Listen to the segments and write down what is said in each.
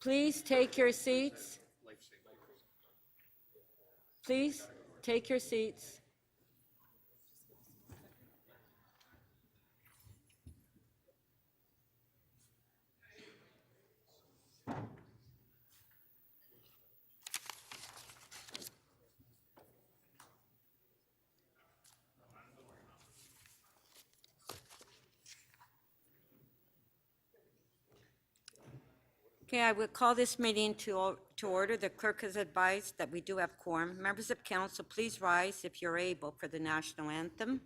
Please take your seats. Please take your seats. Okay, I will call this meeting to order. The clerk has advised that we do have quorum. Members of council, please rise if you're able for the national anthem.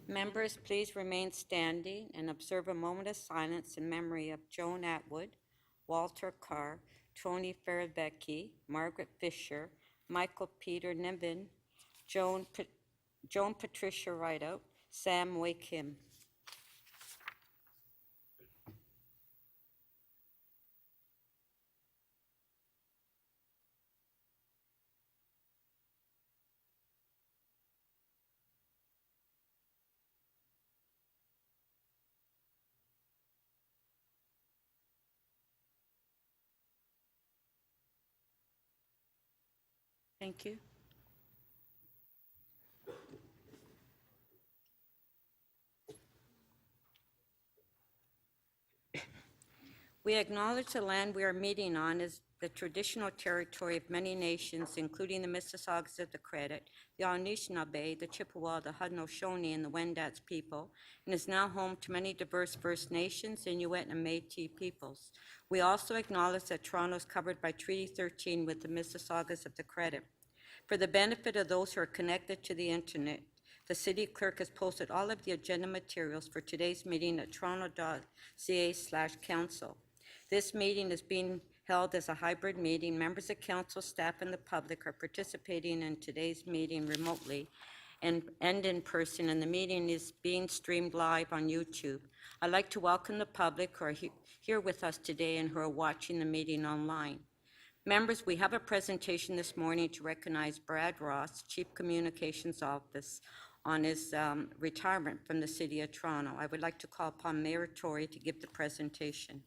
Members, please remain standing and observe a moment of silence in memory of Joan Atwood, Walter Carr, Tony Ferebecki, Margaret Fisher, Michael Peter Niven, Joan Patricia Rideout, Sam Wei Kim. Thank you. We acknowledge the land we are meeting on is the traditional territory of many nations, including the Mississaugas of the Credit, the Anishinaabe, the Chippewa, the Haudenosaunee, and the Wendat people, and is now home to many diverse First Nations, Inuit, and Métis peoples. We also acknowledge that Toronto is covered by Treaty 13 with the Mississaugas of the Credit. For the benefit of those who are connected to the internet, the city clerk has posted all of the agenda materials for today's meeting at toronto.ca/council. This meeting is being held as a hybrid meeting. Members of council, staff, and the public are participating in today's meeting remotely and in person, and the meeting is being streamed live on YouTube. I'd like to welcome the public who are here with us today and who are watching the meeting online. Members, we have a presentation this morning to recognize Brad Ross, Chief Communications Officer, on his retirement from the City of Toronto. I would like to call upon Mayor Tory to give the presentation.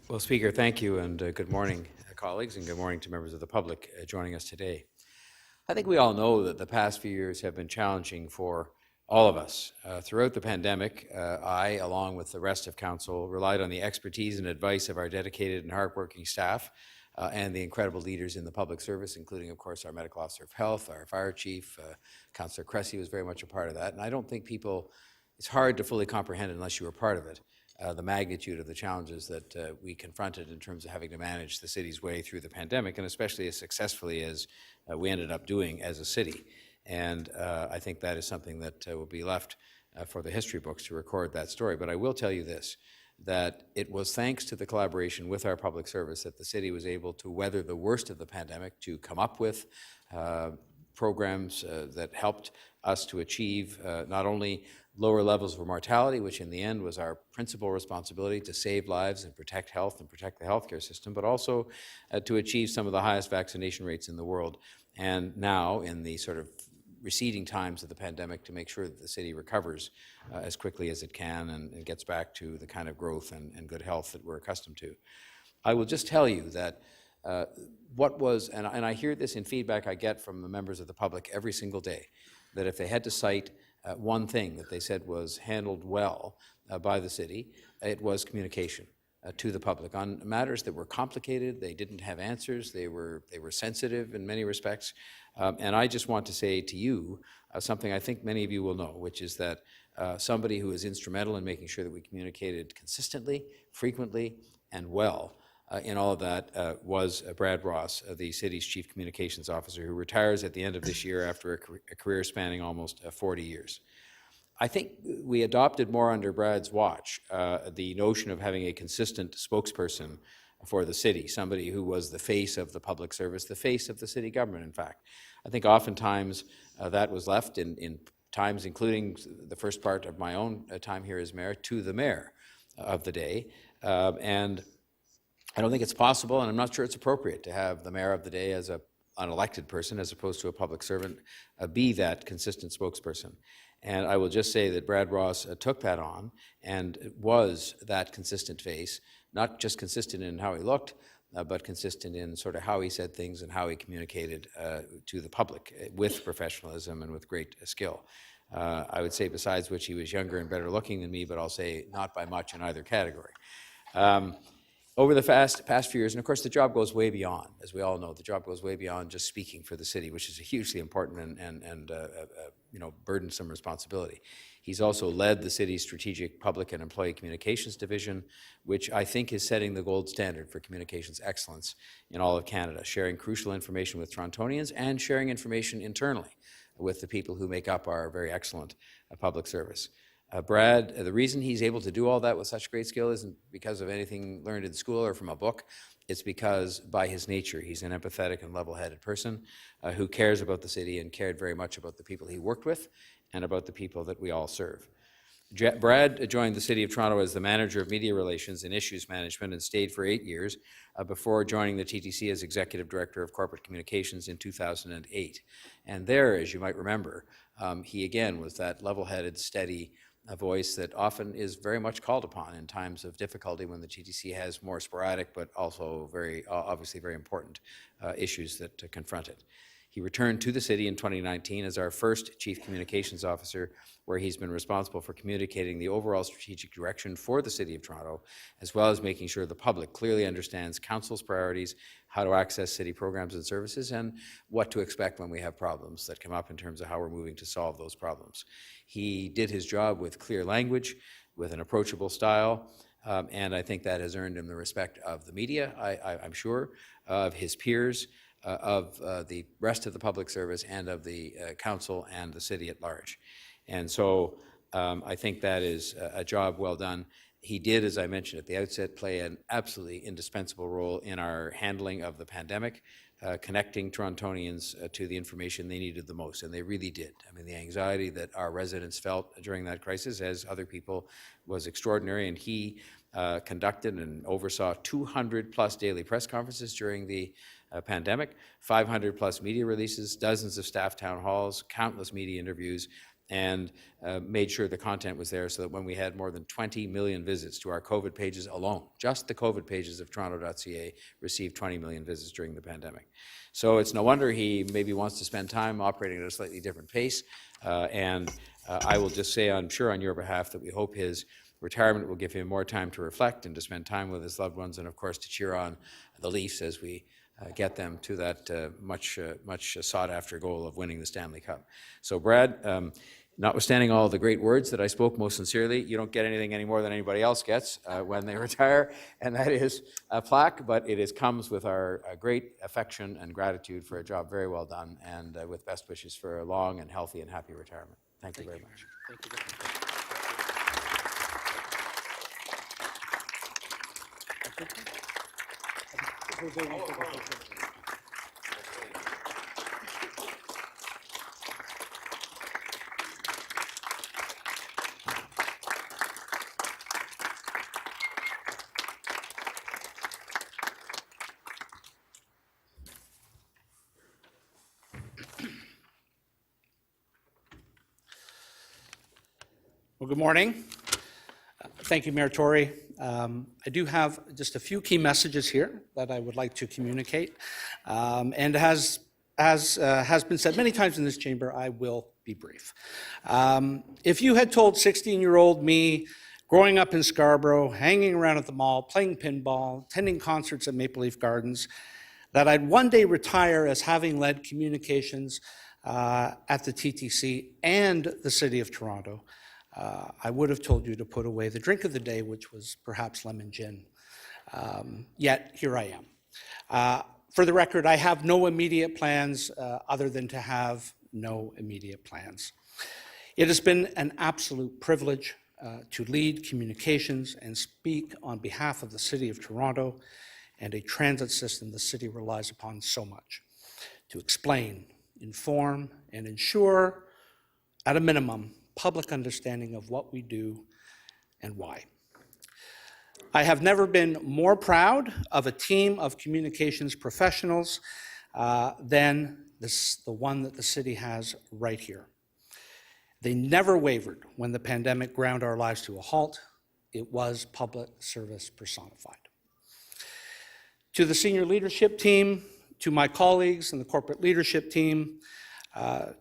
Well, Speaker, thank you, and good morning, colleagues, and good morning to members of the public joining us today. I think we all know that the past few years have been challenging for all of us. Throughout the pandemic, I, along with the rest of Council, relied on the expertise and advice of our dedicated and hardworking staff and the incredible leaders in the public service, including, of course, our Medical Officer of Health, our Fire Chief. Councillor Cressy was very much a part of that, and I don't think it's hard to fully comprehend unless you were part of it. The magnitude of the challenges that we confronted in terms of having to manage the city's way through the pandemic, and especially as successfully as we ended up doing as a city. And I think that is something that will be left for the history books to record that story. But I will tell you this, that it was thanks to the collaboration with our public service that the city was able to weather the worst of the pandemic, to come up with programs that helped us to achieve not only lower levels of mortality, which in the end was our principal responsibility to save lives and protect health and protect the healthcare system, but also to achieve some of the highest vaccination rates in the world. and now in the sort of receding times of the pandemic to make sure that the city recovers as quickly as it can and gets back to the kind of growth and good health that we're accustomed to. I will just tell you that what was, and I hear this in feedback I get from the members of the public every single day, that if they had to cite one thing that they said was handled well by the city, it was communication to the public on matters that were complicated. They didn't have answers. They were sensitive in many respects. And I just want to say to you something I think many of you will know, which is that somebody who is instrumental in making sure that we communicated consistently, frequently, and well in all of that was Brad Ross, the city's chief communications officer, who retires at the end of this year after a career spanning almost 40 years. I think we adopted more under Brad's watch the notion of having a consistent spokesperson for the city, somebody who was the face of the public service, the face of the city government, in fact. I think oftentimes that was left in times, including the first part of my own time here as mayor, to the mayor of the day. And I don't think it's possible, and I'm not sure it's appropriate to have the mayor of the day as an elected person as opposed to a public servant be that consistent spokesperson. And I will just say that Brad Ross took that on and was that consistent face, not just consistent in how he looked, but consistent in sort of how he said things and how he communicated to the public with professionalism and with great skill. I would say besides which he was younger and better looking than me, but I'll say not by much in either category. Over the past few years, and of course the job goes way beyond, as we all know, the job goes way beyond just speaking for the city, which is a hugely important and burdensome responsibility. He's also led the city's strategic public and employee communications division, which I think is setting the gold standard for communications excellence in all of Canada, sharing crucial information with Torontonians and sharing information internally with the people who make up our very excellent public service. Brad, the reason he's able to do all that with such great skill isn't because of anything learned in school or from a book. It's because by his nature, he's an empathetic and level-headed person who cares about the city and cared very much about the people he worked with and about the people that we all serve. Brad joined the City of Toronto as the Manager of Media Relations and Issues Management and stayed for 8 years before joining the TTC as Executive Director of Corporate Communications in 2008. And there, as you might remember, he again was that level-headed, steady voice that often is very much called upon in times of difficulty when the TTC has more sporadic but also very obviously very important issues that confront it. He returned to the city in 2019 as our first Chief Communications Officer, where he's been responsible for communicating the overall strategic direction for the City of Toronto, as well as making sure the public clearly understands Council's priorities, how to access city programs and services, and what to expect when we have problems that come up in terms of how we're moving to solve those problems. He did his job with clear language, with an approachable style, and I think that has earned him the respect of the media, I'm sure, of his peers, of the rest of the public service and of the council and the city at large. And so I think that is a job well done. He did, as I mentioned at the outset, play an absolutely indispensable role in our handling of the pandemic, connecting Torontonians to the information they needed the most, and they really did. I mean, the anxiety that our residents felt during that crisis, as other people, was extraordinary, and he conducted and oversaw 200 plus daily press conferences during the pandemic, 500 plus media releases, dozens of staff town halls, countless media interviews, and made sure the content was there so that when we had more than 20 million visits to our COVID pages alone, just the COVID pages of toronto.ca received 20 million visits during the pandemic. So it's no wonder he maybe wants to spend time operating at a slightly different pace. And I will just say, I'm sure on your behalf, that we hope his retirement will give him more time to reflect and to spend time with his loved ones, and of course to cheer on the Leafs as we get them to that much sought after goal of winning the Stanley Cup. So Brad, notwithstanding all the great words that I spoke most sincerely, you don't get anything any more than anybody else gets when they retire, and that is a plaque, but it comes with our great affection and gratitude for a job very well done, and with best wishes for a long and healthy and happy retirement. Thank you very much. Thank you very much. Well, good morning. Thank you, Mayor Tory. I do have just a few key messages here that I would like to communicate. And as has been said many times in this chamber, I will be brief. If you had told 16-year-old me, growing up in Scarborough, hanging around at the mall, playing pinball, attending concerts at Maple Leaf Gardens, that I'd one day retire as having led communications at the TTC and the City of Toronto, I would have told you to put away the drink of the day, which was perhaps lemon gin. Yet here I am. For the record, I have no immediate plans other than to have no immediate plans. It has been an absolute privilege to lead communications and speak on behalf of the City of Toronto and a transit system the city relies upon so much, to explain, inform, and ensure, at a minimum, public understanding of what we do and why. I have never been more proud of a team of communications professionals than the one that the city has right here. They never wavered when the pandemic ground our lives to a halt. It was public service personified. To the senior leadership team, to my colleagues and the corporate leadership team,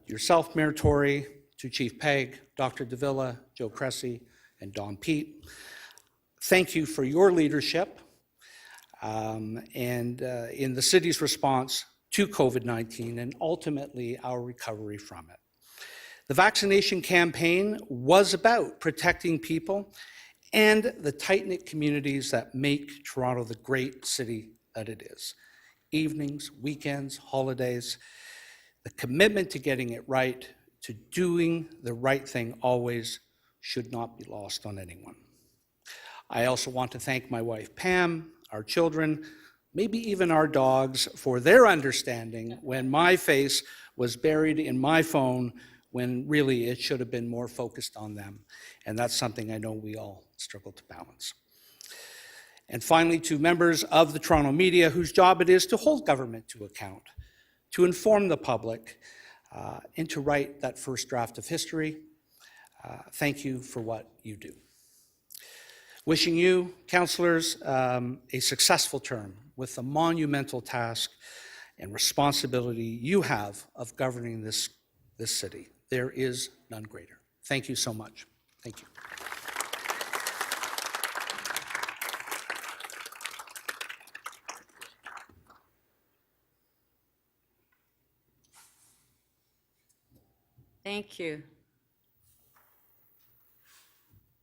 yourself, Mayor Tory, to Chief Pegg, Dr. Davila, Joe Cressy, and Don Pete, thank you for your leadership in the city's response to COVID-19 and ultimately our recovery from it. The vaccination campaign was about protecting people and the tight-knit communities that make Toronto the great city that it is. Evenings, weekends, holidays, the commitment to getting it right, to doing the right thing always, should not be lost on anyone. I also want to thank my wife Pam, our children, maybe even our dogs, for their understanding when my face was buried in my phone when really it should have been more focused on them. And that's something I know we all struggle to balance. And finally, to members of the Toronto media whose job it is to hold government to account, to inform the public, and to write that first draft of history, thank you for what you do. Wishing you, councillors, a successful term with the monumental task and responsibility you have of governing this city. There is none greater. Thank you so much. Thank you. Thank you.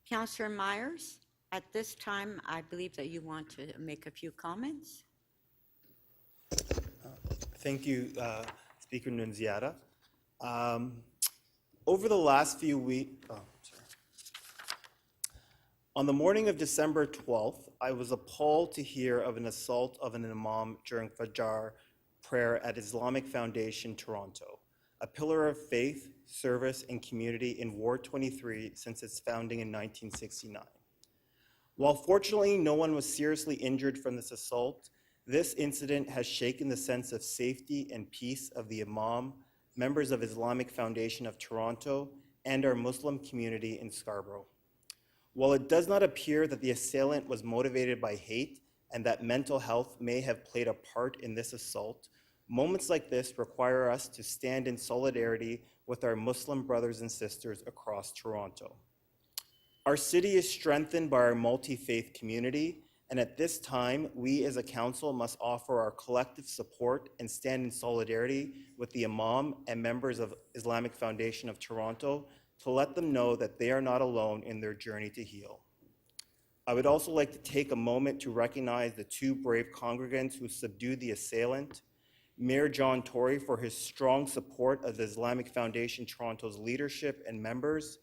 Councillor Myers, at this time, I believe that you want to make a few comments. Thank you, Speaker Nunziata. Over the last few weeks, on the morning of December 12th, I was appalled to hear of an assault of an imam during Fajr prayer at Islamic Foundation Toronto, a pillar of faith, service, and community in Ward 23 since its founding in 1969. While fortunately no one was seriously injured from this assault, this incident has shaken the sense of safety and peace of the imam, members of Islamic Foundation of Toronto, and our Muslim community in Scarborough. While it does not appear that the assailant was motivated by hate and that mental health may have played a part in this assault, moments like this require us to stand in solidarity with our Muslim brothers and sisters across Toronto. Our city is strengthened by our multi-faith community, and at this time, we as a council must offer our collective support and stand in solidarity with the Imam and members of Islamic Foundation of Toronto to let them know that they are not alone in their journey to heal. I would also like to take a moment to recognize the two brave congregants who subdued the assailant, Mayor John Tory for his strong support of the Islamic Foundation Toronto's leadership and members,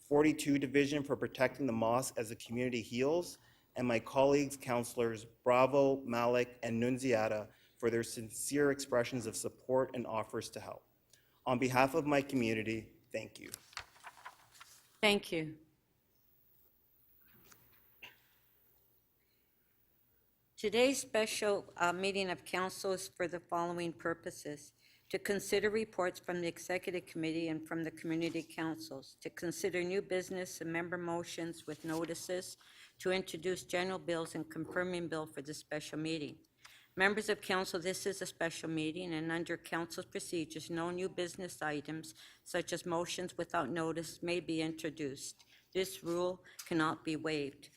42 Division for protecting the mosque as the community heals, and my colleagues, councillors Bravo, Malik, and Nunziata for their sincere expressions of support and offers to help. On behalf of my community, thank you. Thank you. Today's special meeting of council is for the following purposes: to consider reports from the Executive Committee and from the Community Councils, to consider new business and member motions with notices, to introduce general bills and confirming bill for the special meeting. Members of council, this is a special meeting, and under council's procedures, no new business items such as motions without notice may be introduced. This rule cannot be waived.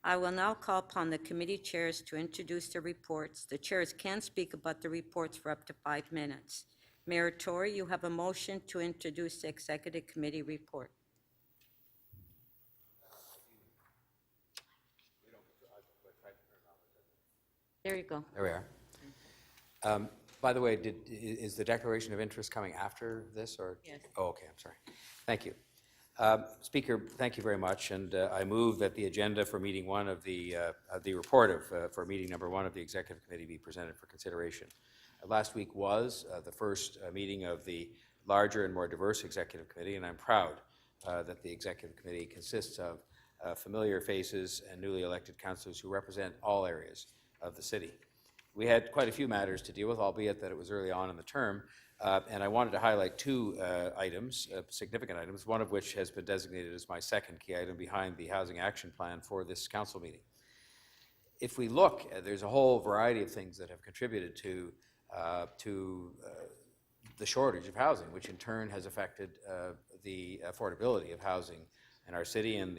I will now call upon the committee chairs to introduce the reports. The chairs can speak about the reports for up to 5 minutes. Mayor Tory, you have a motion to introduce the Executive Committee report. There you go. There we are. By the way, is the declaration of interest coming after this, or? Yes. Oh, okay, I'm sorry. Thank you. Speaker, thank you very much, and I move that the agenda for meeting one of the report for meeting number one of the Executive Committee be presented for consideration. Last week was the first meeting of the larger and more diverse Executive Committee, and I'm proud that the Executive Committee consists of familiar faces and newly elected councillors who represent all areas of the city. We had quite a few matters to deal with, albeit that it was early on in the term, and I wanted to highlight two items, significant items, one of which has been designated as my second key item behind the Housing Action Plan for this council meeting. If we look, there's a whole variety of things that have contributed to the shortage of housing, which in turn has affected the affordability of housing in our city and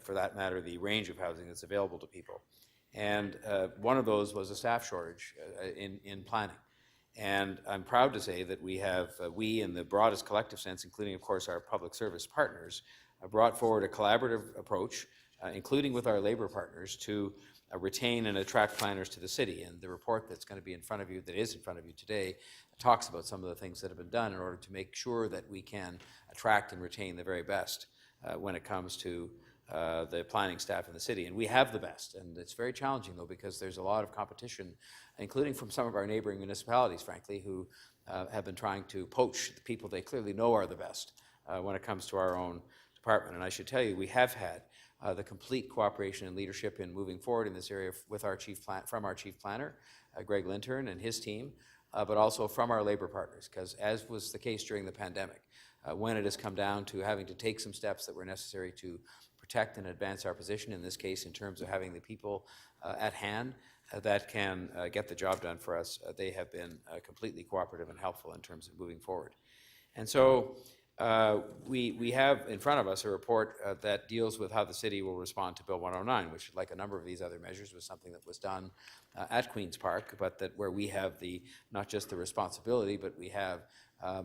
for that matter, the range of housing that's available to people. And one of those was a staff shortage in planning. And I'm proud to say that we in the broadest collective sense, including of course our public service partners, brought forward a collaborative approach, including with our labor partners, to retain and attract planners to the city. And the report that's going to be in front of you, that is in front of you today, talks about some of the things that have been done in order to make sure that we can attract and retain the very best when it comes to the planning staff in the city. And we have the best. And it's very challenging, though, because there's a lot of competition, including from some of our neighboring municipalities, frankly, who have been trying to poach the people they clearly know are the best when it comes to our own department. And I should tell you, we have had the complete cooperation and leadership in moving forward in this area with our from our chief planner, Greg Lintern and his team, but also from our labor partners, because as was the case during the pandemic, when it has come down to having to take some steps that were necessary to protect and advance our position, in this case in terms of having the people at hand that can get the job done for us, they have been completely cooperative and helpful in terms of moving forward. And so we have in front of us a report that deals with how the city will respond to Bill 109, which, like a number of these other measures, was something that was done at Queen's Park, but that where we have not just the responsibility, but we have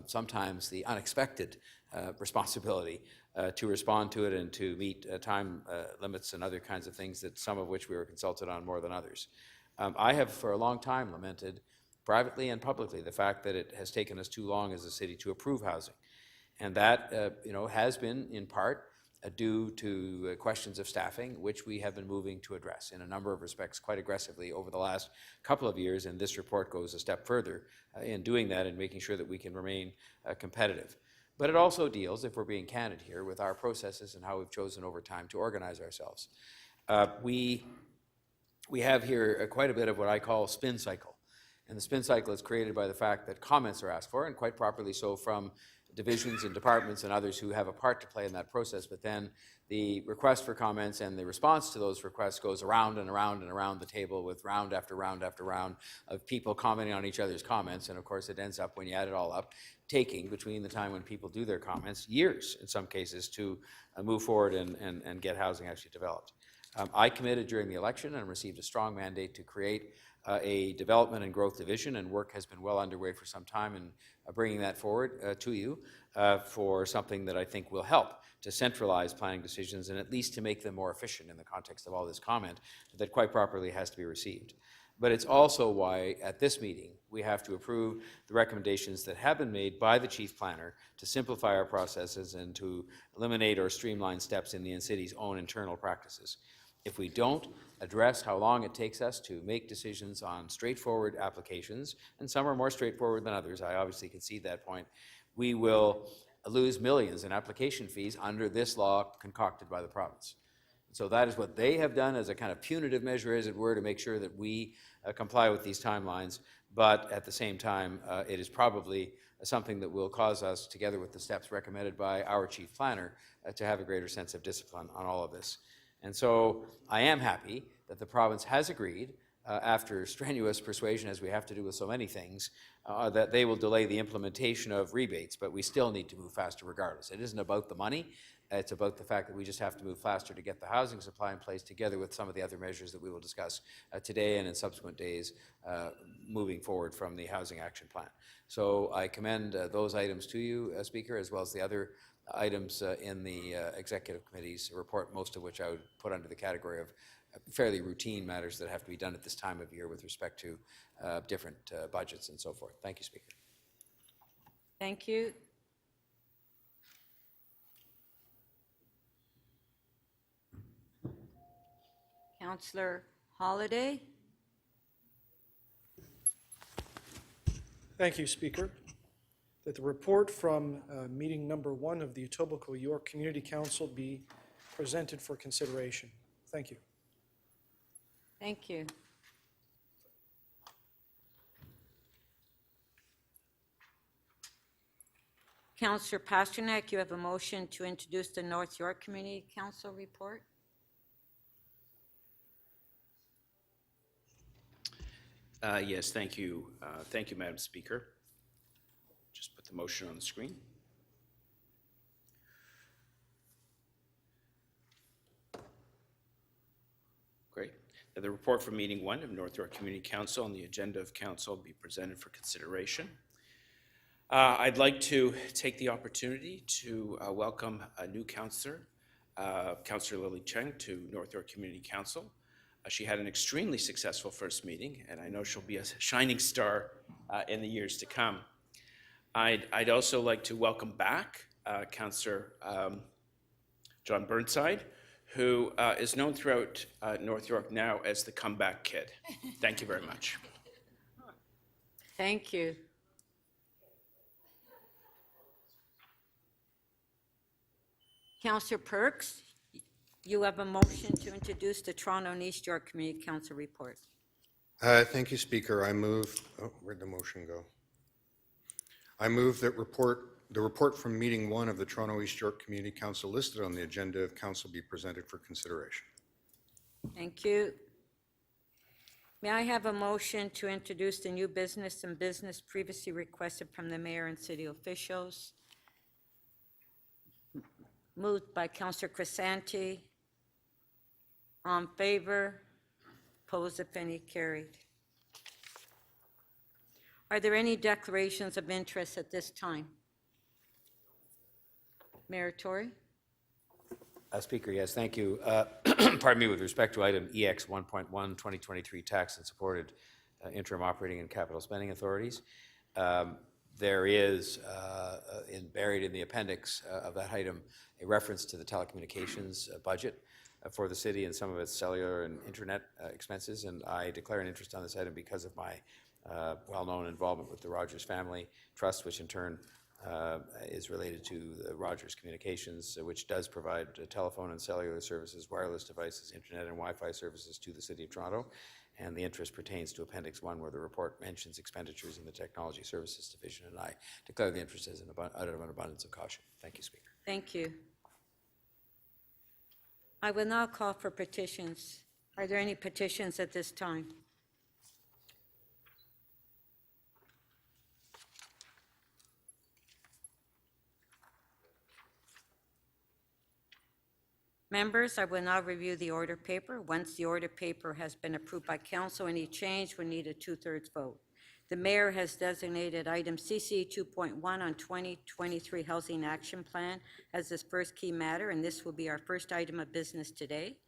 sometimes the unexpected responsibility to respond to it and to meet time limits and other kinds of things, that some of which we were consulted on more than others. I have for a long time lamented, privately and publicly, the fact that it has taken us too long as a city to approve housing. And that has been in part due to questions of staffing, which we have been moving to address in a number of respects quite aggressively over the last couple of years, and this report goes a step further in doing that and making sure that we can remain competitive. But it also deals, if we're being candid here, with our processes and how we've chosen over time to organize ourselves. We have here quite a bit of what I call spin cycle. And the spin cycle is created by the fact that comments are asked for, and quite properly so, from divisions and departments and others who have a part to play in that process, but then the request for comments and the response to those requests goes around and around and around the table with round after round after round of people commenting on each other's comments, and of course it ends up, when you add it all up, taking, between the time when people do their comments, years in some cases to move forward and get housing actually developed. I committed during the election and received a strong mandate to create a development and growth division, and work has been well underway for some time in bringing that forward to you for something that I think will help to centralize planning decisions and at least to make them more efficient in the context of all this comment that quite properly has to be received. But it's also why at this meeting we have to approve the recommendations that have been made by the chief planner to simplify our processes and to eliminate or streamline steps in the city's own internal practices. If we don't address how long it takes us to make decisions on straightforward applications, and some are more straightforward than others, I obviously concede that point, we will lose millions in application fees under this law concocted by the province. So that is what they have done as a kind of punitive measure, as it were, to make sure that we comply with these timelines. But at the same time, it is probably something that will cause us, together with the steps recommended by our chief planner, to have a greater sense of discipline on all of this. And so I am happy that the province has agreed, after strenuous persuasion, as we have to do with so many things, that they will delay the implementation of rebates, but we still need to move faster regardless. It isn't about the money. It's about the fact that we just have to move faster to get the housing supply in place, together with some of the other measures that we will discuss today and in subsequent days, moving forward from the Housing Action Plan. So I commend those items to you, Speaker, as well as the other items in the Executive Committee's report, most of which I would put under the category of fairly routine matters that have to be done at this time of year with respect to different budgets and so forth. Thank you, Speaker. Thank you. Councillor Holliday. Thank you, Speaker. That the report from meeting number 1 of the Etobicoke York Community Council be presented for consideration. Thank you. Thank you. Councillor Pasternak, you have a motion to introduce the North York Community Council report. Yes, thank you. Thank you, Madam Speaker. Just put the motion on the screen. Great. The report from meeting 1 of North York Community Council on the agenda of council will be presented for consideration. I'd like to take the opportunity to welcome a new councillor, Councillor Lily Cheng, to North York Community Council. She had an extremely successful first meeting, and I know she'll be a shining star in the years to come. I'd also like to welcome back Councillor John Burnside, who is known throughout North York now as the comeback kid. Thank you very much. Thank you. Councillor Perks, you have a motion to introduce the Toronto and East York Community Council report. Thank you, Speaker. I move, where'd the motion go? I move that the report from meeting 1 of the Toronto East York Community Council listed on the agenda of council be presented for consideration. Thank you. May I have a motion to introduce the new business and business previously requested from the mayor and city officials? Moved by Councillor Crisanti. On favor? Opposed, if any, carried. Are there any declarations of interest at this time? Mayor Tory? Speaker, yes, thank you. Pardon me, with respect to item EX 1.1, 2023 tax and supported interim operating and capital spending authorities, there is buried in the appendix of that item a reference to the telecommunications budget for the city and some of its cellular and internet expenses, and I declare an interest on this item because of my well-known involvement with the Rogers Family Trust, which in turn is related to the Rogers Communications, which does provide telephone and cellular services, wireless devices, internet and Wi-Fi services to the City of Toronto. And the interest pertains to Appendix 1, where the report mentions expenditures in the Technology Services Division, and I declare the interest as out of an abundance of caution. Thank you, Speaker. Thank you. I will now call for petitions. Are there any petitions at this time? Members, I will now review the order paper. Once the order paper has been approved by council, any change will need a 2/3 vote. The mayor has designated item CC 2.1 on 2023 Housing Action Plan as his first key matter, and this will be our first item of business today.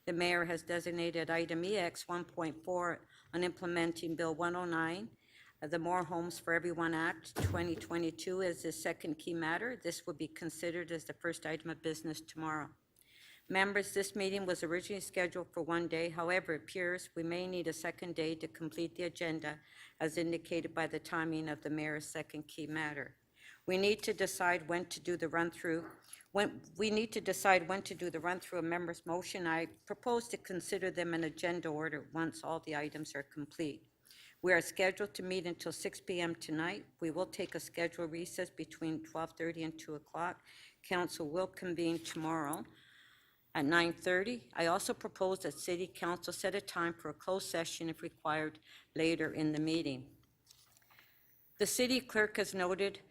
The mayor has designated item EX 1.4 on implementing Bill 109, the More Homes for Everyone Act 2022 as his second key matter. This will be considered as the first item of business tomorrow. Members, this meeting was originally scheduled for 1 day. However, it appears we may need a second day to complete the agenda as indicated by the timing of the mayor's second key matter. We need to decide when to do the run-through. We need to decide when to do the run-through of members' motion. I propose to consider them in agenda order once all the items are complete. We are scheduled to meet until 6 p.m. tonight. We will take a scheduled recess between 12:30 and 2 o'clock. Council will convene tomorrow at 9:30. I also propose that City Council set a time for a closed session if required later in the meeting. The city clerk has noted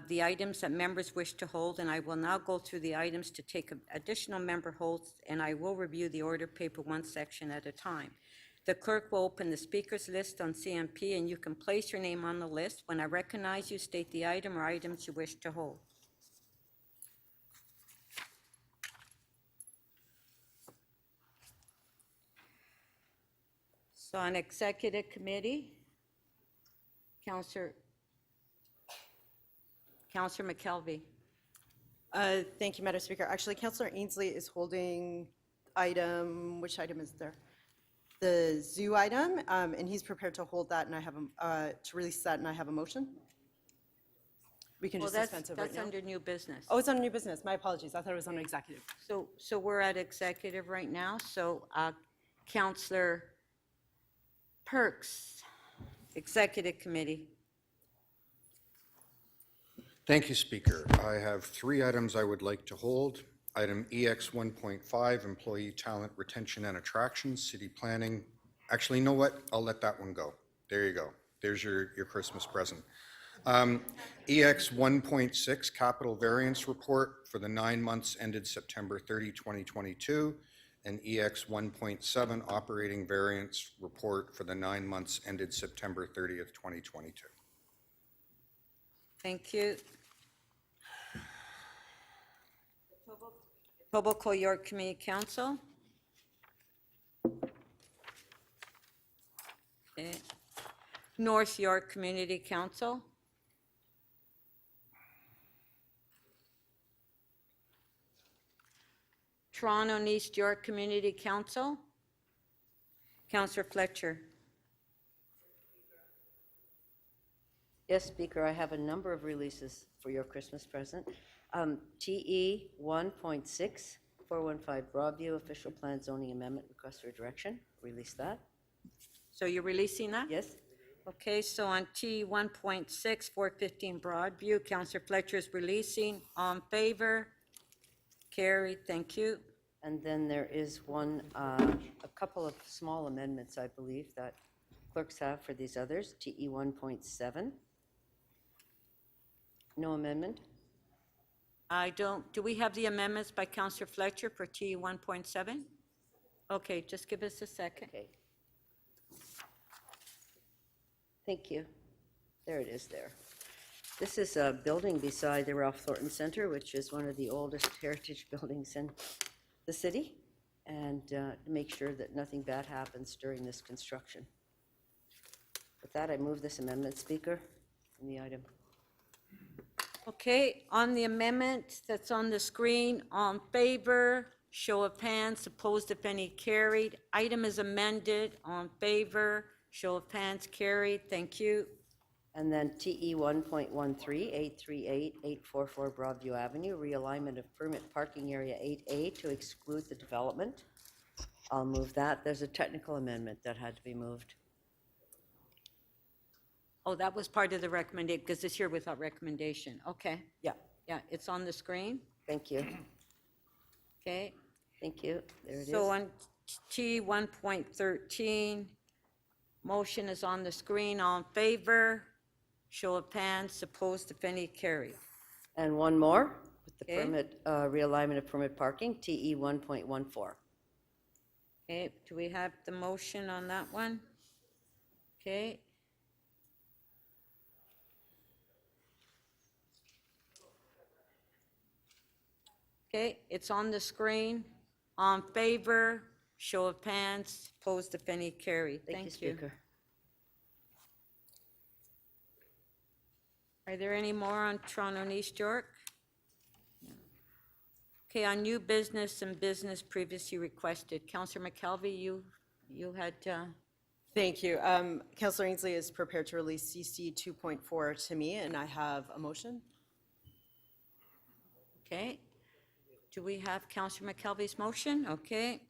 the items that members wish to hold, and I will now go through the items to take additional member holds, and I will review the order paper one section at a time. The clerk will open the speakers list on CMP, and you can place your name on the list. When I recognize you, state the item or items you wish to hold. So on executive committee, Councillor McKelvey. Thank you, Madam Speaker. Actually, Councillor Ainsley is holding which item is there? The zoo item, and he's prepared to hold that, and I have to release that, and I have a motion. We can Well, just dispense it right that's now. under new business. Oh, it's on new business. My apologies. I thought it was on executive. So we're at executive right now. So Councillor Perks, Executive Committee. Thank you, Speaker. I have 3 items I would like to hold. Item EX 1.5, Employee Talent Retention and Attraction, City Planning. Actually, you know what? I'll let that one go. There you go. There's your Christmas present. EX 1.6, Capital Variance Report for the 9 months ended September 30, 2022, and EX 1.7, Operating Variance Report for the 9 months ended September 30th, 2022. Thank you. Etobicoke York Community Council. Okay. North York Community Council. Toronto and East York Community Council. Councillor Fletcher. Yes, Speaker, I have a number of releases for your Christmas present. TE 1.6, 415 Broadview, Official Plan Zoning Amendment, Request for Direction. Release that. So you're releasing that? Yes? Okay, so on T 1.6, 415 Broadview, Councillor Fletcher is releasing. On favor? Carried, thank you. And then there is a couple of small amendments, I believe, that clerks have for these others. TE 1.7. No amendment. Do we have the amendments by Councillor Fletcher for T 1.7? Okay, just give us a second. Okay. Thank you. There it is there. This is a building beside the Ralph Thornton Center, which is one of the oldest heritage buildings in the city, and to make sure that nothing bad happens during this construction. With that, I move this amendment, Speaker, in the item. Okay, on the amendment that's on the screen, on favor, show of hands, opposed if any, carried. Item is amended, on favor, show of hands, carried, thank you. And then TE 1.13, 838, 844 Broadview Avenue, realignment of permit parking area 8A to exclude the development. I'll move that. There's a technical amendment that had to be moved. Oh, that was part of the recommendation, because it's here without recommendation, okay. Yeah, Yeah, it's on the screen, thank you. okay. Thank you. There it is. So on T 1.13, motion is on the screen, all in favor, show of hands, opposed if any, carried. And one more, with the Okay. permit, realignment of permit parking, TE 1.14. Okay, do we have the motion on that one? Okay. Okay, it's on the screen. On favor, show of hands, opposed if any, carried. Thank you, Speaker. Are there any more on Toronto and East York? Okay, on new business and business previously requested. Councillor McKelvey, you had, Thank you. Councillor Ainsley is prepared to release CC 2.4 to me, and I have a motion. Okay. Do we have Counselor McKelvey's motion? Okay.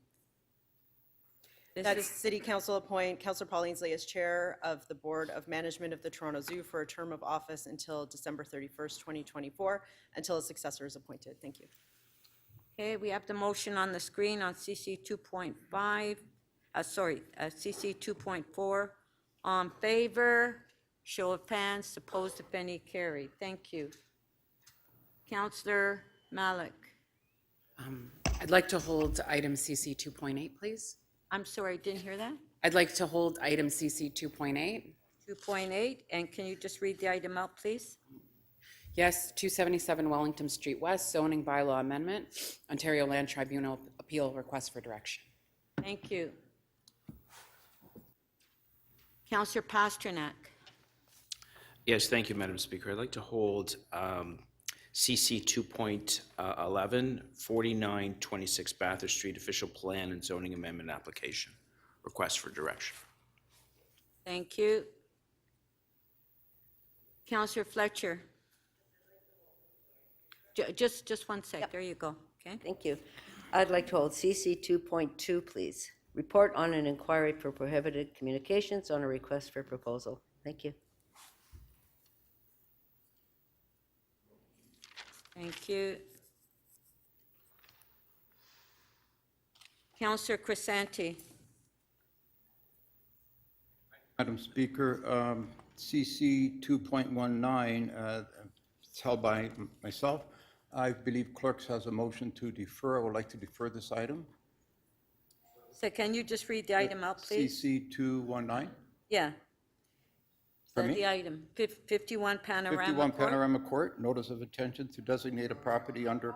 This That's is, City Council appoint Councillor Paul Ainsley as Chair of the Board of Management of the Toronto Zoo for a term of office until December 31st, 2024, until a successor is appointed. Thank you. okay, we have the motion on the screen on CC 2.5, CC 2.4. On favor, show of hands, opposed if any, carried. Thank you. Counselor Malik. I'd like to hold item CC 2.8, please. I'm sorry, didn't hear that? I'd like to hold item CC 2.8. 2.8, and can you just read the item out, please? Yes, 277 Wellington Street West, zoning bylaw amendment, Ontario Land Tribunal appeal request for direction. Thank you. Counselor Pasternak. Yes, thank you, Madam Speaker. I'd like to hold CC 2.11, 4926 Bathurst Street Official Plan and Zoning Amendment Application, request for direction. Thank you. Counselor Fletcher. Just one sec, there you go, okay? Thank you. I'd like to hold CC 2.2, please. Report on an inquiry for prohibited communications on a request for proposal. Thank you. Thank you. Counselor Crescenti. Madam Speaker, CC 2.19, it's held by myself. I believe Clerks has a motion to defer. I would like to defer this item. So can you just read the item out, please? CC 219. Yeah. For So me? the item, 51 Panorama 51 Court. Panorama Court, notice of intention to designate a property under.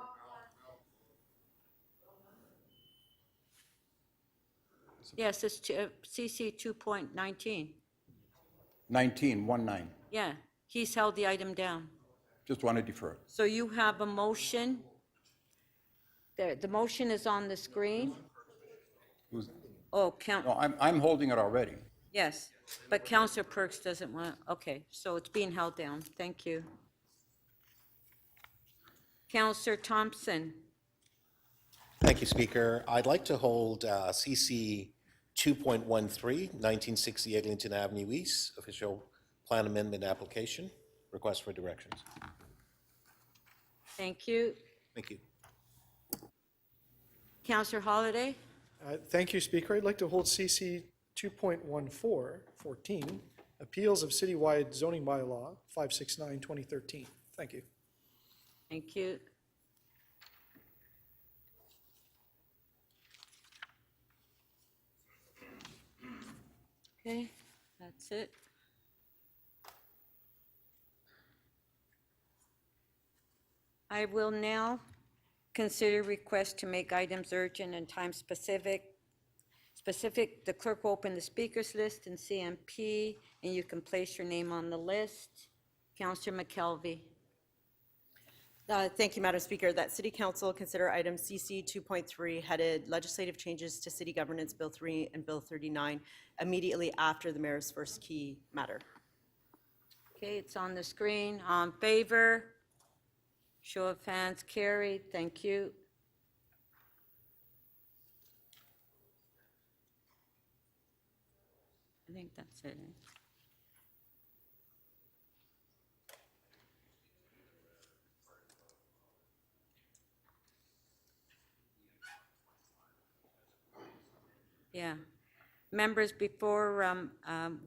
Yes, it's CC 2.19. 19. Yeah, he's held the item down. Just want to defer it. So you have a motion. The motion is on the screen. Who's- Oh, count, No, I'm holding it already. yes, but Counselor Perks doesn't want, okay, so it's being held down. Thank you. Counselor Thompson. Thank you, Speaker. I'd like to hold CC 2.13, 1960 Eglinton Avenue East, official plan amendment application, request for directions. Thank you. Thank you. Counselor Holliday. Thank you, Speaker. I'd like to hold CC 2.14, appeals of citywide zoning bylaw 569, 2013. Thank you. Thank you. Okay, that's it. I will now consider request to make items urgent and time specific. The clerk will open the speakers list in CMP, and you can place your name on the list. Councillor McKelvey. Thank you, Madam Speaker. That City Council consider item CC 2.3 headed Legislative Changes to City Governance Bill 3 and Bill 39 immediately after the mayor's first key matter. Okay, it's on the screen. On favor? Show of hands carried. Thank you. I think that's it. Yeah. Members, before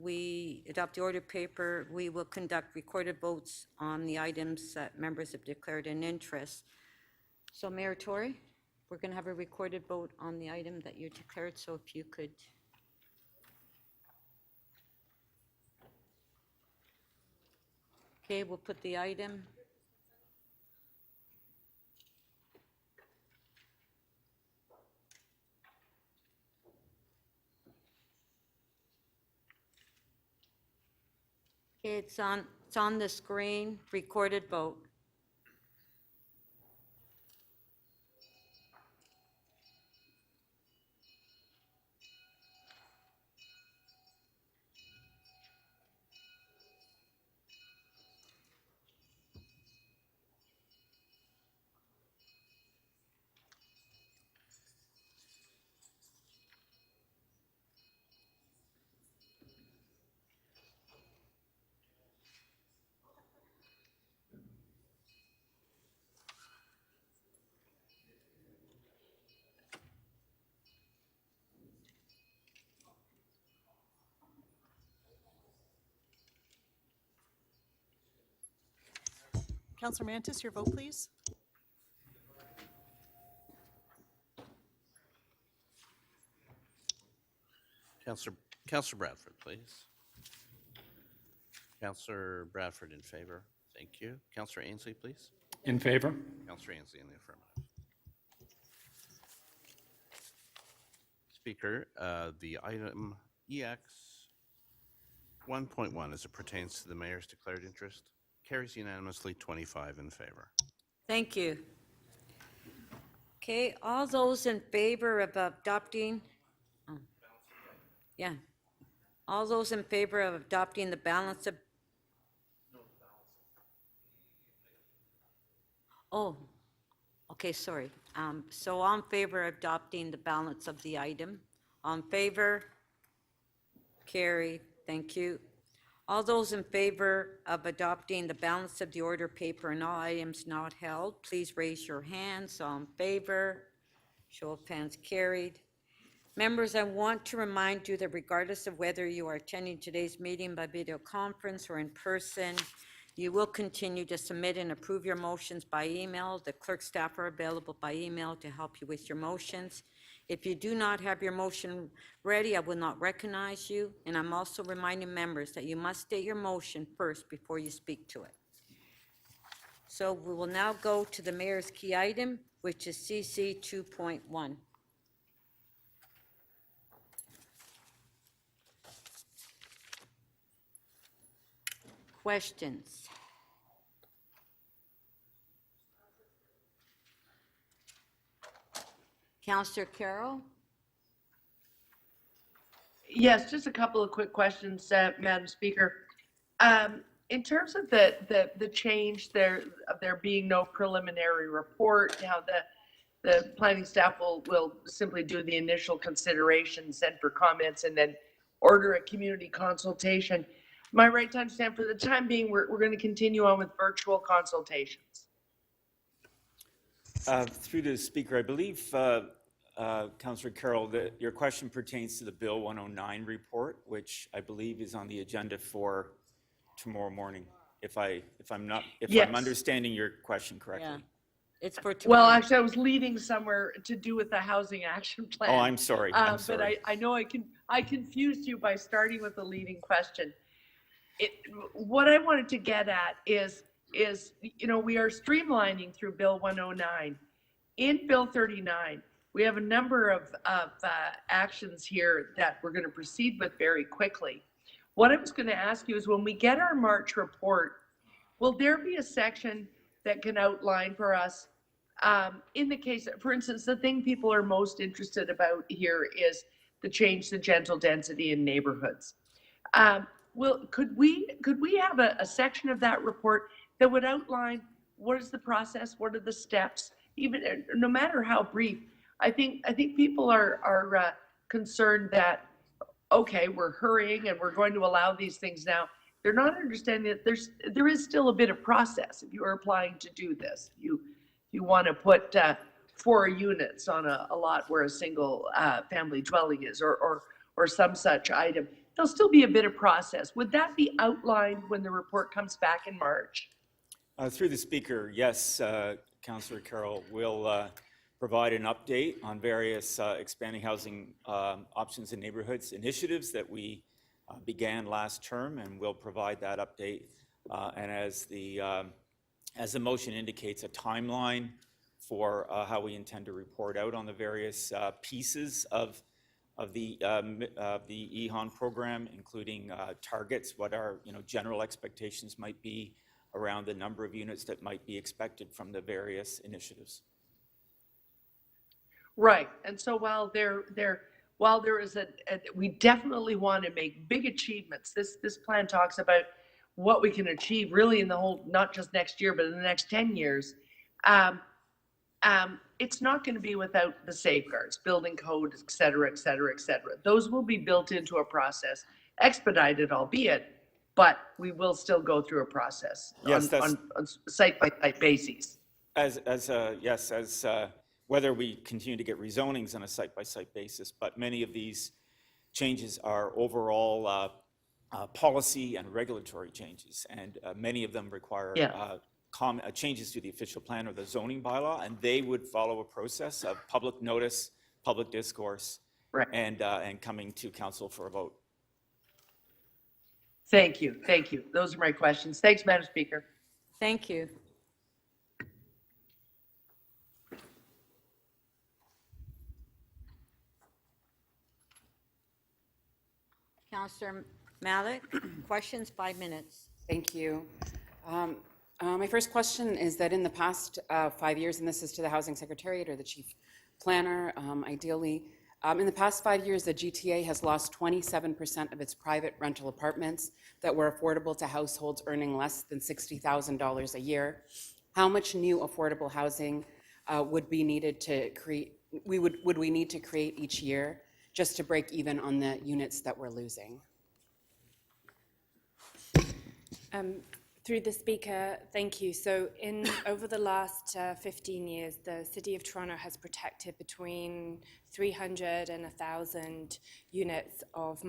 we adopt the order paper, we will conduct recorded votes on the items that members have declared an interest. So Mayor Tory, we're going to have a recorded vote on the item that you declared, so if you could. Okay, we'll put the item. Okay, it's on the screen, recorded vote. Counselor Mantis, your vote, please. Counselor Bradford, please. Counselor Bradford in favor. Thank you. Counselor Ainsley, please. In favor? Counselor Ainsley in the affirmative. Speaker, the item EX 1.1 as it pertains to the mayor's declared interest carries unanimously 25 in favor. Thank you. Okay, all those in favor of adopting, yeah, all those in favor of adopting the balance of, oh, okay, sorry. So all in favor of adopting the balance of the item? On favor? Carried, thank you. All those in favor of adopting the balance of the order paper and all items not held, please raise your hands. All in favor? Show of hands carried. Members, I want to remind you that regardless of whether you are attending today's meeting by video conference or in person, you will continue to submit and approve your motions by email. The clerk staff are available by email to help you with your motions. If you do not have your motion ready, I will not recognize you. And I'm also reminding members that you must state your motion first before you speak to it. So we will now go to the mayor's key item, which is CC 2.1. Questions? Councillor Carroll? Yes, just a couple of quick questions, Madam Speaker. In terms of the change there, of there being no preliminary report, how the planning staff will simply do the initial consideration, send for comments, and then order a community consultation. Am I right to understand for the time being, we're going to continue on with virtual consultations? Through the speaker, I believe, Councillor Carroll, that your question pertains to the Bill 109 report, which I believe is on the agenda for tomorrow morning, if I'm understanding your question correctly. Yeah, it's for tomorrow. Well, actually, I was leading somewhere to do with the housing action plan. Oh, I'm sorry. I'm sorry. But I know I confused you by starting with the leading question. What I wanted to get at is, you know, we are streamlining through Bill 109. In Bill 39, we have a number of actions here that we're going to proceed with very quickly. What I was going to ask you is when we get our March report, will there be a section that can outline for us, in the case, for instance, the thing people are most interested about here is the change to gentle density in neighborhoods. Could we have a section of that report that would outline what is the process, what are the steps, even no matter how brief? I think people are concerned that, okay, we're hurrying and we're going to allow these things now. They're not understanding that there is still a bit of process if you are applying to do this. You want to put 4 units on a lot where a single family dwelling is, or some such item. There'll still be a bit of process. Would that be outlined when the report comes back in March? Through the speaker, yes, Councillor Carroll, will provide an update on various expanding housing options in neighborhoods initiatives that we began last term, and we'll provide that update. And as the motion indicates, a timeline for how we intend to report out on the various pieces of the EHON program, including targets, what our general expectations might be around the number of units that might be expected from the various initiatives. Right, and so while there is we definitely want to make big achievements. This plan talks about what we can achieve really in the whole, not just next year, but in the next 10 years. It's not going to be without the safeguards, building code, et cetera, et cetera, et cetera. Those will be built into a process, expedited albeit, but we will still go through a process on site-by-site basis. Whether we continue to get rezonings on a site-by-site basis, but many of these changes are overall policy and regulatory changes, and many of them require changes to the official plan or the zoning bylaw, and they would follow a process of public notice, public discourse, and coming to council for a vote. Thank you, thank you. Those are my questions. Thanks, Madam Speaker. Thank you. Councillor Malik, questions, 5 minutes. Thank you. My first question is that in the past 5 years, and this is to the Housing Secretariat or the Chief Planner, ideally, in the past 5 years, the GTA has lost 27% of its private rental apartments that were affordable to households earning less than $60,000 a year. How much new affordable housing would be needed to create? Would we need to create each year just to break even on the units that we're losing? Through the Speaker, thank you. So over the last 15 years, the City of Toronto has protected between 300 and 1,000 units of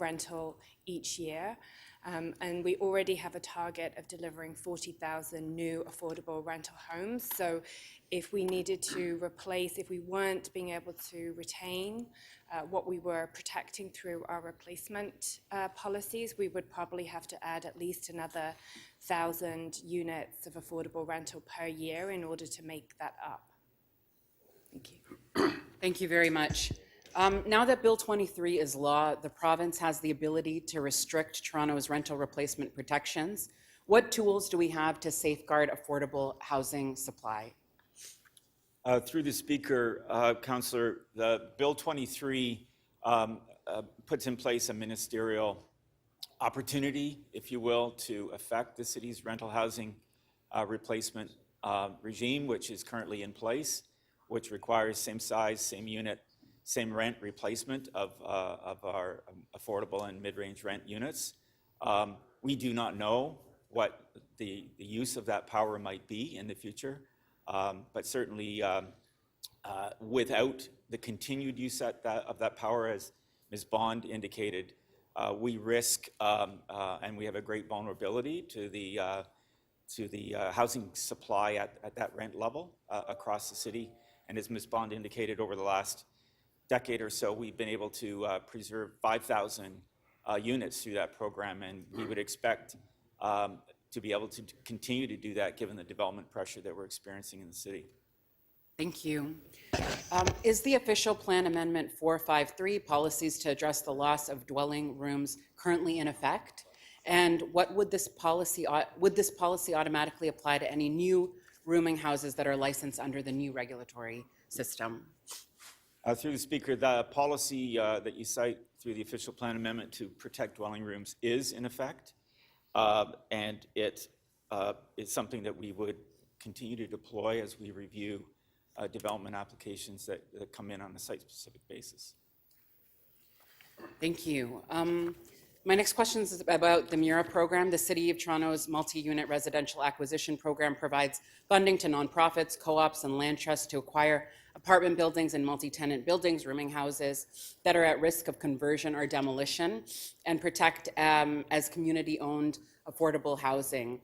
rental each year. And we already have a target of delivering 40,000 new affordable rental homes. So if we needed to replace, if we weren't being able to retain what we were protecting through our replacement policies, we would probably have to add at least another 1,000 units of affordable rental per year in order to make that up. Thank you. Thank you very much. Now that Bill 23 is law, the province has the ability to restrict Toronto's rental replacement protections. What tools do we have to safeguard affordable housing supply? Through the Speaker, Councillor, the Bill 23 puts in place a ministerial opportunity, if you will, to affect the city's rental housing replacement regime, which is currently in place, which requires same size, same unit, same rent replacement of our affordable and mid-range rent units. We do not know what the use of that power might be in the future, but certainly without the continued use of that power, as Ms. Bond indicated, we risk and we have a great vulnerability to the housing supply at that rent level across the city. And as Ms. Bond indicated, over the last decade or so, we've been able to preserve 5,000 units through that program, and we would expect to be able to continue to do that given the development pressure that we're experiencing in the city. Thank you. Is the official plan amendment 453, policies to address the loss of dwelling rooms, currently in effect? And what would this policy automatically apply to any new rooming houses that are licensed under the new regulatory system? Through the Speaker, the policy that you cite through the official plan amendment to protect dwelling rooms is in effect, and it is something that we would continue to deploy as we review development applications that come in on a site-specific basis. Thank you. My next question is about the MURA program. The City of Toronto's multi-unit residential acquisition program provides funding to nonprofits, co-ops, and land trusts to acquire apartment buildings and multi-tenant buildings, rooming houses that are at risk of conversion or demolition, and protect as community-owned affordable housing.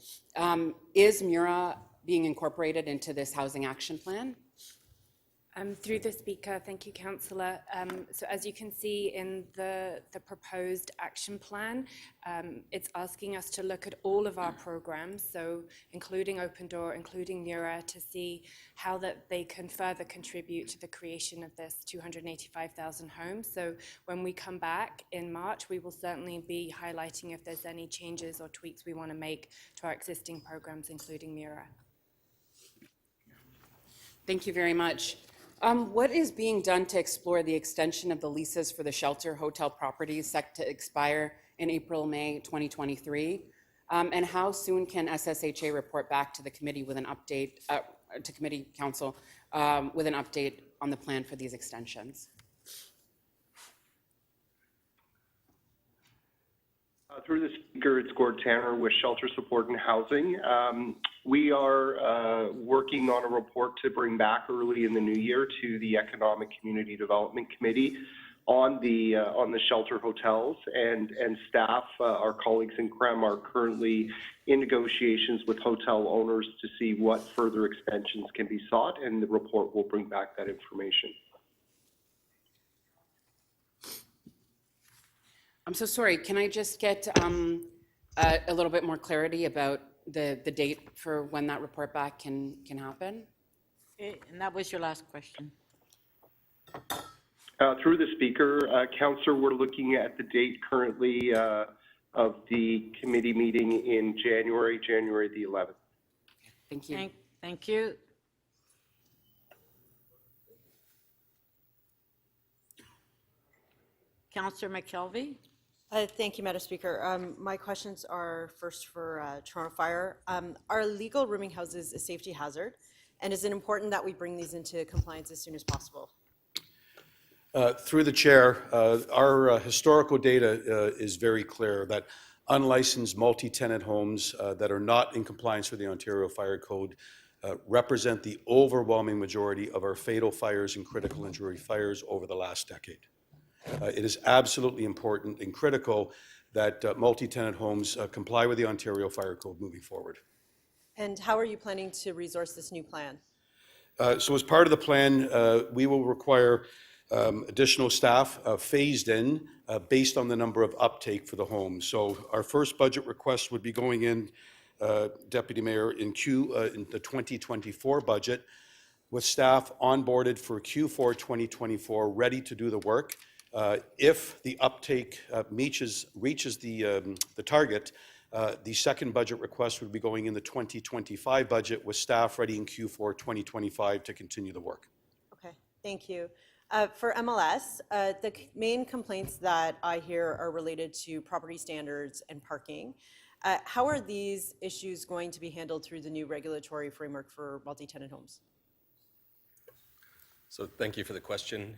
Is MURA being incorporated into this housing action plan? Through the Speaker, thank you, Councillor. So as you can see in the proposed action plan, it's asking us to look at all of our programs, so including Open Door, including MURA, to see how that they can further contribute to the creation of this 285,000 homes. So when we come back in March, we will certainly be highlighting if there's any changes or tweaks we want to make to our existing programs, including MURA. Thank you very much. What is being done to explore the extension of the leases for the shelter hotel properties set to expire in April-May 2023? And how soon can SSHA report back to the committee with an update, to committee council, with an update on the plan for these extensions? Through the Speaker, it's Gord Tanner with Shelter Support and Housing. We are working on a report to bring back early in the new year to the Economic Community Development Committee on the shelter hotels, and staff, our colleagues in CREM, are currently in negotiations with hotel owners to see what further extensions can be sought, and the report will bring back that information. I'm so sorry, can I just get a little bit more clarity about the date for when that report back can happen? And that was your last question. Through the Speaker, Councillor, we're looking at the date currently of the committee meeting in January the 11th. Thank you. Thank you. Councillor McKelvey? Thank you, Madam Speaker. My questions are first for Toronto Fire. Are legal rooming houses a safety hazard? And is it important that we bring these into compliance as soon as possible? Through the chair, our historical data is very clear that unlicensed multi-tenant homes that are not in compliance with the Ontario Fire Code represent the overwhelming majority of our fatal fires and critical injury fires over the last decade. It is absolutely important and critical that multi-tenant homes comply with the Ontario Fire Code moving forward. And how are you planning to resource this new plan? So as part of the plan, we will require additional staff phased in based on the number of uptake for the home. So our first budget request would be going in, Deputy Mayor, in the 2024 budget, with staff onboarded for Q4 2024, ready to do the work. If the uptake reaches the target, the second budget request would be going in the 2025 budget with staff ready in Q4 2025 to continue the work. Okay, thank you. For MLS, the main complaints that I hear are related to property standards and parking. How are these issues going to be handled through the new regulatory framework for multi-tenant homes? So thank you for the question.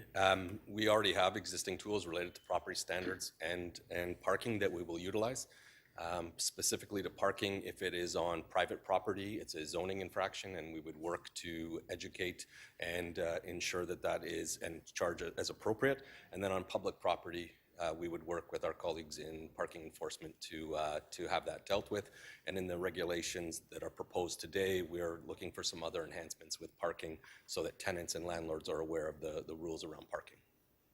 We already have existing tools related to property standards and parking that we will utilize. Specifically to parking, if it is on private property, it's a zoning infraction, and we would work to educate and ensure that that is, and charge it as appropriate. And then on public property, we would work with our colleagues in parking enforcement to have that dealt with. And in the regulations that are proposed today, we're looking for some other enhancements with parking so that tenants and landlords are aware of the rules around parking.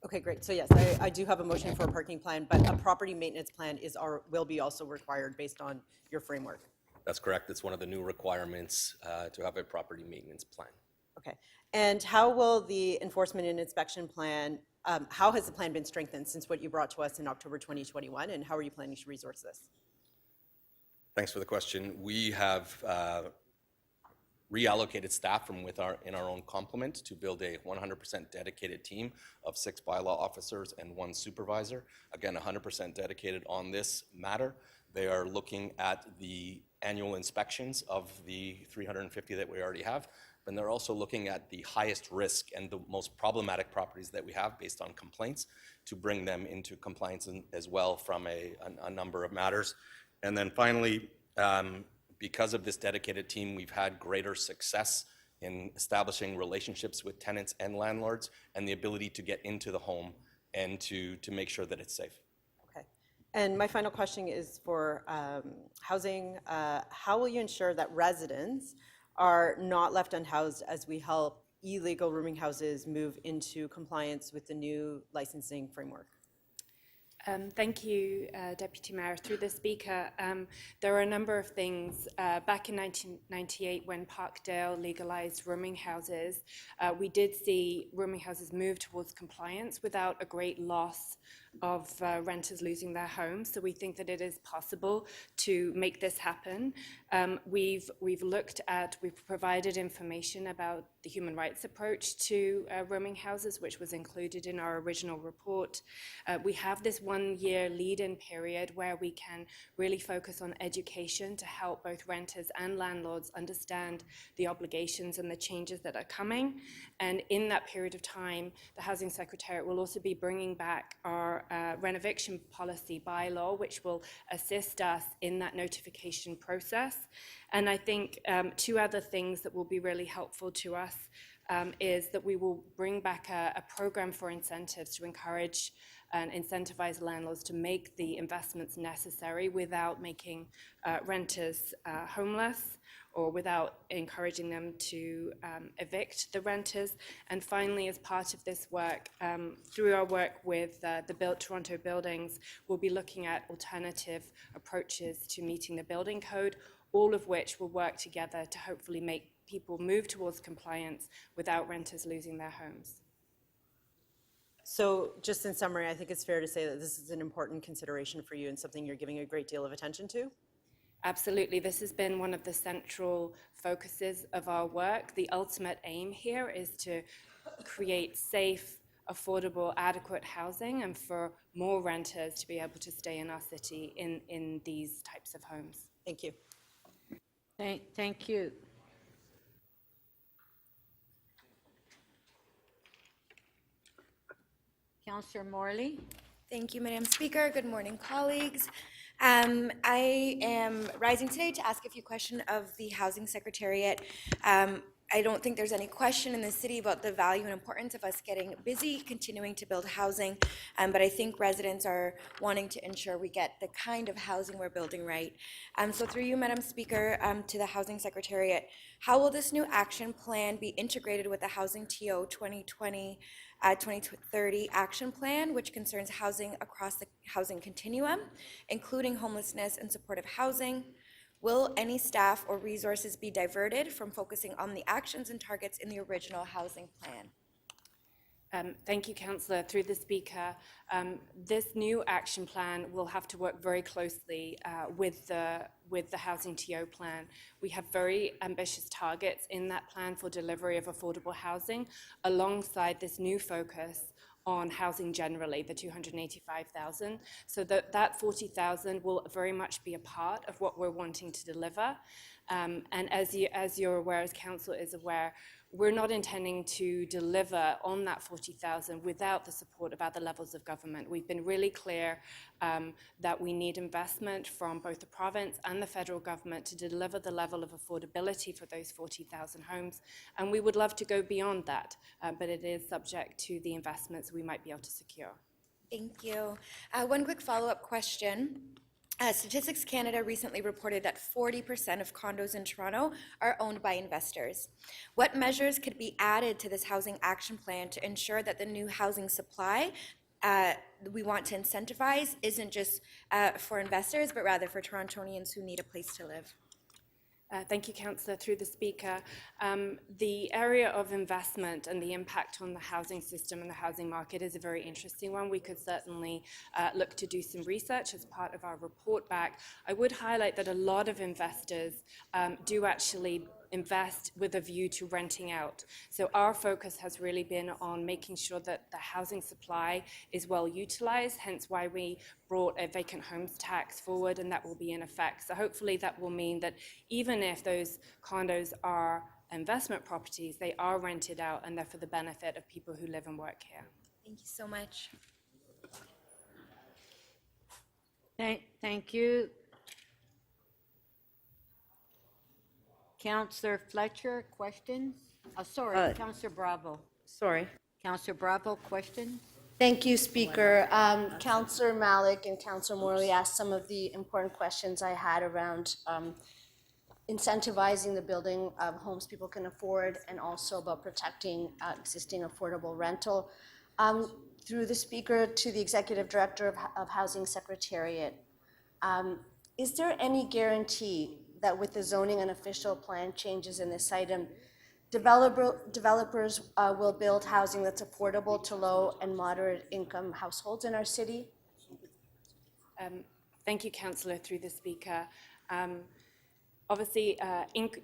Okay, great. So yes, I do have a motion for a parking plan, but a property maintenance plan will be also required based on your framework. That's correct. It's one of the new requirements to have a property maintenance plan. Okay. And how will the enforcement and inspection plan, how has the plan been strengthened since what you brought to us in October 2021, and how are you planning to resource this? Thanks for the question. We have reallocated staff from in our own complement to build a 100% dedicated team of 6 bylaw officers and 1 supervisor. Again, 100% dedicated on this matter. They are looking at the annual inspections of the 350 that we already have, and they're also looking at the highest risk and the most problematic properties that we have based on complaints to bring them into compliance as well from a number of matters. And then finally, because of this dedicated team, we've had greater success in establishing relationships with tenants and landlords and the ability to get into the home and to make sure that it's safe. Okay. And my final question is for housing. How will you ensure that residents are not left unhoused as we help illegal rooming houses move into compliance with the new licensing framework? Thank you, Deputy Mayor. Through the Speaker, there are a number of things. Back in 1998, when Parkdale legalized rooming houses, we did see rooming houses move towards compliance without a great loss of renters losing their homes. So we think that it is possible to make this happen. We've provided information about the human rights approach to rooming houses, which was included in our original report. We have this 1-year lead-in period where we can really focus on education to help both renters and landlords understand the obligations and the changes that are coming. And in that period of time, the Housing Secretariat will also be bringing back our renovation policy bylaw, which will assist us in that notification process. And I think 2 other things that will be really helpful to us is that we will bring back a program for incentives to encourage and incentivize landlords to make the investments necessary without making renters homeless or without encouraging them to evict the renters. And finally, as part of this work, through our work with the Toronto Buildings, we'll be looking at alternative approaches to meeting the building code, all of which will work together to hopefully make people move towards compliance without renters losing their homes. So just in summary, I think it's fair to say that this is an important consideration for you and something you're giving a great deal of attention to? Absolutely. This has been one of the central focuses of our work. The ultimate aim here is to create safe, affordable, adequate housing and for more renters to be able to stay in our city in these types of homes. Thank you. Thank you. Councillor Morley. Thank you, Madam Speaker. Good morning, colleagues. I am rising today to ask a few questions of the Housing Secretariat. I don't think there's any question in the city about the value and importance of us getting busy, continuing to build housing, but I think residents are wanting to ensure we get the kind of housing we're building right. So through you, Madam Speaker, to the Housing Secretariat, how will this new action plan be integrated with the Housing TO 2020-2030 action plan, which concerns housing across the housing continuum, including homelessness and supportive housing? Will any staff or resources be diverted from focusing on the actions and targets in the original housing plan? Thank you, Councillor. Through the Speaker, this new action plan will have to work very closely with the Housing TO plan. We have very ambitious targets in that plan for delivery of affordable housing, alongside this new focus on housing generally, the 285,000. So that 40,000 will very much be a part of what we're wanting to deliver. And as you're aware, as Council is aware, we're not intending to deliver on that 40,000 without the support of other levels of government. We've been really clear that we need investment from both the province and the federal government to deliver the level of affordability for those 40,000 homes. And we would love to go beyond that, but it is subject to the investments we might be able to secure. Thank you. One quick follow-up question. Statistics Canada recently reported that 40% of condos in Toronto are owned by investors. What measures could be added to this housing action plan to ensure that the new housing supply we want to incentivize isn't just for investors, but rather for Torontonians who need a place to live? Thank you, Councillor. Through the Speaker, the area of investment and the impact on the housing system and the housing market is a very interesting one. We could certainly look to do some research as part of our report back. I would highlight that a lot of investors do actually invest with a view to renting out. So our focus has really been on making sure that the housing supply is well utilized, hence why we brought a vacant homes tax forward, and that will be in effect. So hopefully that will mean that even if those condos are investment properties, they are rented out and they're for the benefit of people who live and work here. Thank you so much. Thank you. Councillor Fletcher, questions? Oh, sorry, Councillor Bravo. Sorry. Councillor Bravo, questions? Thank you, Speaker. Councillor Malik and Councillor Morley asked some of the important questions I had around incentivizing the building of homes people can afford and also about protecting existing affordable rental. Through the Speaker to the Executive Director of Housing Secretariat, is there any guarantee that with the zoning and official plan changes in this item, developers will build housing that's affordable to low and moderate income households in our city? Thank you, Councillor, through the Speaker. Obviously,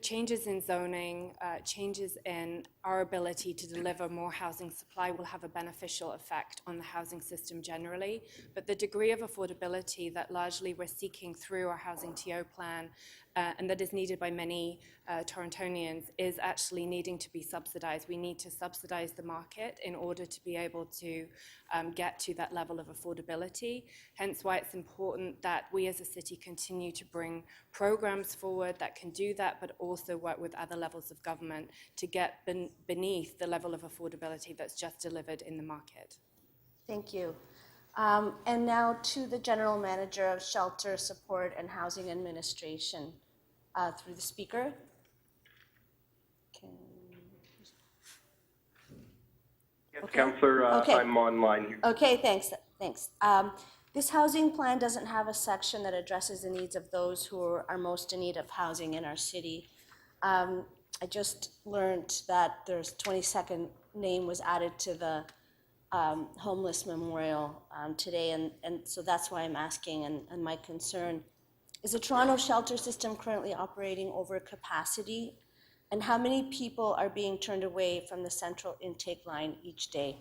changes in zoning, changes in our ability to deliver more housing supply will have a beneficial effect on the housing system generally, but the degree of affordability that largely we're seeking through our Housing TO plan and that is needed by many Torontonians, is actually needing to be subsidized. We need to subsidize the market in order to be able to get to that level of affordability. Hence why it's important that we as a city continue to bring programs forward that can do that, but also work with other levels of government to get beneath the level of affordability that's just delivered in the market. Thank you. And now to the General Manager of Shelter Support and Housing Administration, through the speaker. Yes, Okay. Councillor, Okay. I'm online here. Okay, thanks. This housing plan doesn't have a section that addresses the needs of those who are most in need of housing in our city. I just learned that there's 22nd name was added to the homeless memorial today, and so that's why I'm asking, and my concern. Is the Toronto shelter system currently operating over capacity? And how many people are being turned away from the central intake line each day?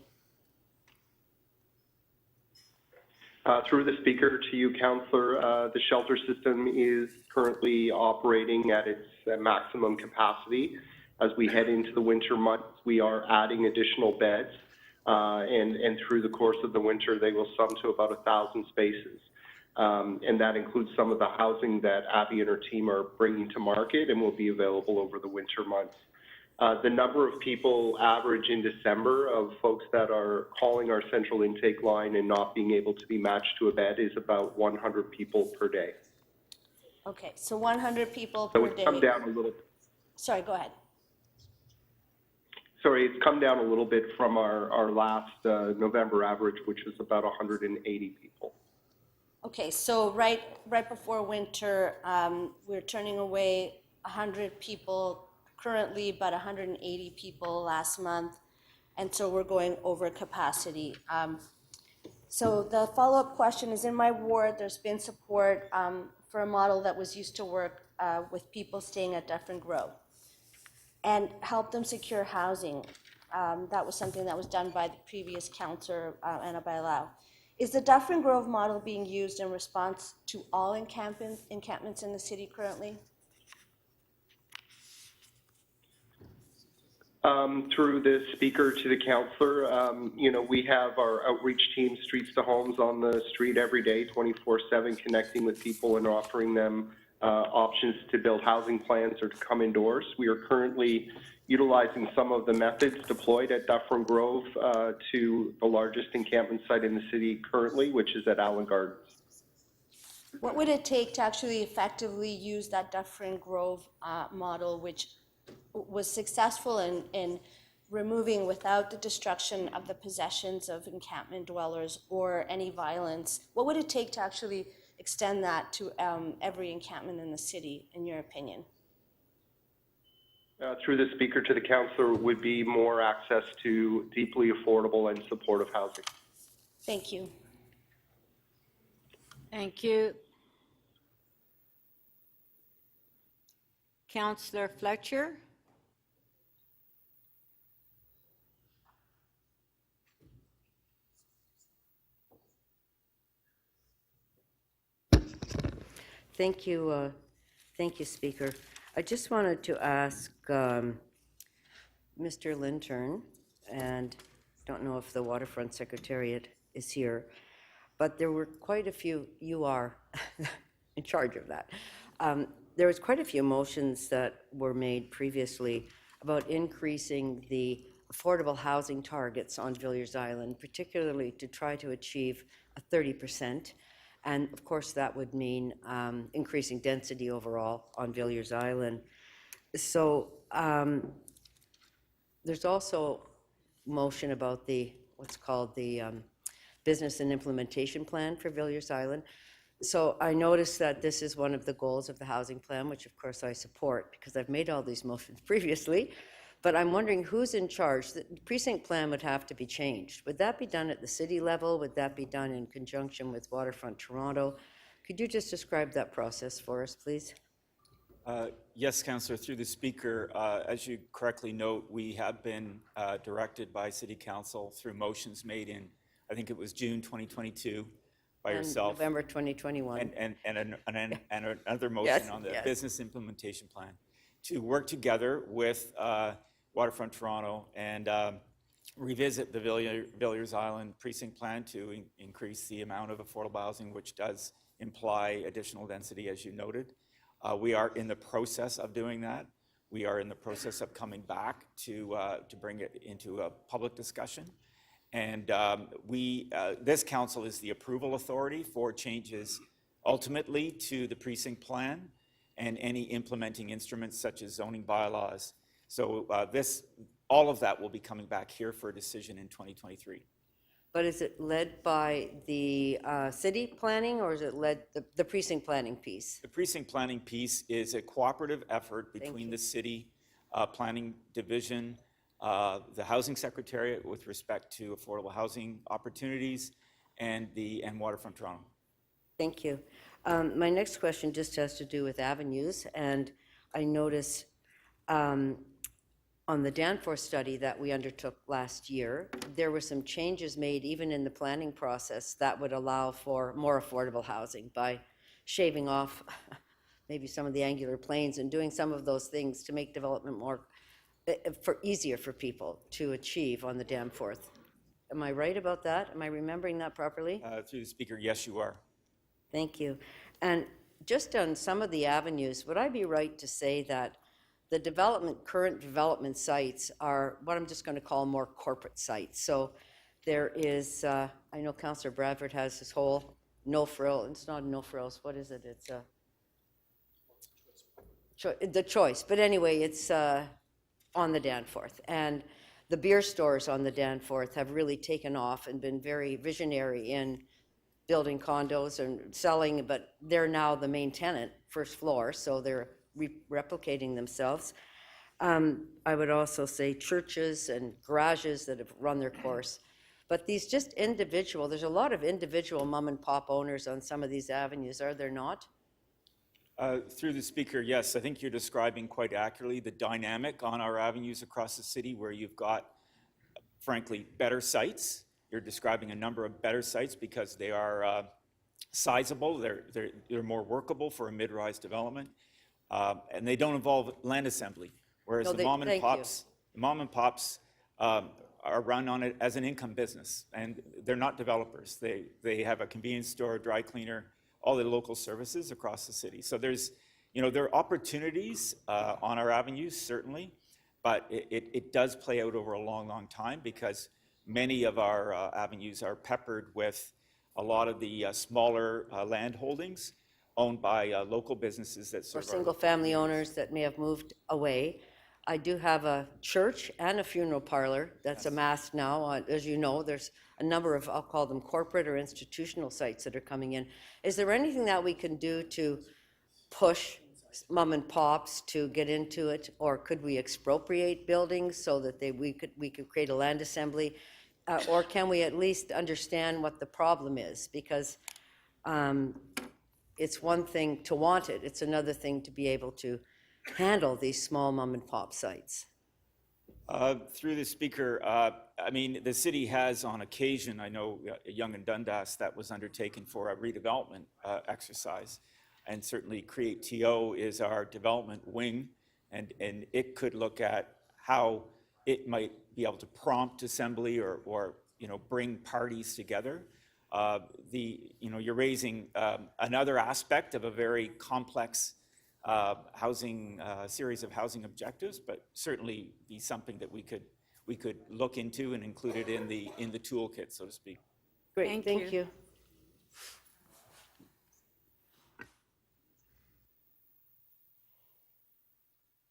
Through the speaker to you, Councillor, the shelter system is currently operating at its maximum capacity. As we head into the winter months, we are adding additional beds, and through the course of the winter, they will sum to about 1,000 spaces. And that includes some of the housing that Abby and her team are bringing to market and will be available over the winter months. The number of people average in December of folks that are calling our central intake line and not being able to be matched to a bed is about 100 people per day. Okay, so 100 people So per it's day. come down a little. Sorry, go ahead. Sorry, it's come down a little bit from our last November average, which was about 180 people. Okay, so right before winter, we're turning away 100 people currently, but 180 people last month, and so we're going over capacity. So the follow-up question is, in my ward, there's been support for a model that was used to work with people staying at Dufferin Grove and help them secure housing. That was something that was done by the previous councillor, Anna Bailau. Is the Dufferin Grove model being used in response to all encampments in the city currently? Through the speaker to the councillor, we have our outreach team, Streets to Homes, on the street every day, 24/7, connecting with people and offering them options to build housing plans or to come indoors. We are currently utilizing some of the methods deployed at Dufferin Grove to the largest encampment site in the city currently, which is at Allen Gardens. What would it take to actually effectively use that Dufferin Grove model, which was successful in removing, without the destruction of the possessions of encampment dwellers or any violence? What would it take to actually extend that to every encampment in the city, in your opinion? Through the speaker to the councillor would be more access to deeply affordable and supportive housing. Thank you. Thank you. Councillor Fletcher? Thank you, Speaker. I just wanted to ask Mr. Lintern, and don't know if the Waterfront Secretariat is here, but there were quite a few, you are in charge of that. There was quite a few motions that were made previously about increasing the affordable housing targets on Villiers Island, particularly to try to achieve a 30%. And of course, that would mean increasing density overall on Villiers Island. So there's also motion about what's called the Business and Implementation Plan for Villiers Island. So I noticed that this is one of the goals of the housing plan, which of course I support because I've made all these motions previously. But I'm wondering who's in charge. The precinct plan would have to be changed. Would that be done at the city level? Would that be done in conjunction with Waterfront Toronto? Could you just describe that process for us, please? Yes, Councillor, through the Speaker, as you correctly note, we have been directed by City Council through motions made in, I think it was June 2022, by And yourself. November 2021. And another motion Yes, on the yes. business implementation plan to work together with Waterfront Toronto and revisit the Villiers Island precinct plan to increase the amount of affordable housing, which does imply additional density, as you noted. We are in the process of doing that. We are in the process of coming back to bring it into a public discussion. And this council is the approval authority for changes ultimately to the precinct plan and any implementing instruments such as zoning bylaws. So all of that will be coming back here for a decision in 2023. But is it led by the city planning, or is it led, the precinct planning piece? The precinct planning piece is a cooperative effort between the city planning division, the housing secretariat with respect to affordable housing opportunities, and Waterfront Toronto. Thank you. My next question just has to do with avenues, and I notice on the Danforth study that we undertook last year, there were some changes made even in the planning process that would allow for more affordable housing by shaving off maybe some of the angular planes and doing some of those things to make development more easier for people to achieve on the Danforth. Am I right about that? Am I remembering that properly? Through the speaker, yes, you are. Thank you. And just on some of the avenues, would I be right to say that the current development sites are what I'm just going to call more corporate sites? So there is, I know Councillor Bradford has this whole no frill, it's not no frills, what is it? It's the choice. But anyway, it's on the Danforth. And the beer stores on the Danforth have really taken off and been very visionary in building condos and selling, but they're now the main tenant, first floor, so they're replicating themselves. I would also say churches and garages that have run their course. But these just there's a lot of individual mom and pop owners on some of these avenues, are there not? Through the speaker, yes, I think you're describing quite accurately the dynamic on our avenues across the city where you've got, frankly, better sites. You're describing a number of better sites because they are sizable, they're more workable for a mid-rise development, and they don't involve land assembly, whereas the mom and pops are run on it as an income business, and they're not developers. They have a convenience store, dry cleaner, all the local services across the city. So there are opportunities on our avenues, certainly, but it does play out over a long, long time because many of our avenues are peppered with a lot of the smaller land holdings owned by local businesses that serve Or single-family owners that may have moved away. I do have a church and a funeral parlor that's amassed now. As you know, there's a number of, I'll call them corporate or institutional sites that are coming in. Is there anything that we can do to push mom and pops to get into it? Or could we expropriate buildings so that we could create a land assembly? Or can we at least understand what the problem is? Because it's one thing to want it, it's another thing to be able to handle these small mom and pop sites. Through the speaker, I mean, the city has on occasion, I know Yonge and Dundas, that was undertaken for a redevelopment exercise. And certainly Create TO is our development wing, and it could look at how it might be able to prompt assembly or bring parties together. You're raising another aspect of a very complex housing series of housing objectives, but certainly be something that we could look into and include it in the toolkit, so to speak. Great, thank you.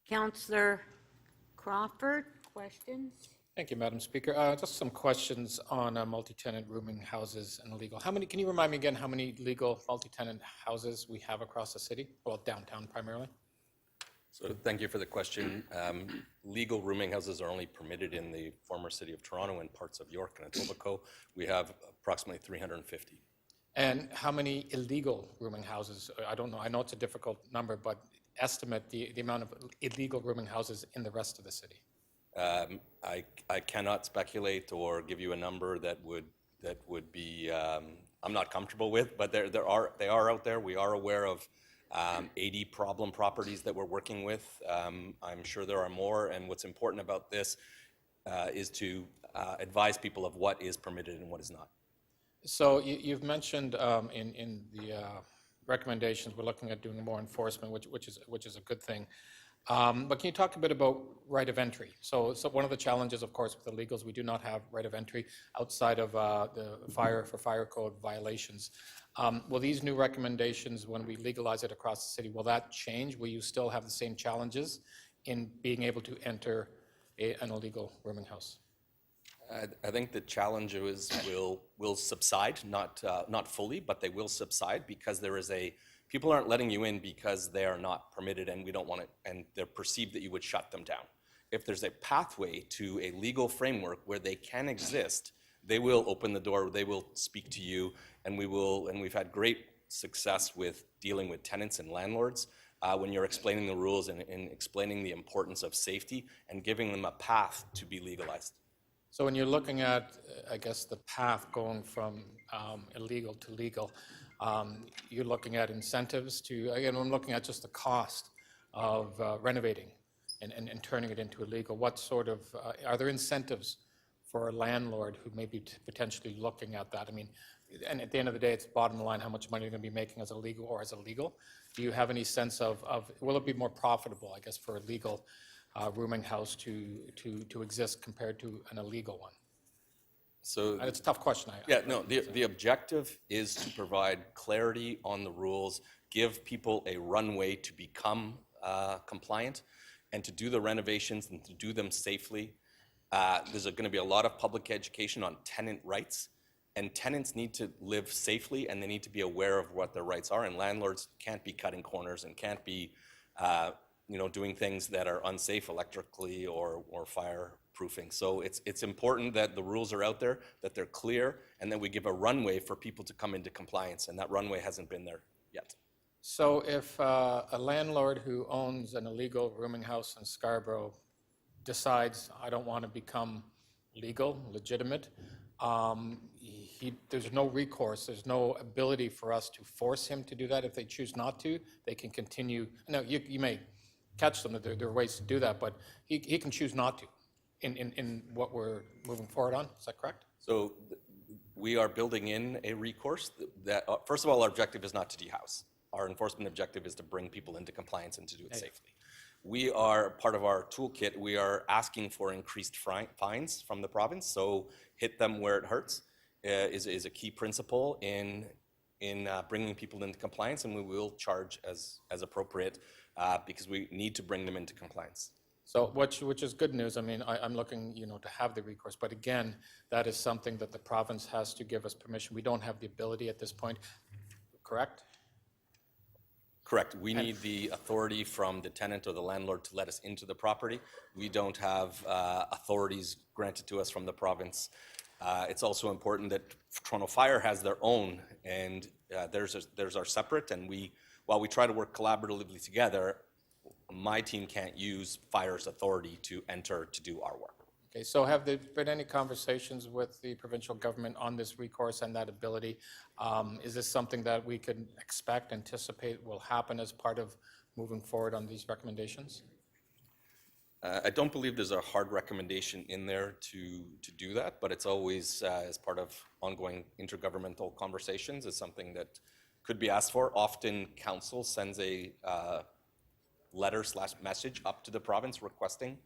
Councillor Crawford, questions? Thank you, Madam Speaker. Just some questions on multi-tenant rooming houses and illegal. Can you remind me again how many legal multi-tenant houses we have across the city? Well, downtown primarily. So thank you for the question. Legal rooming houses are only permitted in the former city of Toronto and parts of York and Etobicoke. We have approximately 350. And how many illegal rooming houses? I don't know. I know it's a difficult number, but estimate the amount of illegal rooming houses in the rest of the city. I cannot speculate or give you a number that would be I'm not comfortable with, but they are out there. We are aware of 80 problem properties that we're working with. I'm sure there are more, and what's important about this is to advise people of what is permitted and what is not. So you've mentioned in the recommendations, we're looking at doing more enforcement, which is a good thing. But can you talk a bit about right of entry? So one of the challenges, of course, with illegals, we do not have right of entry outside of the fire code violations. Will these new recommendations, when we legalize it across the city, will that change? Will you still have the same challenges in being able to enter an illegal rooming house? I think the challenges will subside, not fully, but they will subside because people aren't letting you in because they are not permitted and we don't want it, and they're perceived that you would shut them down. If there's a pathway to a legal framework where they can exist, they will open the door, they will speak to you, and we've had great success with dealing with tenants and landlords when you're explaining the rules and explaining the importance of safety and giving them a path to be legalized. So when you're looking at, I guess, the path going from illegal to legal, you're looking at incentives to, again, I'm looking at just the cost of renovating and turning it into illegal. What sort of, are there incentives for a landlord who may be potentially looking at that? I mean, and at the end of the day, it's bottom line, how much money you're going to be making as a legal or as illegal. Do you have any sense of will it be more profitable, I guess, for a legal rooming house to exist compared to an illegal one? So it's a tough question. The objective is to provide clarity on the rules, give people a runway to become compliant, and to do the renovations and to do them safely. There's going to be a lot of public education on tenant rights, and tenants need to live safely and they need to be aware of what their rights are, and landlords can't be cutting corners and can't be doing things that are unsafe electrically or fireproofing. So it's important that the rules are out there, that they're clear, and that we give a runway for people to come into compliance, and that runway hasn't been there yet. So if a landlord who owns an illegal rooming house in Scarborough decides, I don't want to become legal, legitimate, there's no recourse, there's no ability for us to force him to do that. If they choose not to, they can continue. No, you may catch them, there are ways to do that, but he can choose not to in what we're moving forward on. Is that correct? So we are building in a recourse that first of all, our objective is not to dehouse. Our enforcement objective is to bring people into compliance and to do it safely. We are, part of our toolkit, we are asking for increased fines from the province, so hit them where it hurts is a key principle in bringing people into compliance, and we will charge as appropriate because we need to bring them into compliance. So which is good news. I mean, I'm looking, to have the recourse, but again, that is something that the province has to give us permission. We don't have the ability at this point, correct? Correct. We need the authority from the tenant or the landlord to let us into the property. We don't have authorities granted to us from the province. It's also important that Toronto Fire has their own, and theirs are separate, and while we try to work collaboratively together, my team can't use Fire's authority to enter to do our work. Okay, so have there been any conversations with the provincial government on this recourse and that ability? Is this something that we could expect, anticipate will happen as part of moving forward on these recommendations? I don't believe there's a hard recommendation in there to do that, but it's always as part of ongoing intergovernmental conversations is something that could be asked for. Often council sends a letter/message up to the province requesting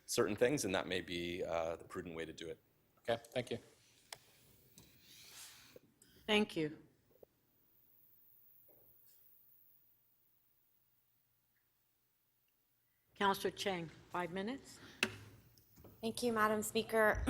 certain things, and that may be the prudent way to do it. Okay, thank you. Thank you. Councillor Chang, 5 minutes. Thank you, Madam Speaker.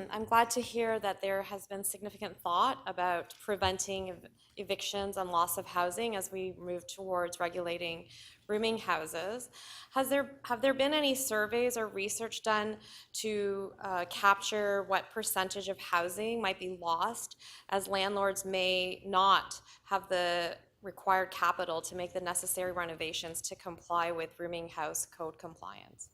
I'm glad to hear that there has been significant thought about preventing evictions and loss of housing as we move towards regulating rooming houses. Have there been any surveys or research done to capture what percentage of housing might be lost, as landlords may not have the required capital to make the necessary renovations to comply with rooming house code compliance?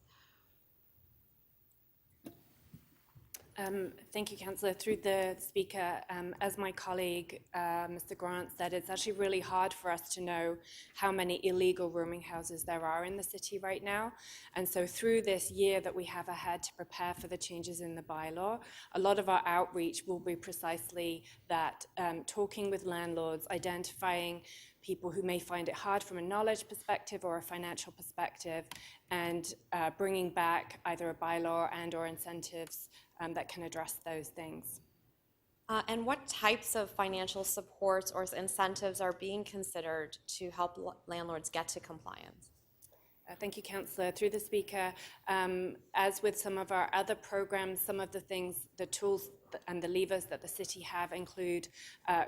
Thank you, Councillor. Through the Speaker, as my colleague, Mr. Grant said, it's actually really hard for us to know how many illegal rooming houses there are in the city right now. And so through this year that we have ahead to prepare for the changes in the bylaw, a lot of our outreach will be precisely that, talking with landlords, identifying people who may find it hard from a knowledge perspective or a financial perspective, and bringing back either a bylaw and or incentives that can address those things. And what types of financial supports or incentives are being considered to help landlords get to compliance? Thank you, Councillor. Through the Speaker, as with some of our other programs, some of the things, the tools and the levers that the city have include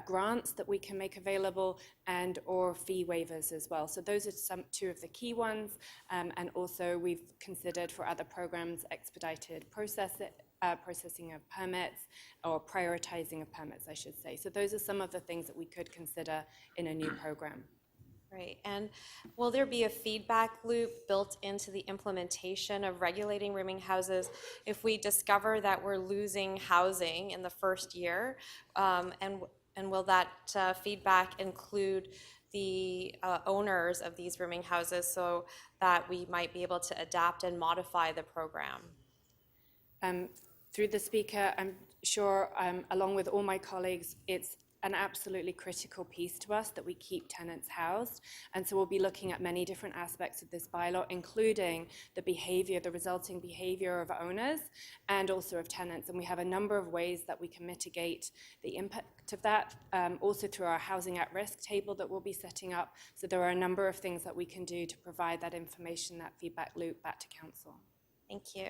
grants that we can make available and or fee waivers as well. So those are two of the key ones. And also we've considered for other programs expedited processing of permits, or prioritizing of permits, I should say. So those are some of the things that we could consider in a new program. Right, and will there be a feedback loop built into the implementation of regulating rooming houses if we discover that we're losing housing in the first year? And will that feedback include the owners of these rooming houses so that we might be able to adapt and modify the program? Through the Speaker, I'm sure, along with all my colleagues, it's an absolutely critical piece to us that we keep tenants housed. And so we'll be looking at many different aspects of this bylaw, including the behavior, the resulting behavior of owners and also of tenants. And we have a number of ways that we can mitigate the impact of that, also through our housing at risk table that we'll be setting up. So there are a number of things that we can do to provide that information, that feedback loop back to council. Thank you.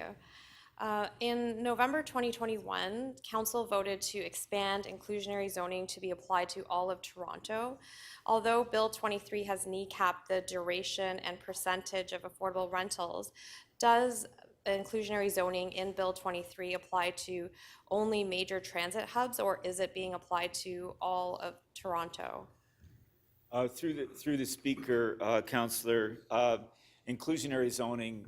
In November 2021, Council voted to expand inclusionary zoning to be applied to all of Toronto. Although Bill 23 has kneecapped the duration and percentage of affordable rentals, does inclusionary zoning in Bill 23 apply to only major transit hubs, or is it being applied to all of Toronto? Through the Speaker, Councillor, inclusionary zoning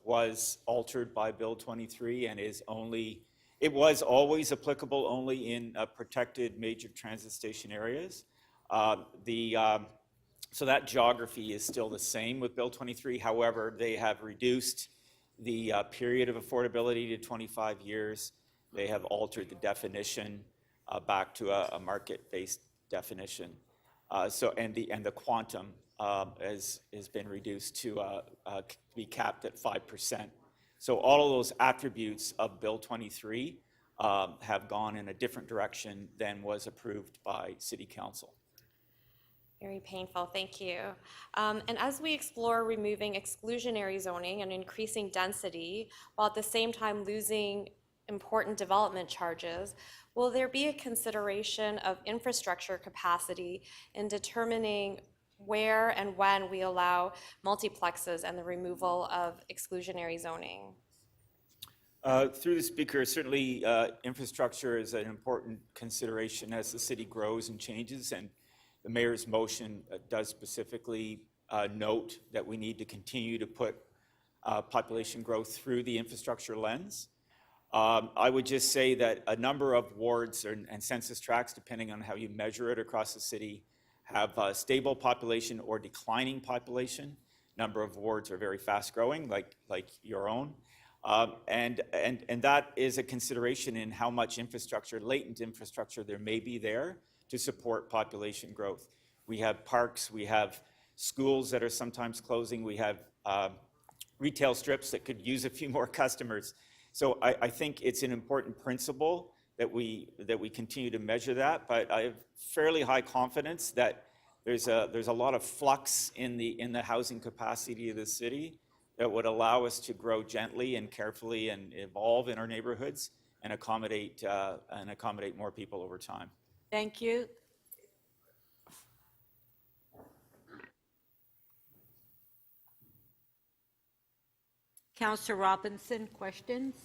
was altered by Bill 23 and it was always applicable only in protected major transit station areas. So that geography is still the same with Bill 23. However, they have reduced the period of affordability to 25 years. They have altered the definition back to a market-based definition. And the quantum has been reduced to be capped at 5%. So all of those attributes of Bill 23 have gone in a different direction than was approved by City Council. Very painful, thank you. And as we explore removing exclusionary zoning and increasing density, while at the same time losing important development charges, will there be a consideration of infrastructure capacity in determining where and when we allow multiplexes and the removal of exclusionary zoning? Through the Speaker, certainly infrastructure is an important consideration as the city grows and changes, and the Mayor's motion does specifically note that we need to continue to put population growth through the infrastructure lens. I would just say that a number of wards and census tracts, depending on how you measure it across the city, have stable population or declining population. Number of wards are very fast growing, like your own. And that is a consideration in how much infrastructure, latent infrastructure there may be there to support population growth. We have parks, we have schools that are sometimes closing, we have retail strips that could use a few more customers. So I think it's an important principle that we continue to measure that, but I have fairly high confidence that there's a lot of flux in the housing capacity of the city that would allow us to grow gently and carefully and evolve in our neighborhoods and accommodate more people over time. Thank you. Councillor Robinson, questions?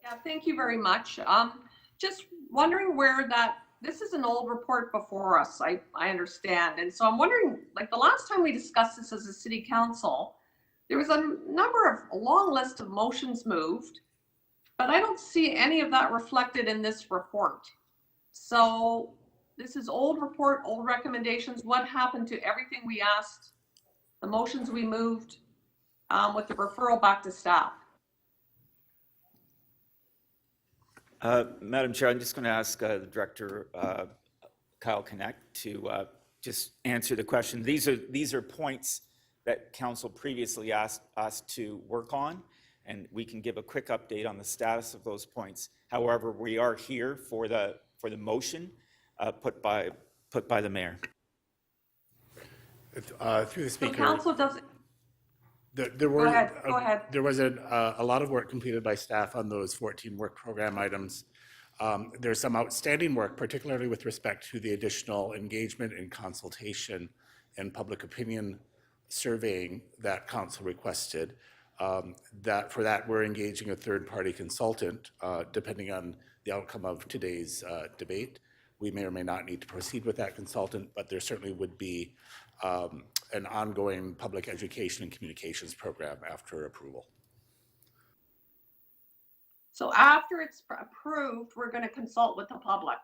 Yeah, thank you very much. Just wondering where this is an old report before us, I understand. And so I'm wondering, like the last time we discussed this as a city council, there was a long list of motions moved But I don't see any of that reflected in this report. So this is old report, old recommendations. What happened to everything we asked, the motions we moved with the referral back to staff? Madam Chair, I'm just going to ask the Director, Kyle Connect, to just answer the question. These are points that Council previously asked us to work on, and we can give a quick update on the status of those points. However, we are here for the motion put by the Mayor. Through the So Speaker. council doesn't. There Go ahead. There was a lot of work completed by staff on those 14 work program items. There's some outstanding work, particularly with respect to the additional engagement and consultation and public opinion surveying that council requested. For that, we're engaging a third-party consultant, depending on the outcome of today's debate. We may or may not need to proceed with that consultant, but there certainly would be an ongoing public education and communications program after approval. So after it's approved, we're going to consult with the public.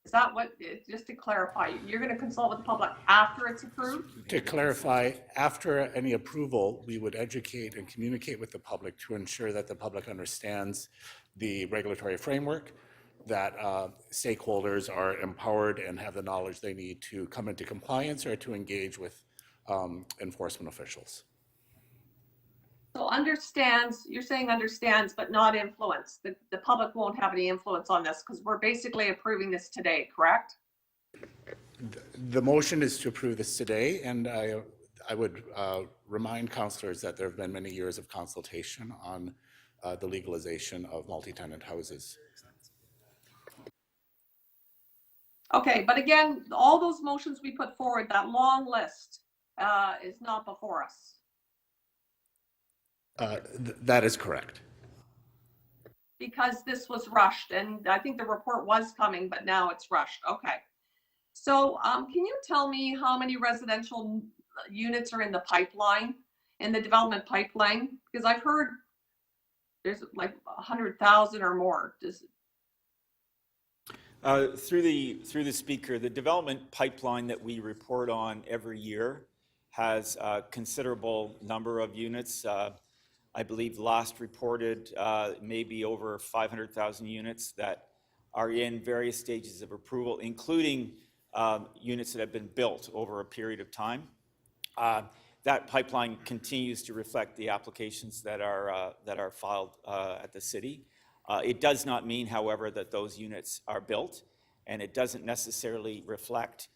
Is that what, just to clarify, you're going to consult with the public after it's approved? To clarify, after any approval, we would educate and communicate with the public to ensure that the public understands the regulatory framework, that stakeholders are empowered and have the knowledge they need to come into compliance or to engage with enforcement officials. So understands, you're saying understands, but not influence. The public won't have any influence on this because we're basically approving this today, correct? The motion is to approve this today, and I would remind councillors that there have been many years of consultation on the legalization of multi-tenant houses. Okay, but again, all those motions we put forward, that long list is not before us. That is correct. Because this was rushed, and I think the report was coming, but now it's rushed. Okay. So can you tell me how many residential units are in the pipeline, in the development pipeline? Because I've heard there's like 100,000 or more. Through the Speaker, the development pipeline that we report on every year has a considerable number of units. I believe last reported maybe over 500,000 units that are in various stages of approval, including units that have been built over a period of time. That pipeline continues to reflect the applications that are filed at the city. It does not mean, however, that those units are built, and it doesn't necessarily reflect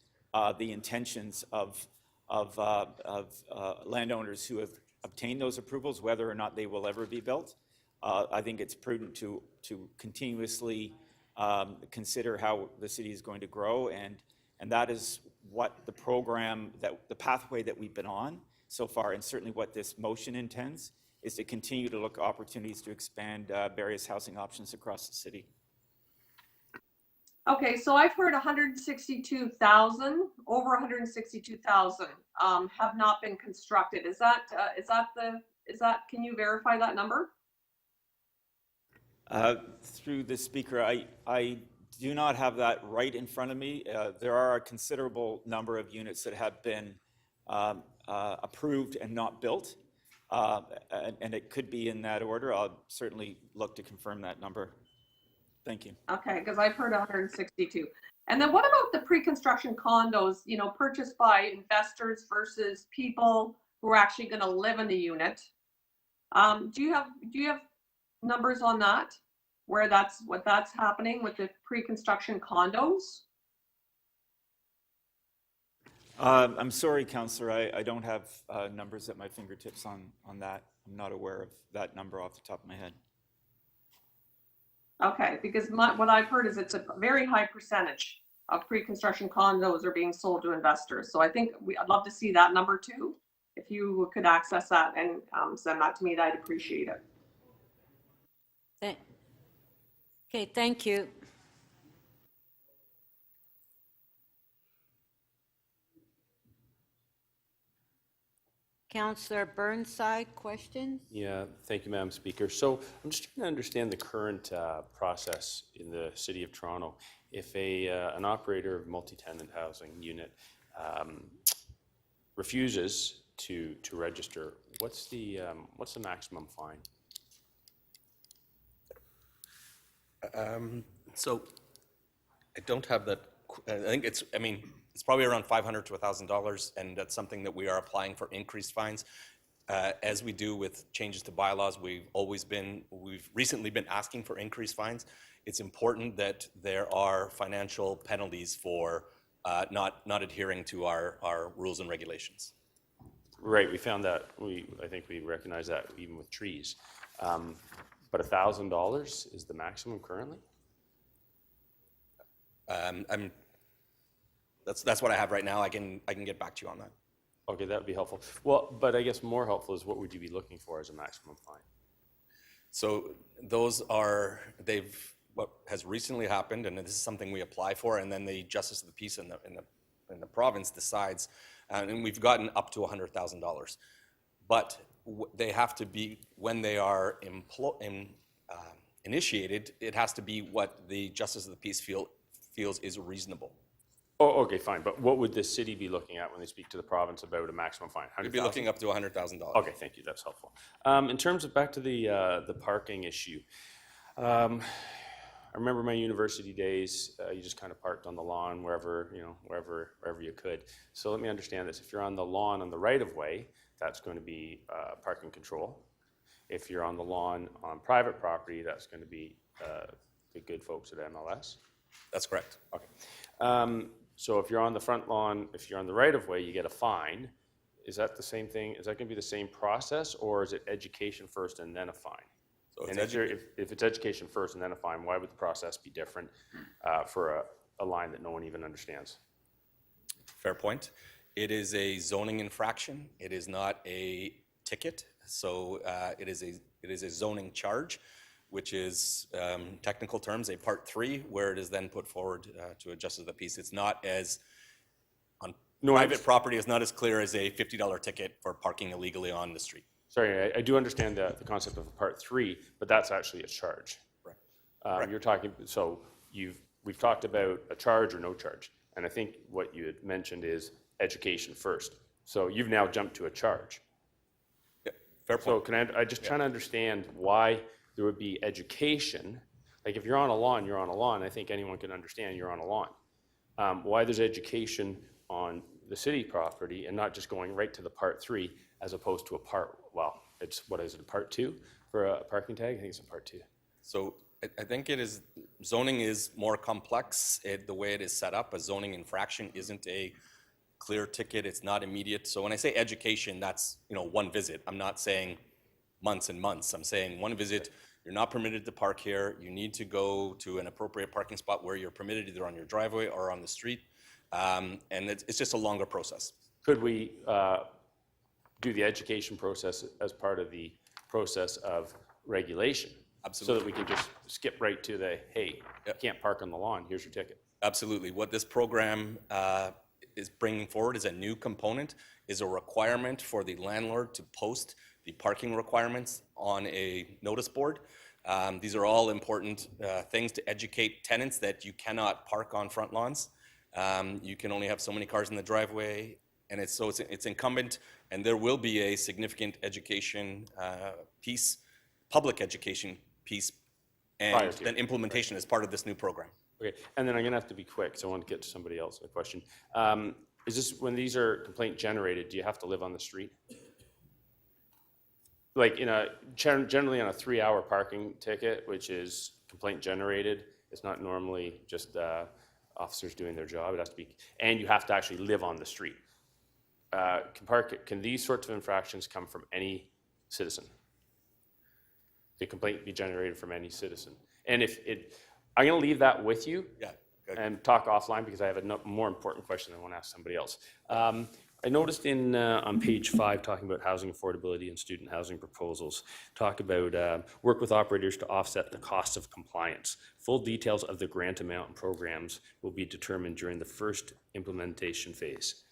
the intentions of landowners who have obtained those approvals, whether or not they will ever be built. I think it's prudent to continuously consider how the city is going to grow, and that is what the program, the pathway that we've been on so far, and certainly what this motion intends, is to continue to look at opportunities to expand various housing options across the city. Okay, so I've heard 162,000, over 162,000 have not been constructed. Can you verify that number? Through the Speaker, I do not have that right in front of me. There are a considerable number of units that have been approved and not built, and it could be in that order. I'll certainly look to confirm that number. Thank you. Okay, because I've heard 162. And then what about the pre-construction condos, purchased by investors versus people who are actually going to live in the unit? Do you have numbers on that, where that's happening with the pre-construction condos? I'm sorry, Councillor, I don't have numbers at my fingertips on that. I'm not aware of that number off the top of my head. Okay, because what I've heard is it's a very high percentage of pre-construction condos are being sold to investors. So I think I'd love to see that number too. If you could access that and send that to me, I'd appreciate it. Okay, thank you. Councillor Burnside, questions? Yeah, thank you, Madam Speaker. So I'm just trying to understand the current process in the City of Toronto. If an operator of multi-tenant housing unit refuses to register, what's the maximum fine? So I don't have that. I think it's probably around $500 to $1,000, and that's something that we are applying for increased fines. As we do with changes to bylaws, we've recently been asking for increased fines. It's important that there are financial penalties for not adhering to our rules and regulations. Right, we found that, I think we recognize that even with trees. But $1,000 is the maximum currently? That's what I have right now. I can get back to you on that. Okay, that would be helpful. Well, but I guess more helpful is what would you be looking for as a maximum fine? So what has recently happened, and this is something we apply for, and then the Justice of the Peace in the province decides, and we've gotten up to $100,000. But they have to be, when they are initiated, it has to be what the Justice of the Peace feels is reasonable. Oh, okay, fine. But what would the city be looking at when they speak to the province about a maximum fine? We'd be looking up to $100,000. Okay, thank you. That's helpful. In terms of back to the parking issue, I remember my university days. You just kind of parked on the lawn wherever you could. So let me understand this. If you're on the lawn on the right of way, that's going to be parking control. If you're on the lawn on private property, that's going to be the good folks at MLS. That's correct. Okay. So if you're on the front lawn, if you're on the right of way, you get a fine. Is that the same thing? Is that going to be the same process, or is it education first and then a fine? So and if it's education first and then a fine, why would the process be different for a line that no one even understands? Fair point. It is a zoning infraction. It is not a ticket. So it is a zoning charge, which is, technical terms, a Part 3, where it is then put forward to a Justice of the Peace. It's not as, on private property, it's not as clear as a $50 ticket for parking illegally on the street. Sorry, I do understand the concept of Part 3, but that's actually a charge. Right. You're talking, so we've talked about a charge or no charge, and I think what you had mentioned is education first. So you've now jumped to a charge. Yeah, fair point. So I just trying to understand why there would be education. Like if you're on a lawn, you're on a lawn. I think anyone can understand you're on a lawn. Why there's education on the city property and not just going right to the Part 3 as opposed to a Part, well, it's, what is it, a Part 2 for a parking tag? I think it's a Part 2. So I think zoning is more complex. The way it is set up, a zoning infraction isn't a clear ticket. It's not immediate. So when I say education, that's, one visit. I'm not saying months and months. I'm saying one visit, you're not permitted to park here. You need to go to an appropriate parking spot where you're permitted, either on your driveway or on the street. And it's just a longer process. Could we do the education process as part of the process of regulation? Absolutely. So that we can just skip right to the, hey, you can't park on the lawn, here's your ticket. Absolutely. What this program is bringing forward is a new component, is a requirement for the landlord to post the parking requirements on a notice board. These are all important things to educate tenants that you cannot park on front lawns. You can only have so many cars in the driveway, and it's incumbent, and there will be a significant education piece, public education piece, and then implementation as part of this new program. Okay, and then I'm gonna have to be quick, so I want to get to somebody else, a question. Is this, when these are complaint generated, do you have to live on the street? Like generally on a 3-hour parking ticket, which is complaint generated, it's not normally just officers doing their job. It has to be, and you have to actually live on the street. Can these sorts of infractions come from any citizen? The complaint be generated from any citizen? And I'm going to leave that with you. Yeah. And talk offline because I have a more important question I want to ask somebody else. I noticed on page 5, talking about housing affordability and student housing proposals, talk about work with operators to offset the cost of compliance. Full details of the grant amount and programs will be determined during the first implementation phase.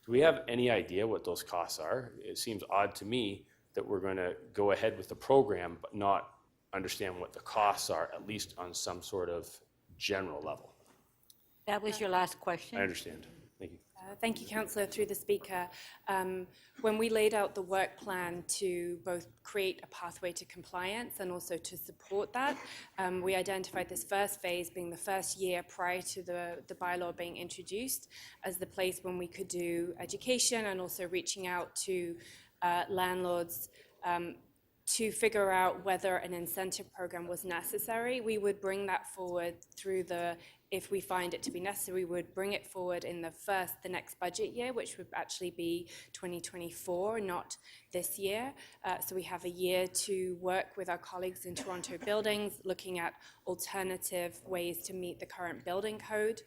Do we have any idea what those costs are? It seems odd to me that we're going to go ahead with the program but not understand what the costs are, at least on some sort of general level. That was your last question? I understand. Thank you. Thank you, Councillor, through the Speaker. When we laid out the work plan to both create a pathway to compliance and also to support that, we identified this first phase being the first year prior to the bylaw being introduced as the place when we could do education and also reaching out to landlords to figure out whether an incentive program was necessary. We would bring that forward through if we find it to be necessary, we would bring it forward in the next budget year, which would actually be 2024, not this year. So we have a year to work with our colleagues in Toronto Buildings, looking at alternative ways to meet the current building code.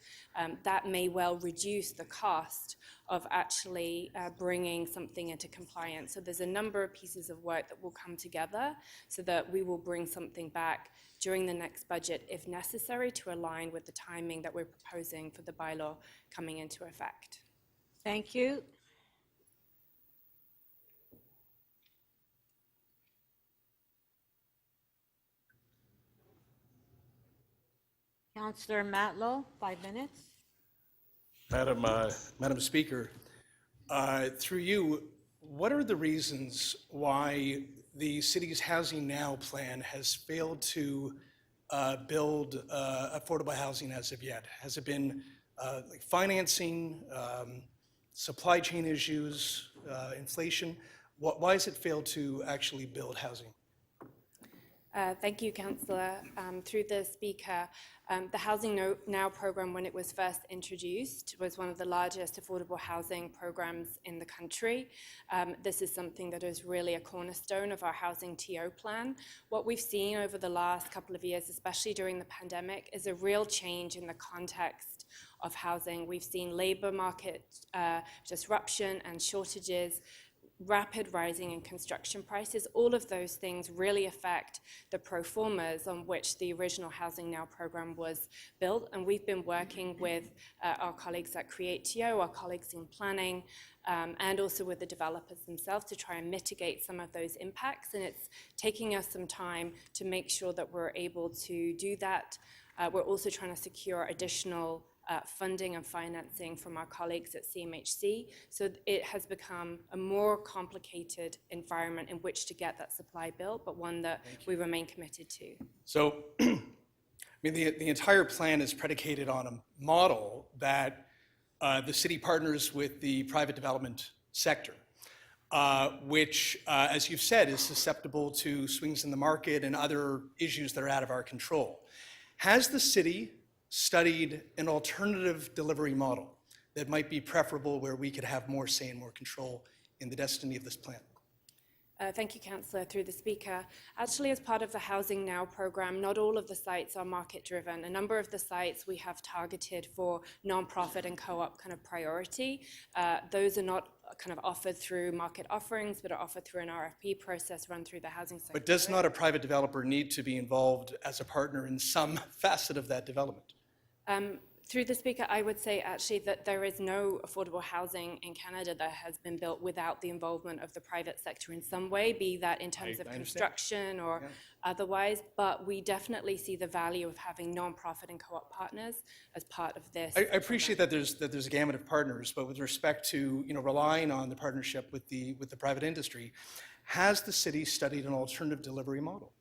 That may well reduce the cost of actually bringing something into compliance. So there's a number of pieces of work that will come together so that we will bring something back during the next budget if necessary to align with the timing that we're proposing for the bylaw coming into effect. Thank you. Councillor Matlow, 5 minutes. Madam Speaker, through you, what are the reasons why the city's Housing Now plan has failed to build affordable housing as of yet? Has it been like financing, supply chain issues, inflation? Why has it failed to actually build housing? Thank you, Councillor. Through the Speaker, the Housing Now program, when it was first introduced, was one of the largest affordable housing programs in the country. This is something that is really a cornerstone of our housing TO plan. What we've seen over the last couple of years, especially during the pandemic, is a real change in the context of housing. We've seen labor market disruption and shortages, rapid rising in construction prices. All of those things really affect the pro formas on which the original Housing Now program was built. And we've been working with our colleagues at Creatio, our colleagues in planning, and also with the developers themselves to try and mitigate some of those impacts. And it's taking us some time to make sure that we're able to do that. We're also trying to secure additional funding and financing from our colleagues at CMHC. So it has become a more complicated environment in which to get that supply built, but one that we remain committed to. So, I mean, the entire plan is predicated on a model that the city partners with the private development sector, which, as you've said, is susceptible to swings in the market and other issues that are out of our control. Has the city studied an alternative delivery model that might be preferable, where we could have more say and more control in the destiny of this plan? Thank you, Councillor, through the Speaker. Actually, as part of the Housing Now program, not all of the sites are market-driven. A number of the sites we have targeted for non-profit and co-op kind of priority. Those are not kind of offered through market offerings, but are offered through an RFP process run through the housing sector. But does not a private developer need to be involved as a partner in some facet of that development? Through the Speaker, I would say actually that there is no affordable housing in Canada that has been built without the involvement of the private sector in some way, be that in terms of construction or otherwise, but we definitely see the value of having non-profit and co-op partners as part of this. I appreciate that there's a gamut of partners, but with respect to relying on the partnership with the private industry, has the city studied an alternative delivery model?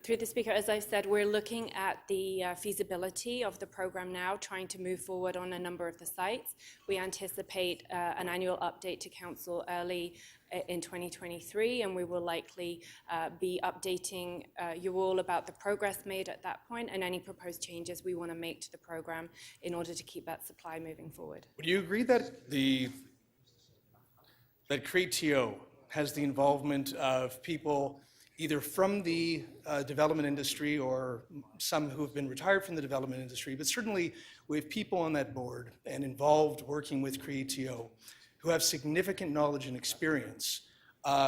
Through the Speaker, as I said, we're looking at the feasibility of the program now, trying to move forward on a number of the sites. We anticipate an annual update to Council early in 2023, and we will likely be updating you all about the progress made at that point and any proposed changes we want to make to the program in order to keep that supply moving forward. Would you agree that that Creatio has the involvement of people either from the development industry or some who have been retired from the development industry, but certainly we have people on that board and involved working with Creatio who have significant knowledge and experience,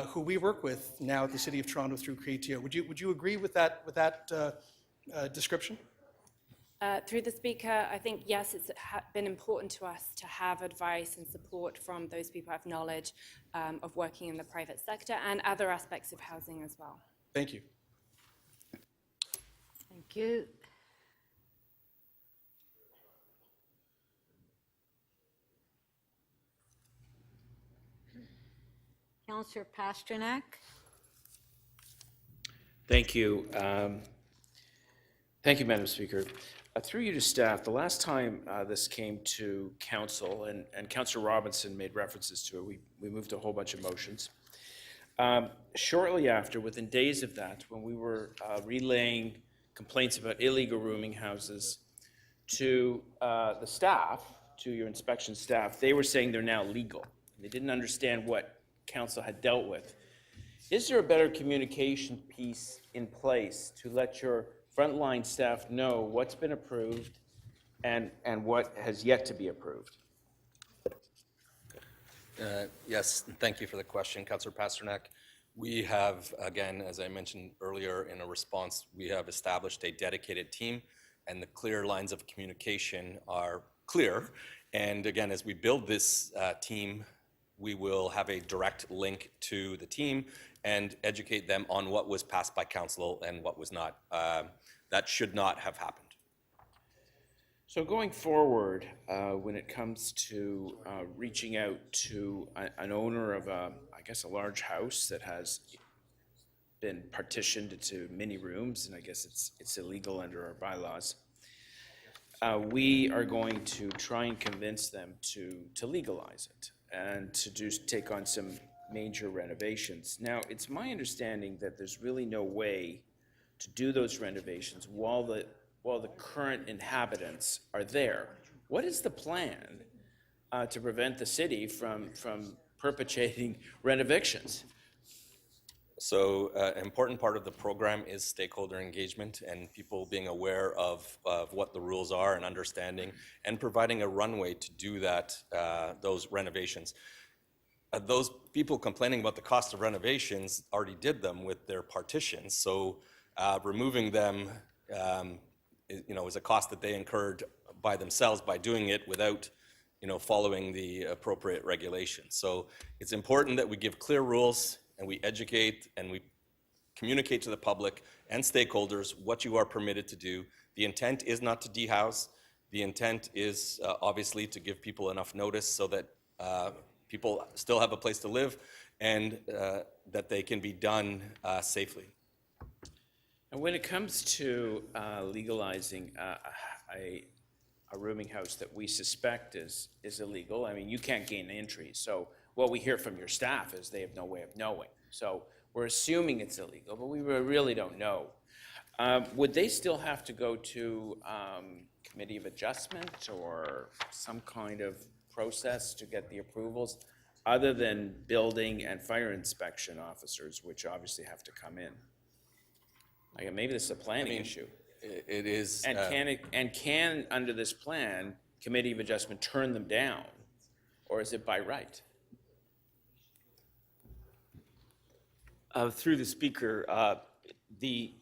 who we work with now at the City of Toronto through Creatio. Would you agree with that description? Through the speaker, I think, yes, it's been important to us to have advice and support from those people who have knowledge of working in the private sector and other aspects of housing as well. Thank you. Thank you. Councillor Pasternak? Thank you. Thank you, Madam Speaker. Through you to staff, the last time this came to council, and Councillor Robinson made references to it, we moved a whole bunch of motions. Shortly after, within days of that, when we were relaying complaints about illegal rooming houses to the staff, to your inspection staff, they were saying they're now legal. They didn't understand what council had dealt with. Is there a better communication piece in place to let your frontline staff know what's been approved and what has yet to be approved? Yes, and thank you for the question, Councillor Pasternak. We have, again, as I mentioned earlier in a response, we have established a dedicated team, and the clear lines of communication are clear. And again, as we build this team, we will have a direct link to the team and educate them on what was passed by council and what was not. That should not have happened. So going forward, when it comes to reaching out to an owner of I guess a large house that has been partitioned into mini rooms, and I guess it's illegal under our bylaws, we are going to try and convince them to legalize it and to take on some major renovations. Now, it's my understanding that there's really no way to do those renovations while the current inhabitants are there. What is the plan to prevent the city from perpetuating renovictions? So an important part of the program is stakeholder engagement and people being aware of what the rules are and understanding and providing a runway to do that, those renovations. Those people complaining about the cost of renovations already did them with their partitions. So removing them is a cost that they incurred by themselves by doing it without following the appropriate regulations. So it's important that we give clear rules and we educate and we communicate to the public and stakeholders what you are permitted to do. The intent is not to dehouse. The intent is obviously to give people enough notice so that people still have a place to live and that they can be done safely. And when it comes to legalizing a rooming house that we suspect is illegal, I mean, you can't gain entry. So what we hear from your staff is they have no way of knowing. So we're assuming it's illegal, but we really don't know. Would they still have to go to committee of adjustment or some kind of process to get the approvals, other than building and fire inspection officers, which obviously have to come in? Like, maybe this is a planning issue. It is. And can, under this plan, committee of adjustment turn them down, or is it by right? Through the speaker, the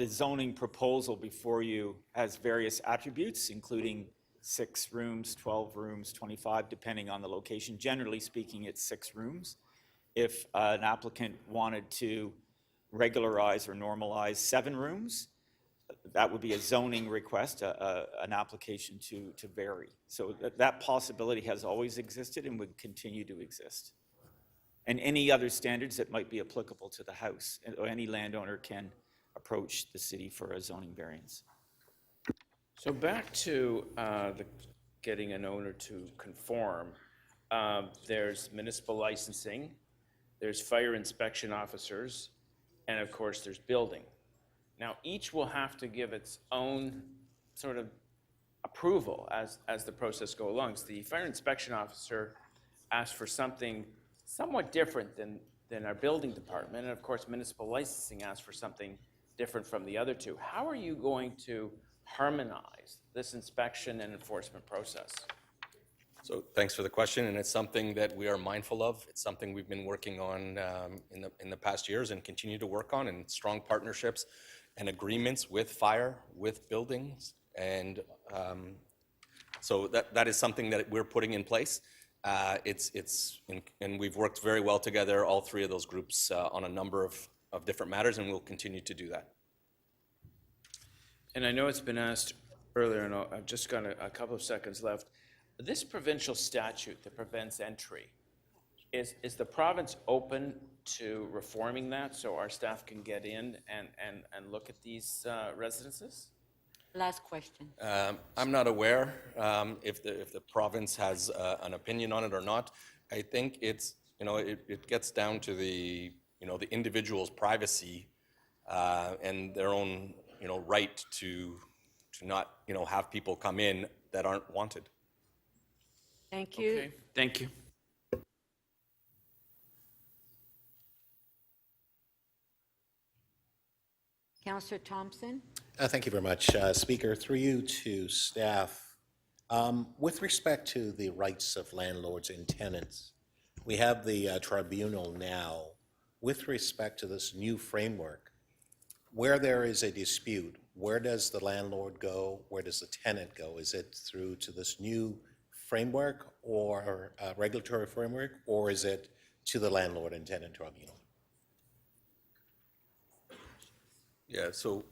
zoning proposal before you has various attributes, including 6 rooms, 12 rooms, 25, depending on the location. Generally speaking, it's 6 rooms. If an applicant wanted to regularize or normalize 7 rooms, that would be a zoning request, an application to vary. So that possibility has always existed and would continue to exist. And any other standards that might be applicable to the house, or any landowner can approach the city for a zoning variance. So back to getting an owner to conform, there's municipal licensing, there's fire inspection officers, and of course there's building. Now each will have to give its own sort of approval as the process goes along. So the fire inspection officer asks for something somewhat different than our building department, and of course municipal licensing asks for something different from the other two. How are you going to harmonize this inspection and enforcement process? So thanks for the question, and it's something that we are mindful of. It's something we've been working on in the past years and continue to work on in strong partnerships and agreements with fire, with buildings, And so that is something that we're putting in place. And we've worked very well together, all three of those groups, on a number of different matters, and we'll continue to do that. And I know it's been asked earlier, and I've just got a couple of seconds left. This provincial statute that prevents entry, is the province open to reforming that so our staff can get in and look at these residences? Last question. I'm not aware if the province has an opinion on it or not. I think it's, it gets down to the individual's privacy and their own, right to not, have people come in that aren't wanted. Thank you. Okay, thank you. Councillor Thompson? Thank you very much, Speaker. Through you to staff, with respect to the rights of landlords and tenants, we have the tribunal now. With respect to this new framework, where there is a dispute, where does the landlord go? Where does the tenant go? Is it through to this new framework or regulatory framework, or is it to the landlord and tenant tribunal? Yeah, so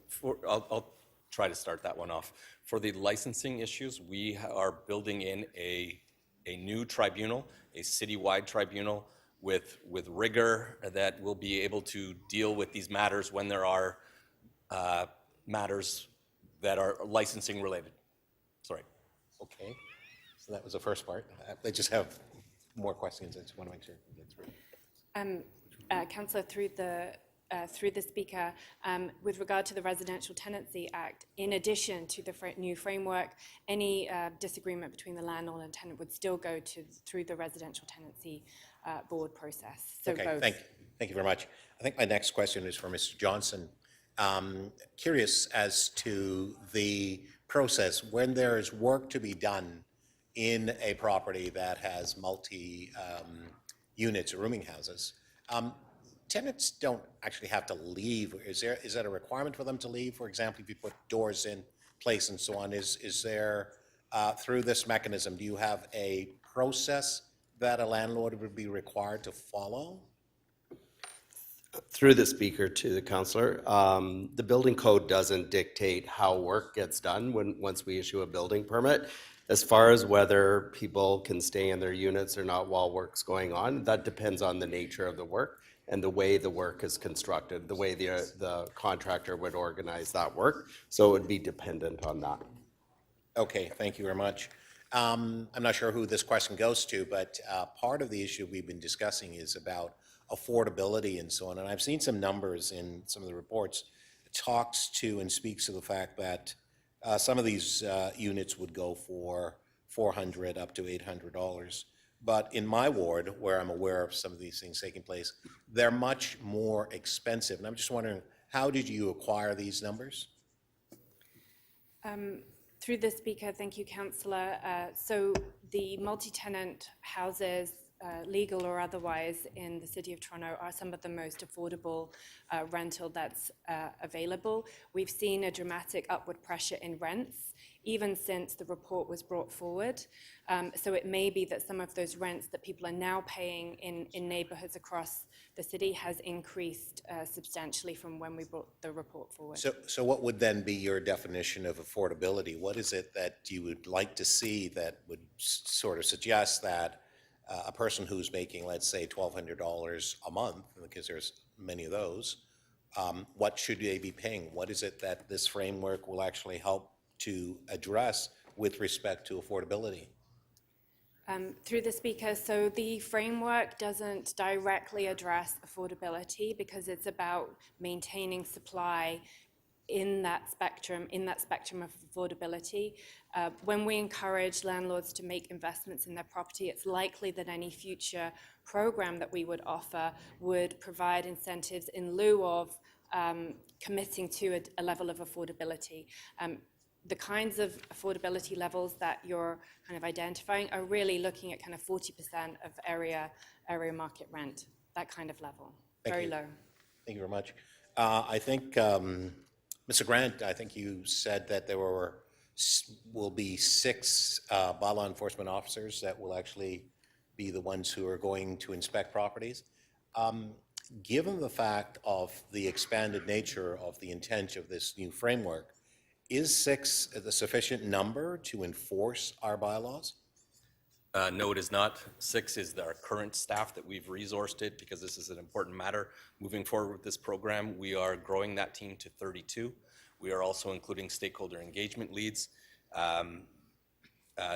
I'll try to start that one off. For the licensing issues, we are building in a new tribunal, a citywide tribunal with rigor that will be able to deal with these matters when there are matters that are licensing related. Sorry. Okay, so that was the first part. I just have more questions. I just want to make sure we get through. Councillor, through the Speaker, with regard to the Residential Tenancy Act, in addition to the new framework, any disagreement between the landlord and tenant would still go through the Residential Tenancy Board process. So okay, both. thank you very much. I think my next question is for Mr. Johnson. Curious as to the process when there is work to be done in a property that has multi units or rooming houses. Tenants don't actually have to leave. Is that a requirement for them to leave? For example, if you put doors in place and so on, is there, through this mechanism, do you have a process that a landlord would be required to follow? Through the Speaker to the councillor, the building code doesn't dictate how work gets done once we issue a building permit. As far as whether people can stay in their units or not while work's going on, that depends on the nature of the work and the way the work is constructed, the way the contractor would organize that work. So it would be dependent on that. Okay, thank you very much. I'm not sure who this question goes to, but part of the issue we've been discussing is about affordability and so on. And I've seen some numbers in some of the reports. It talks to and speaks to the fact that some of these units would go for $400 up to $800. But in my ward, where I'm aware of some of these things taking place, they're much more expensive. And I'm just wondering, how did you acquire these numbers? Through the Speaker, thank you, Councillor. So the multi-tenant houses, legal or otherwise, in the City of Toronto are some of the most affordable rental that's available. We've seen a dramatic upward pressure in rents, even since the report was brought forward. So it may be that some of those rents that people are now paying in neighbourhoods across the city has increased substantially from when we brought the report forward. So what would then be your definition of affordability? What is it that you would like to see that would sort of suggest that a person who's making, let's say, $1,200 a month, because there's many of those, what should they be paying? What is it that this framework will actually help to address with respect to affordability? Through the Speaker, so the framework doesn't directly address affordability because it's about maintaining supply in that spectrum of affordability. When we encourage landlords to make investments in their property, it's likely that any future program that we would offer would provide incentives in lieu of committing to a level of affordability. The kinds of affordability levels that you're kind of identifying are really looking at kind of 40% of area market rent, that kind of level, very low. Thank you very much. I think, Mr. Grant, I think you said that there were will be 6 bylaw enforcement officers that will actually be the ones who are going to inspect properties. Given the fact of the expanded nature of the intent of this new framework, is 6 the sufficient number to enforce our bylaws? No, it is not. 6 is our current staff that we've resourced it because this is an important matter. Moving forward with this program, we are growing that team to 32. We are also including stakeholder engagement leads.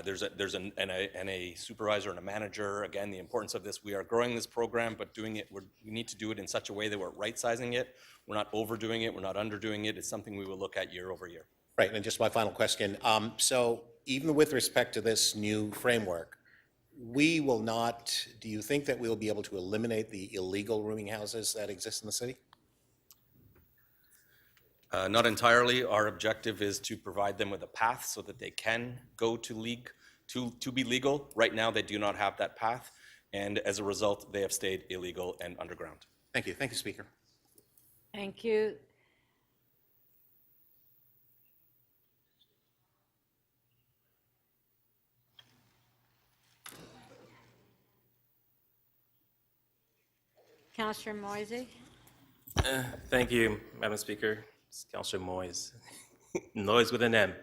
There's a supervisor and a manager. Again, the importance of this, we are growing this program, but doing it, we need to do it in such a way that we're right-sizing it. We're not overdoing it. We're not underdoing it. It's something we will look at year over year. Right, and just my final question. So even with respect to this new framework, we will not, do you think that we'll be able to eliminate the illegal rooming houses that exist in the city? Not entirely. Our objective is to provide them with a path so that they can go to be legal. Right now, they do not have that path, and as a result, they have stayed illegal and underground. Thank you. Thank you, Speaker. Thank you. Councillor Moisey? Thank you, Madam Speaker. It's Councillor Moise. Noise with an M.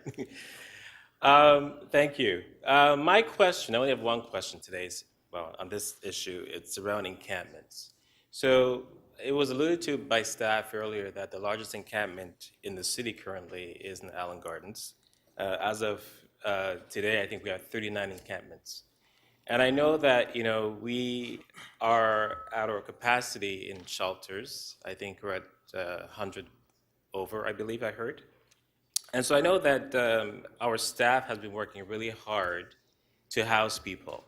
Thank you. My question, I only have one question today, on this issue. It's around encampments. So it was alluded to by staff earlier that the largest encampment in the city currently is in Allen Gardens. As of today, I think we have 39 encampments. And I know that, we are at our capacity in shelters. I think we're at 100 over, I believe I heard. And so I know that our staff has been working really hard to house people,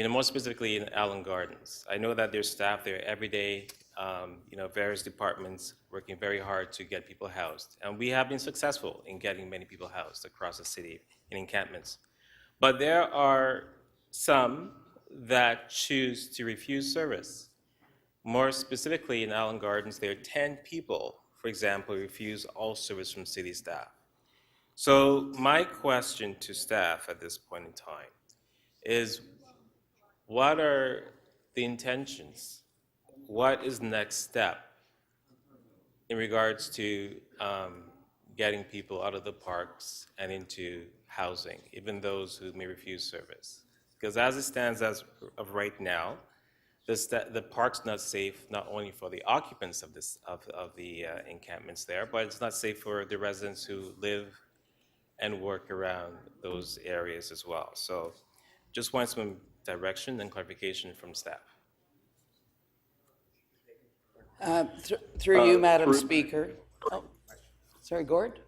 more specifically in Allen Gardens. I know that there's staff there every day, various departments working very hard to get people housed. And we have been successful in getting many people housed across the city in encampments. But there are some that choose to refuse service. More specifically, in Allen Gardens, there are 10 people, for example, who refuse all service from city staff. So my question to staff at this point in time is, what are the intentions? What is the next step in regards to getting people out of the parks and into housing, even those who may refuse service? Because as it stands as of right now, the park's not safe not only for the occupants of the encampments there, but it's not safe for the residents who live and work around those areas as well. So just want some direction and clarification from staff. Through you, Madam Speaker. Oh, sorry, Gord?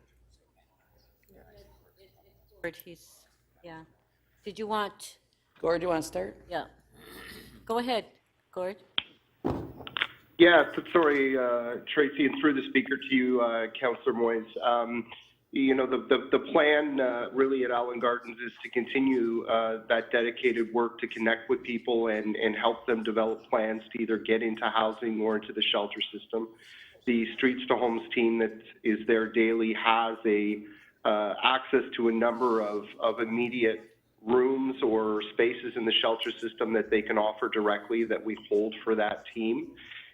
Yeah. Did you want? Gord, do you want to start? Yeah. Go ahead, Gord. Yeah, sorry, Tracy, and through the speaker to you, Councillor Moise. The plan really at Allen Gardens is to continue that dedicated work to connect with people and help them develop plans to either get into housing or into the shelter system. The Streets to Homes team that is there daily has access to a number of immediate rooms or spaces in the shelter system that they can offer directly that we hold for that team.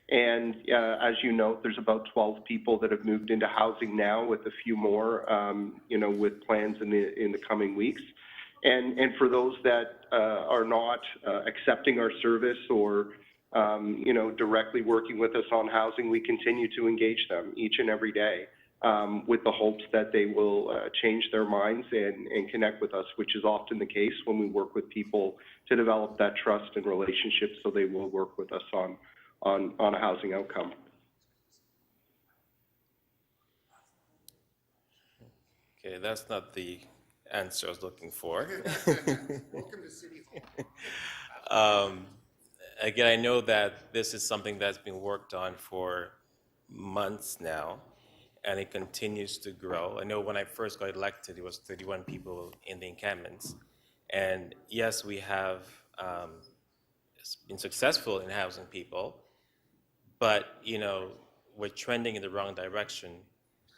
And as you note, there's about 12 people that have moved into housing now, with a few more, with plans in the coming weeks. And for those that are not accepting our service or directly working with us on housing, we continue to engage them each and every day, with the hopes that they will change their minds and connect with us, which is often the case when we work with people to develop that trust and relationship, so they will work with us on a housing outcome. Okay, that's not the answer I was looking for. Welcome to City Hall. Again, I know that this is something that's been worked on for months now, and it continues to grow. I know when I first got elected, it was 31 people in the encampments. And yes, we have been successful in housing people, but we're trending in the wrong direction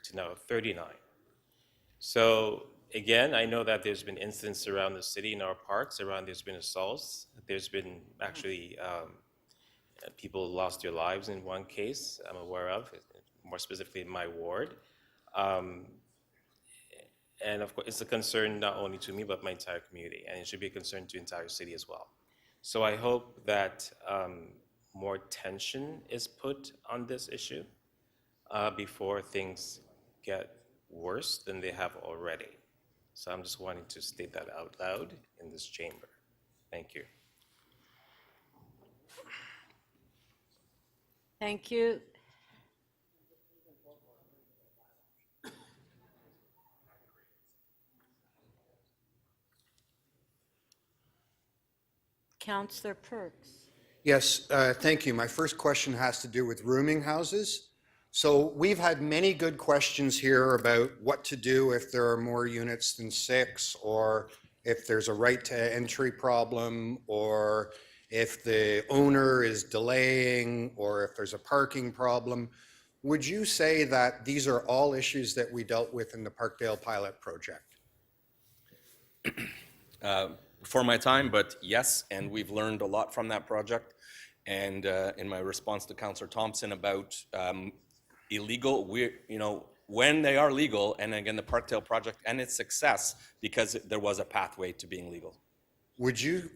to now 39. So again, I know that there's been incidents around the city in our parks, there's been assaults. There's been actually people lost their lives in one case I'm aware of, more specifically in my ward. And of course, it's a concern not only to me, but my entire community, and it should be a concern to the entire city as well. So I hope that more tension is put on this issue before things get worse than they have already. So I'm just wanting to state that out loud in this chamber. Thank you. Thank you. Councillor Perks. Yes, thank you. My first question has to do with rooming houses. So we've had many good questions here about what to do if there are more units than 6, or if there's a right to entry problem, or if the owner is delaying, or if there's a parking problem. Would you say that these are all issues that we dealt with in the Parkdale pilot project? Before my time, but yes, and we've learned a lot from that project. And in my response to Councillor Thompson about illegal, when they are legal, and again, the Parkdale project and its success, because there was a pathway to being legal. Would you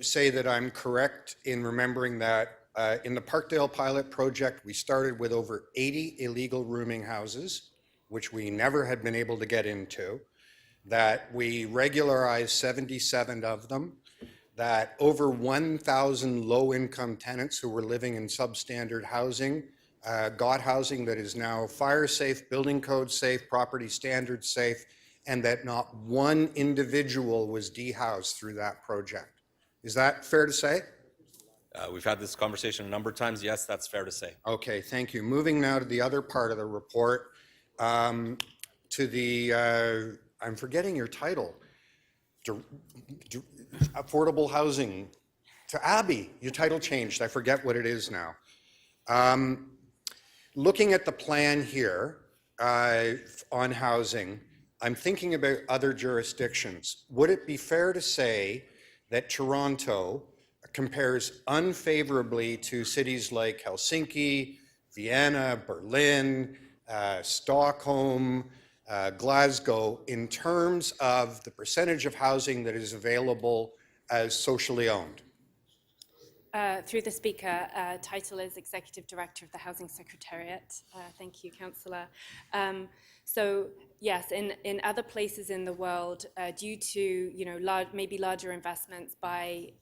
say that I'm correct in remembering that in the Parkdale pilot project, we started with over 80 illegal rooming houses, which we never had been able to get into, that we regularized 77 of them, that over 1,000 low-income tenants who were living in substandard housing got housing that is now fire safe, building code safe, property standard safe, and that not one individual was dehoused through that project. Is that fair to say? We've had this conversation a number of times. Yes, that's fair to say. Okay, thank you. Moving now to the other part of the report, to the, I'm forgetting your title, affordable housing, to Abby. Your title changed. I forget what it is now. Looking at the plan here on housing, I'm thinking about other jurisdictions. Would it be fair to say that Toronto compares unfavorably to cities like Helsinki, Vienna, Berlin, Stockholm, Glasgow, in terms of the percentage of housing that is available as socially owned? Through the Speaker, title is Executive Director of the Housing Secretariat. Thank you, Councillor. So yes, in other places in the world, due to maybe larger investments by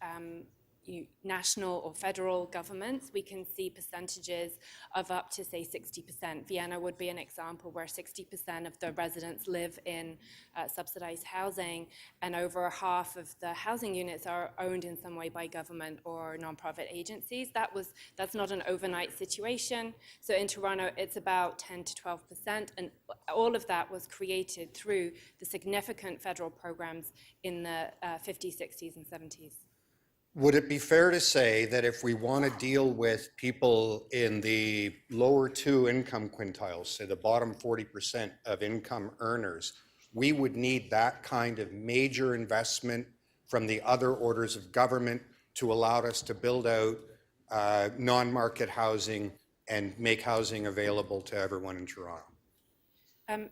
national or federal governments, we can see percentages of up to, say, 60%. Vienna would be an example where 60% of the residents live in subsidized housing, and over half of the housing units are owned in some way by government or nonprofit agencies. That's not an overnight situation. So in Toronto, it's about 10 to 12%, and all of that was created through the significant federal programs in the 50s, 60s, and 70s. Would it be fair to say that if we want to deal with people in the lower 2 income quintiles, say the bottom 40% of income earners, we would need that kind of major investment from the other orders of government to allow us to build out non-market housing and make housing available to everyone in Toronto?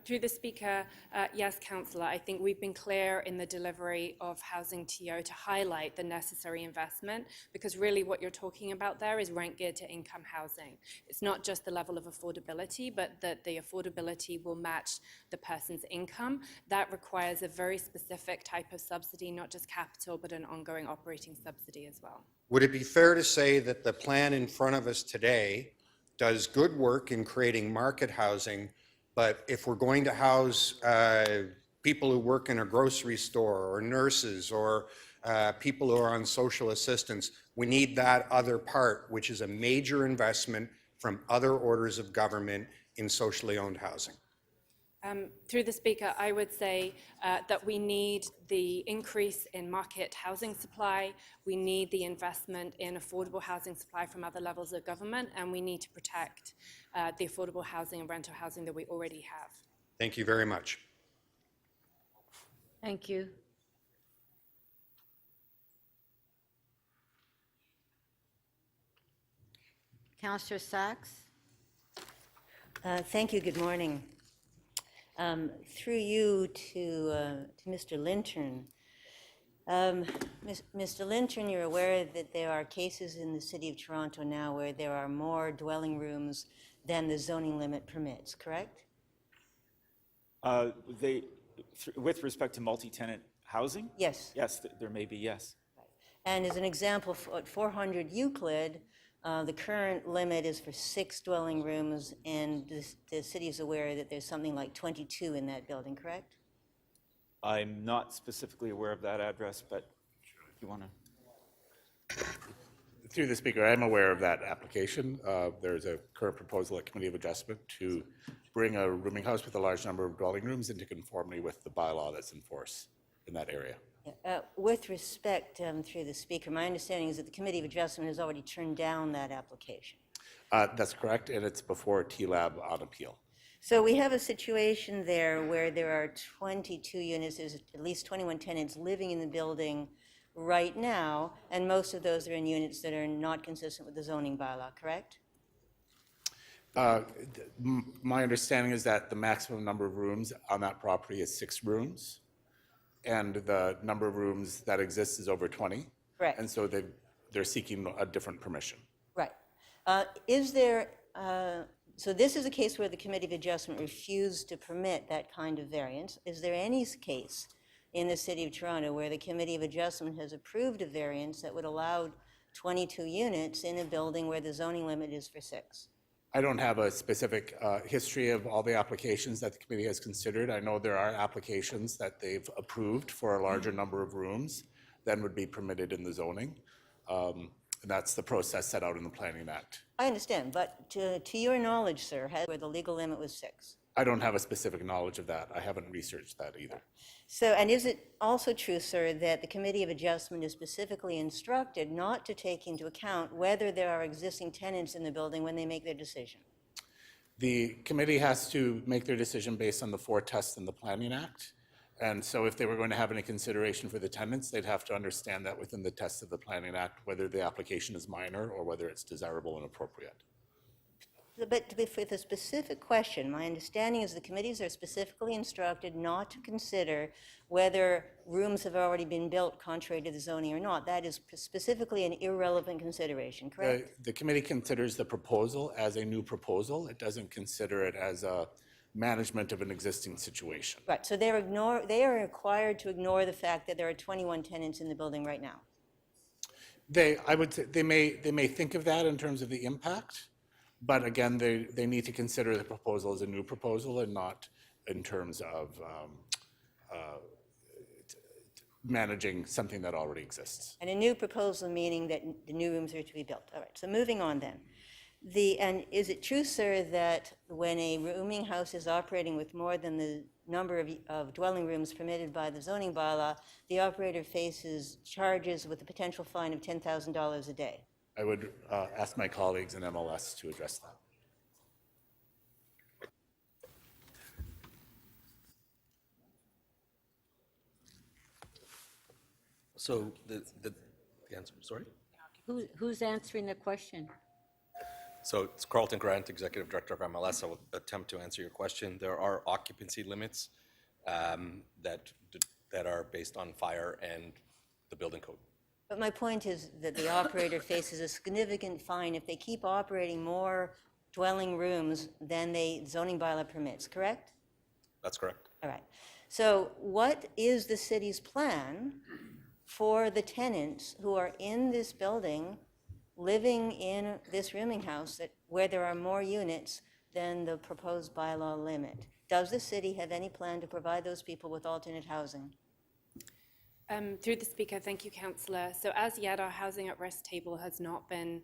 Through the Speaker, yes, Councillor, I think we've been clear in the delivery of Housing TO to highlight the necessary investment, because really what you're talking about there is rent geared to income housing. It's not just the level of affordability, but that the affordability will match the person's income. That requires a very specific type of subsidy, not just capital, but an ongoing operating subsidy as well. Would it be fair to say that the plan in front of us today does good work in creating market housing, but if we're going to house people who work in a grocery store or nurses or people who are on social assistance, we need that other part, which is a major investment from other orders of government in socially owned housing? Through the Speaker, I would say that we need the increase in market housing supply, we need the investment in affordable housing supply from other levels of government, and we need to protect the affordable housing and rental housing that we already have. Thank you very much. Thank you. Councillor Sachs? Thank you, good morning. Through you to Mr. Lintern. Mr. Lintern, you're aware that there are cases in the City of Toronto now where there are more dwelling rooms than the zoning limit permits, correct? With respect to multi-tenant housing? Yes. Yes, there may be, yes. And as an example, at 400 Euclid, the current limit is for 6 dwelling rooms, and the city is aware that there's something like 22 in that building, correct? I'm not specifically aware of that address, but if you want to. Through the speaker, I'm aware of that application. There's a current proposal at Committee of Adjustment to bring a rooming house with a large number of dwelling rooms into conformity with the bylaw that's in force in that area. With respect, through the speaker, my understanding is that the Committee of Adjustment has already turned down that application. That's correct, and it's before TLAB on appeal. So we have a situation there where there are 22 units, there's at least 21 tenants living in the building right now, and most of those are in units that are not consistent with the zoning bylaw, correct? My understanding is that the maximum number of rooms on that property is 6 rooms, and the number of rooms that exists is over 20. Correct. And so they're seeking a different permission. Right. Is there, so this is a case where the Committee of Adjustment refused to permit that kind of variance. Is there any case in the City of Toronto where the Committee of Adjustment has approved a variance that would allow 22 units in a building where the zoning limit is for 6? I don't have a specific history of all the applications that the committee has considered. I know there are applications that they've approved for a larger number of rooms than would be permitted in the zoning. And that's the process set out in the Planning Act. I understand, but to your knowledge, sir, where the legal limit was 6? I don't have a specific knowledge of that. I haven't researched that either. So, and is it also true, sir, that the Committee of Adjustment is specifically instructed not to take into account whether there are existing tenants in the building when they make their decision? The committee has to make their decision based on the 4 tests in the Planning Act. And so if they were going to have any consideration for the tenants, they'd have to understand that within the tests of the Planning Act, whether the application is minor or whether it's desirable and appropriate. But with a specific question, my understanding is the committees are specifically instructed not to consider whether rooms have already been built contrary to the zoning or not. That is specifically an irrelevant consideration, correct? The committee considers the proposal as a new proposal. It doesn't consider it as a management of an existing situation. Right, so they are required to ignore the fact that there are 21 tenants in the building right now. I would say they may think of that in terms of the impact, but again, they need to consider the proposal as a new proposal and not in terms of managing something that already exists. And a new proposal meaning that the new rooms are to be built. All right, so moving on then. And is it true, sir, that when a rooming house is operating with more than the number of dwelling rooms permitted by the zoning bylaw, the operator faces charges with a potential fine of $10,000 a day? I would ask my colleagues in MLS to address that. So the answer, sorry? Who's answering the question? So it's Carlton Grant, Executive Director of MLS. I will attempt to answer your question. There are occupancy limits that are based on fire and the building code. But my point is that the operator faces a significant fine if they keep operating more dwelling rooms than the zoning bylaw permits, correct? That's correct. All right. So what is the city's plan for the tenants who are in this building, living in this rooming house where there are more units than the proposed bylaw limit? Does the city have any plan to provide those people with alternate housing? Through the speaker, thank you, Councillor. So as yet, our housing at risk table has not been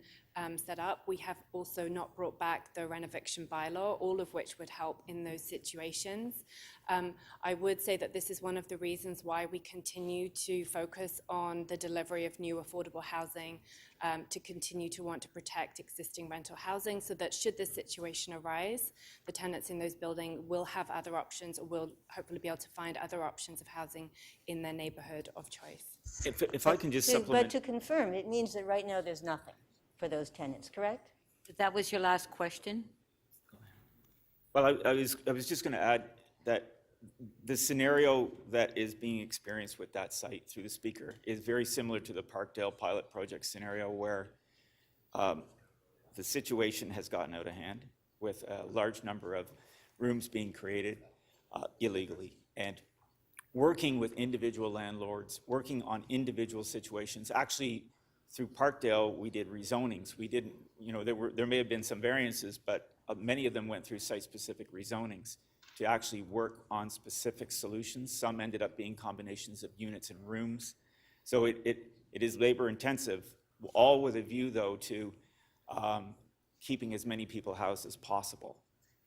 set up. We have also not brought back the renoviction bylaw, all of which would help in those situations. I would say that this is one of the reasons why we continue to focus on the delivery of new affordable housing, to continue to want to protect existing rental housing, so that should this situation arise, the tenants in those buildings will have other options, or will hopefully be able to find other options of housing in their neighborhood of choice. If I can just supplement. But to confirm, it means that right now there's nothing for those tenants, correct? That was your last question? Well, I was just going to add that the scenario that is being experienced with that site through the speaker is very similar to the Parkdale pilot project scenario, where the situation has gotten out of hand with a large number of rooms being created illegally, and working with individual landlords, working on individual situations. Actually, through Parkdale, we did rezonings. We didn't, there may have been some variances, but many of them went through site-specific rezonings to actually work on specific solutions. Some ended up being combinations of units and rooms. So it is labor-intensive, all with a view, though, to keeping as many people housed as possible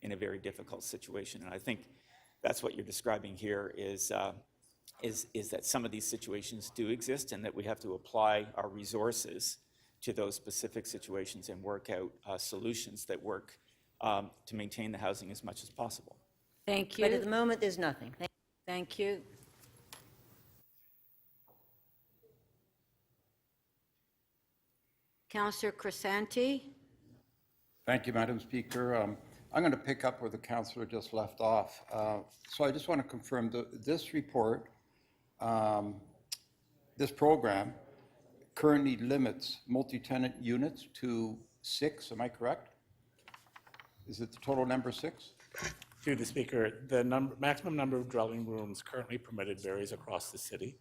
in a very difficult situation. And I think that's what you're describing here is that some of these situations do exist, and that we have to apply our resources to those specific situations and work out solutions that work to maintain the housing as much as possible. Thank you. But at the moment, there's nothing. Thank you. Councillor Crisanti? Thank you, Madam Speaker. I'm going to pick up where the councillor just left off. So I just want to confirm that this report, this program, currently limits multi-tenant units to 6, am I correct? Is it the total number 6? Through the speaker, the maximum number of dwelling rooms currently permitted varies across the city.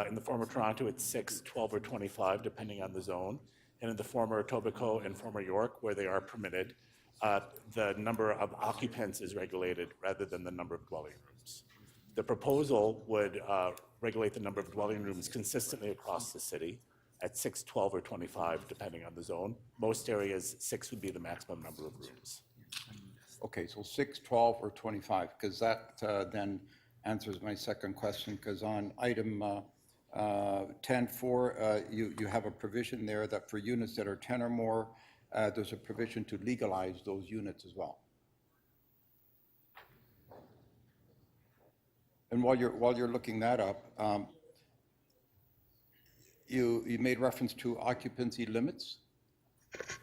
In the former Toronto, it's 6, 12, or 25, depending on the zone. And in the former Etobicoke and former York, where they are permitted, the number of occupants is regulated rather than the number of dwelling rooms. The proposal would regulate the number of dwelling rooms consistently across the city at 6, 12, or 25, depending on the zone. Most areas, 6 would be the maximum number of rooms. Okay, so 6, 12, or 25, because that then answers my second question, because on item 10.4, you have a provision there that for units that are 10 or more, there's a provision to legalize those units as well. And while you're looking that up, you made reference to occupancy limits.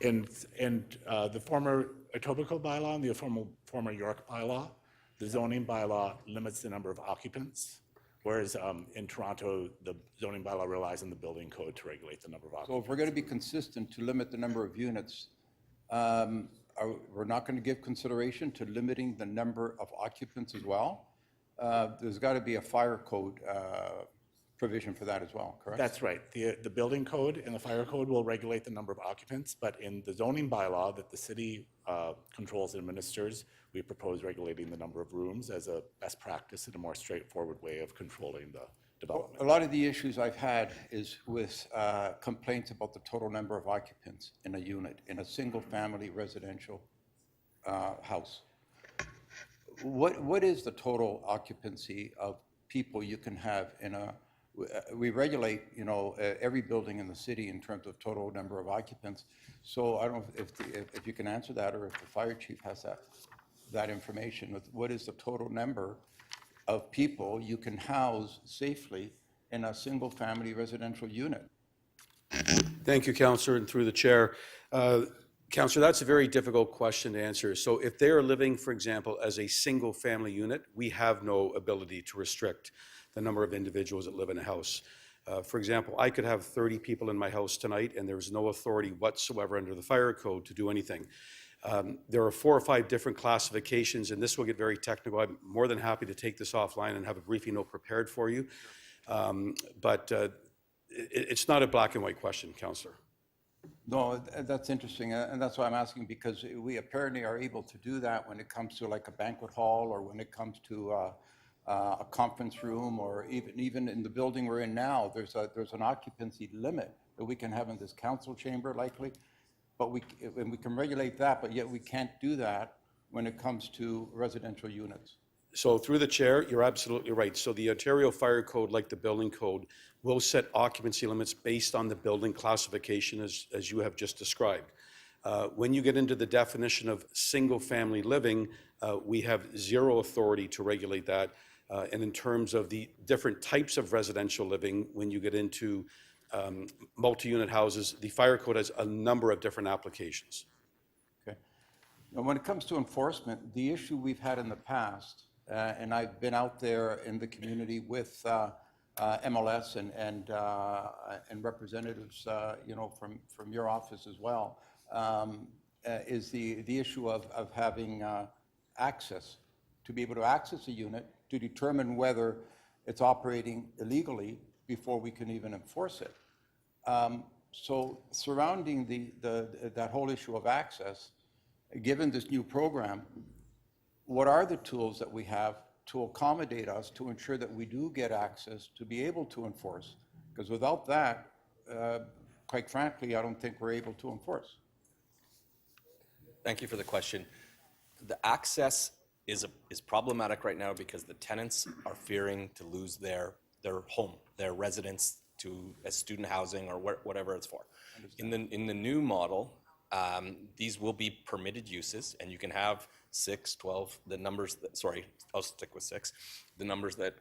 In the former Etobicoke bylaw and the former York bylaw, the zoning bylaw limits the number of occupants, whereas in Toronto, the zoning bylaw relies on the building code to regulate the number of occupants. So if we're going to be consistent to limit the number of units, we're not going to give consideration to limiting the number of occupants as well? There's got to be a fire code provision for that as well, correct? That's right. The building code and the fire code will regulate the number of occupants, but in the zoning bylaw that the city controls and administers, we propose regulating the number of rooms as a best practice and a more straightforward way of controlling the development. A lot of the issues I've had is with complaints about the total number of occupants in a unit, in a single-family residential house. What is the total occupancy of people you can have in a, we regulate, every building in the city in terms of total number of occupants. So I don't know if you can answer that, or if the fire chief has that information. What is the total number of people you can house safely in a single-family residential unit? Thank you, Councillor, and through the chair. Councillor, that's a very difficult question to answer. So if they are living, for example, as a single-family unit, we have no ability to restrict the number of individuals that live in a house. For example, I could have 30 people in my house tonight, and there's no authority whatsoever under the fire code to do anything. There are 4 or 5 different classifications, and this will get very technical. I'm more than happy to take this offline and have a briefing note prepared for you. But it's not a black and white question, Councillor. No, that's interesting, and that's why I'm asking, because we apparently are able to do that when it comes to like a banquet hall, or when it comes to a conference room, or even in the building we're in now, there's an occupancy limit that we can have in this council chamber likely, but we can regulate that, but yet we can't do that when it comes to residential units. So through the chair, you're absolutely right. So the Ontario Fire Code, like the building code, will set occupancy limits based on the building classification as you have just described. When you get into the definition of single-family living, we have zero authority to regulate that. And in terms of the different types of residential living, when you get into multi-unit houses, the fire code has a number of different applications. Okay. Now, when it comes to enforcement, the issue we've had in the past, and I've been out there in the community with MLS and representatives, from your office as well, is the issue of having access, to be able to access a unit to determine whether it's operating illegally before we can even enforce it. So surrounding that whole issue of access, given this new program, what are the tools that we have to accommodate us to ensure that we do get access to be able to enforce? Because without that, quite frankly, I don't think we're able to enforce. Thank you for the question. The access is problematic right now because the tenants are fearing to lose their home, their residence to as student housing or whatever it's for. In the new model, these will be permitted uses, and you can have 6, 12, the numbers that, sorry, I'll stick with 6, the numbers that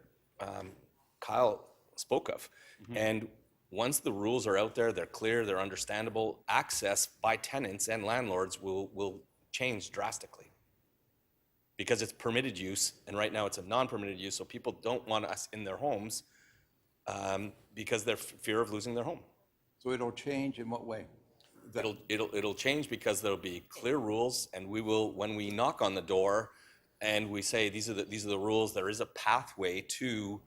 Kyle spoke of. Mm-hmm. And once the rules are out there, they're clear, they're understandable, access by tenants and landlords will change drastically. Because it's permitted use, and right now it's a non-permitted use, so people don't want us in their homes because they're fear of losing their home. So it'll change in what way? It'll change because there'll be clear rules, and we will, when we knock on the door and we say these are the rules, there is a pathway to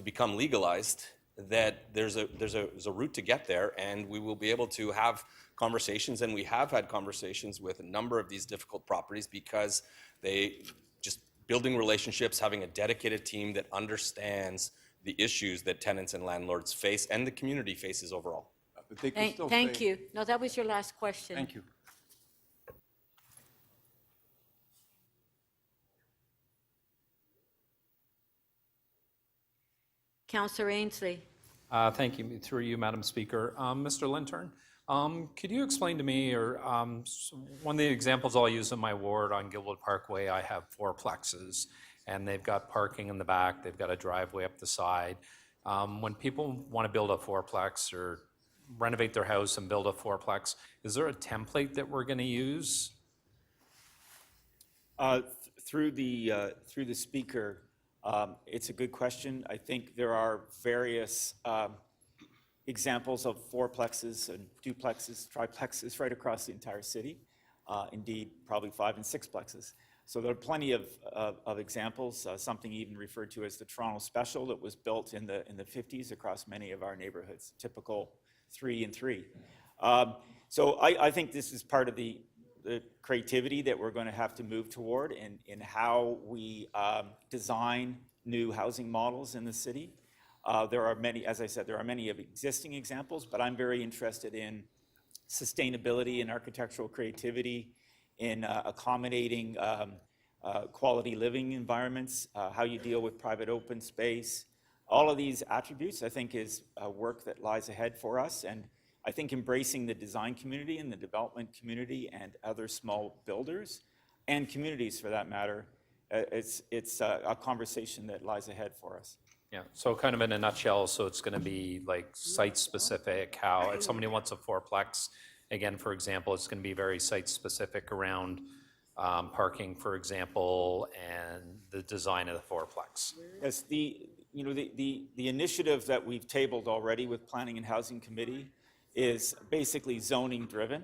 become legalized, that there's a route to get there, and we will be able to have conversations, and we have had conversations with a number of these difficult properties because they just building relationships, having a dedicated team that understands the issues that tenants and landlords face and the community faces overall. Thank you. No, that was your last question. Thank you. Councillor Ainsley. Thank you, through you, Madam Speaker. Mr. Lintern, could you explain to me, or one of the examples I'll use in my ward on Gilwood Parkway, I have 4 plexes, and they've got parking in the back, they've got a driveway up the side. When people want to build a 4-plex or renovate their house and build a 4-plex, is there a template that we're going to use? Through the speaker, it's a good question. I think there are various examples of 4-plexes and duplexes, triplexes right across the entire city. Indeed, probably 5- and 6-plexes. So there are plenty of examples. Something even referred to as the Toronto Special that was built in the 50s across many of our neighborhoods. Typical 3 and 3. So I think this is part of the creativity that we're going to have to move toward in how we design new housing models in the city. There are many, as I said, there are many of existing examples, but I'm very interested in sustainability and architectural creativity, in accommodating quality living environments, how you deal with private open space. All of these attributes, I think, is work that lies ahead for us. And I think embracing the design community and the development community and other small builders and communities, for that matter, it's a conversation that lies ahead for us. Yeah, so kind of in a nutshell, so it's going to be like site-specific, how if somebody wants a 4-plex, again, for example, it's going to be very site-specific around parking, for example, and the design of the 4-plex. Yes, the initiative that we've tabled already with Planning and Housing Committee is basically zoning driven,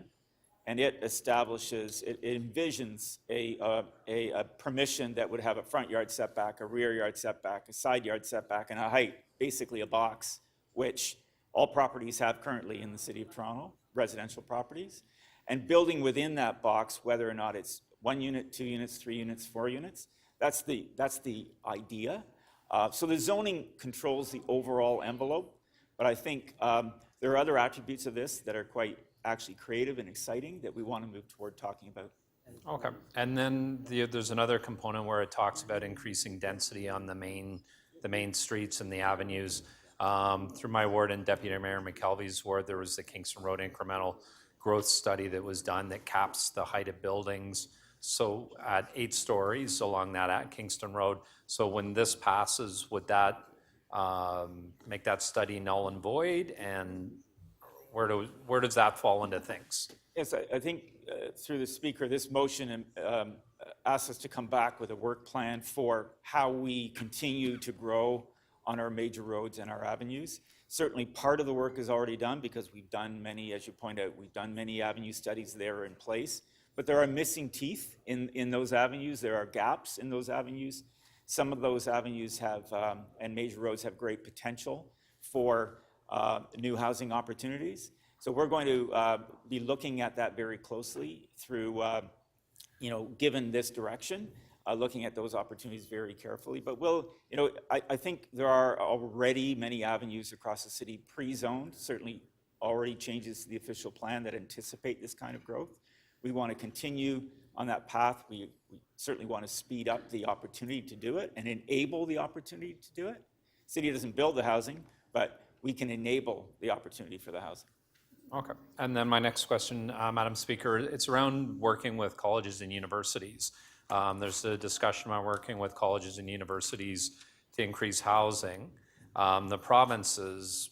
and it establishes, it envisions a permission that would have a front yard setback, a rear yard setback, a side yard setback, and a height, basically a box, which all properties have currently in the City of Toronto, residential properties, and building within that box, whether or not it's 1 unit, 2 units, 3 units, 4 units, that's the idea. So the zoning controls the overall envelope, but I think there are other attributes of this that are quite actually creative and exciting that we want to move toward talking about. Okay, and then there's another component where it talks about increasing density on the main streets and the avenues. Through my ward and Deputy Mayor McKelvey's ward, there was the Kingston Road incremental growth study that was done that caps the height of buildings. So at 8 stories along that at Kingston Road. So when this passes, would that make that study null and void? And where does that fall into things? Yes, I think through the speaker, this motion asks us to come back with a work plan for how we continue to grow on our major roads and our avenues. Certainly part of the work is already done because we've done many, as you point out, we've done many avenue studies there in place, but there are missing teeth in those avenues. There are gaps in those avenues. Some of those avenues have, and major roads have great potential for new housing opportunities. So we're going to be looking at that very closely through, given this direction, looking at those opportunities very carefully. But I think there are already many avenues across the city pre-zoned, certainly already changes to the official plan that anticipate this kind of growth. We want to continue on that path. We certainly want to speed up the opportunity to do it and enable the opportunity to do it. City doesn't build the housing, but we can enable the opportunity for the housing. Okay, and then my next question, Madam Speaker, it's around working with colleges and universities. There's a discussion about working with colleges and universities to increase housing. The provinces,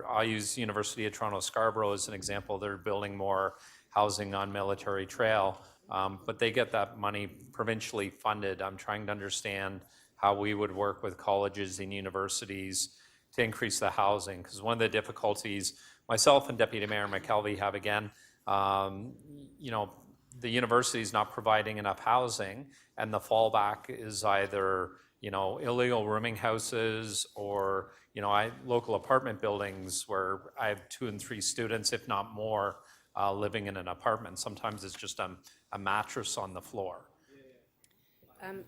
I'll use University of Toronto Scarborough as an example. They're building more housing on Military Trail, but they get that money provincially funded. I'm trying to understand how we would work with colleges and universities to increase the housing, because one of the difficulties myself and Deputy Mayor McKelvey have, again, the university is not providing enough housing, and the fallback is either, illegal rooming houses or, local apartment buildings where I have 2 and 3 students, if not more, living in an apartment. Sometimes it's just a mattress on the floor.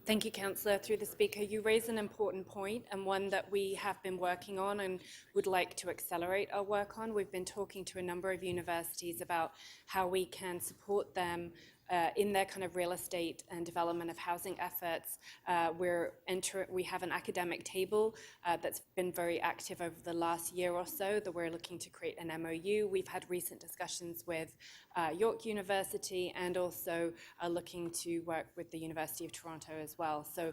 Thank you, Councillor. Through the Speaker, you raise an important point and one that we have been working on and would like to accelerate our work on. We've been talking to a number of universities about how we can support them in their kind of real estate and development of housing efforts. We have an academic table that's been very active over the last year or so that we're looking to create an MOU. We've had recent discussions with York University and also looking to work with the University of Toronto as well. So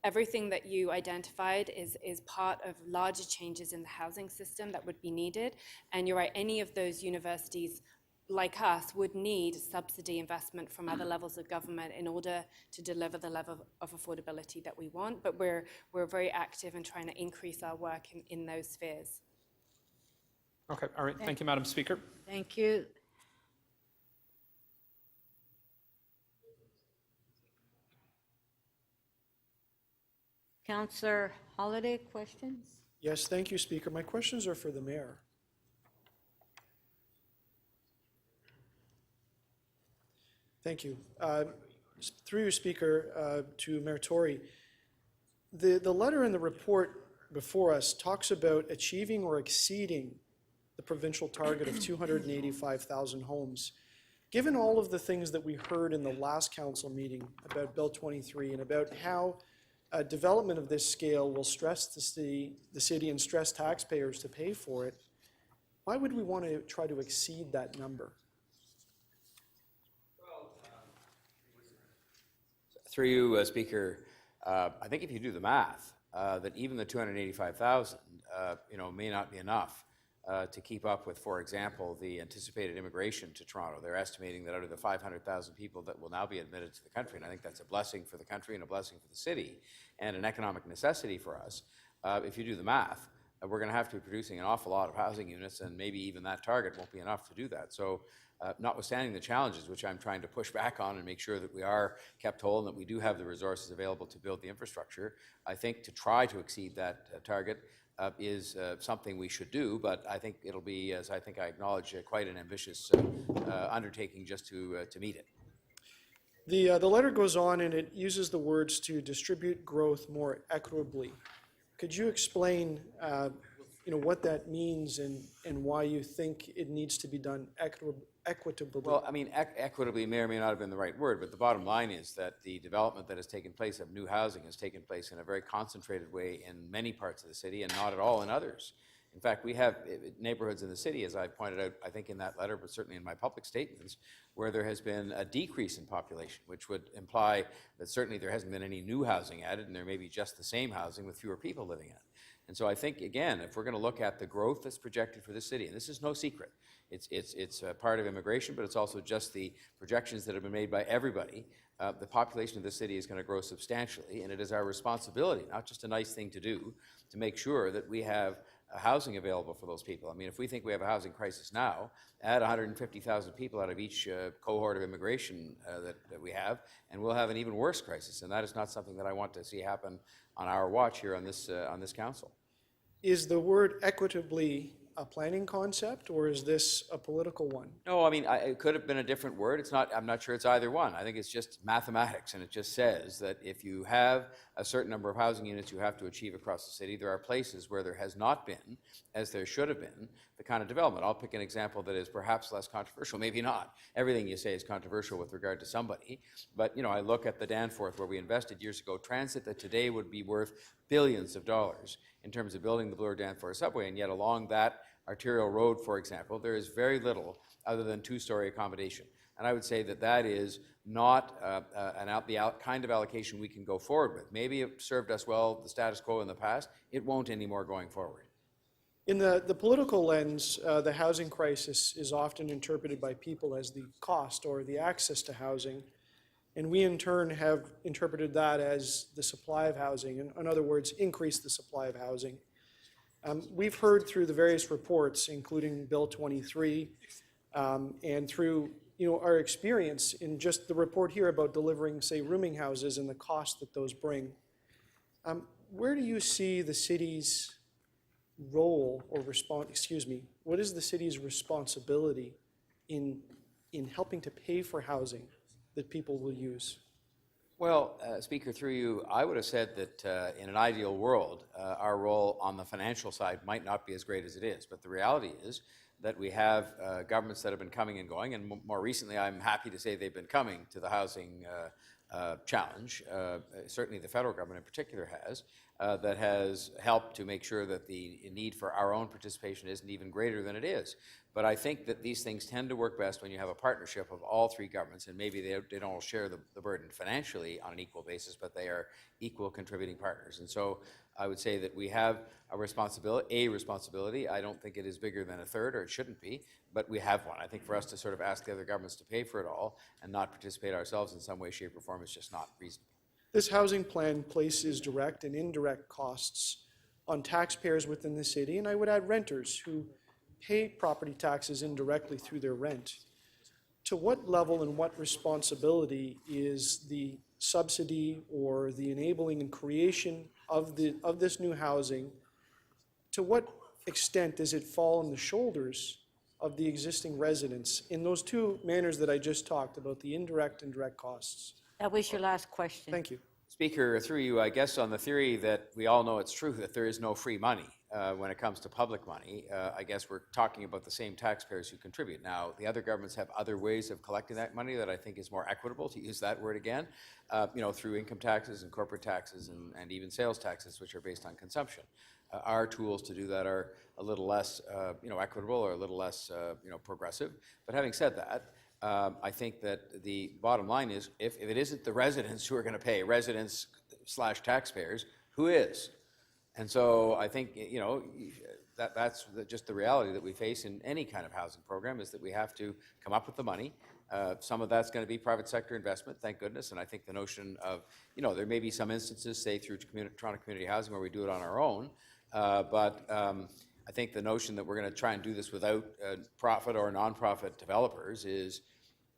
everything that you identified is part of larger changes in the housing system that would be needed. And you're right, any of those universities like us would need subsidy investment from other levels of government in order to deliver the level of affordability that we want. But we're very active in trying to increase our work in those spheres. Okay, all right. Thank you, Madam Speaker. Thank you. Councillor Holiday, questions? Yes, thank you, Speaker. My questions are for the mayor. Thank you. Through you, Speaker, to Mayor Tory, the letter in the report before us talks about achieving or exceeding the provincial target of 285,000 homes. Given all of the things that we heard in the last council meeting about Bill 23 and about how development of this scale will stress the city and stress taxpayers to pay for it, why would we want to try to exceed that number? Through you, Speaker, I think if you do the math, that even the 285,000, may not be enough to keep up with, for example, the anticipated immigration to Toronto. They're estimating that out of the 500,000 people that will now be admitted to the country, and I think that's a blessing for the country and a blessing for the city and an economic necessity for us. If you do the math, we're going to have to be producing an awful lot of housing units, and maybe even that target won't be enough to do that. So notwithstanding the challenges, which I'm trying to push back on and make sure that we are kept whole and that we do have the resources available to build the infrastructure, I think to try to exceed that target is something we should do, but I think it'll be, as I think I acknowledge, quite an ambitious undertaking just to meet it. The letter goes on and it uses the words to distribute growth more equitably. Could you explain, what that means and why you think it needs to be done equitably? Well, I mean, equitably may or may not have been the right word, but the bottom line is that the development that has taken place of new housing has taken place in a very concentrated way in many parts of the city and not at all in others. In fact, we have neighborhoods in the city, as I pointed out, I think in that letter, but certainly in my public statements, where there has been a decrease in population, which would imply that certainly there hasn't been any new housing added, and there may be just the same housing with fewer people living in it. And so I think, again, if we're going to look at the growth that's projected for the city, and this is no secret, it's a part of immigration, but it's also just the projections that have been made by everybody. The population of the city is going to grow substantially, and it is our responsibility, not just a nice thing to do, to make sure that we have housing available for those people. I mean, if we think we have a housing crisis now, add 150,000 people out of each cohort of immigration that we have, and we'll have an even worse crisis. And that is not something that I want to see happen on our watch here on this council. Is the word equitably a planning concept, or is this a political one? No, I mean, it could have been a different word. It's not, I'm not sure it's either one. I think it's just mathematics, and it just says that if you have a certain number of housing units you have to achieve across the city, there are places where there has not been, as there should have been, the kind of development. I'll pick an example that is perhaps less controversial, maybe not. Everything you say is controversial with regard to somebody, but, I look at the Danforth where we invested years ago, transit that today would be worth billions of dollars in terms of building the Bloor-Danforth subway, and yet along that arterial road, for example, there is very little other than two-story accommodation. And I would say that that is not the kind of allocation we can go forward with. Maybe it served us well, the status quo in the past. It won't anymore going forward. In the political lens, the housing crisis is often interpreted by people as the cost or the access to housing. And we in turn have interpreted that as the supply of housing. In other words, increase the supply of housing. We've heard through the various reports, including Bill 23, and through our experience in just the report here about delivering, say, rooming houses and the cost that those bring. Where do you see the city's role or what is the city's responsibility in helping to pay for housing that people will use? Well, Speaker, through you, I would have said that in an ideal world, our role on the financial side might not be as great as it is. But the reality is that we have governments that have been coming and going, and more recently, I'm happy to say they've been coming to the housing challenge. Certainly the federal government in particular has, that has helped to make sure that the need for our own participation isn't even greater than it is. But I think that these things tend to work best when you have a partnership of all three governments, and maybe they don't all share the burden financially on an equal basis, but they are equal contributing partners. And so I would say that we have a responsibility. I don't think it is bigger than a third, or it shouldn't be, but we have one. I think for us to sort of ask the other governments to pay for it all and not participate ourselves in some way, shape, or form is just not reasonable. This housing plan places direct and indirect costs on taxpayers within the city, and I would add renters who pay property taxes indirectly through their rent. To what level and what responsibility is the subsidy or the enabling and creation of this new housing, to what extent does it fall on the shoulders of the existing residents in those two manners that I just talked about, the indirect and direct costs? That was your last question. Thank you. Speaker, through you, I guess on the theory that we all know it's true that there is no free money when it comes to public money, I guess we're talking about the same taxpayers who contribute. Now, the other governments have other ways of collecting that money that I think is more equitable, to use that word again, through income taxes and corporate taxes and even sales taxes, which are based on consumption. Our tools to do that are a little less, equitable or a little less, progressive. But having said that, I think that the bottom line is, if it isn't the residents who are going to pay, residents/taxpayers, who is? And so I think, that's just the reality that we face in any kind of housing program, is that we have to come up with the money. Some of that's going to be private sector investment, thank goodness. And I think the notion of, there may be some instances, say through Toronto Community Housing, where we do it on our own. But I think the notion that we're going to try and do this without profit or nonprofit developers is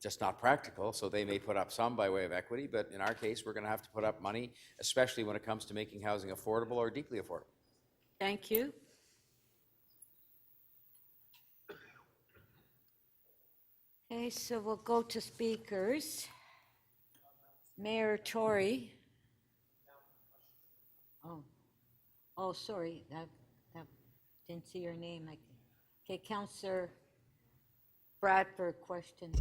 just not practical. So they may put up some by way of equity, but in our case, we're going to have to put up money, especially when it comes to making housing affordable or deeply affordable. Thank you. Okay, so we'll go to speakers. Mayor Tory. Oh, sorry, I didn't see your name. Okay, Councillor Bradford, question.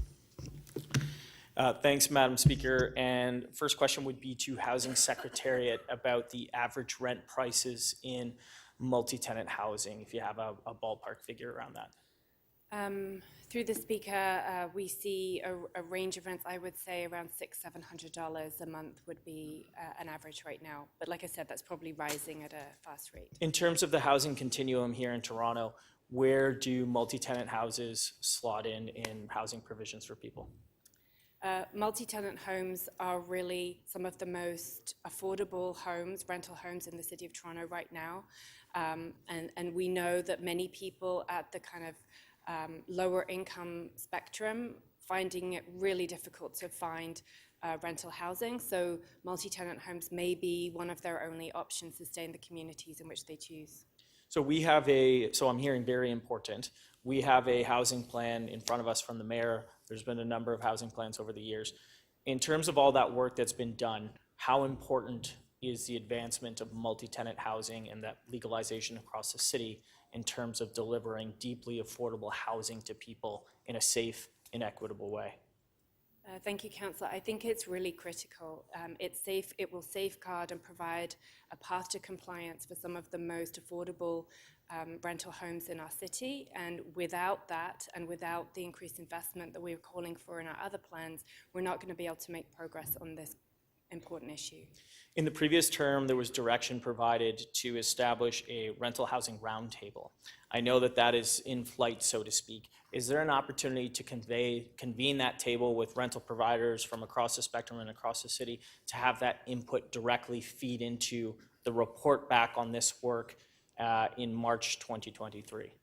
Thanks, Madam Speaker. And first question would be to Housing Secretariat about the average rent prices in multi-tenant housing, if you have a ballpark figure around that. Through the speaker, we see a range of rents. I would say around $600-700 a month would be an average right now. But like I said, that's probably rising at a fast rate. In terms of the housing continuum here in Toronto, where do multi-tenant houses slot in housing provisions for people? Multi-tenant homes are really some of the most affordable homes, rental homes in the City of Toronto right now. And we know that many people at the kind of lower income spectrum finding it really difficult to find rental housing. So multi-tenant homes may be one of their only options to stay in the communities in which they choose. So so I'm hearing very important, we have a housing plan in front of us from the mayor. There's been a number of housing plans over the years. In terms of all that work that's been done, how important is the advancement of multi-tenant housing and that legalization across the city in terms of delivering deeply affordable housing to people in a safe and equitable way? Thank you, Councillor. I think it's really critical. It will safeguard and provide a path to compliance for some of the most affordable rental homes in our city. And without that, and without the increased investment that we're calling for in our other plans, we're not going to be able to make progress on this important issue. In the previous term, there was direction provided to establish a rental housing roundtable. I know that that is in flight, so to speak. Is there an opportunity to convene that table with rental providers from across the spectrum and across the city to have that input directly feed into the report back on this work in March 2023?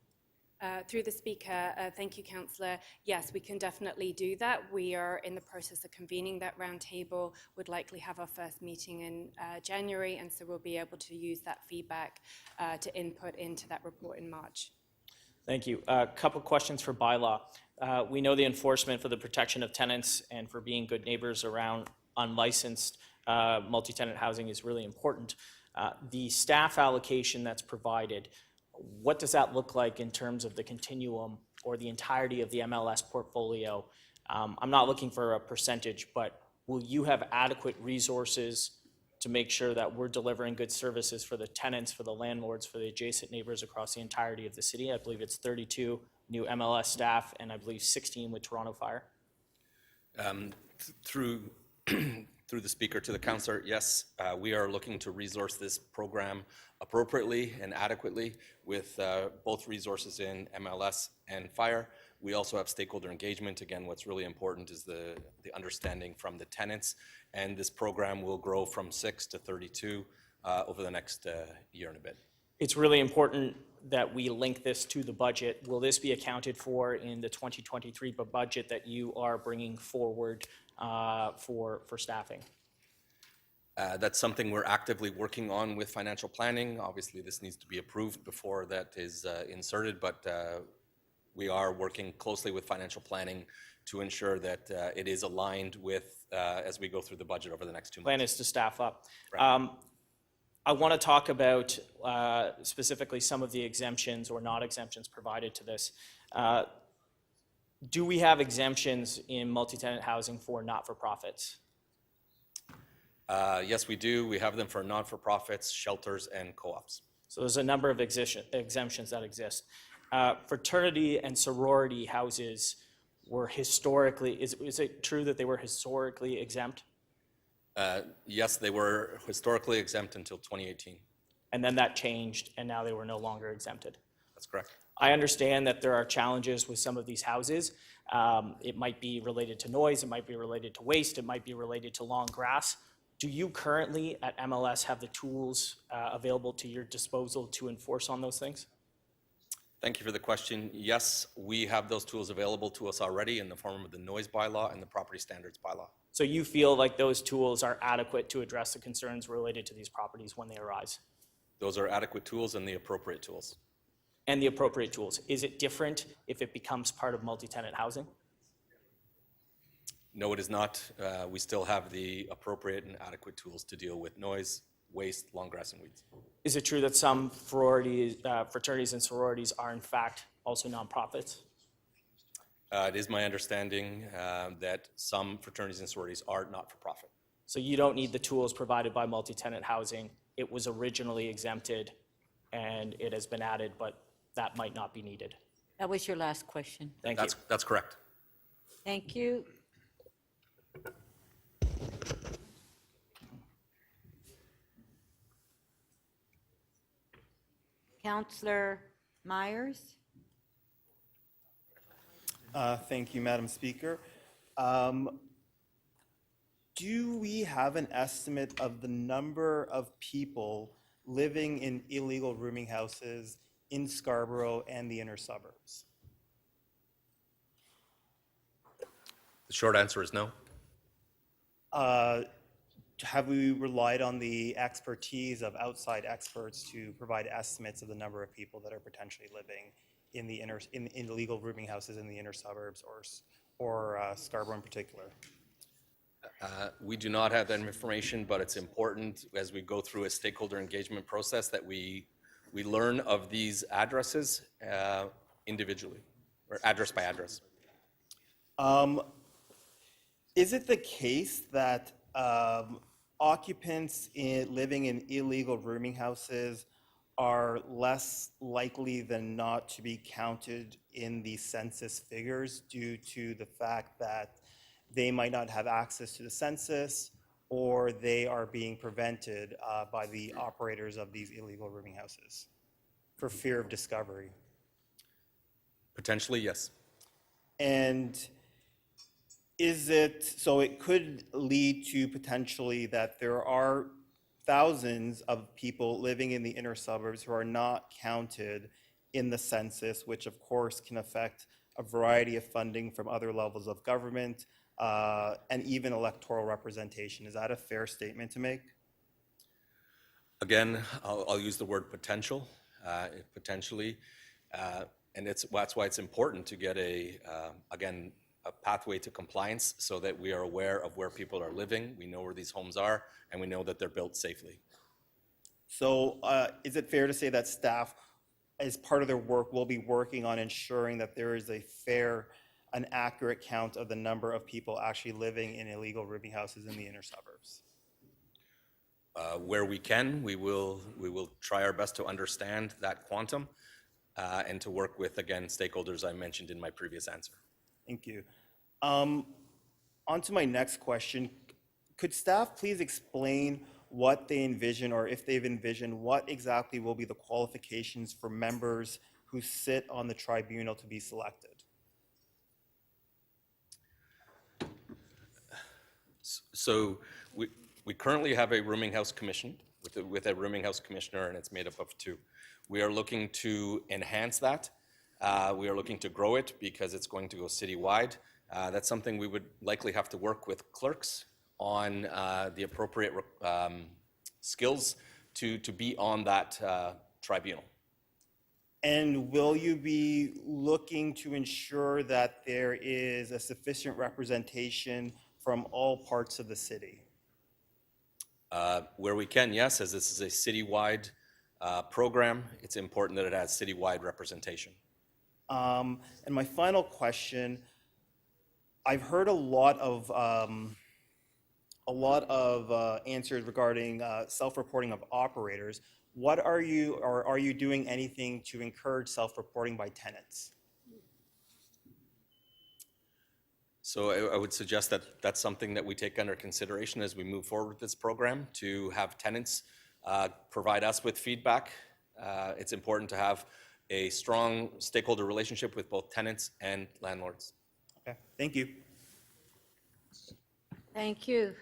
Through the speaker, thank you, Councillor. Yes, we can definitely do that. We are in the process of convening that roundtable. Would likely have our first meeting in January, and so we'll be able to use that feedback to input into that report in March. Thank you. A couple questions for bylaw. We know the enforcement for the protection of tenants and for being good neighbors around unlicensed multi-tenant housing is really important. The staff allocation that's provided, what does that look like in terms of the continuum or the entirety of the MLS portfolio? I'm not looking for a percentage, but will you have adequate resources to make sure that we're delivering good services for the tenants, for the landlords, for the adjacent neighbors across the entirety of the city? I believe it's 32 new MLS staff and I believe 16 with Toronto Fire. Through the speaker to the councillor, yes, we are looking to resource this program appropriately and adequately with both resources in MLS and fire. We also have stakeholder engagement. Again, what's really important is the understanding from the tenants, and this program will grow from 6 to 32 over the next year and a bit. It's really important that we link this to the budget. Will this be accounted for in the 2023 budget that you are bringing forward for staffing? That's something we're actively working on with financial planning. Obviously, this needs to be approved before that is inserted, but we are working closely with financial planning to ensure that it is aligned with as we go through the budget over the next 2 months. Plan is to staff up. Right. I want to talk about specifically some of the exemptions or not exemptions provided to this. Do we have exemptions in multi-tenant housing for not-for-profits? Yes, we do. We have them for non-for-profits, shelters, and co-ops. So there's a number of exemptions that exist. Fraternity and sorority houses were historically, is it true that they were historically exempt? Yes, they were historically exempt until 2018. And then that changed, and now they were no longer exempted. That's correct. I understand that there are challenges with some of these houses. It might be related to noise, it might be related to waste, it might be related to long grass. Do you currently at MLS have the tools available to your disposal to enforce on those things? Thank you for the question. Yes, we have those tools available to us already in the form of the noise bylaw and the property standards bylaw. So you feel like those tools are adequate to address the concerns related to these properties when they arise? Those are adequate tools and the appropriate tools. And the appropriate tools. Is it different if it becomes part of multi-tenant housing? No, it is not. We still have the appropriate and adequate tools to deal with noise, waste, long grass, and weeds. Is it true that some fraternities and sororities are in fact also nonprofits? It is my understanding that some fraternities and sororities are not-for-profit. So you don't need the tools provided by multi-tenant housing. It was originally exempted and it has been added, but that might not be needed. That was your last question. Thank you. That's correct. Thank you. Councillor Myers? Thank you, Madam Speaker. Do we have an estimate of the number of people living in illegal rooming houses in Scarborough and the inner suburbs? The short answer is no. Have we relied on the expertise of outside experts to provide estimates of the number of people that are potentially living in the in illegal rooming houses in the inner suburbs or Scarborough in particular? We do not have that information, but it's important as we go through a stakeholder engagement process that we learn of these addresses individually, or address by address. Is it the case that occupants living in illegal rooming houses are less likely than not to be counted in the census figures due to the fact that they might not have access to the census, or they are being prevented by the operators of these illegal rooming houses for fear of discovery? Potentially, yes. And is it, so it could lead to potentially that there are thousands of people living in the inner suburbs who are not counted in the census, which of course can affect a variety of funding from other levels of government and even electoral representation. Is that a fair statement to make? Again, I'll use the word potential, potentially, and that's why it's important to get again, a pathway to compliance so that we are aware of where people are living, we know where these homes are, and we know that they're built safely. So is it fair to say that staff, as part of their work, will be working on ensuring that there is a fair and accurate count of the number of people actually living in illegal rooming houses in the inner suburbs? Where we can, we will try our best to understand that quantum and to work with, again, stakeholders I mentioned in my previous answer. Thank you. On to my next question. Could staff please explain what they envision, or if they've envisioned, what exactly will be the qualifications for members who sit on the tribunal to be selected? So we currently have a rooming house commission with a rooming house commissioner, and it's made up of two. We are looking to enhance that. We are looking to grow it because it's going to go citywide. That's something we would likely have to work with clerks on the appropriate skills to be on that tribunal. And will you be looking to ensure that there is a sufficient representation from all parts of the city? Where we can, yes, as this is a citywide program, it's important that it has citywide representation. And my final question, I've heard a lot of answers regarding self-reporting of operators. What are you doing anything to encourage self-reporting by tenants? So I would suggest that that's something that we take under consideration as we move forward with this program, to have tenants provide us with feedback. It's important to have a strong stakeholder relationship with both tenants and landlords. Okay, thank you. Thank you.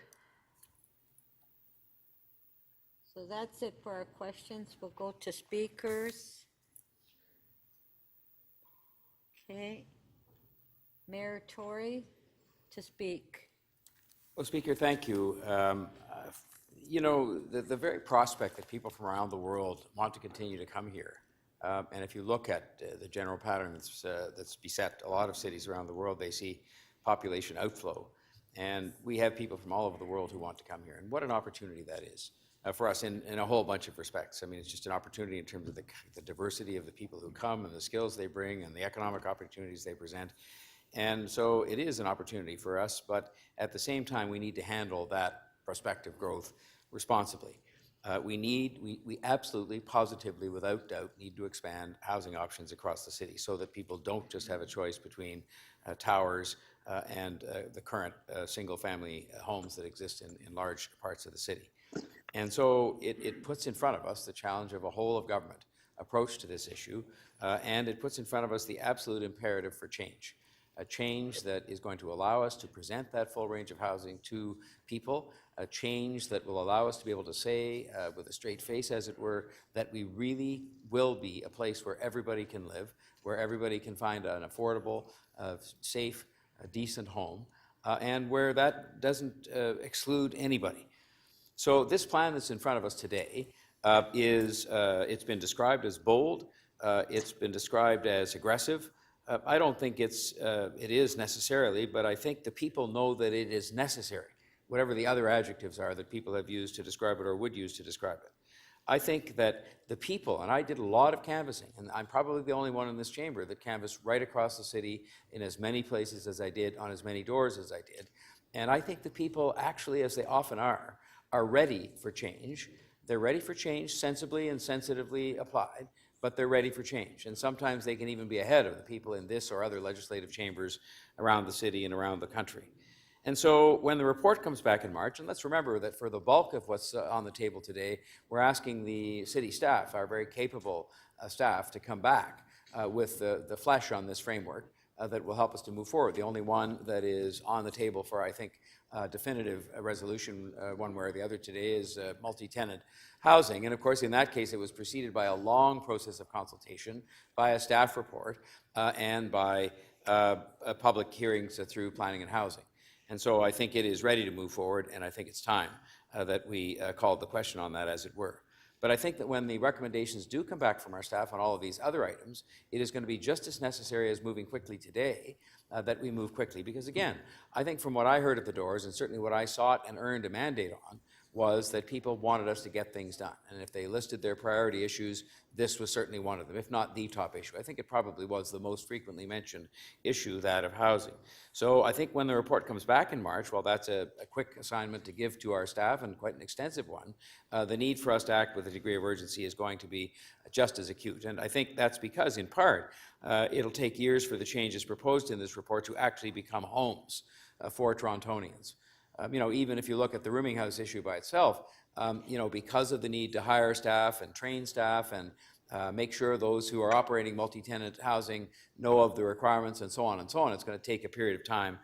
So that's it for our questions. We'll go to speakers. Okay. Mayor Tory to speak. Well, Speaker, thank you. You know, the very prospect that people from around the world want to continue to come here, and if you look at the general pattern that's beset a lot of cities around the world, they see population outflow. And we have people from all over the world who want to come here. And what an opportunity that is for us in a whole bunch of respects. I mean, it's just an opportunity in terms of the diversity of the people who come and the skills they bring and the economic opportunities they present. And so it is an opportunity for us, but at the same time, we need to handle that prospective growth responsibly. We absolutely, positively, without doubt, need to expand housing options across the city so that people don't just have a choice between towers and the current single-family homes that exist in large parts of the city. And so it puts in front of us the challenge of a whole-of-government approach to this issue, and it puts in front of us the absolute imperative for change. A change that is going to allow us to present that full range of housing to people, a change that will allow us to be able to say with a straight face, as it were, that we really will be a place where everybody can live, where everybody can find an affordable, safe, decent home, and where that doesn't exclude anybody. So this plan that's in front of us today it's been described as bold, it's been described as aggressive. I don't think it is necessarily, but I think the people know that it is necessary, whatever the other adjectives are that people have used to describe it or would use to describe it. I think that the people, and I did a lot of canvassing, and I'm probably the only one in this chamber that canvassed right across the city in as many places as I did, on as many doors as I did. And I think the people actually, as they often are ready for change. They're ready for change sensibly and sensitively applied, but they're ready for change. And sometimes they can even be ahead of the people in this or other legislative chambers around the city and around the country. And so when the report comes back in March, and let's remember that for the bulk of what's on the table today, we're asking the city staff, our very capable staff, to come back with the flesh on this framework that will help us to move forward. The only one that is on the table for, I think, definitive resolution one way or the other today is multi-tenant housing. And of course, in that case, it was preceded by a long process of consultation, by a staff report, and by public hearings through planning and housing. And so I think it is ready to move forward, and I think it's time that we called the question on that, as it were. But I think that when the recommendations do come back from our staff on all of these other items, it is going to be just as necessary as moving quickly today that we move quickly. Because again, I think from what I heard at the doors, and certainly what I sought and earned a mandate on, was that people wanted us to get things done. And if they listed their priority issues, this was certainly one of them, if not the top issue. I think it probably was the most frequently mentioned issue, that of housing. So I think when the report comes back in March, well, that's a quick assignment to give to our staff, and quite an extensive one. The need for us to act with a degree of urgency is going to be just as acute. And I think that's because, in part, it'll take years for the changes proposed in this report to actually become homes for Torontonians. Even if you look at the rooming house issue by itself, because of the need to hire staff and train staff and make sure those who are operating multi-tenant housing know of the requirements and so on, it's going to take a period of time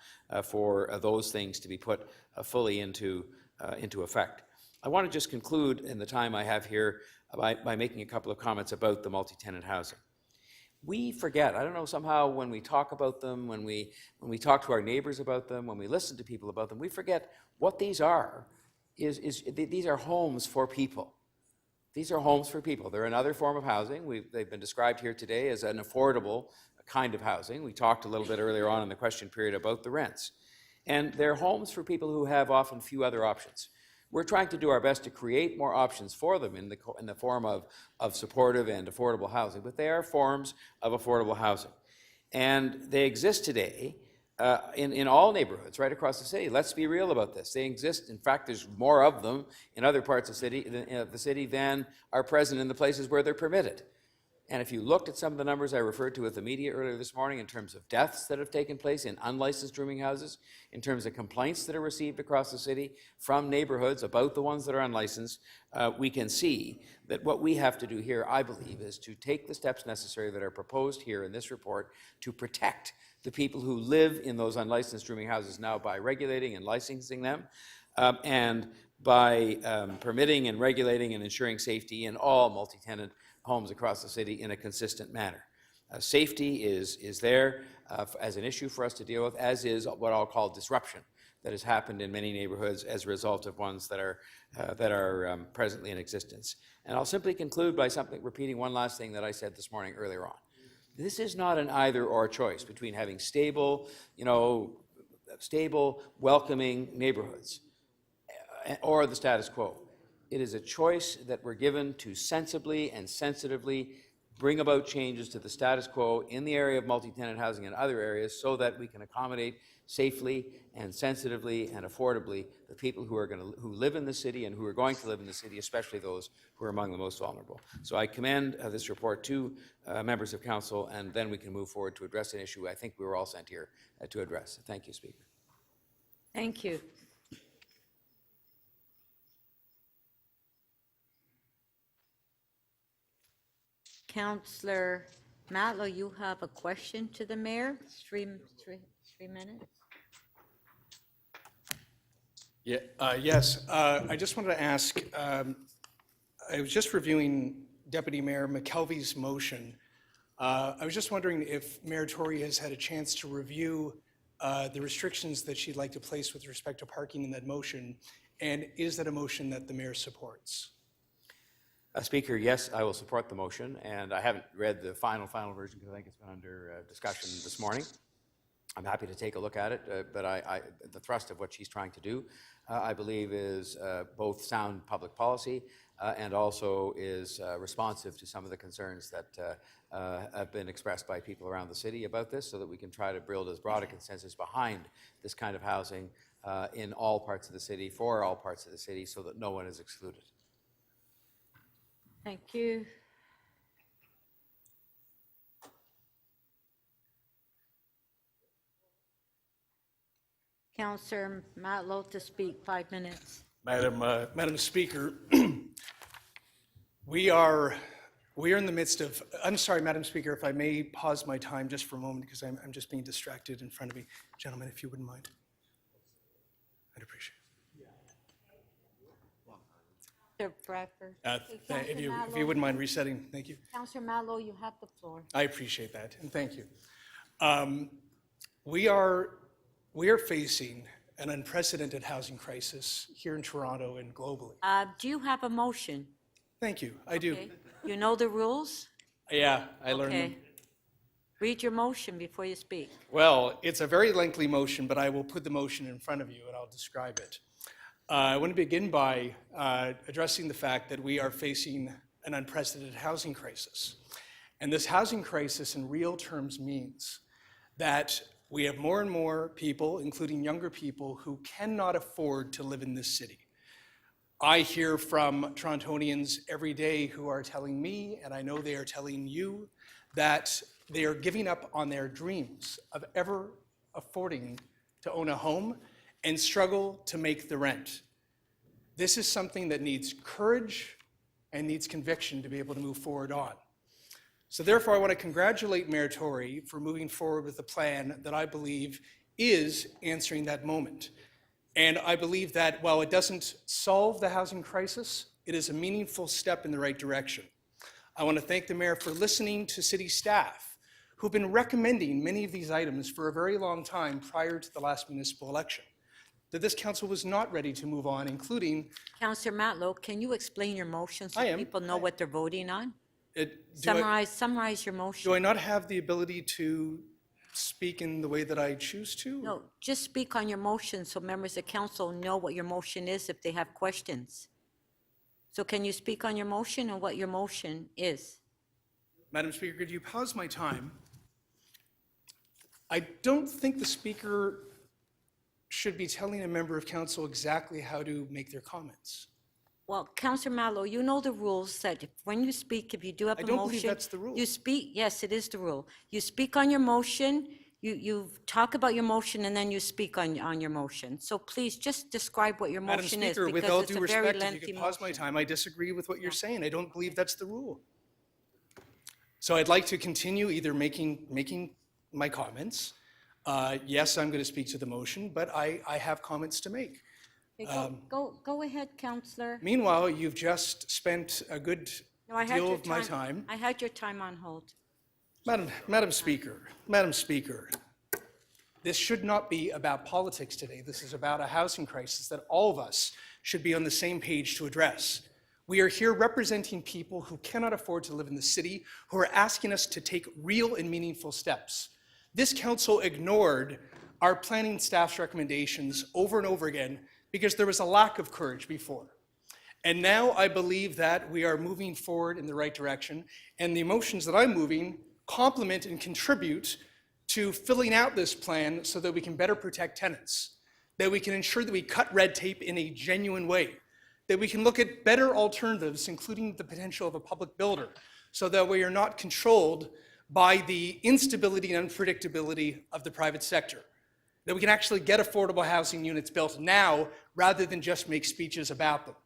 for those things to be put fully into effect. I want to just conclude in the time I have here by making a couple of comments about the multi-tenant housing. We forget, I don't know, somehow when we talk about them, when we talk to our neighbors about them, when we listen to people about them, we forget what these are. These are homes for people. These are homes for people. They're another form of housing. They've been described here today as an affordable kind of housing. We talked a little bit earlier on in the question period about the rents. And they're homes for people who have often few other options. We're trying to do our best to create more options for them in the form of supportive and affordable housing, but they are forms of affordable housing. And they exist today in all neighborhoods right across the city. Let's be real about this. They exist. In fact, there's more of them in other parts of the city than are present in the places where they're permitted. And if you looked at some of the numbers I referred to with the media earlier this morning in terms of deaths that have taken place in unlicensed rooming houses, in terms of complaints that are received across the city from neighborhoods about the ones that are unlicensed, we can see that what we have to do here, I believe, is to take the steps necessary that are proposed here in this report to protect the people who live in those unlicensed rooming houses now by regulating and licensing them, and by permitting and regulating and ensuring safety in all multi-tenant homes across the city in a consistent manner. Safety is there as an issue for us to deal with, as is what I'll call disruption that has happened in many neighborhoods as a result of ones that are presently in existence. And I'll simply conclude by repeating one last thing that I said this morning earlier on. This is not an either or choice between having stable, stable, welcoming neighborhoods, or the status quo. It is a choice that we're given to sensibly and sensitively bring about changes to the status quo in the area of multi-tenant housing and other areas so that we can accommodate safely and sensitively and affordably the people who live in the city and who are going to live in the city, especially those who are among the most vulnerable. So I commend this report to members of council, and then we can move forward to address an issue I think we were all sent here to address. Thank you, Speaker. Thank you. Councillor Matlow, you have a question to the mayor? Three minutes. Yes, I just wanted to ask, I was just reviewing Deputy Mayor McKelvey's motion. I was just wondering if Mayor Tory has had a chance to review the restrictions that she'd like to place with respect to parking in that motion, and is that a motion that the mayor supports? Speaker, yes, I will support the motion, and I haven't read the final version because I think it's been under discussion this morning. I'm happy to take a look at it, but the thrust of what she's trying to do, I believe, is both sound public policy and also is responsive to some of the concerns that have been expressed by people around the city about this, so that we can try to build as broad a consensus behind this kind of housing in all parts of the city, for all parts of the city, so that no one is excluded. Thank you. Councillor Matlow to speak, 5 minutes. Madam Speaker, we are in the midst of, I'm sorry, Madam Speaker, if I may pause my time just for a moment, because I'm just being distracted in front of me. Gentlemen, if you wouldn't mind. I'd appreciate it. Councillor Bradford. If you wouldn't mind resetting, thank you. Councillor Matlow, you have the floor. I appreciate that, and thank you. We are facing an unprecedented housing crisis here in Toronto and globally. Do you have a motion? Thank you, I do. Okay. You know the rules? Yeah, I learned them. Okay. Read your motion before you speak. Well, it's a very lengthy motion, but I will put the motion in front of you and I'll describe it. I want to begin by addressing the fact that we are facing an unprecedented housing crisis. And this housing crisis in real terms means that we have more and more people, including younger people, who cannot afford to live in this city. I hear from Torontonians every day who are telling me, and I know they are telling you, that they are giving up on their dreams of ever affording to own a home and struggle to make the rent. This is something that needs courage and needs conviction to be able to move forward on. So therefore, I want to congratulate Mayor Tory for moving forward with a plan that I believe is answering that moment. And I believe that while it doesn't solve the housing crisis, it is a meaningful step in the right direction. I want to thank the mayor for listening to city staff who've been recommending many of these items for a very long time prior to the last municipal election, that this council was not ready to move on, including... Councillor Matlow, can you explain your motion so people know what they're voting on? Summarize your motion. Do I not have the ability to speak in the way that I choose to? No, just speak on your motion so members of council know what your motion is if they have questions. So can you speak on your motion and what your motion is? Madam Speaker, could you pause my time? I don't think the speaker should be telling a member of council exactly how to make their comments. Well, Councillor Matlow, you know the rules that when you speak, if you do have a motion... I don't believe that's the rule. You speak, yes, it is the rule. You speak on your motion, you talk about your motion, and then you speak on your motion. So please, just describe what your motion is, Madam Speaker, with because all it's due a very respect, if you lengthy could pause my motion. time, I disagree with what you're saying. I don't believe that's the rule. So I'd like to continue either making my comments. Yes, I'm going to speak to the motion, but I have comments to make. Okay, go ahead, Councillor. Meanwhile, you've just spent a good No, I had deal your of my time. I had your time on hold. Madam Speaker, this should not be about politics today. This is about a housing crisis that all of us should be on the same page to address. We are here representing people who cannot afford to live in the city, who are asking us to take real and meaningful steps. This council ignored our planning staff's recommendations over and over again because there was a lack of courage before. And now I believe that we are moving forward in the right direction, and the emotions that I'm moving complement and contribute to filling out this plan so that we can better protect tenants, that we can ensure that we cut red tape in a genuine way, that we can look at better alternatives, including the potential of a public builder, so that we are not controlled by the instability and unpredictability of the private sector, that we can actually get affordable housing units built now rather than just make speeches about them.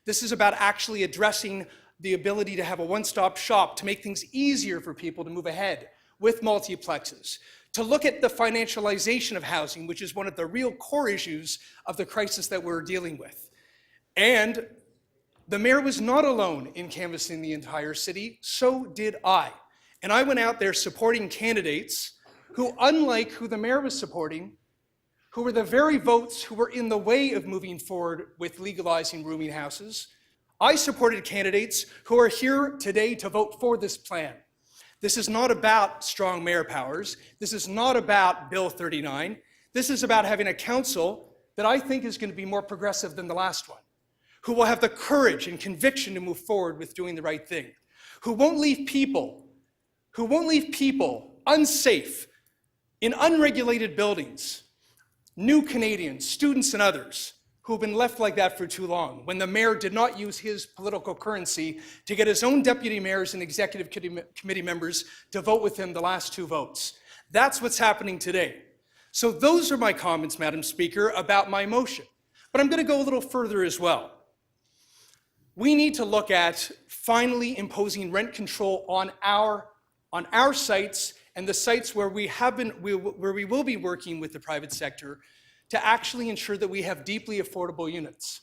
This is about actually addressing the ability to have a one-stop shop to make things easier for people to move ahead with multiplexes, to look at the financialization of housing, which is one of the real core issues of the crisis that we're dealing with. And the mayor was not alone in canvassing the entire city, so did I. And I went out there supporting candidates who, unlike who the mayor was supporting, who were the very votes who were in the way of moving forward with legalizing rooming houses, I supported candidates who are here today to vote for this plan. This is not about strong mayor powers. This is not about Bill 39. This is about having a council that I think is going to be more progressive than the last one, who will have the courage and conviction to move forward with doing the right thing, who won't leave people unsafe in unregulated buildings, new Canadians, students and others who have been left like that for too long, when the mayor did not use his political currency to get his own deputy mayors and executive committee members to vote with him the last 2 votes. That's what's happening today. So those are my comments, Madam Speaker, about my motion. But I'm going to go a little further as well. We need to look at finally imposing rent control on our sites and the sites where we will be working with the private sector to actually ensure that we have deeply affordable units.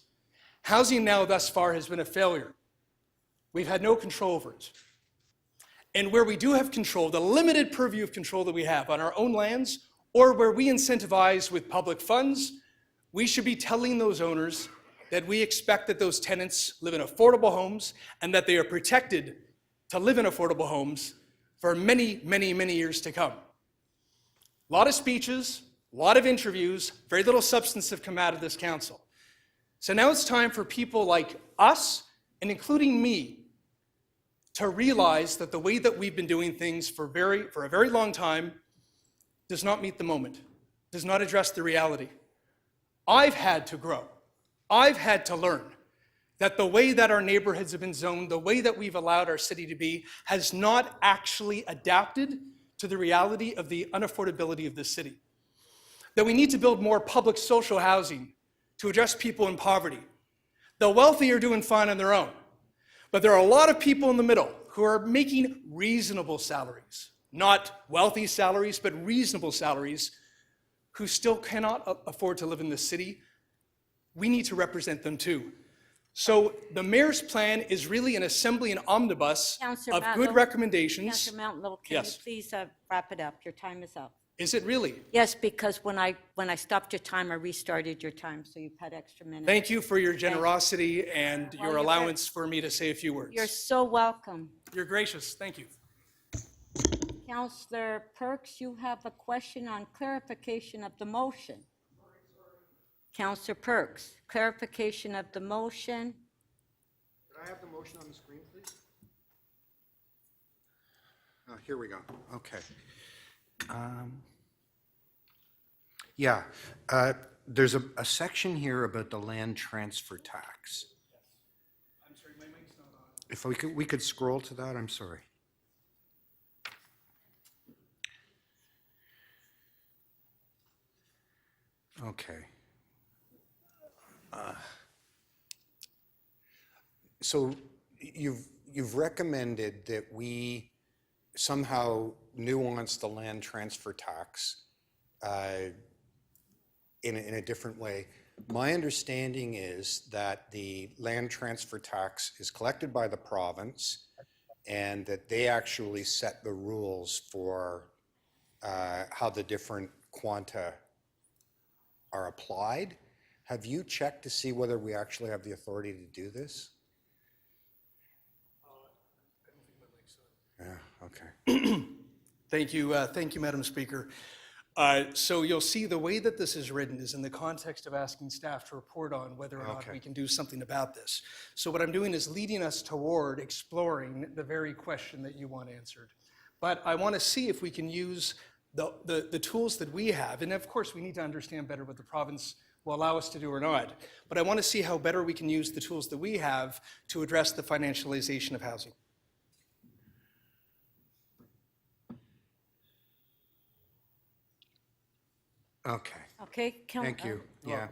Housing now thus far has been a failure. We've had no control over it. And where we do have control, the limited purview of control that we have on our own lands, or where we incentivize with public funds, we should be telling those owners that we expect that those tenants live in affordable homes and that they are protected to live in affordable homes for many, many, many years to come. A lot of speeches, a lot of interviews, very little substance have come out of this council. So now it's time for people like us, and including me, to realize that the way that we've been doing things for a very long time does not meet the moment, does not address the reality. I've had to grow. I've had to learn that the way that our neighborhoods have been zoned, the way that we've allowed our city to be, has not actually adapted to the reality of the unaffordability of this city. That we need to build more public social housing to address people in poverty. The wealthy are doing fine on their own, but there are a lot of people in the middle who are making reasonable salaries, not wealthy salaries, but reasonable salaries, who still cannot afford to live in this city. We need to represent them too. So the mayor's plan is really an assembly and omnibus Councillor of Mount good Little- recommendations. Councillor Mount Little, can you Yes. please wrap it up? Your time is up. Is it really? Yes, because when I stopped your time, I restarted your time, so you've had extra minutes. Thank you for your generosity and Well, your you're allowance for me to say a few words. You're so welcome. You're gracious. Thank you. Councillor Perks, you have a question on clarification of the motion. Councillor Perks, clarification of the motion. Could I have the motion on the screen, please? Here we go. Okay. There's a section here about the land transfer tax. I'm sorry, my mic's not on. If we could scroll to that, I'm sorry. Okay. So you've recommended that we somehow nuance the land transfer tax in a different way. My understanding is that the land transfer tax is collected by the province and that they actually set the rules for how the different quanta are applied. Have you checked to see whether we actually have the authority to do this? Yeah, okay. Thank you, Madam Speaker. So you'll see the way that this is written is in the context of asking staff to report on whether or not we can do something about this. So what I'm doing is leading us toward exploring the very question that you want answered. But I want to see if we can use the tools that we have, and of course we need to understand better what the province will allow us to do or not. But I want to see how better we can use the tools that we have to address the financialization of housing. Okay, Okay? thank you. Yeah.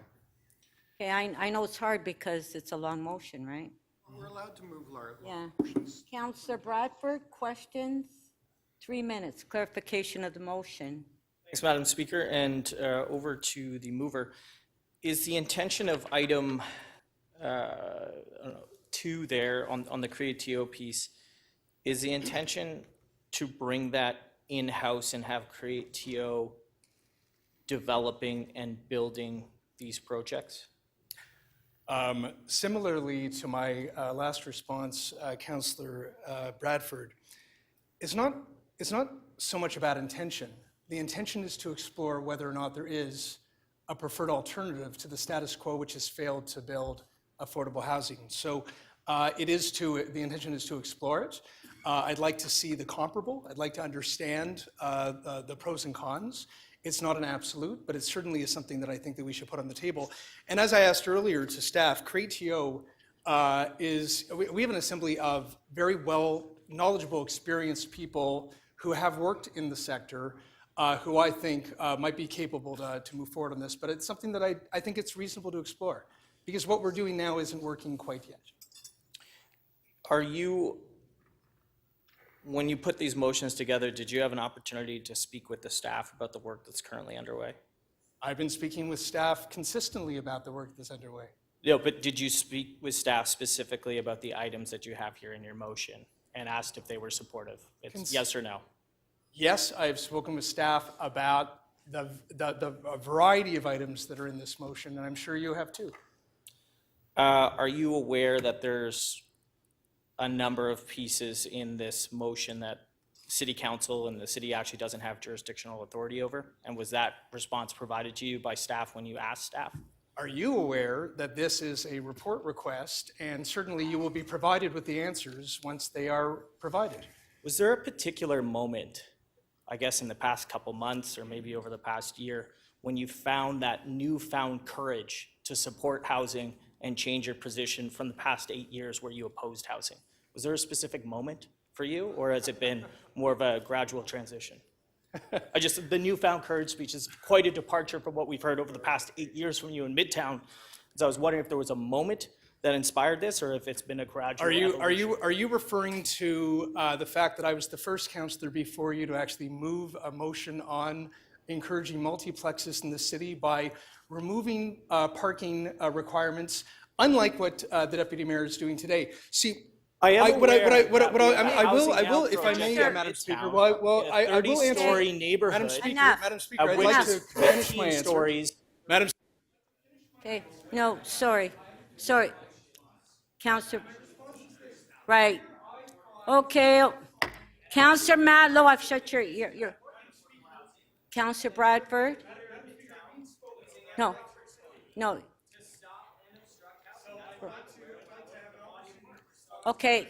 Okay, I know it's hard because it's a long motion, right? We're allowed to move Yeah. Counselor Bradford, questions? 3 minutes, clarification of the motion. Thanks, Madam Speaker, and over to the mover. Is the intention of item 2 there on the Create TO piece, is the intention to bring that in-house and have Create TO developing and building these projects? Similarly to my last response, Councillor Bradford, it's not so much about intention. The intention is to explore whether or not there is a preferred alternative to the status quo, which has failed to build affordable housing. So the intention is to explore it. I'd like to see the comparable. I'd like to understand the pros and cons. It's not an absolute, but it certainly is something that I think that we should put on the table. And as I asked earlier to staff, Create TO we have an assembly of very well knowledgeable, experienced people who have worked in the sector, who I think might be capable to move forward on this. But it's something that I think it's reasonable to explore, because what we're doing now isn't working quite yet. When you put these motions together, did you have an opportunity to speak with the staff about the work that's currently underway? I've been speaking with staff consistently about the work that's underway. No, but did you speak with staff specifically about the items that you have here in your motion and asked if they were supportive? It's yes or no? Yes, I've spoken with staff about the variety of items that are in this motion, and I'm sure you have too. Are you aware that there's a number of pieces in this motion that City Council and the city actually doesn't have jurisdictional authority over? And was that response provided to you by staff when you asked staff? Are you aware that this is a report request, and certainly you will be provided with the answers once they are provided? Was there a particular moment, I guess in the past couple months or maybe over the past year, when you found that newfound courage to support housing and change your position from the past 8 years where you opposed housing? Was there a specific moment for you, or has it been more of a gradual transition? The newfound courage speech is quite a departure from what we've heard over the past 8 years from you in Midtown. So I was wondering if there was a moment that inspired this, or if it's been a gradual evolution. Are you referring to the fact that I was the first councillor before you to actually move a motion on encouraging multiplexes in the city by removing parking requirements, unlike what the deputy mayor is doing today? See, I will, if I may, Madam Speaker. Well, I will answer. 30-story neighborhood. Madam Speaker, I'd like to finish my answer. Madam. Okay, no, sorry. Councillor, right. Okay, Councillor Matlow, I've shut your. Councillor Bradford? No. Okay,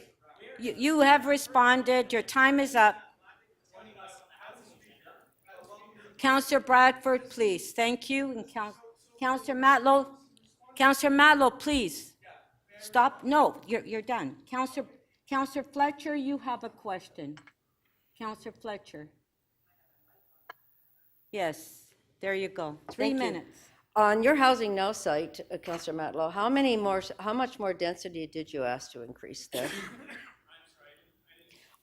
you have responded, your time is up. Councillor Bradford, please, thank you, and Councillor Matlow, please. Stop, no, you're done. Councillor Fletcher, you have a question. Councillor Fletcher. Yes, there you go, 3 Thank you. minutes. On your Housing Now site, Councillor Matlow, how much more density did you ask to increase there?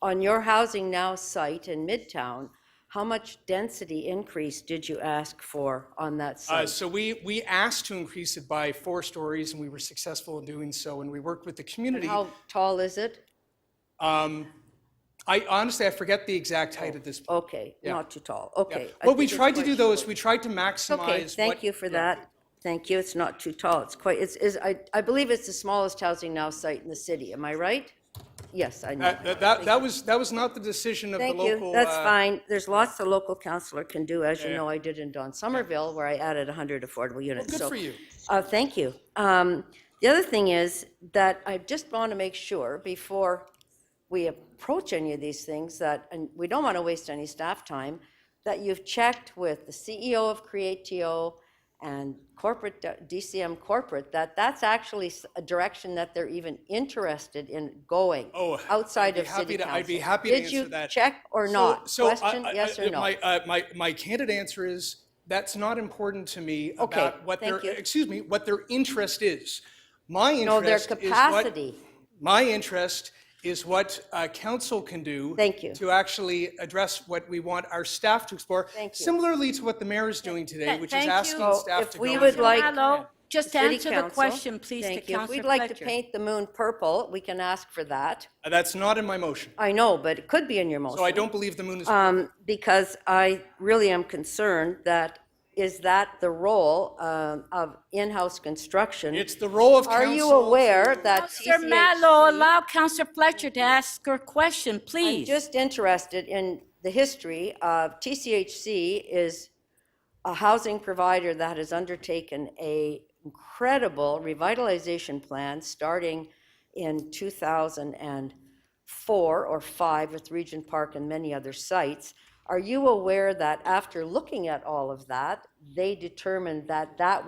On your Housing Now site in Midtown, how much density increase did you ask for on that site? So we asked to increase it by 4 stories, and we were successful in doing so, and we worked with the community. And how tall is it? I honestly forget the exact height at this point. Okay, Yeah. not too tall, okay. Yeah. What we tried to do, though, is we tried to maximize. Okay, thank you for that. Thank you, it's not too tall, I believe it's the smallest Housing Now site in the city, am I right? yes, I know. That was not the decision of the Thank local. you, that's fine. There's lots the local councillor can do, as you know, I did in Don Somerville, where I added 100 affordable units. Good So, for you. Thank you. The other thing is that I just want to make sure, before we approach any of these things, that, and we don't want to waste any staff time, that you've checked with the CEO of Creatio and corporate, DCM Corporate, that that's actually a direction that they're even interested in going outside of city council. I'd be happy to answer Did you that. check or not? Question, yes or no? My candid answer is, that's not important to me Okay, about what thank their, you. excuse me, what their interest is. My interest No, their is what- capacity. My interest is what council can do. Thank you. To actually address what we want our staff to explore. Thank you. Similarly to what the mayor is doing today, which is Thank asking you. staff If to we go. would into- like. Hello, just City answer the Council, question, please, to thank you. If Councillor we'd like to Fletcher. paint the moon purple, we can ask for that. That's not in my motion. I know, but it could be in your motion. So I don't believe the moon is. Because I really am concerned that, is that the role of in-house construction? It's the role of Are you council aware to- that Councillor TCHC Mallow, allow Councillor Fletcher to ask her question, I'm please. just interested in the history of TCHC is a housing provider that has undertaken a incredible revitalization plan starting in 2004 or 5 with Regent Park and many other sites. Are you aware that after looking at all of that, they determined that that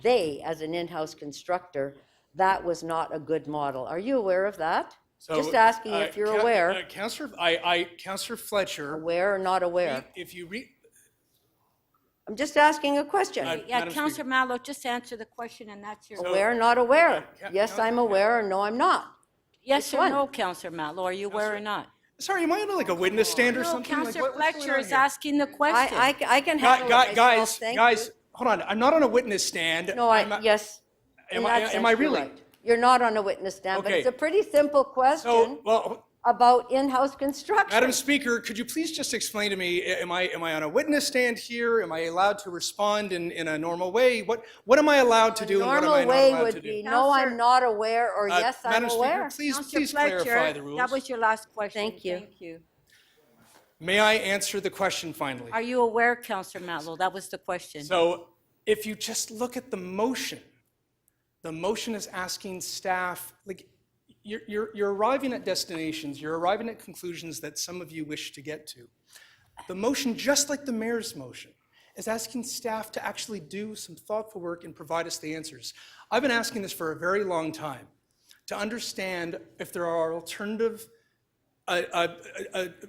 they, as an in-house constructor, that was not a good model? Are you aware of that? So, Just asking if you're aware. Councillor Fletcher, Aware or not aware? if you read, I'm just asking a question. Yeah, Madam Councillor Mallow, just answer the question, and that's your. Aware or not aware? Yes, I'm aware, or no, I'm not. Yes Which or one? no, Councillor Mallow, are you aware or not? sorry, am I on like a witness stand or No, something? Like, Councillor what's going Fletcher on is here? asking the question. I can handle it myself, thank Guys, you. hold on, I'm not on a witness stand. No, yes. Am in I- that am I sense, you're really? right. You're not on a witness stand, but Okay. it's a pretty simple question So, well, about in-house construction. Madam Speaker, could you please just explain to me, am I on a witness stand here? Am I allowed to respond in a normal way? What am I allowed to do and what am I Normal not way allowed to would do? be, no, I'm not aware, or Uh, yes, I'm Madam Speaker, aware. please Councillor clarify Fletcher, the rules. that was your last question. Thank you. Thank you. May I answer the question finally? Are you aware, Councillor Mallow? That was the question. So if you just look at the motion is asking staff, like, you're arriving at destinations, you're arriving at conclusions that some of you wish to get to. The motion, just like the mayor's motion, is asking staff to actually do some thoughtful work and provide us the answers. I've been asking this for a very long time, to understand if there are alternative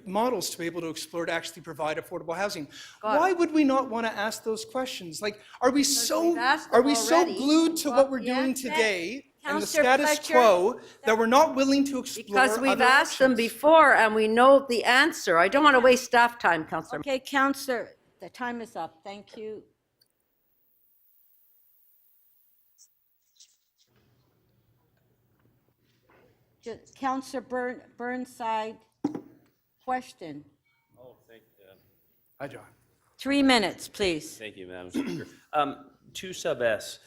models to be able to explore to actually provide affordable housing. Why would we not want to ask those questions? Like, are we so asked them already. glued to what we're Well, doing yes. today and the Councillor status Fletcher, quo that we're not willing to explore Because we've other asked them options? before, and we know the answer. I don't want to waste staff time, Councillor. Okay, Councillor, the time is up. Thank you. Councillor Burnside, question. Oh, thank you. Hi, John. 3 minutes, please. Thank you, Madam Speaker. 2 sub S,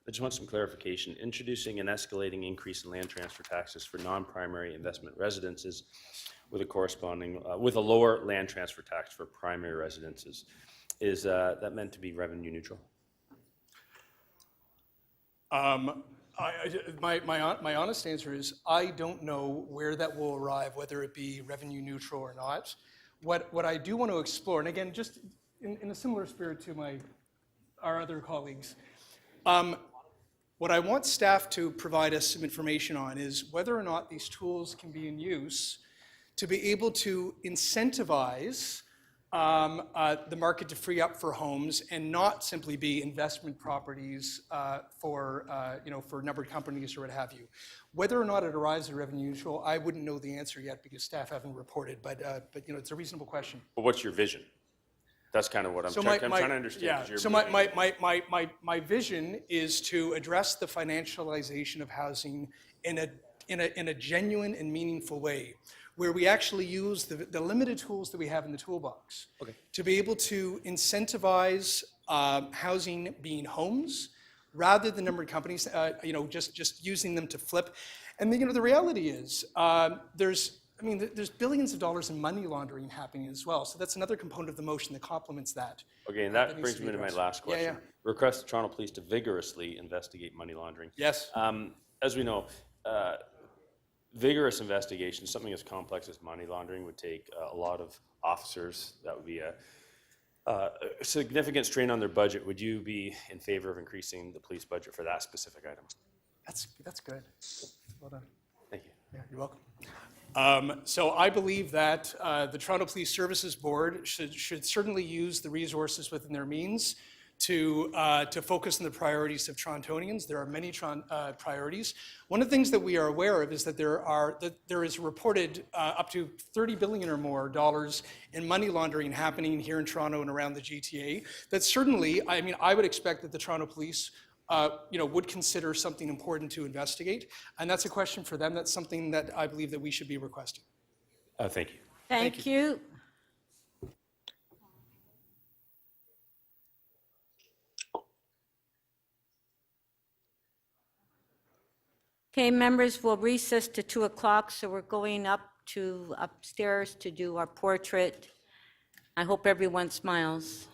I just want some clarification. Introducing an escalating increase in land transfer taxes for non-primary investment residences with a corresponding, with a lower land transfer tax for primary residences. Is that meant to be revenue neutral? My honest answer is, I don't know where that will arrive, whether it be revenue neutral or not. What I do want to explore, and again, just in a similar spirit to our other colleagues, what I want staff to provide us some information on is whether or not these tools can be in use to be able to incentivize the market to free up for homes and not simply be investment properties for numbered companies or what have you. Whether or not it arrives at revenue neutral, I wouldn't know the answer yet because staff haven't reported, but it's a reasonable question. But what's your vision? That's kind of what I'm trying to understand. Yeah, 'cause you're so moving- my vision is to address the financialization of housing in a genuine and meaningful way, where we actually use the limited tools that we have in the toolbox to be able to incentivize housing being homes, rather than number of companies, just using them to flip. And the reality is, there's billions of dollars in money laundering happening as well. So that's another component of the motion that complements that. Okay, and that that needs brings to be me to my addressed. last Yeah, question. Request the Toronto Police to vigorously investigate money laundering. Yes. As we know, vigorous investigation, something as complex as money laundering would take a lot of officers. That would be a significant strain on their budget. Would you be in favor of increasing the police budget for that specific item? That's good. Well done. Thank you. Yeah, you're welcome. So I believe that the Toronto Police Services Board should certainly use the resources within their means to focus on the priorities of Torontonians. There are many priorities. One of the things that we are aware of is that there is reported up to $30 billion or more in money laundering happening here in Toronto and around the GTA. That certainly, I would expect that the Toronto Police would consider something important to investigate. And that's a question for them. That's something that I believe that we should be requesting. Thank you. Thank you. Okay, members, we'll recess to 2 o'clock, so we're going upstairs to do our portrait. I hope everyone smiles.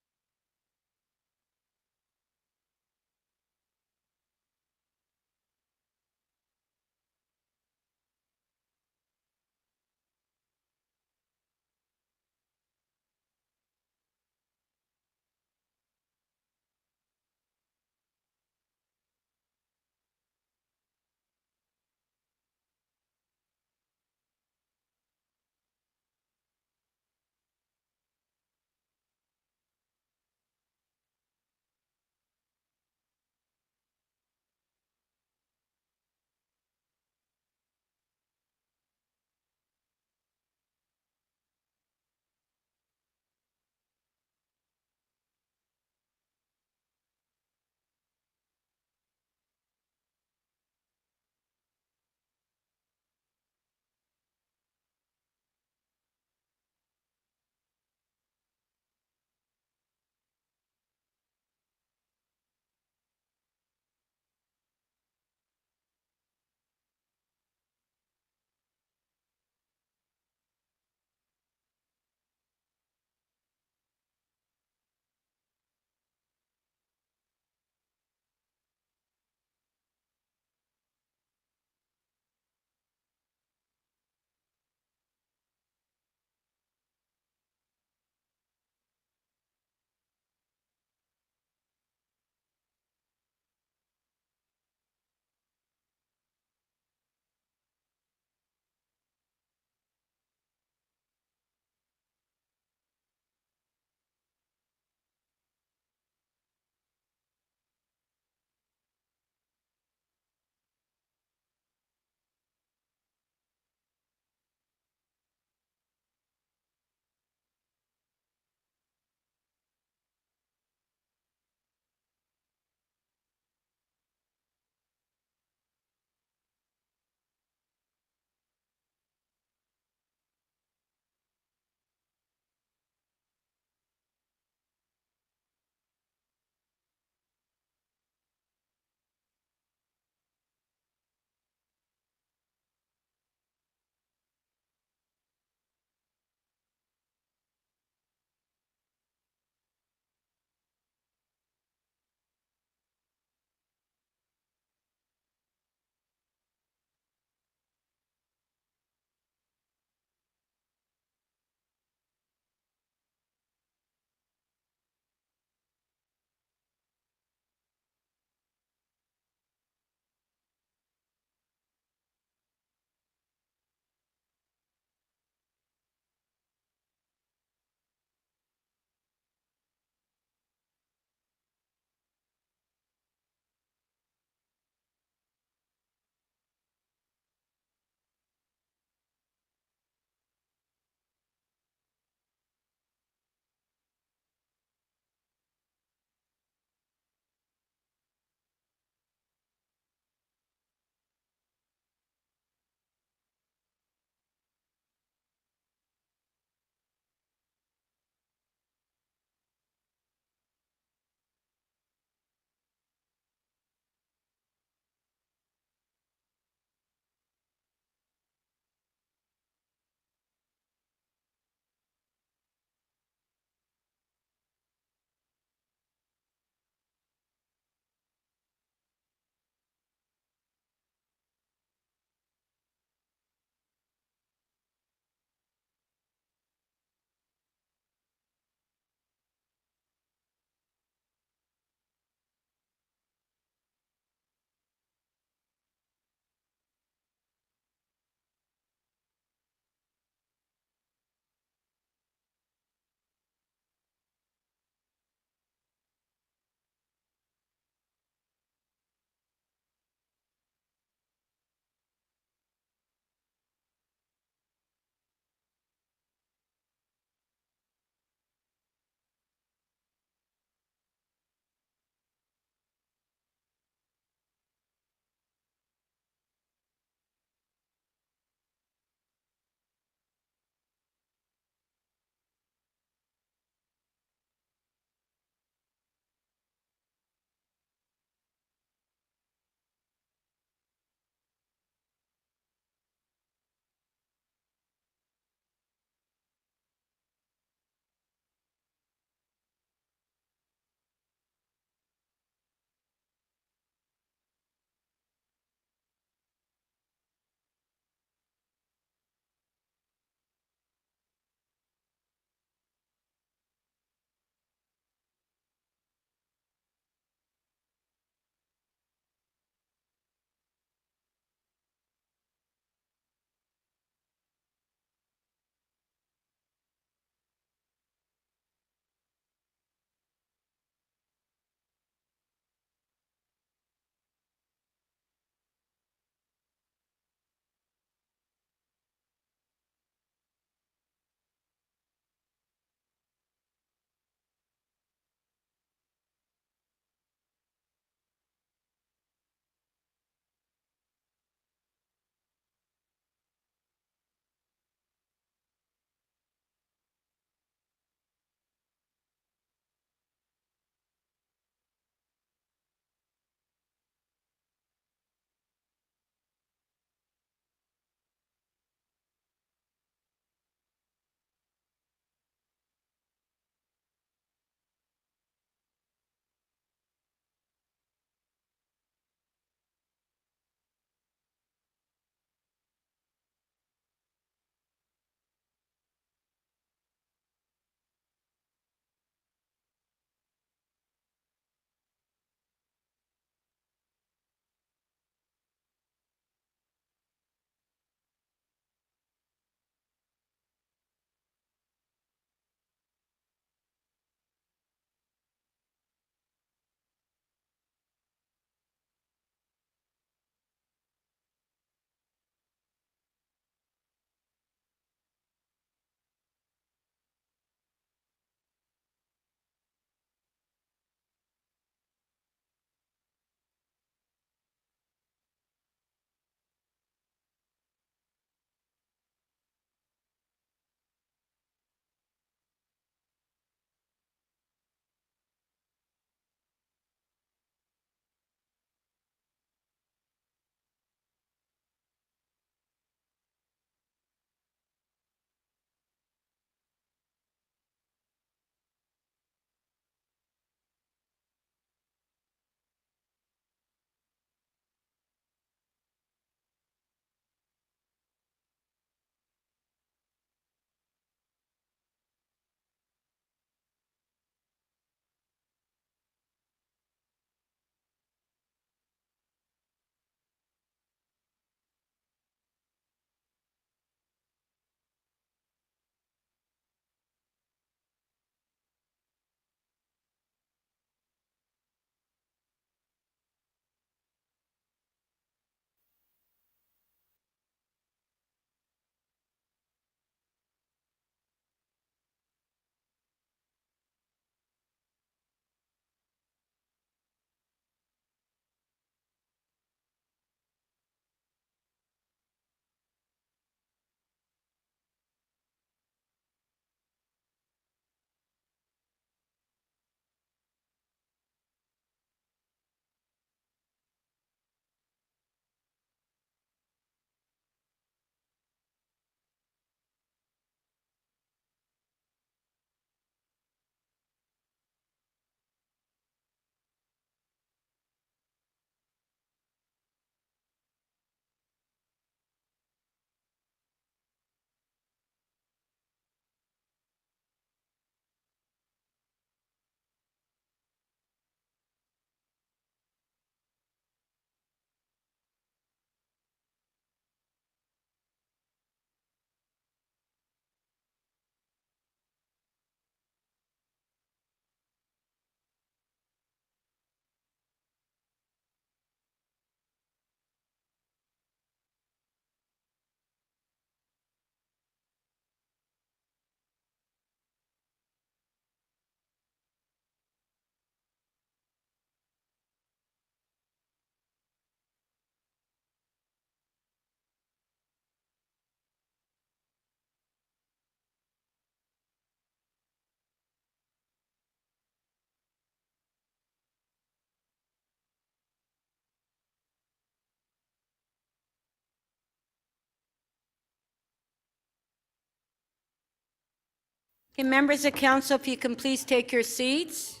Okay, members of council, if you can please take your seats.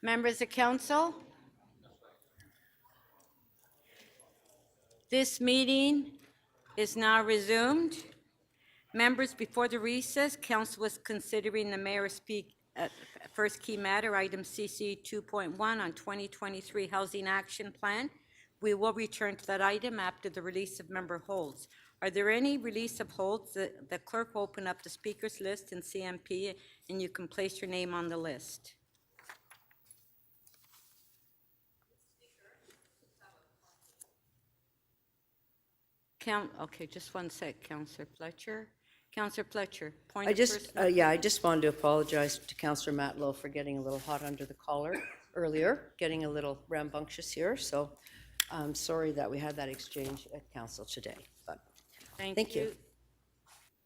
Members of council. This meeting is now resumed. Members, before the recess, council was considering the mayor's first key matter, item CC 2.1 on 2023 Housing Action Plan. We will return to that item after the release of member holds. Are there any release of holds? The clerk will open up the speakers list in CMP and you can place your name on the list. Okay, just one sec, Councillor Fletcher. Councillor Fletcher, point of first. I just wanted to apologize to Councillor Matlow for getting a little hot under the collar earlier, getting a little rambunctious here. So I'm sorry that we had that exchange at council today, but thank you.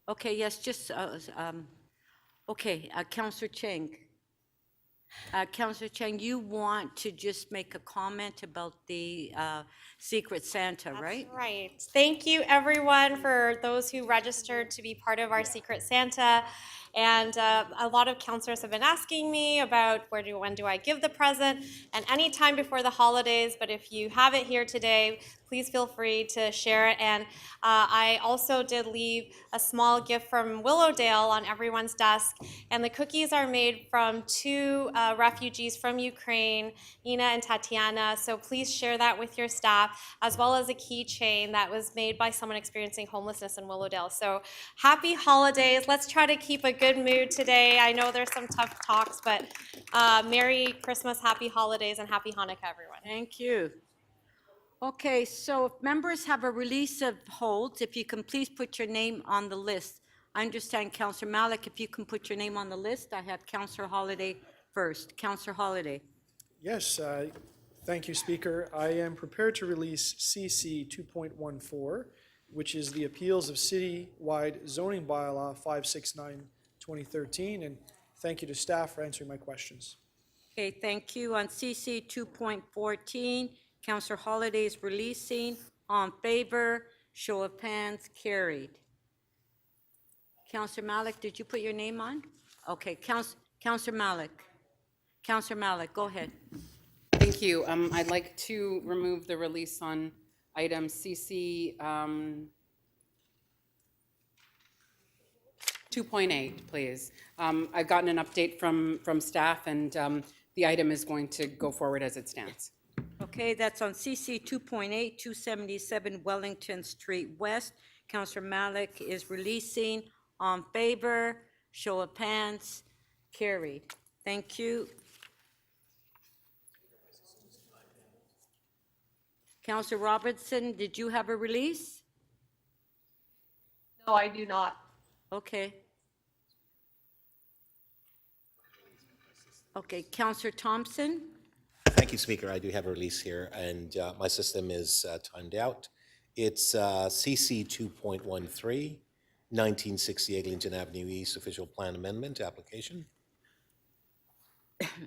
Okay, yes, just, Councillor Cheng. Councillor Cheng, you want to just make a comment about the Secret Santa, right? Right. Thank you, everyone, for those who registered to be part of our Secret Santa. And a lot of councillors have been asking me about when do I give the present, and any time before the holidays. But if you have it here today, please feel free to share it. And I also did leave a small gift from Willowdale on everyone's desk. And the cookies are made from two refugees from Ukraine, Ina and Tatiana. So please share that with your staff, as well as a keychain that was made by someone experiencing homelessness in Willowdale. So happy holidays. Let's try to keep a good mood today. I know there's some tough talks, but Merry Christmas, Happy Holidays, and Happy Hanukkah, everyone. Thank you. Okay, so if members have a release of holds, if you can please put your name on the list. I understand, Councillor Malik, if you can put your name on the list. I have Councillor Holiday first. Councillor Holiday. Yes, thank you, Speaker. I am prepared to release CC 2.14, which is the appeals of citywide zoning bylaw 569/2013, and thank you to staff for answering my questions. Okay, thank you. On CC 2.14, Councillor Holiday is releasing. On favor, show of hands, carried. Councillor Malik, did you put your name on? Okay, Councillor Malik. Councillor Malik, go ahead. Thank you. I'd like to remove the release on item CC 2.8, please. I've gotten an update from staff, and the item is going to go forward as it stands. Okay, that's on CC 2.8, 277 Wellington Street West. Councillor Malik is releasing. On favor, show of hands, carried. Thank you. Councillor Robertson, did you have a release? No, I do not. Okay. Okay, Councillor Thompson? Thank you, Speaker. I do have a release here, and my system is timed out. It's CC 2.13, 1960 Eglinton Avenue East Official Plan Amendment application.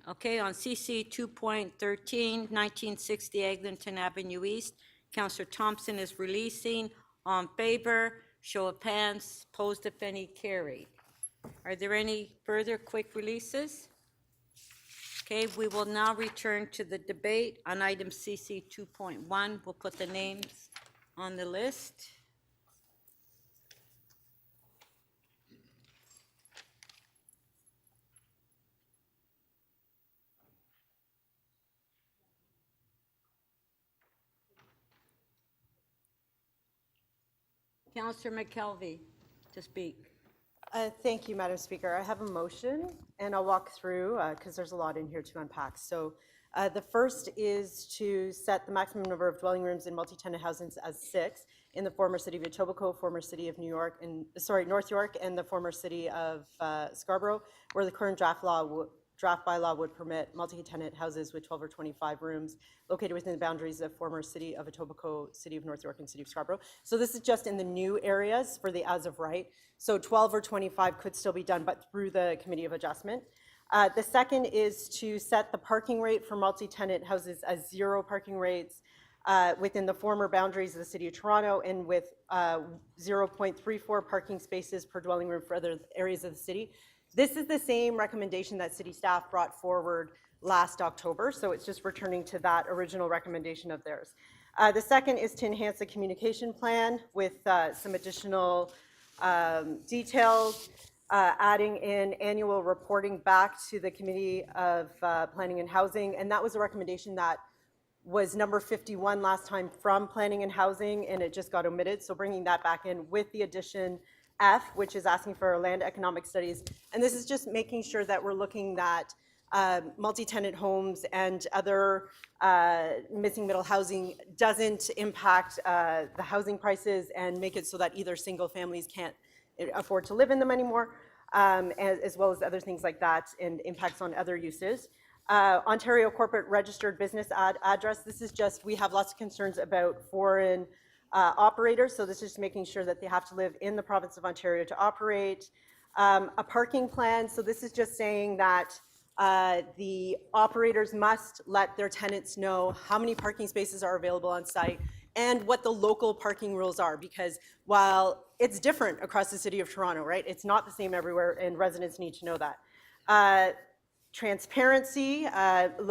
Okay, on CC 2.13, 1960 Eglinton Avenue East, Councillor Thompson is releasing. On favor, show of hands, opposed if any, carried. Are there any further quick releases? Okay, we will now return to the debate on item CC 2.1. We'll put the names on the list. Councillor McKelvey to speak. Thank you, Madam Speaker. I have a motion, and I'll walk through because there's a lot in here to unpack. So the first is to set the maximum number of dwelling rooms in multi-tenant housings as 6 in the former city of Etobicoke, former city of North York, and the former city of Scarborough, where the current draft bylaw would permit multi-tenant houses with 12 or 25 rooms located within the boundaries of former city of Etobicoke, city of North York, and city of Scarborough. So this is just in the new areas for the as of right. So 12 or 25 could still be done, but through the Committee of Adjustment. The second is to set the parking rate for multi-tenant houses as 0 parking rates within the former boundaries of the City of Toronto and with 0.34 parking spaces per dwelling room for other areas of the city. This is the same recommendation that city staff brought forward last October, so it's just returning to that original recommendation of theirs. The second is to enhance the communication plan with some additional details, adding in annual reporting back to the Committee of Planning and Housing, and that was a recommendation that was number 51 last time from Planning and Housing, and it just got omitted, so bringing that back in with the addition F, which is asking for land economic studies, and this is just making sure that we're looking at multi-tenant homes and other missing middle housing doesn't impact the housing prices and make it so that either single families can't afford to live in them anymore, as well as other things like that and impacts on other uses. Ontario Corporate Registered Business Address, this is just, we have lots of concerns about foreign operators, so this is just making sure that they have to live in the province of Ontario to operate. A parking plan, so this is just saying that the operators must let their tenants know how many parking spaces are available on site and what the local parking rules are, because while it's different across the City of Toronto, right? It's not the same everywhere, and residents need to know that. Transparency,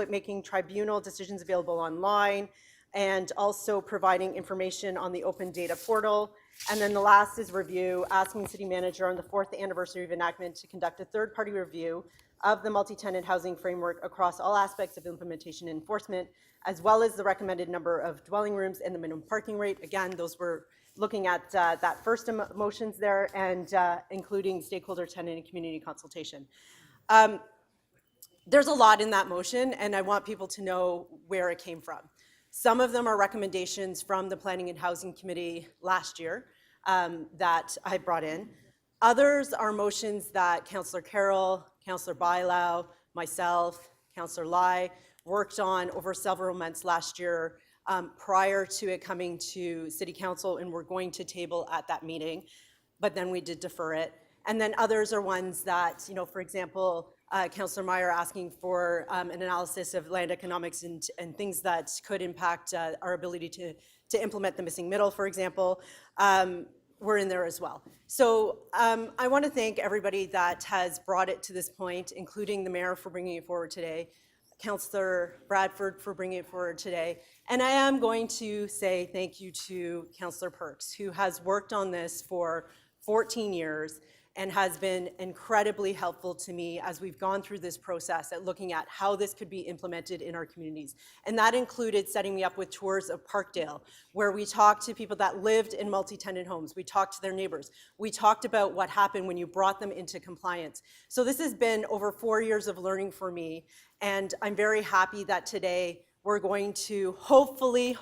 making tribunal decisions available online, and also providing information on the open data portal. And then the last is review, asking the city manager on the 4th anniversary of enactment to conduct a third-party review of the multi-tenant housing framework across all aspects of implementation and enforcement, as well as the recommended number of dwelling rooms and the minimum parking rate. Again, those were looking at that first motions there, and including stakeholder, tenant, and community consultation. There's a lot in that motion, and I want people to know where it came from. Some of them are recommendations from the Planning and Housing Committee last year that I brought in. Others are motions that Councillor Carroll, Councillor Bailão, myself, Councillor Lai worked on over several months last year prior to it coming to City Council, and we're going to table at that meeting, but then we did defer it. And then others are ones that, you know, for example, Councillor Meyer asking for an analysis of land economics and things that could impact our ability to implement the missing middle, for example, were in there as well. So I want to thank everybody that has brought it to this point, including the mayor for bringing it forward today, Councillor Bradford for bringing it forward today, and I am going to say thank you to Councillor Perks, who has worked on this for 14 years and has been incredibly helpful to me as we've gone through this process at looking at how this could be implemented in our communities. And that included setting me up with tours of Parkdale, where we talked to people that lived in multi-tenant homes. We talked to their neighbors. We talked about what happened when you brought them into compliance. So this has been over 4 years of learning for me, and I'm very happy that today we're going to hopefully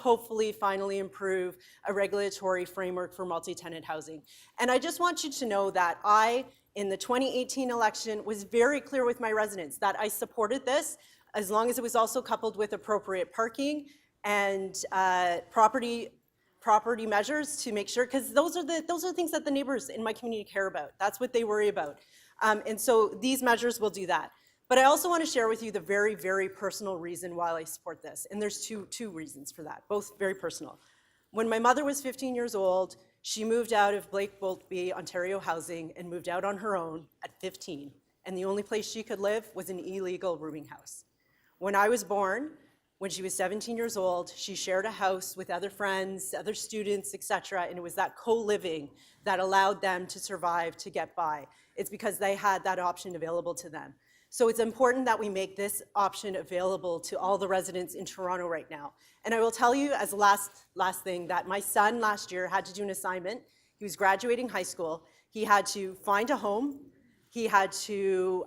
finally improve a regulatory framework for multi-tenant housing. And I just want you to know that I, in the 2018 election, was very clear with my residents that I supported this as long as it was also coupled with appropriate parking and property measures to make sure, because those are the things that the neighbors in my community care about. That's what they worry about. And so these measures will do that. But I also want to share with you the very, very personal reason why I support this. And there's two reasons for that, both very personal. When my mother was 15 years old, she moved out of Blake Boltby, Ontario Housing, and moved out on her own at 15. And the only place she could live was an illegal rooming house. When I was born, when she was 17 years old, she shared a house with other friends, other students, etc. And it was that co-living that allowed them to survive, to get by. It's because they had that option available to them. So it's important that we make this option available to all the residents in Toronto right now. And I will tell you as a last thing that my son last year had to do an assignment. He was graduating high school. He had to find a home, he had to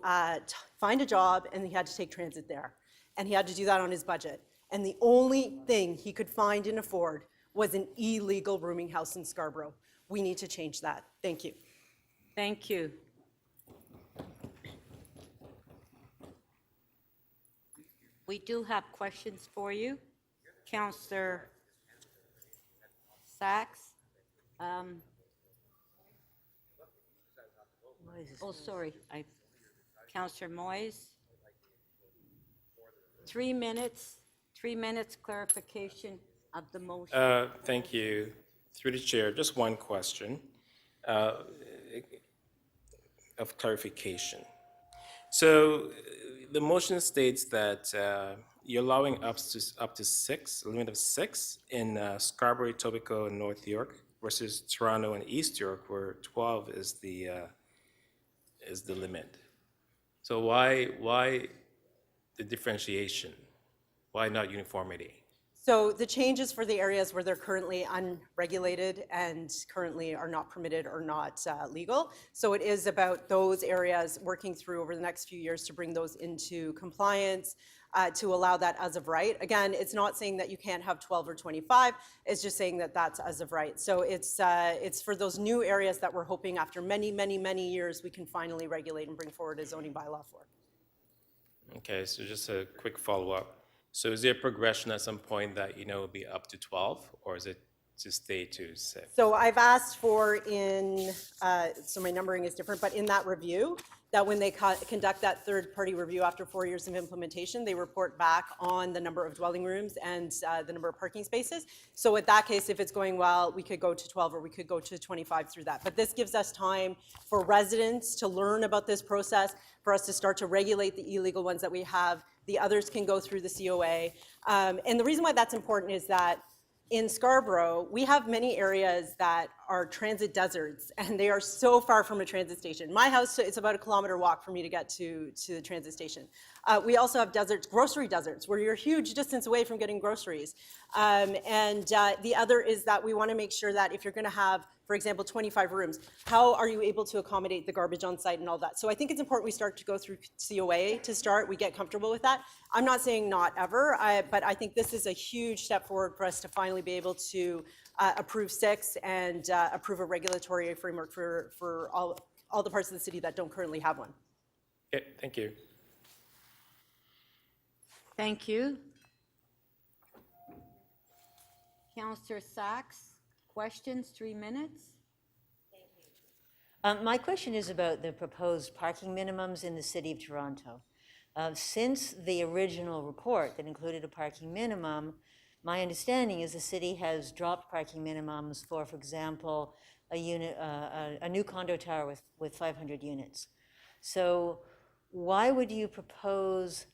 find a job, and he had to take transit there. And he had to do that on his budget. And the only thing he could find and afford was an illegal rooming house in Scarborough. We need to change that. Thank you. Thank you. We do have questions for you. Councillor Sachs. Oh, sorry. Councillor Moyes. 3 minutes. 3 minutes clarification. of the motion. Thank you. Through the chair, just one question of clarification. So the motion states that you're allowing up to 6, a limit of 6 in Scarborough, Etobicoke, and North York versus Toronto and East York, where 12 is the limit. So why the differentiation? Why not uniformity? So the changes for the areas where they're currently unregulated and currently are not permitted or not legal. So it is about those areas working through over the next few years to bring those into compliance, to allow that as of right. Again, it's not saying that you can't have 12 or 25, it's just saying that that's as of right. So it's for those new areas that we're hoping after many, many, many years we can finally regulate and bring forward a zoning bylaw for. Okay, so just a quick follow-up. So is there a progression at some point that, it'll be up to 12, or is it to stay to 6? So I've asked for so my numbering is different, but in that review, that when they conduct that third-party review after 4 years of implementation, they report back on the number of dwelling rooms and the number of parking spaces. So in that case, if it's going well, we could go to 12 or we could go to 25 through that. But this gives us time for residents to learn about this process, for us to start to regulate the illegal ones that we have. The others can go through the COA. And the reason why that's important is that in Scarborough, we have many areas that are transit deserts, and they are so far from a transit station. My house, it's about a kilometer walk for me to get to the transit station. We also have deserts, grocery deserts, where you're a huge distance away from getting groceries. The other is that we want to make sure that if you're going to have, for example, 25 rooms, how are you able to accommodate the garbage on site and all that? So I think it's important we start to go through COA to start, we get comfortable with that. I'm not saying not ever, but I think this is a huge step forward for us to finally be able to approve 6 and approve a regulatory framework for all the parts of the city that don't currently have one. Okay, thank you. Thank you. Councillor Sachs, questions, 3 minutes? My question is about the proposed parking minimums in the City of Toronto. Since the original report that included a parking minimum, my understanding is the city has dropped parking minimums for example, a new condo tower with 500 units. So why would you propose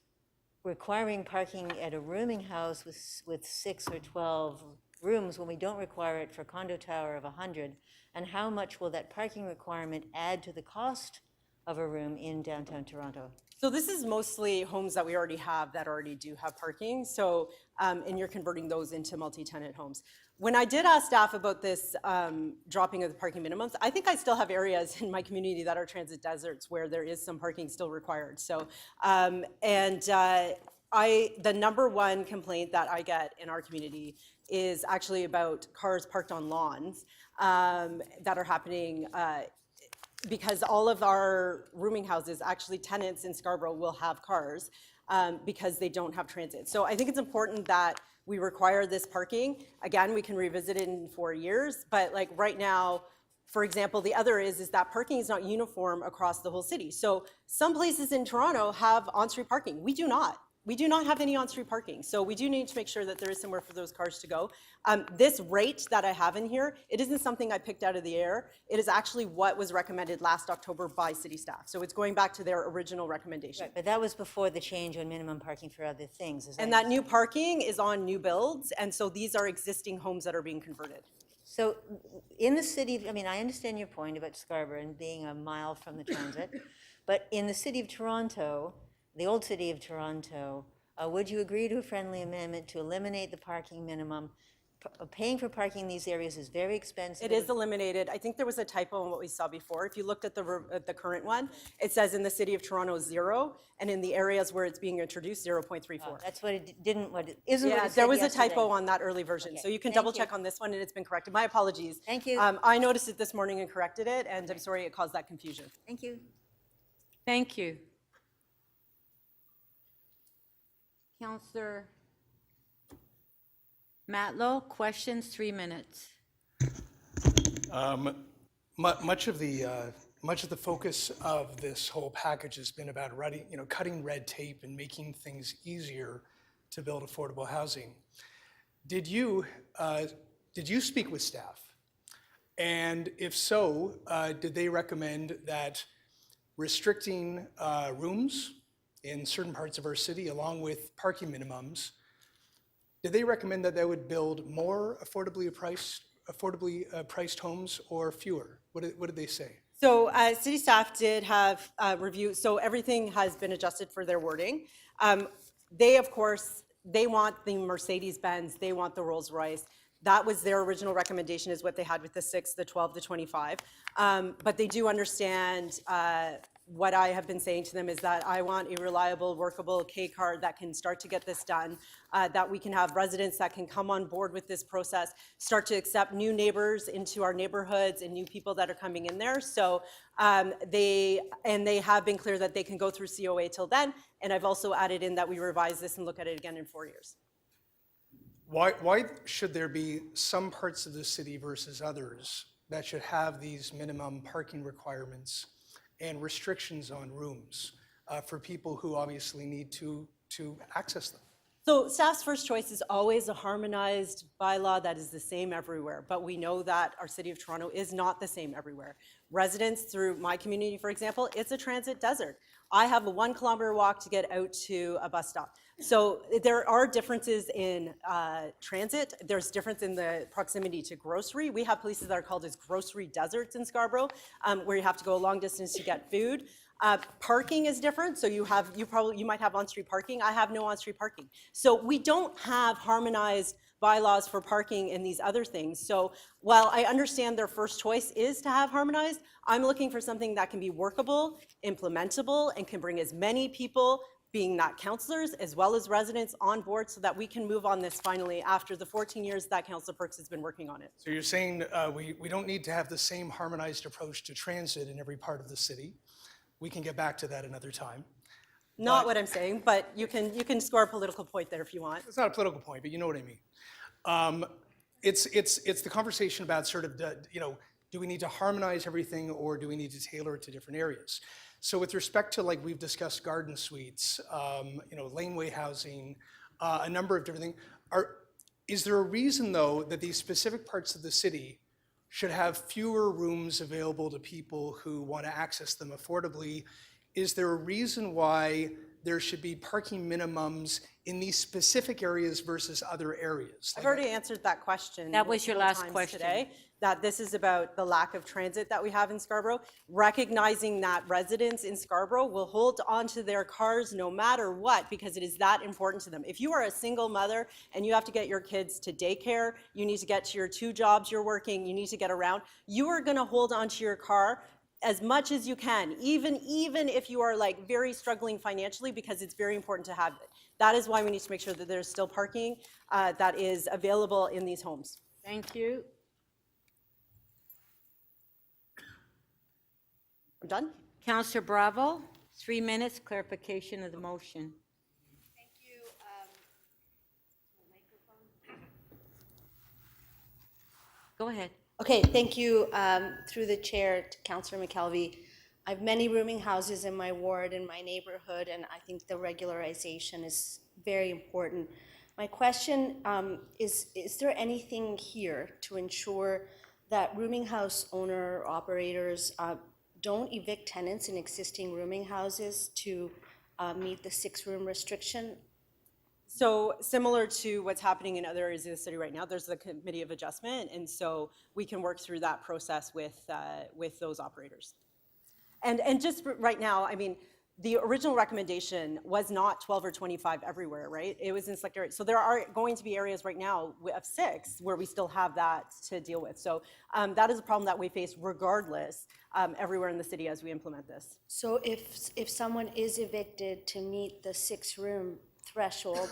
requiring parking at a rooming house with 6 or 12 rooms when we don't require it for a condo tower of 100? And how much will that parking requirement add to the cost of a room in downtown Toronto? So this is mostly homes that we already have that already do have parking. So, and you're converting those into multi-tenant homes. When I did ask staff about this dropping of the parking minimums, I think I still have areas in my community that are transit deserts where there is some parking still required. So, the number one complaint that I get in our community is actually about cars parked on lawns that are happening because all of our rooming houses, actually tenants in Scarborough will have cars because they don't have transit. So I think it's important that we require this parking. Again, we can revisit it in 4 years, but like right now, for example, the other is that parking is not uniform across the whole city. So some places in Toronto have on-street parking. We do not. We do not have any on-street parking. So we do need to make sure that there is somewhere for those cars to go. This rate that I have in here, it isn't something I picked out of the air. It is actually what was recommended last October by city staff. So it's going back to their original recommendation. Right, but that was before the change on minimum parking for other things. And that new parking is on new builds. And so these are existing homes that are being converted. So in the city, I understand your point about Scarborough and being a mile from the transit, but in the City of Toronto, the old City of Toronto, would you agree to a friendly amendment to eliminate the parking minimum? Paying for parking in these areas is very expensive. It is eliminated. I think there was a typo in what we saw before. If you looked at the current one, it says in the City of Toronto 0, and in the areas where it's being introduced 0.34. That's what it didn't. What it isn't. Yeah, what it said there was yesterday. a typo on that early version, Okay, so you can thank double you. check on this one, and it's been corrected. My apologies. Thank you. I noticed it this morning and corrected it, and I'm sorry it caused that confusion. Thank you. Thank you. Councillor Matlow, questions, 3 minutes. Much of the focus of this whole package has been about cutting red tape and making things easier to build affordable housing. Did you speak with staff? And if so, did they recommend that restricting rooms in certain parts of our city along with parking minimums, did they recommend that they would build more affordably priced homes or fewer? What did they say? So city staff did have review, so everything has been adjusted for their wording. They, of course, they want the Mercedes-Benz, they want the Rolls-Royce. That was their original recommendation, is what they had with the 6, the 12, the 25. But they do understand what I have been saying to them is that I want a reliable, workable K card that can start to get this done, that we can have residents that can come on board with this process, start to accept new neighbors into our neighborhoods and new people that are coming in there. So they have been clear that they can go through COA till then. And I've also added in that we revise this and look at it again in 4 years. Why should there be some parts of the city versus others that should have these minimum parking requirements and restrictions on rooms for people who obviously need to access them? So staff's first choice is always a harmonized bylaw that is the same everywhere, but we know that our City of Toronto is not the same everywhere. Residents through my community, for example, it's a transit desert. I have a 1 kilometer walk to get out to a bus stop. So there are differences in transit. There's difference in the proximity to grocery. We have places that are called as grocery deserts in Scarborough, where you have to go a long distance to get food. Parking is different. So you might have on-street parking. I have no on-street parking. So we don't have harmonized bylaws for parking and these other things. So while I understand their first choice is to have harmonized, I'm looking for something that can be workable, implementable, and can bring as many people, being not councillors as well as residents, on board so that we can move on this finally after the 14 years that Councillor Perks has been working on it. So you're saying we don't need to have the same harmonized approach to transit in every part of the city. We can get back to that another time. Not what I'm saying, but you can score a political point there if you want. It's not a political point, but you know what I mean. It's the conversation about sort of, do we need to harmonize everything or do we need to tailor it to different areas? So with respect to, like we've discussed, garden suites, laneway housing, a number of different things, is there a reason though that these specific parts of the city should have fewer rooms available to people who want to access them affordably? Is there a reason why there should be parking minimums in these specific areas versus other areas? I've already answered that question. That was your last times question. Today, that this is about the lack of transit that we have in Scarborough, recognizing that residents in Scarborough will hold onto their cars no matter what because it is that important to them. If you are a single mother and you have to get your kids to daycare, you need to get to your 2 jobs you're working, you need to get around, you are going to hold onto your car as much as you can, even if you are like very struggling financially, because it's very important to have it. That is why we need to make sure that there's still parking that is available in these homes. Thank you. I'm done. Councillor Bravo, 3 minutes, clarification of the motion. Thank you. Go ahead. Okay, thank you. Through the chair to Councillor McKelvey. I have many rooming houses in my ward, in my neighborhood, and I think the regularization is very important. My question is there anything here to ensure that rooming house owner or operators don't evict tenants in existing rooming houses to meet the 6-room restriction? So similar to what's happening in other areas of the city right now, there's the committee of adjustment, and so we can work through that process with those operators. And just right now, I mean, the original recommendation was not 12 or 25 everywhere, right? It was in select areas. So there are going to be areas right now of 6 where we still have that to deal with. So that is a problem that we face regardless everywhere in the city as we implement this. So if someone is evicted to meet the 6-room threshold,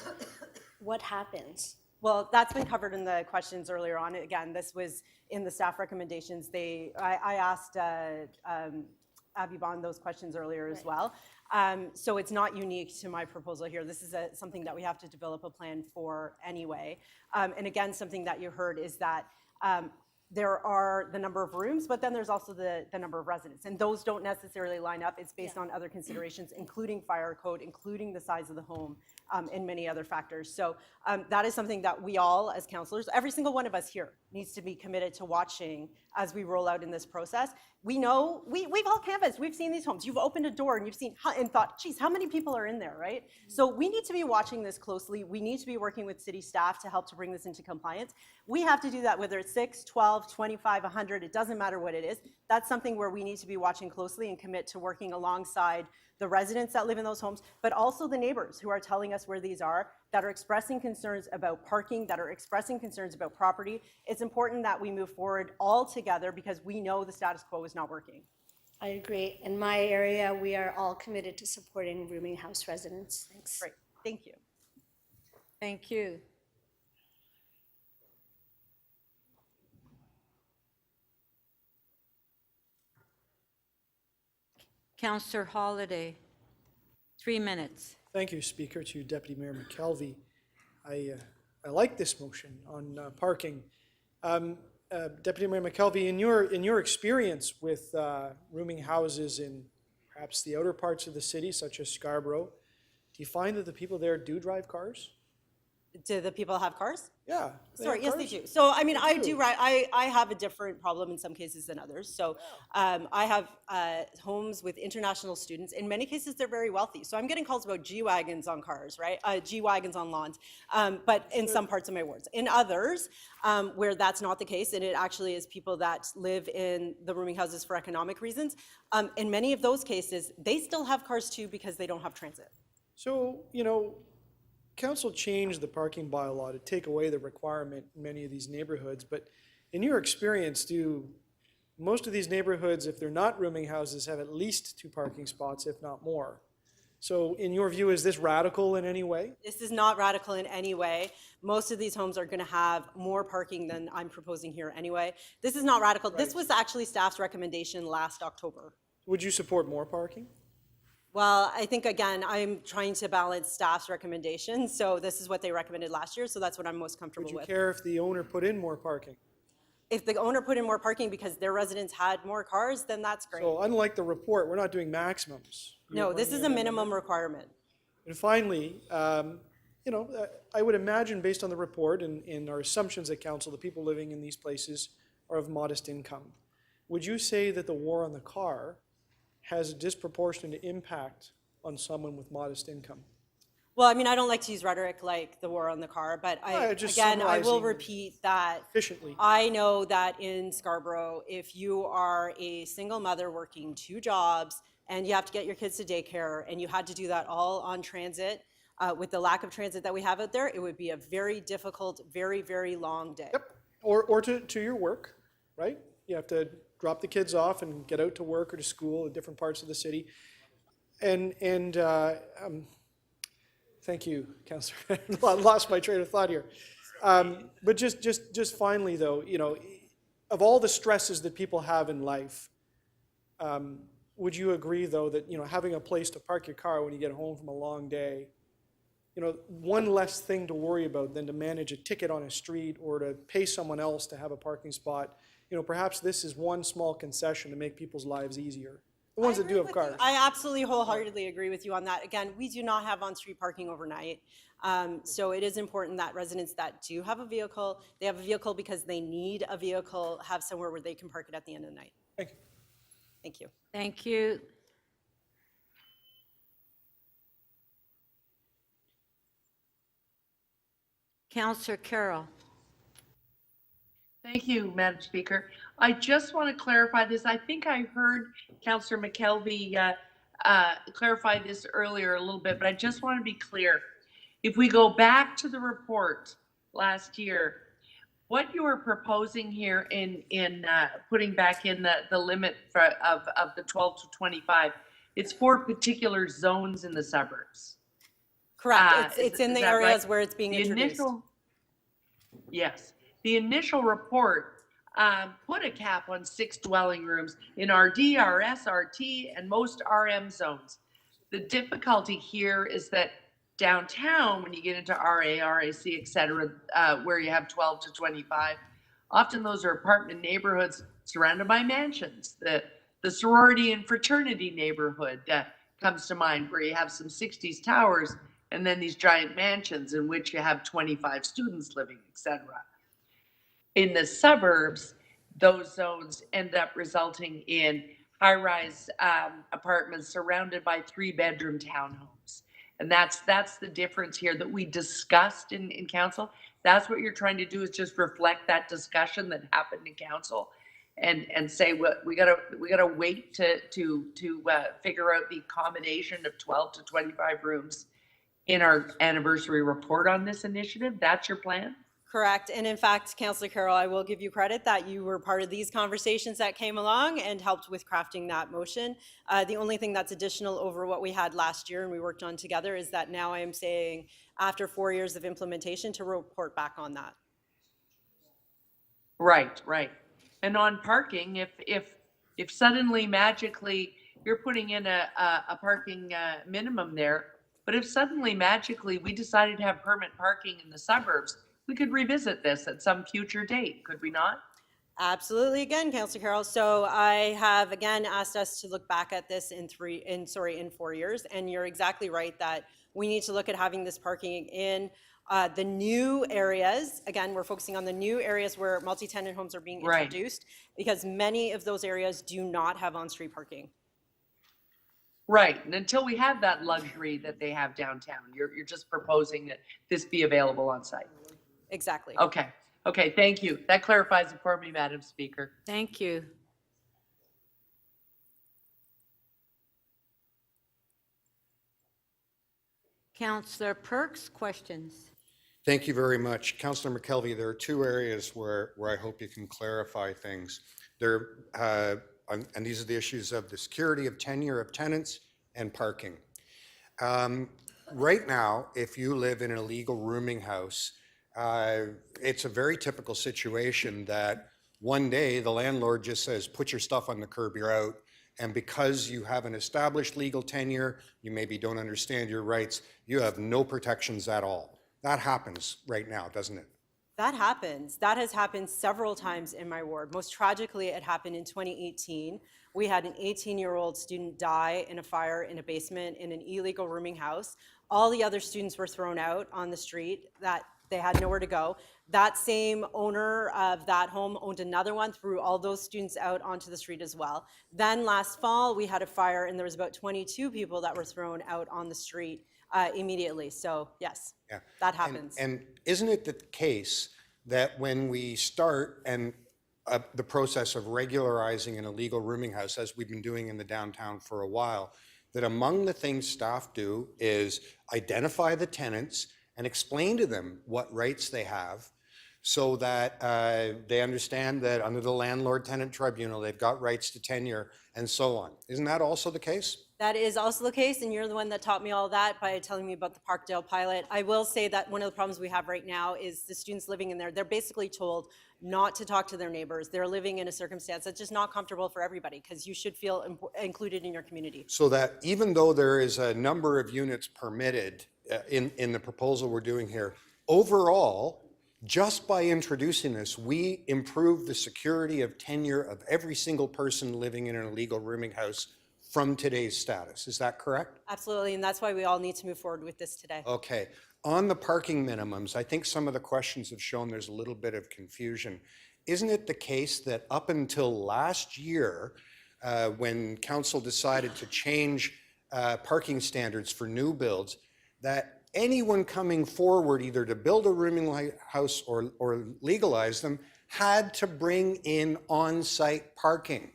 what happens? Well, that's been covered in the questions earlier on. Again, this was in the staff recommendations. I asked Abby Bond those questions earlier as well. So it's not unique to my proposal here. This is something that we have to develop a plan for anyway. And again, something that you heard is that there are the number of rooms, but then there's also the number of residents. And those don't necessarily line up. It's based on other considerations, including fire code, including the size of the home, and many other factors. So that is something that we all, as councillors, every single one of us here needs to be committed to watching as we roll out in this process. We know, we've all canvassed, we've seen these homes. You've opened a door and you've seen and thought, geez, how many people are in there, right? So we need to be watching this closely. We need to be working with city staff to help to bring this into compliance. We have to do that, whether it's 6, 12, 25, 100, it doesn't matter what it is. That's something where we need to be watching closely and commit to working alongside the residents that live in those homes, but also the neighbors who are telling us where these are, that are expressing concerns about parking, that are expressing concerns about property. It's important that we move forward all together because we know the status quo is not working. I agree. In my area, we are all committed to supporting rooming house residents. Thanks. Great, thank you. Thank you. Councillor Holiday, 3 minutes. Thank you, Speaker. To Deputy Mayor McKelvey. I like this motion on parking. Deputy Mayor McKelvey, in your experience with rooming houses in perhaps the outer parts of the city, such as Scarborough, do you find that the people there do drive cars? Do the people have cars? Yeah. Sorry, yes, they do. So, I mean, I have a different problem in some cases than others. So, I have homes with international students. In many cases, they're very wealthy. So I'm getting calls about G-Wagons on cars, right? G-Wagons on lawns, but in some parts of my wards. In others, where that's not the case, and it actually is people that live in the rooming houses for economic reasons, in many of those cases, they still have cars too because they don't have transit. So, you know, Council changed the parking bylaw to take away the requirement in many of these neighborhoods, but in your experience, do most of these neighborhoods, if they're not rooming houses, have at least 2 parking spots, if not more? So in your view, is this radical in any way? This is not radical in any way. Most of these homes are going to have more parking than I'm proposing here anyway. This is not radical. Right. This was actually staff's recommendation last October. Would you support more parking? Well, I think, again, I'm trying to balance staff's recommendations, so this is what they recommended last year, so that's what I'm most comfortable with. Would you care if the owner put in more parking? If the owner put in more parking because their residents had more cars, then that's great. So unlike the report, we're not doing maximums. No, this is a minimum requirement. And finally, you know, I would imagine based on the report and our assumptions at council, the people living in these places are of modest income. Would you say that the war on the car has a disproportionate impact on someone with modest income? Well, I mean, I don't like to use rhetoric like the war on the car, but I will repeat that efficiently. I know that in Scarborough, if you are a single mother working 2 jobs and you have to get your kids to daycare and you had to do that all on transit, with the lack of transit that we have out there, it would be a very difficult, very, very long day. Yep, or to your work, right? You have to drop the kids off and get out to work or to school in different parts of the city. And thank you, Councillor. I lost my train of thought here. But just finally, though, you know, of all the stresses that people have in life, would you agree, though, that, you know, having a place to park your car when you get home from a long day, you know, one less thing to worry about than to manage a ticket on a street or to pay someone else to have a parking spot? You know, perhaps this is one small concession to make people's lives easier. The ones that do have cars. I absolutely wholeheartedly agree with you on that. Again, we do not have on-street parking overnight. So it is important that residents that do have a vehicle, they have a vehicle because they need a vehicle, have somewhere where they can park it at the end of the night. Thank you. Thank you. Thank you. Councillor Carroll. Thank you, Madam Speaker. I just want to clarify this. I think I heard Councillor McKelvey clarify this earlier a little bit, but I just want to be clear. If we go back to the report last year, what you are proposing here in putting back in the limit of the 12 to 25, it's for particular zones in the suburbs. Correct. It's in the areas where it's being introduced. Yes. The initial report put a cap on 6 dwelling rooms in RD, RS, RT, and most RM zones. The difficulty here is that downtown, when you get into RA, RAC, et cetera, where you have 12 to 25, Often those are apartment neighborhoods surrounded by mansions. The sorority and fraternity neighborhood comes to mind, where you have some 60s towers and then these giant mansions in which you have 25 students living, etc. In the suburbs, those zones end up resulting in high-rise apartments surrounded by 3-bedroom townhomes. And that's the difference here that we discussed in council. That's what you're trying to do, is just reflect that discussion that happened in council and say, well, we gotta wait to figure out the accommodation of 12 to 25 rooms in our anniversary report on this initiative. That's your plan? Correct. And in fact, Councillor Carroll, I will give you credit that you were part of these conversations that came along and helped with crafting that motion. The only thing that's additional over what we had last year and we worked on together is that now I am saying, after 4 years of implementation, to report back on that. Right. And on parking, if suddenly magically you're putting in a parking minimum there, but if suddenly magically we decided to have permanent parking in the suburbs, we could revisit this at some future date, could we not? Absolutely, again, Councillor Carroll. So I have again asked us to look back at this in 4 years, and you're exactly right that we need to look at having this parking in the new areas. Again, we're focusing on the new areas where multi-tenant homes are being introduced, because many of those areas do not have on-street parking. Right, and until we have that luxury that they have downtown, you're just proposing that this be available on site. Exactly. Okay, thank you. That clarifies it for me, Madam Speaker. Thank you. Councillor Perks, questions? Thank you very much. Councillor McKelvey, there are two areas where I hope you can clarify things. And these are the issues of the security of tenure of tenants and parking. Right now, if you live in an illegal rooming house, it's a very typical situation that one day the landlord just says, put your stuff on the curb, you're out. And because you have an established legal tenure, you maybe don't understand your rights, you have no protections at all. That happens right now, doesn't it? That happens. That has happened several times in my ward. Most tragically, it happened in 2018. We had an 18-year-old student die in a fire in a basement in an illegal rooming house. All the other students were thrown out on the street, that they had nowhere to go. That same owner of that home owned another one, threw all those students out onto the street as well. Then last fall, we had a fire and there was about 22 people that were thrown out on the street immediately. So yes, that happens. And isn't it the case that when we start the process of regularizing an illegal rooming house, as we've been doing in the downtown for a while, that among the things staff do is identify the tenants and explain to them what rights they have so that they understand that under the landlord-tenant tribunal, they've got rights to tenure and so on. Isn't that also the case? That is also the case, and you're the one that taught me all that by telling me about the Parkdale pilot. I will say that one of the problems we have right now is the students living in there, they're basically told not to talk to their neighbors. They're living in a circumstance that's just not comfortable for everybody, because you should feel included in your community. So that even though there is a number of units permitted in the proposal we're doing here, overall, just by introducing this, we improve the security of tenure of every single person living in an illegal rooming house from today's status. Is that correct? Absolutely, and that's why we all need to move forward with this today. Okay. On the parking minimums, I think some of the questions have shown there's a little bit of confusion. Isn't it the case that up until last year, when council decided to change parking standards for new builds, that anyone coming forward either to build a rooming house or legalize them had to bring in on-site parking?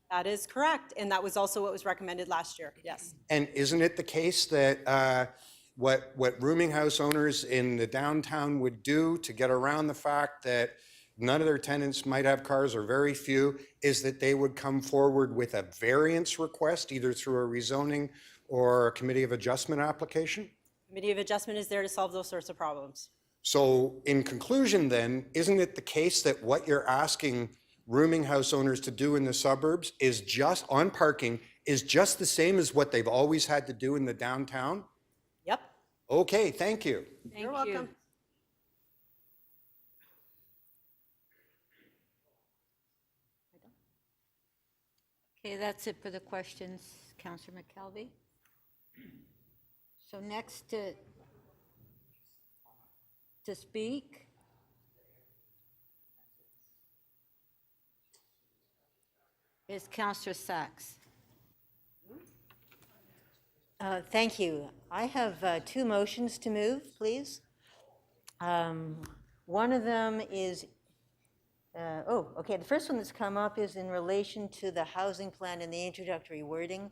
That is correct, and that was also what was recommended last year, yes. And isn't it the case that what rooming house owners in the downtown would do to get around the fact that none of their tenants might have cars or very few, is that they would come forward with a variance request, either through a rezoning or a committee of adjustment application? Committee of Adjustment is there to solve those sorts of problems. So in conclusion then, isn't it the case that what you're asking rooming house owners to do in the suburbs is just on parking is just the same as what they've always had to do in the downtown? Yep. Okay, thank you. You're welcome. Okay, that's it for the questions, Councillor McKelvey. So next to speak is Councillor Sachs. Thank you. I have two motions to move, please. One of them is, the first one that's come up is in relation to the housing plan and the introductory wording.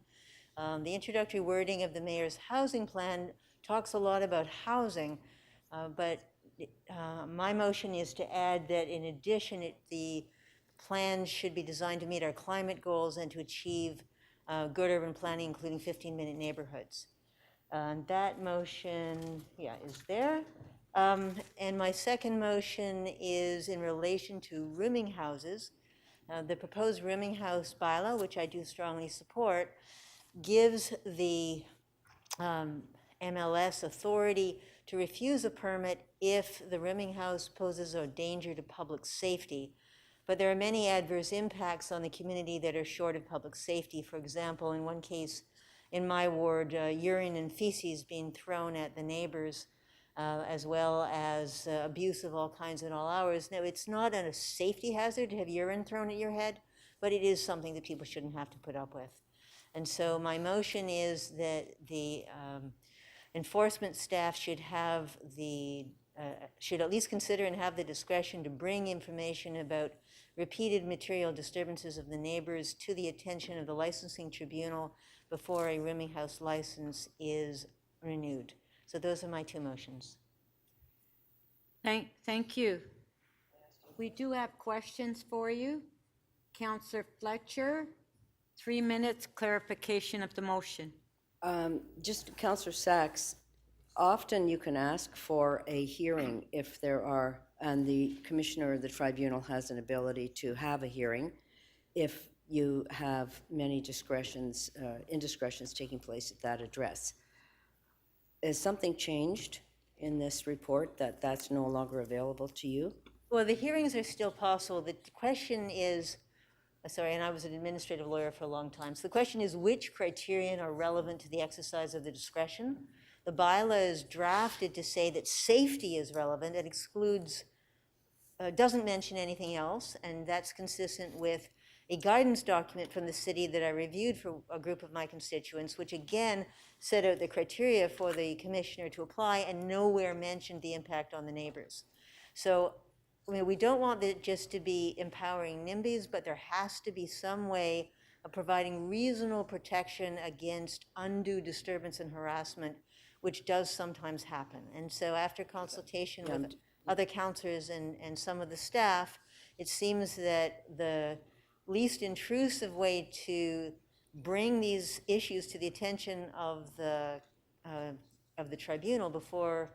The introductory wording of the mayor's housing plan talks a lot about housing, but my motion is to add that in addition, the plans should be designed to meet our climate goals and to achieve good urban planning, including 15-minute neighborhoods. That motion, is there. And my second motion is in relation to rooming houses. The proposed rooming house bylaw, which I do strongly support, gives the MLS authority to refuse a permit if the rooming house poses a danger to public safety. But there are many adverse impacts on the community that are short of public safety. For example, in one case in my ward, urine and feces being thrown at the neighbors, as well as abuse of all kinds at all hours. Now, it's not a safety hazard to have urine thrown at your head, but it is something that people shouldn't have to put up with. And so my motion is that the enforcement staff should have should at least consider and have the discretion to bring information about repeated material disturbances of the neighbors to the attention of the licensing tribunal before a rooming house license is renewed. So those are my two motions. Thank you. We do have questions for you. Councillor Fletcher, 3 minutes clarification of the motion. Just Councillor Sachs, often you can ask for a hearing if there are, and the commissioner of the tribunal has an ability to have a hearing if you have many indiscretions taking place at that address. Has something changed in this report that that's no longer available to you? Well, the hearings are still possible. The question is, sorry, and I was an administrative lawyer for a long time. So the question is, which criterion are relevant to the exercise of the discretion? The bylaw is drafted to say that safety is relevant. It excludes, doesn't mention anything else, and that's consistent with a guidance document from the city that I reviewed for a group of my constituents, which again set out the criteria for the commissioner to apply and nowhere mentioned the impact on the neighbors. So, I mean, we don't want it just to be empowering NIMBYs, but there has to be some way of providing reasonable protection against undue disturbance and harassment, which does sometimes happen. And so after consultation with other councillors and some of the staff, it seems that the least intrusive way to bring these issues to the attention of the tribunal before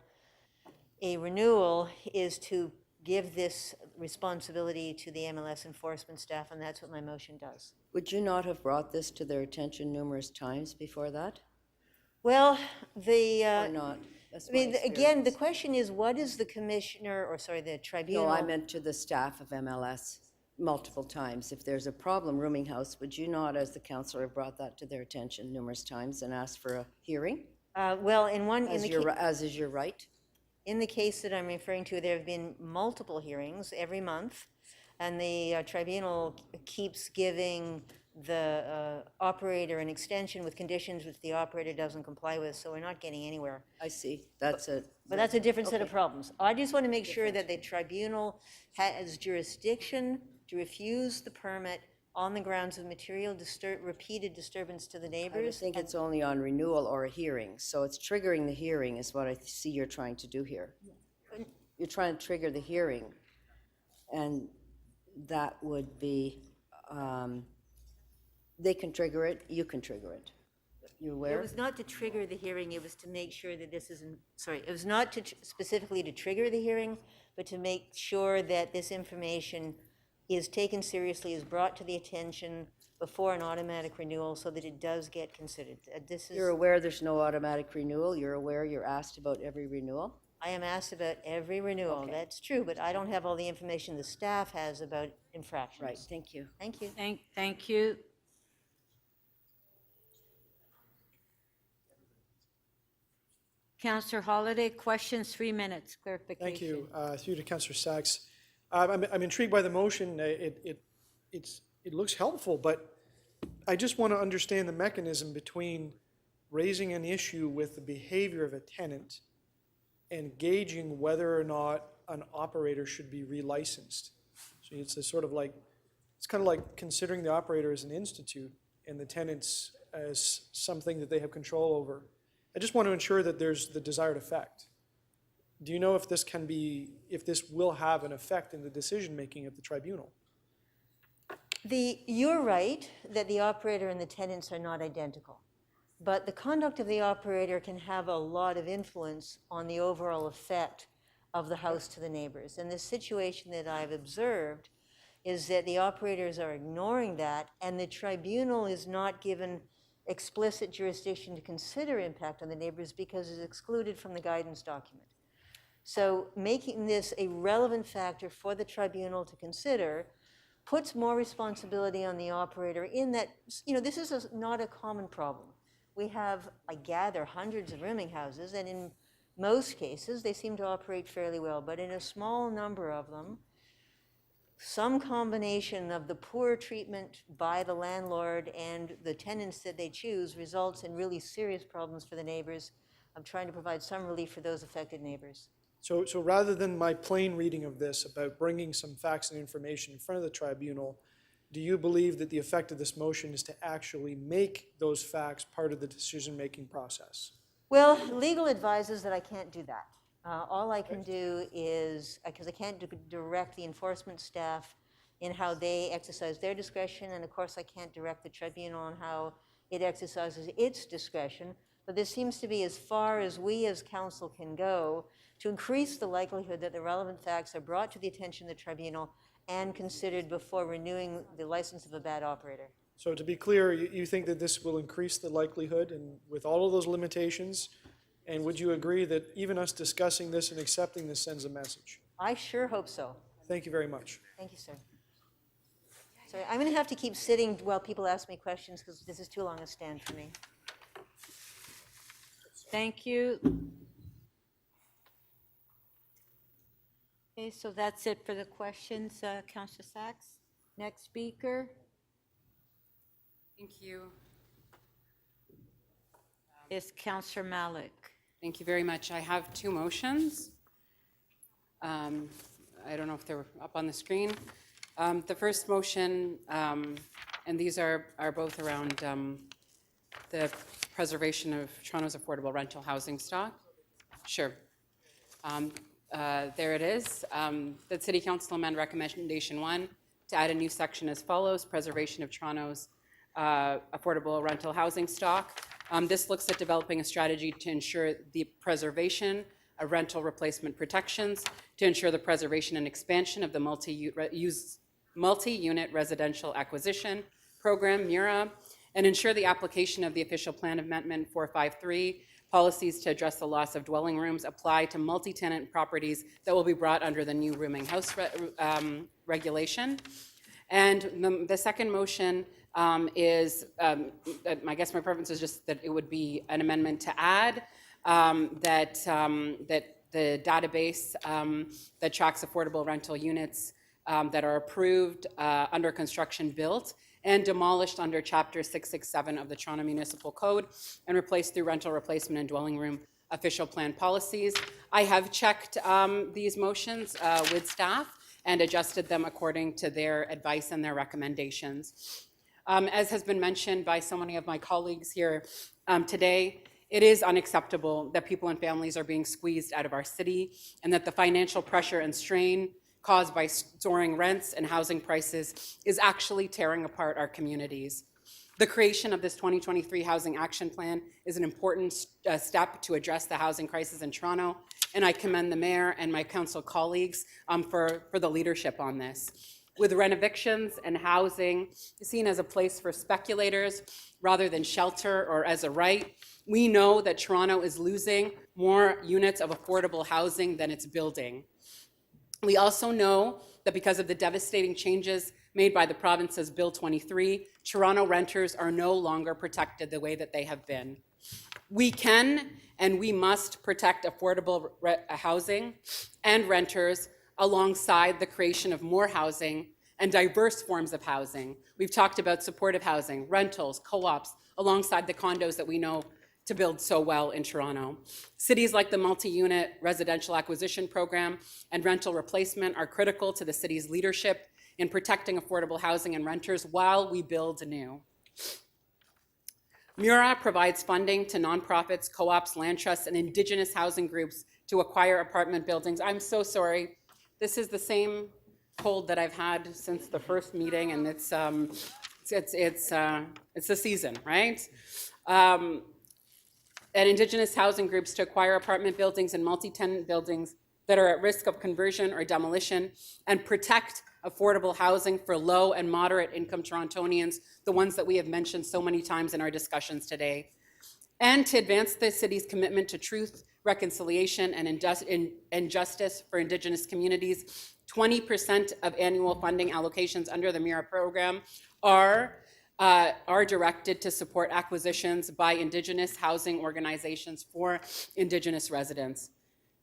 a renewal is to give this responsibility to the MLS enforcement staff, and that's what my motion does. Would you not have brought this to their attention numerous times before that? Well, Or not? That's I my mean, again, experience. the question is, what is the commissioner, or sorry, the tribunal? No, I meant to the staff of MLS multiple times. If there's a problem, rooming house, would you not, as the councillor, have brought that to their attention numerous times and asked for a hearing? Well, in one, As is your right? In the case that I'm referring to, there have been multiple hearings every month, and the tribunal keeps giving the operator an extension with conditions which the operator doesn't comply with, so we're not getting anywhere. I see. That's a. But that's a different set of Okay. problems. I just want to make sure that the tribunal has jurisdiction to refuse the permit on the grounds of repeated disturbance to the I neighbors. think it's only on renewal or a hearing, so it's triggering the hearing is what I see you're trying to do here. You're trying to trigger the hearing, and that would be, they can trigger it, you can trigger it. You It aware? was not to trigger the hearing, it was to make sure that this isn't, sorry, it was not to specifically to trigger the hearing, but to make sure that this information is taken seriously, is brought to the attention before an automatic renewal so that it does get considered. This is. You're aware there's no automatic renewal, you're aware you're asked about every renewal? I am asked about every renewal, Okay. that's true, but I don't have all the information the staff has about infractions. Right, thank you. Thank you. Thank you. Councillor Holliday, questions, 3 minutes, clarification. Thank you. Through to Councillor Sachs. I'm intrigued by the motion. It looks helpful, but I just want to understand the mechanism between raising an issue with the behavior of a tenant and gauging whether or not an operator should be relicensed. So it's a sort of like, it's kind of like considering the operator as an institute and the tenants as something that they have control over. I just want to ensure that there's the desired effect. Do you know if this can be, if this will have an effect in the decision-making at the tribunal? You're right that the operator and the tenants are not identical, but the conduct of the operator can have a lot of influence on the overall effect of the house to the neighbors. And the situation that I've observed is that the operators are ignoring that, and the tribunal is not given explicit jurisdiction to consider impact on the neighbors because it's excluded from the guidance document. So making this a relevant factor for the tribunal to consider puts more responsibility on the operator in that, this is not a common problem. We have, I gather, hundreds of rooming houses, and in most cases, they seem to operate fairly well, but in a small number of them, some combination of the poor treatment by the landlord and the tenants that they choose results in really serious problems for the neighbors. I'm trying to provide some relief for those affected neighbors. So rather than my plain reading of this about bringing some facts and information in front of the tribunal, do you believe that the effect of this motion is to actually make those facts part of the decision-making process? Well, legal advises that I can't do that. All I can do is, because I can't direct the enforcement staff in how they exercise their discretion, and of course I can't direct the tribunal on how it exercises its discretion, but this seems to be as far as we as council can go to increase the likelihood that the relevant facts are brought to the attention of the tribunal and considered before renewing the license of a bad operator. So to be clear, you think that this will increase the likelihood, and with all of those limitations, and would you agree that even us discussing this and accepting this sends a message? I sure hope so. Thank you very much. Thank you, sir. Sorry, I'm going to have to keep sitting while people ask me questions because this is too long a stand for me. Thank you. Okay, so that's it for the questions, Councillor Sachs. Next speaker Thank you. is Councillor Malik. Thank you very much. I have two motions. I don't know if they're up on the screen. The first motion, and these are both around the preservation of Toronto's affordable rental housing stock. Sure. There it is. The City Council amend Recommendation 1 to add a new section as follows: preservation of Toronto's affordable rental housing stock. This looks at developing a strategy to ensure the preservation of rental replacement protections, to ensure the preservation and expansion of the multi-unit residential acquisition program, MURA, and ensure the application of the official plan amendment 453 policies to address the loss of dwelling rooms apply to multi-tenant properties that will be brought under the new rooming house regulation. And the second motion is, I guess my preference is just that it would be an amendment to add that the database that tracks affordable rental units that are approved, under construction, built, and demolished under Chapter 667 of the Toronto Municipal Code and replaced through rental replacement and dwelling room official plan policies. I have checked these motions with staff and adjusted them according to their advice and their recommendations. As has been mentioned by so many of my colleagues here today, it is unacceptable that people and families are being squeezed out of our city, and that the financial pressure and strain caused by soaring rents and housing prices is actually tearing apart our communities. The creation of this 2023 Housing Action Plan is an important step to address the housing crisis in Toronto, and I commend the Mayor and my council colleagues for the leadership on this. With rent-evictions and housing seen as a place for speculators rather than shelter or as a right, we know that Toronto is losing more units of affordable housing than it's building. We also know that because of the devastating changes made by the province's Bill 23, Toronto renters are no longer protected the way that they have been. We can and we must protect affordable housing and renters alongside the creation of more housing and diverse forms of housing. We've talked about supportive housing, rentals, co-ops, alongside the condos that we know to build so well in Toronto. Cities like the multi-unit residential acquisition program and rental replacement are critical to the city's leadership in protecting affordable housing and renters while we build new. MURA provides funding to nonprofits, co-ops, land trusts, and Indigenous housing groups to acquire apartment buildings. I'm so sorry. This is the same cold that I've had since the first meeting, and it's the season, right? And Indigenous housing groups to acquire apartment buildings and multi-tenant buildings that are at risk of conversion or demolition, and protect affordable housing for low and moderate income Torontonians, the ones that we have mentioned so many times in our discussions today, and to advance the city's commitment to truth, reconciliation, and justice for Indigenous communities. 20% of annual funding allocations under the MURA program are directed to support acquisitions by Indigenous housing organizations for Indigenous residents.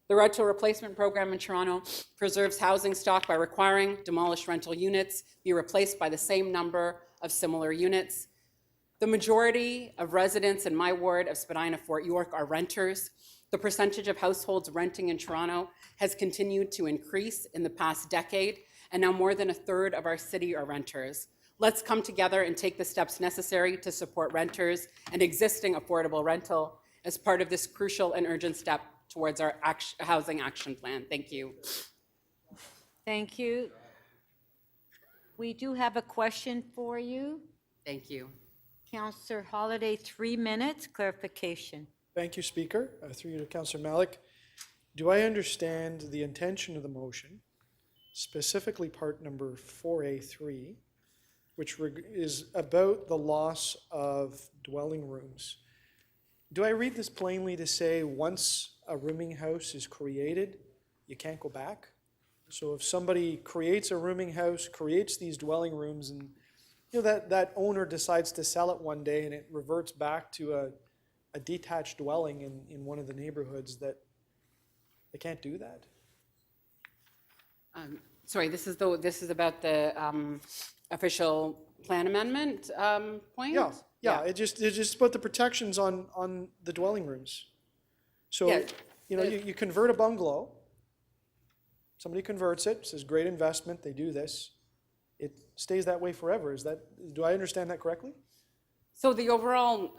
The rental replacement program in Toronto preserves housing stock by requiring demolished rental units be replaced by the same number of similar units. The majority of residents in my ward of Spadina-Fort York are renters. The percentage of households renting in Toronto has continued to increase in the past decade, and now more than a third of our city are renters. Let's come together and take the steps necessary to support renters and existing affordable rental as part of this crucial and urgent step towards our housing action plan. Thank you. Thank you. We do have a question for you. Thank you. Councillor Holiday, 3 minutes, clarification. Thank you, Speaker. Through you to Councillor Malik. Do I understand the intention of the motion, specifically part number 4A3, which is about the loss of dwelling rooms? Do I read this plainly to say once a rooming house is created, you can't go back? So if somebody creates a rooming house, creates these dwelling rooms, and that owner decides to sell it one day and it reverts back to a detached dwelling in one of the neighborhoods, that they can't do that? Sorry, this is about the official plan amendment point? Yeah. It's just about the protections on the dwelling rooms. So, Yeah. you convert a bungalow, somebody converts it, says great investment, they do this. It stays that way forever. Do I understand that correctly? So the overall,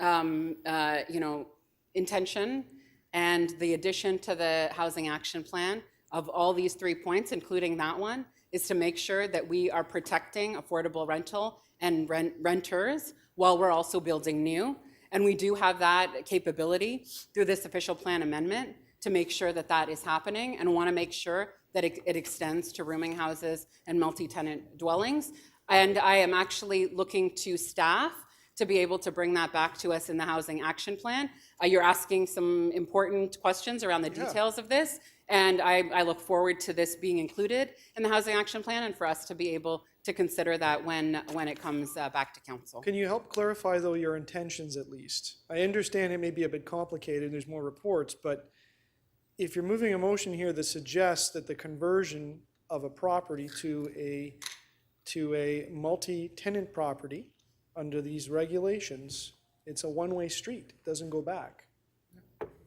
intention and the addition to the housing action plan of all these 3 points, including that one, is to make sure that we are protecting affordable rental and renters while we're also building new. And we do have that capability through this official plan amendment to make sure that that is happening, and want to make sure that it extends to rooming houses and multi-tenant dwellings. And I am actually looking to staff to be able to bring that back to us in the housing action plan. You're asking some important questions around the details of this, and I look forward to this being included in the housing action plan and for us to be able to consider that when it comes back to council. Can you help clarify, though, your intentions at least? I understand it may be a bit complicated, there's more reports, but if you're moving a motion here that suggests that the conversion of a property to a multi-tenant property under these regulations, it's a one-way street, it doesn't go back.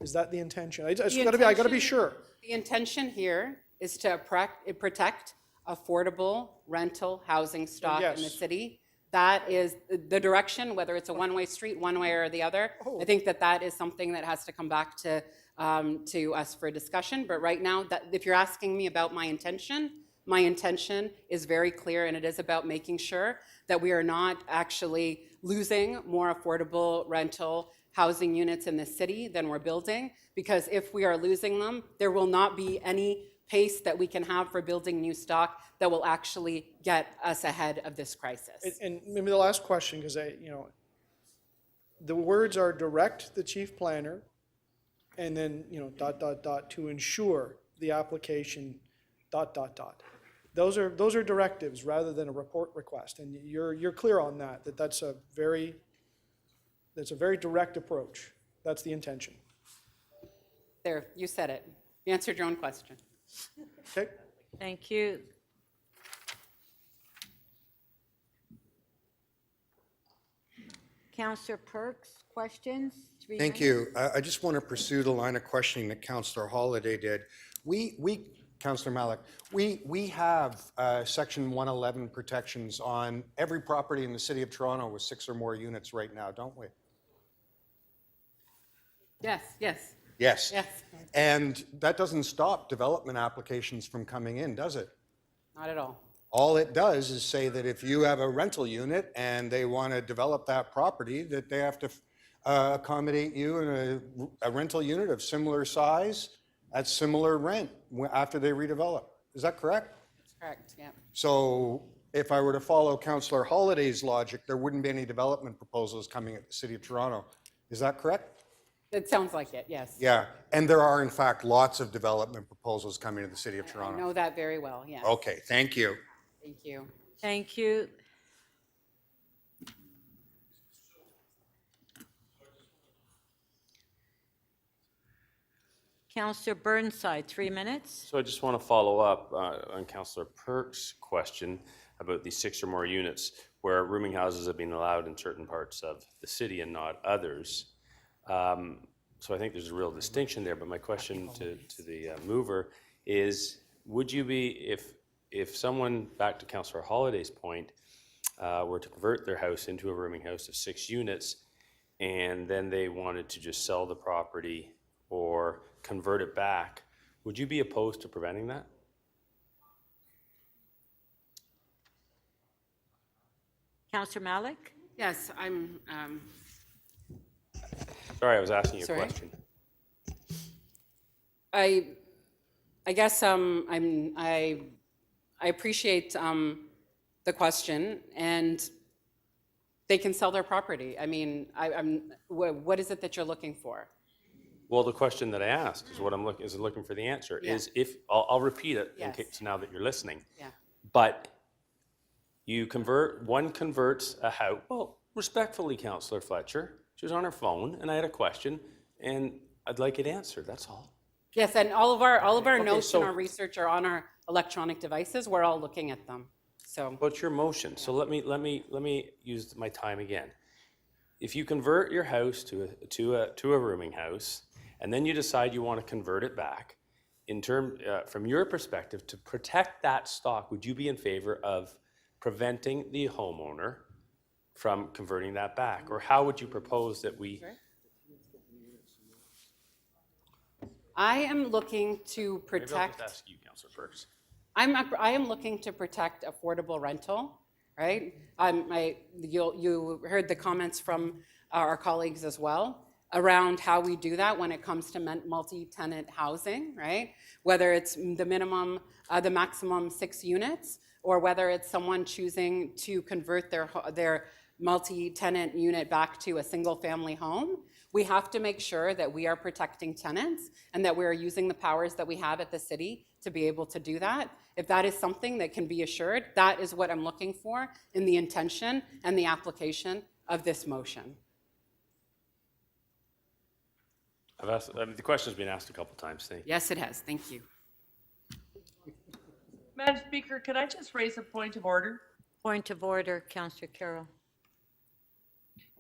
Is that the intention? I gotta be sure. The intention here is to protect affordable rental housing stock in the city. That is the direction, whether it's a one-way street, one way or the other. I think that is something that has to come back to us for discussion. But right now, if you're asking me about my intention is very clear, and it is about making sure that we are not actually losing more affordable rental housing units in the city than we're building, because if we are losing them, there will not be any pace that we can have for building new stock that will actually get us ahead of this crisis. And maybe the last question, because the words are direct the chief planner, and then, to ensure the application, ... Those are directives rather than a report request, and you're clear on that. That's a very direct approach. That's the intention. There, you said it. You answered your own question. Okay? Thank you. Councillor Perks, questions? Thank you. I just want to pursue the line of questioning that Councillor Holiday did. Councillor Malik, we have Section 111 protections on every property in the City of Toronto with 6 or more units right now, don't we? Yes, yes. Yes. Yes. And that doesn't stop development applications from coming in, does it? Not at all. All it does is say that if you have a rental unit and they want to develop that property, that they have to accommodate you in a rental unit of similar size at similar rent after they redevelop. Is that correct? That's correct, yeah. So if I were to follow Councillor Holiday's logic, there wouldn't be any development proposals coming at the City of Toronto. Is that correct? It sounds like it, yes. Yeah, and there are in fact lots of development proposals coming to the City of I Toronto. know that very well, yes. Okay, thank you. Thank you. Thank you. Councillor Burnside, 3 minutes. So I just want to follow up on Councillor Perks' question about the 6 or more units where rooming houses have been allowed in certain parts of the city and not others. So I think there's a real distinction there, but my question to the mover is, would you be, if someone, back to Councillor Holiday's point, were to convert their house into a rooming house of 6 units, and then they wanted to just sell the property or convert it back, would you be opposed to preventing that? Councillor Malik? Yes, I'm, Sorry, I was asking you a Sorry? question. I guess I appreciate the question, and they can sell their property. I mean, what is it that you're looking for? Well, the question that I asked is what I'm looking for the answer, Yeah. is if, I'll repeat it in Yes. case now that you're listening. Yeah. But one converts a house, well, respectfully, Councillor Fletcher, she was on her phone and I had a question and I'd like it answered, that's all. Yes, and all of our Okay, notes so- and our research are on our electronic devices. We're all looking at them. So, But your motion, so let me use my time again. If you convert your house to a rooming house, and then you decide you want to convert it back, from your perspective, to protect that stock, would you be in favor of preventing the homeowner from converting that back? Or how would you propose that we? I am looking to Maybe I'll protect. just ask you, Councillor Perks. I am looking to protect affordable rental, right? You heard the comments from our colleagues as well around how we do that when it comes to multi-tenant housing, right? Whether it's the maximum 6 units, or whether it's someone choosing to convert their multi-tenant unit back to a single-family home. We have to make sure that we are protecting tenants and that we are using the powers that we have at the city to be able to do that. If that is something that can be assured, that is what I'm looking for in the intention and the application of this motion. The question's been asked a couple times, thank you. Yes, it has. Thank you. Madam Speaker, could I just raise a point of order? Point of order, Councillor Carroll.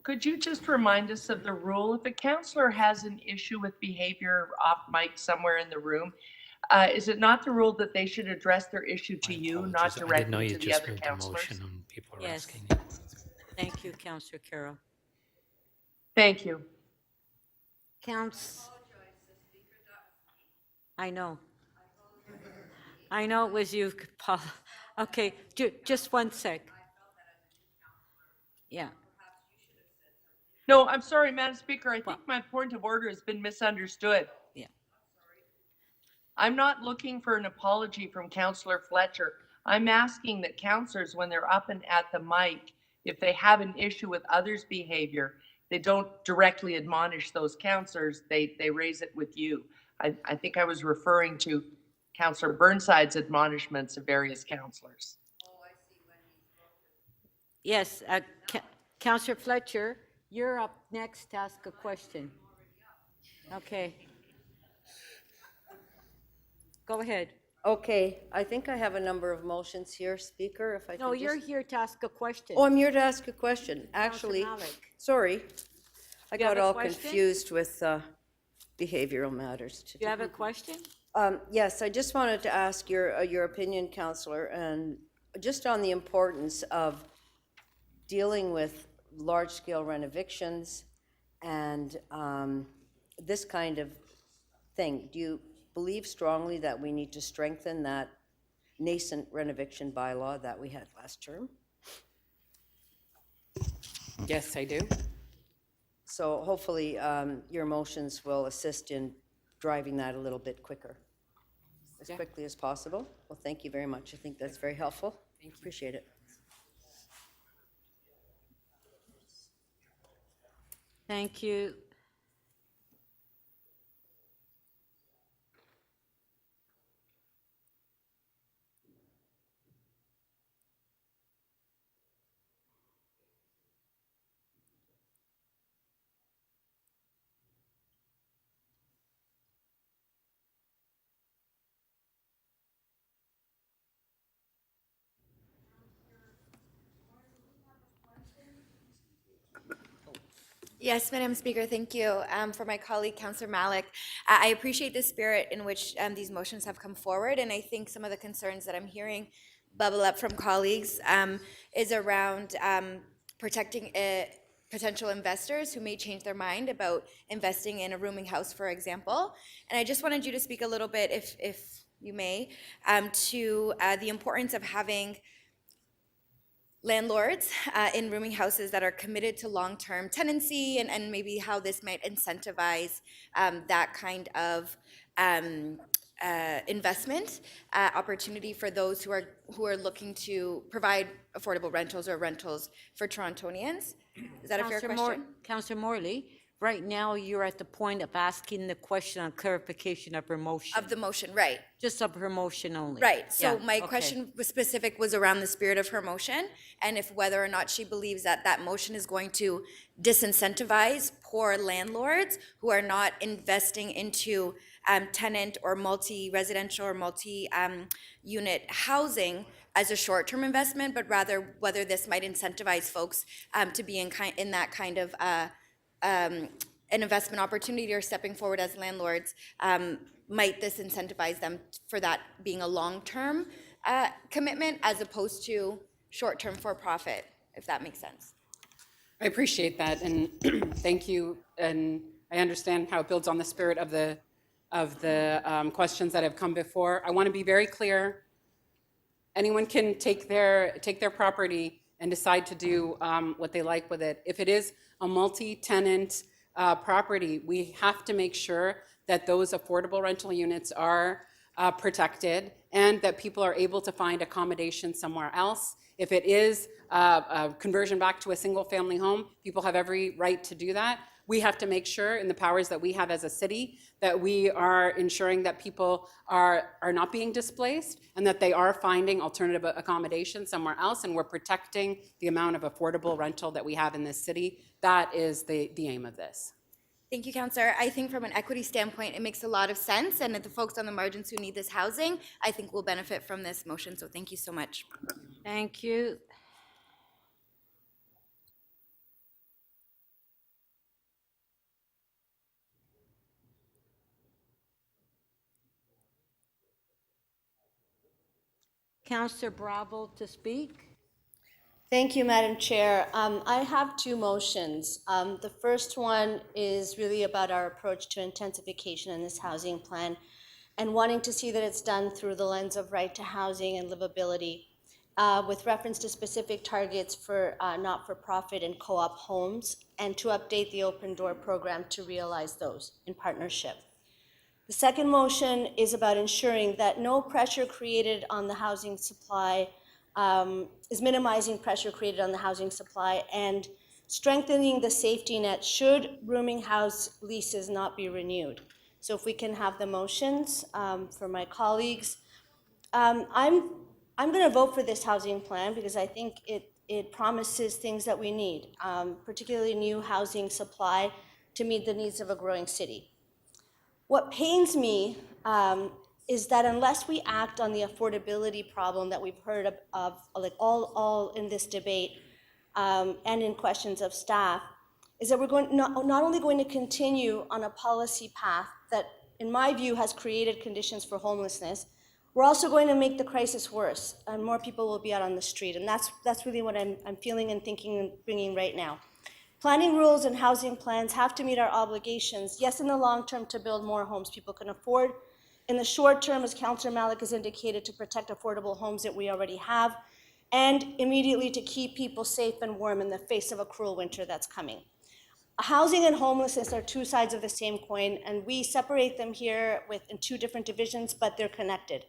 Could you just remind us of the rule? If a councillor has an issue with behavior off mic somewhere in the room, is it not the rule that they should address their issue to you, not directly to the other councillors? Yes. Thank you, Councillor Carroll. Thank you. I know. I know it was you, Paul. Okay, just one sec. Yeah. No, I'm sorry, Madam Speaker. I think my point of order has been misunderstood. Yeah. I'm not looking for an apology from Councillor Fletcher. I'm asking that councillors, when they're up and at the mic, if they have an issue with others' behavior, they don't directly admonish those councillors, they raise it with you. I think I was referring to Councillor Burnside's admonishments of various councillors. Yes, Councillor Fletcher, you're up next to ask a question. Okay. Go ahead. Okay, I think I have a number of motions here, Speaker, if I No, could you're just. here to ask a question. Oh, I'm here to ask a question. Actually, Malik. sorry. I You have got a all question? confused with behavioral matters Do you today. have a question? Yes, I just wanted to ask your opinion, Counselor, and just on the importance of dealing with large-scale renovictions and this kind of thing. Do you believe strongly that we need to strengthen that nascent renoviction bylaw that we had last term? Yes, I do. So hopefully your motions will assist in driving that a little bit quicker, as quickly as possible. Well, thank you very much. I think that's very helpful. Thank you. Appreciate it. Thank you. Yes, Madam Speaker, thank you. For my colleague, Councillor Malik, I appreciate the spirit in which these motions have come forward, and I think some of the concerns that I'm hearing bubble up from colleagues is around protecting potential investors who may change their mind about investing in a rooming house, for example. And I just wanted you to speak a little bit, if you may, to the importance of having landlords in rooming houses that are committed to long-term tenancy, and maybe how this might incentivize that kind of investment opportunity for those who are looking to provide affordable rentals or rentals for Torontonians. Is that a fair question? Councillor Morley, right now you're at the point of asking the question on clarification of her motion. Of the motion, right. Just of her motion only. Right, so Yeah, my okay. question was specific was around the spirit of her motion, and if whether or not she believes that that motion is going to disincentivize poor landlords who are not investing into tenant or multi-residential or multi-unit housing as a short-term investment, but rather whether this might incentivize folks to be in that kind of an investment opportunity or stepping forward as landlords. Might this incentivize them for that being a long-term commitment as opposed to short-term for profit, if that makes sense? I appreciate that, and thank you. And I understand how it builds on the spirit of the questions that have come before. I want to be very clear. Anyone can take their property and decide to do what they like with it. If it is a multi-tenant property, we have to make sure that those affordable rental units are protected and that people are able to find accommodation somewhere else. If it is a conversion back to a single-family home, people have every right to do that. We have to make sure, in the powers that we have as a city, that we are ensuring that people are not being displaced and that they are finding alternative accommodation somewhere else, and we're protecting the amount of affordable rental that we have in this city. That is the aim of this. Thank you, Councillor. I think from an equity standpoint, it makes a lot of sense, and the folks on the margins who need this housing, I think will benefit from this motion, so thank you so much. Thank you. Councillor Bravo to speak. Thank you, Madam Chair. I have two motions. The first one is really about our approach to intensification in this housing plan and wanting to see that it's done through the lens of right to housing and livability, with reference to specific targets for not-for-profit and co-op homes, and to update the Open Door program to realize those in partnership. The second motion is about ensuring that no pressure created on the housing supply is minimizing pressure created on the housing supply and strengthening the safety net should rooming house leases not be renewed. So if we can have the motions for my colleagues. I'm going to vote for this housing plan because I think it promises things that we need, particularly new housing supply to meet the needs of a growing city. What pains me is that unless we act on the affordability problem that we've heard of like all in this debate and in questions of staff, is that we're going not only going to continue on a policy path that, in my view, has created conditions for homelessness, we're also going to make the crisis worse, and more people will be out on the street. And that's really what I'm feeling and thinking and bringing right now. Planning rules and housing plans have to meet our obligations, yes, in the long term to build more homes people can afford, in the short term, as Councillor Malik has indicated, to protect affordable homes that we already have, and immediately to keep people safe and warm in the face of a cruel winter that's coming. Housing and homelessness are two sides of the same coin, and we separate them here in two different divisions, but they're connected,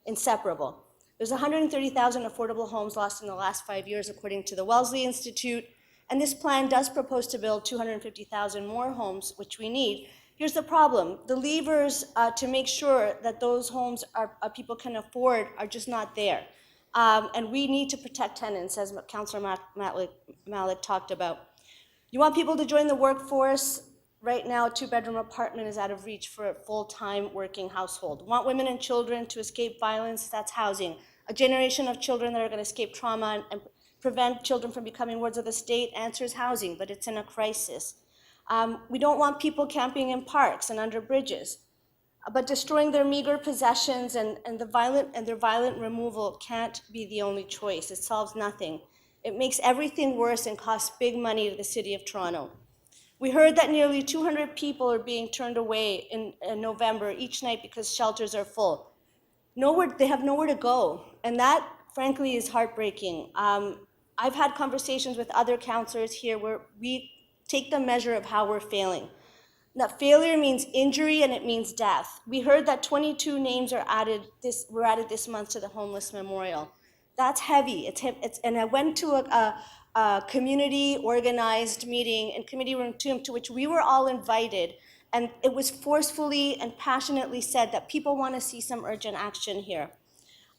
inseparable. There's 130,000 affordable homes lost in the last 5 years, according to the Wellesley Institute, and this plan does propose to build 250,000 more homes, which we need. Here's the problem. The levers to make sure that those homes people can afford are just not there. And we need to protect tenants, as Councillor Malik talked about. You want people to join the workforce? Right now, a two-bedroom apartment is out of reach for a full-time working household. Want women and children to escape violence? That's housing. A generation of children that are going to escape trauma and prevent children from becoming wards of the state answers housing, but it's in a crisis. We don't want people camping in parks and under bridges, but destroying their meager possessions and their violent removal can't be the only choice. It solves nothing. It makes everything worse and costs big money to the City of Toronto. We heard that nearly 200 people are being turned away in November each night because shelters are full. They have nowhere to go, and that, frankly, is heartbreaking. I've had conversations with other councillors here where we take the measure of how we're failing. Now, failure means injury and it means death. We heard that 22 names were added this month to the Homeless Memorial. That's heavy. And I went to a community organized meeting in Committee Room 2 to which we were all invited, and it was forcefully and passionately said that people want to see some urgent action here.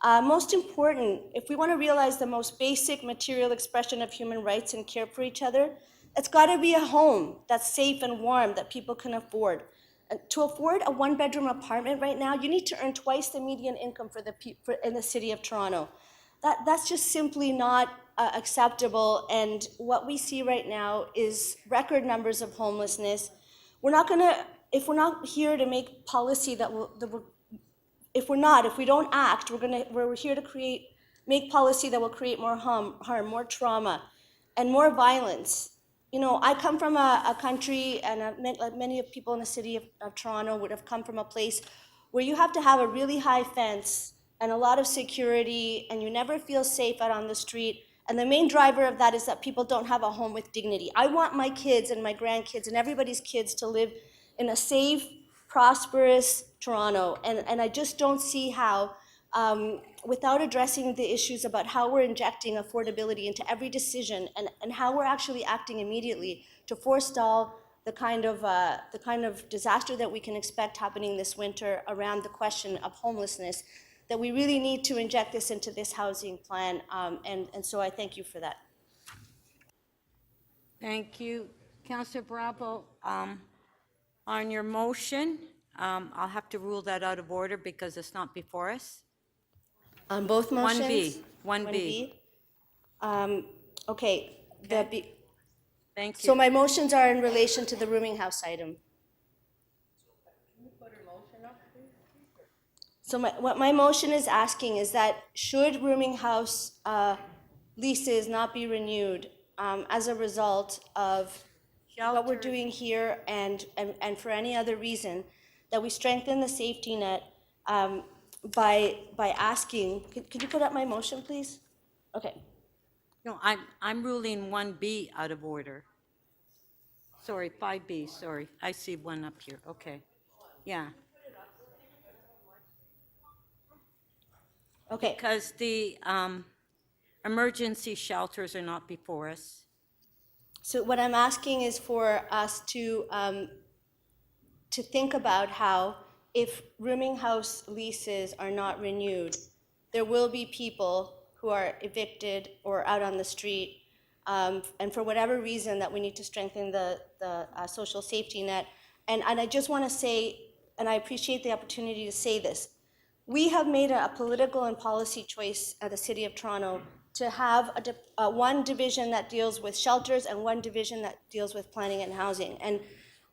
Most important, if we want to realize the most basic material expression of human rights and care for each other, it's got to be a home that's safe and warm that people can afford. And to afford a one-bedroom apartment right now, you need to earn twice the median income in the City of Toronto. That's just simply not acceptable, and what we see right now is record numbers of homelessness. If we're not here to make policy if we don't act, we're here to make policy that will create more harm, more trauma, and more violence. You know, I come from a country, and like many of people in the City of Toronto would have come from a place where you have to have a really high fence and a lot of security, and you never feel safe out on the street. And the main driver of that is that people don't have a home with dignity. I want my kids and my grandkids and everybody's kids to live in a safe, prosperous Toronto. And I just don't see how, without addressing the issues about how we're injecting affordability into every decision and how we're actually acting immediately to forestall the kind of disaster that we can expect happening this winter around the question of homelessness, that we really need to inject this into this housing plan, and so I thank you for that. Thank you. Councillor Bravo, on your motion, I'll have to rule that out of order because it's not before us. On both motions? 1B. Okay. Thank you. So my motions are in relation to the rooming house item. So what my motion is asking is that should rooming house leases not be renewed as a result of what we're doing here and for any other reason, that we strengthen the safety net by asking, could you put up my motion, please? Okay. No, I'm ruling 1B out of order. Sorry, 5B, sorry. I see one up here, okay. Yeah. Okay. Because the emergency shelters are not before us. So what I'm asking is for us to think about how, if rooming house leases are not renewed, there will be people who are evicted or out on the street, and for whatever reason that we need to strengthen the social safety net. And I just want to say, and I appreciate the opportunity to say this, we have made a political and policy choice at the City of Toronto to have one division that deals with shelters and one division that deals with planning and housing. And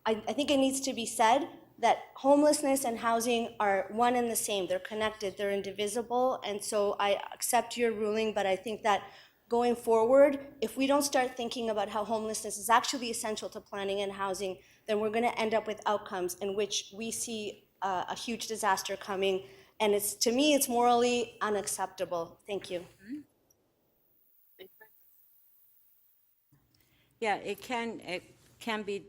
I think it needs to be said that homelessness and housing are one and the same. They're connected, they're indivisible, and so I accept your ruling, but I think that going forward, if we don't start thinking about how homelessness is actually essential to planning and housing, then we're gonna end up with outcomes in which we see a huge disaster coming, and to me, it's morally unacceptable. Thank you. Yeah, it can be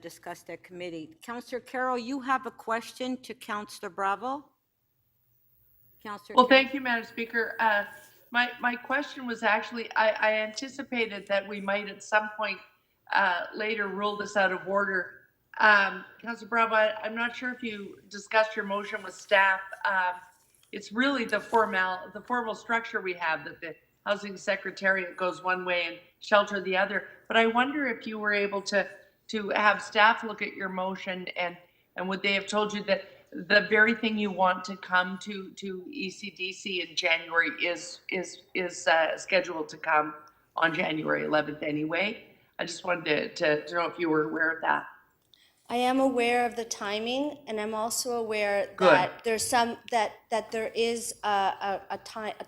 discussed at committee. Councillor Carroll, you have a question to Councillor Bravo? Councillor Well, Carroll? thank you, Madam Speaker. My question was actually, I anticipated that we might at some point later rule this out of order. Councillor Bravo, I'm not sure if you discussed your motion with staff. It's really the formal structure we have, that the Housing Secretariat goes one way and shelter the other. But I wonder if you were able to have staff look at your motion, and would they have told you that the very thing you want to come to ECDC in January is scheduled to come on January 11th anyway? I just wanted to know if you were aware of that. I am aware of the timing, and I'm also aware Good. that there's that there is a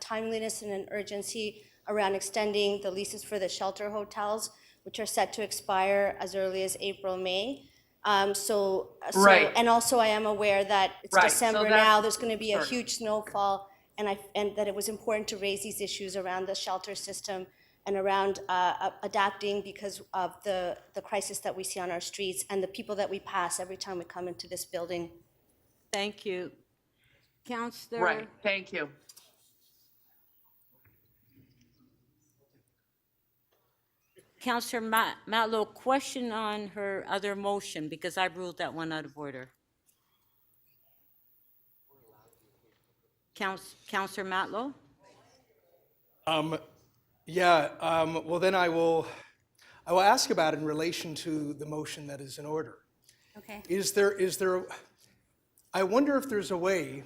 timeliness and an urgency around extending the leases for the shelter hotels, which are set to expire as early as April, May. Right. And also I am aware that it's Right, so December that's- now, there's gonna be a sorry. huge snowfall, and that it was important to raise these issues around the shelter system and around adapting because of the crisis that we see on our streets and the people that we pass every time we come into this building. Thank you. Councillor? Right, thank you. Councillor Matlow, question on her other motion, because I ruled that one out of order. Councillor Matlow? Well, then I will ask about it in relation to the motion that is in order. Okay. I wonder if there's a way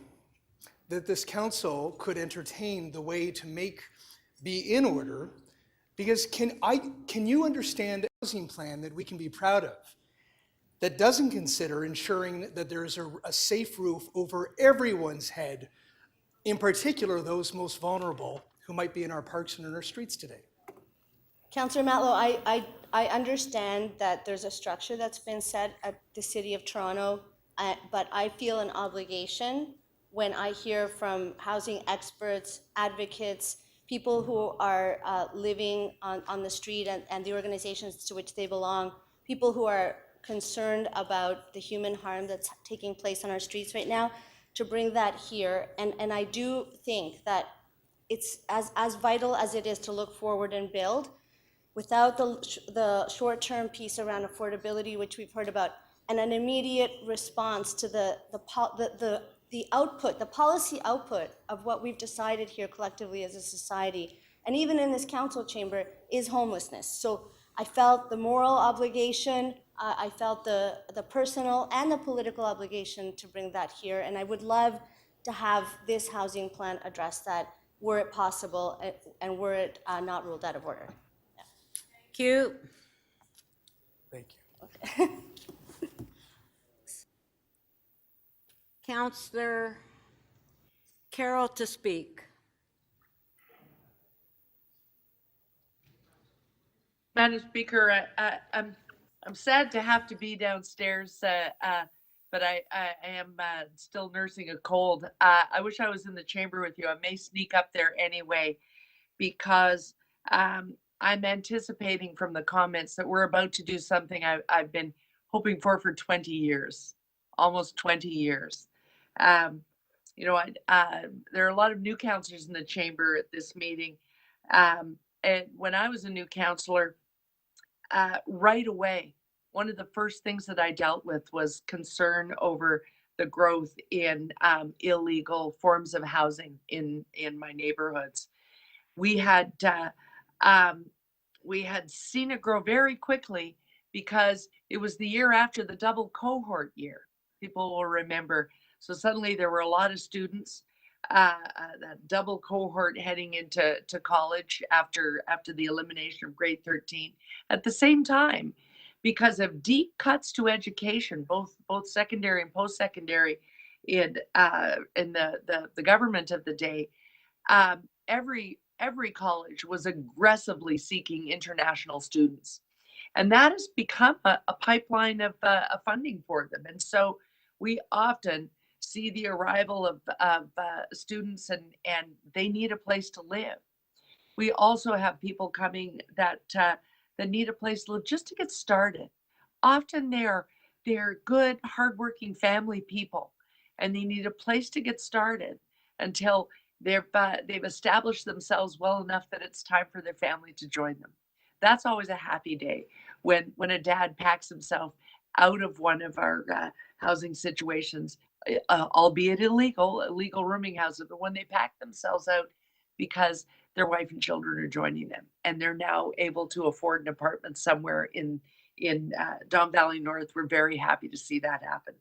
that this council could entertain the way to be in order, because can you understand a housing plan that we can be proud of that doesn't consider ensuring that there is a safe roof over everyone's head, in particular those most vulnerable who might be in our parks and in our streets today? Councillor Matlow, I understand that there's a structure that's been set at the City of Toronto, but I feel an obligation when I hear from housing experts, advocates, people who are living on the street and the organizations to which they belong, people who are concerned about the human harm that's taking place on our streets right now, to bring that here. And I do think that it's as vital as it is to look forward and build, without the short-term piece around affordability, which we've heard about, and an immediate response to the output, the policy output of what we've decided here collectively as a society, and even in this council chamber, is homelessness. So I felt the moral obligation, I felt the personal and the political obligation to bring that here, and I would love to have this housing plan address that, were it possible, and were it not ruled out of order. Thank you. Thank you. Councillor Carroll to speak. Madam Speaker, I'm sad to have to be downstairs, but I am still nursing a cold. I wish I was in the chamber with you. I may sneak up there anyway, because I'm anticipating from the comments that we're about to do something I've been hoping for 20 years, almost 20 years. There are a lot of new councillors in the chamber at this meeting. And when I was a new councillor, right away, one of the first things that I dealt with was concern over the growth in illegal forms of housing in my neighborhoods. We had seen it grow very quickly because it was the year after the double cohort year. people will remember. So suddenly there were a lot of students, that double cohort heading into college after the elimination of grade 13. At the same time, because of deep cuts to education, both secondary and post-secondary, in the government of the day, every college was aggressively seeking international students, and that has become a pipeline of funding for them. And so we often see the arrival of students, and they need a place to live. We also have people coming that need a place to live just to get started. Often they're good, hardworking family people, and they need a place to get started until they've established themselves well enough that it's time for their family to join them. That's always a happy day when a dad packs himself out of one of our housing situations, albeit illegal rooming houses, but when they pack themselves out because their wife and children are joining them, and they're now able to afford an apartment somewhere in Don Valley North. We're very happy to see that happen.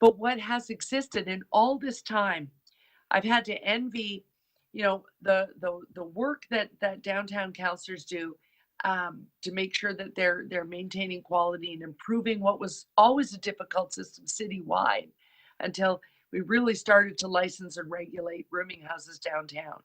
But what has existed in all this time, I've had to envy, the work that downtown councillors do, to make sure that they're maintaining quality and improving what was always a difficult system citywide, until we really started to license and regulate rooming houses downtown.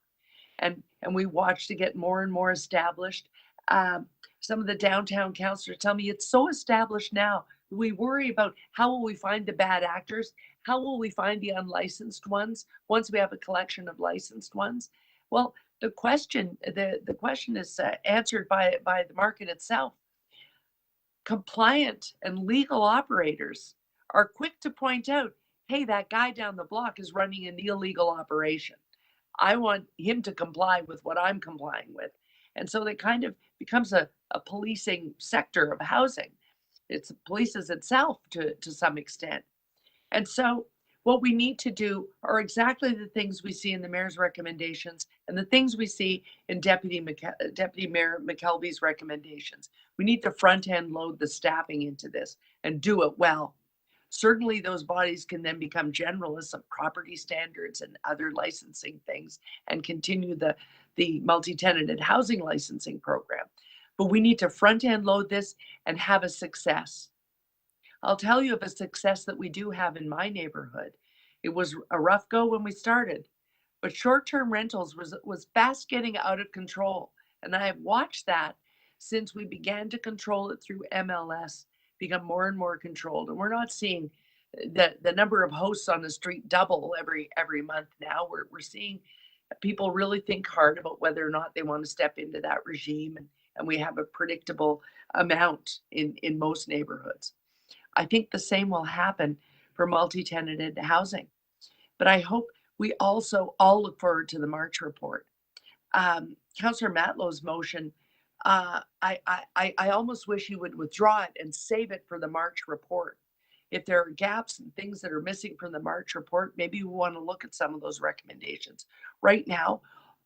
And we watched to get more and more established. Some of the downtown councillors tell me it's so established now. We worry about how will we find the bad actors? How will we find the unlicensed ones once we have a collection of licensed ones? Well, the question is answered by the market itself. Compliant and legal operators are quick to point out, hey, that guy down the block is running an illegal operation. I want him to comply with what I'm complying with. And so it kind of becomes a policing sector of housing. It polices itself to some extent. And so what we need to do are exactly the things we see in the mayor's recommendations and the things we see in Deputy Mayor McKelvey's recommendations. We need to front end load the staffing into this and do it well. Certainly those bodies can then become generalists of property standards and other licensing things and continue the multi-tenanted housing licensing program. But we need to front end load this and have a success. I'll tell you of a success that we do have in my neighborhood. It was a rough go when we started, but short-term rentals was fast getting out of control. And I have watched that since we began to control it through MLS, become more and more controlled. And we're not seeing the number of hosts on the street double every month now. We're seeing people really think hard about whether or not they want to step into that regime. And we have a predictable amount in most neighborhoods. I think the same will happen for multi-tenanted housing. But I hope we also all look forward to the March report. Councillor Matlow's motion, I almost wish he would withdraw it and save it for the March report. If there are gaps and things that are missing from the March report, maybe we want to look at some of those recommendations. Right now,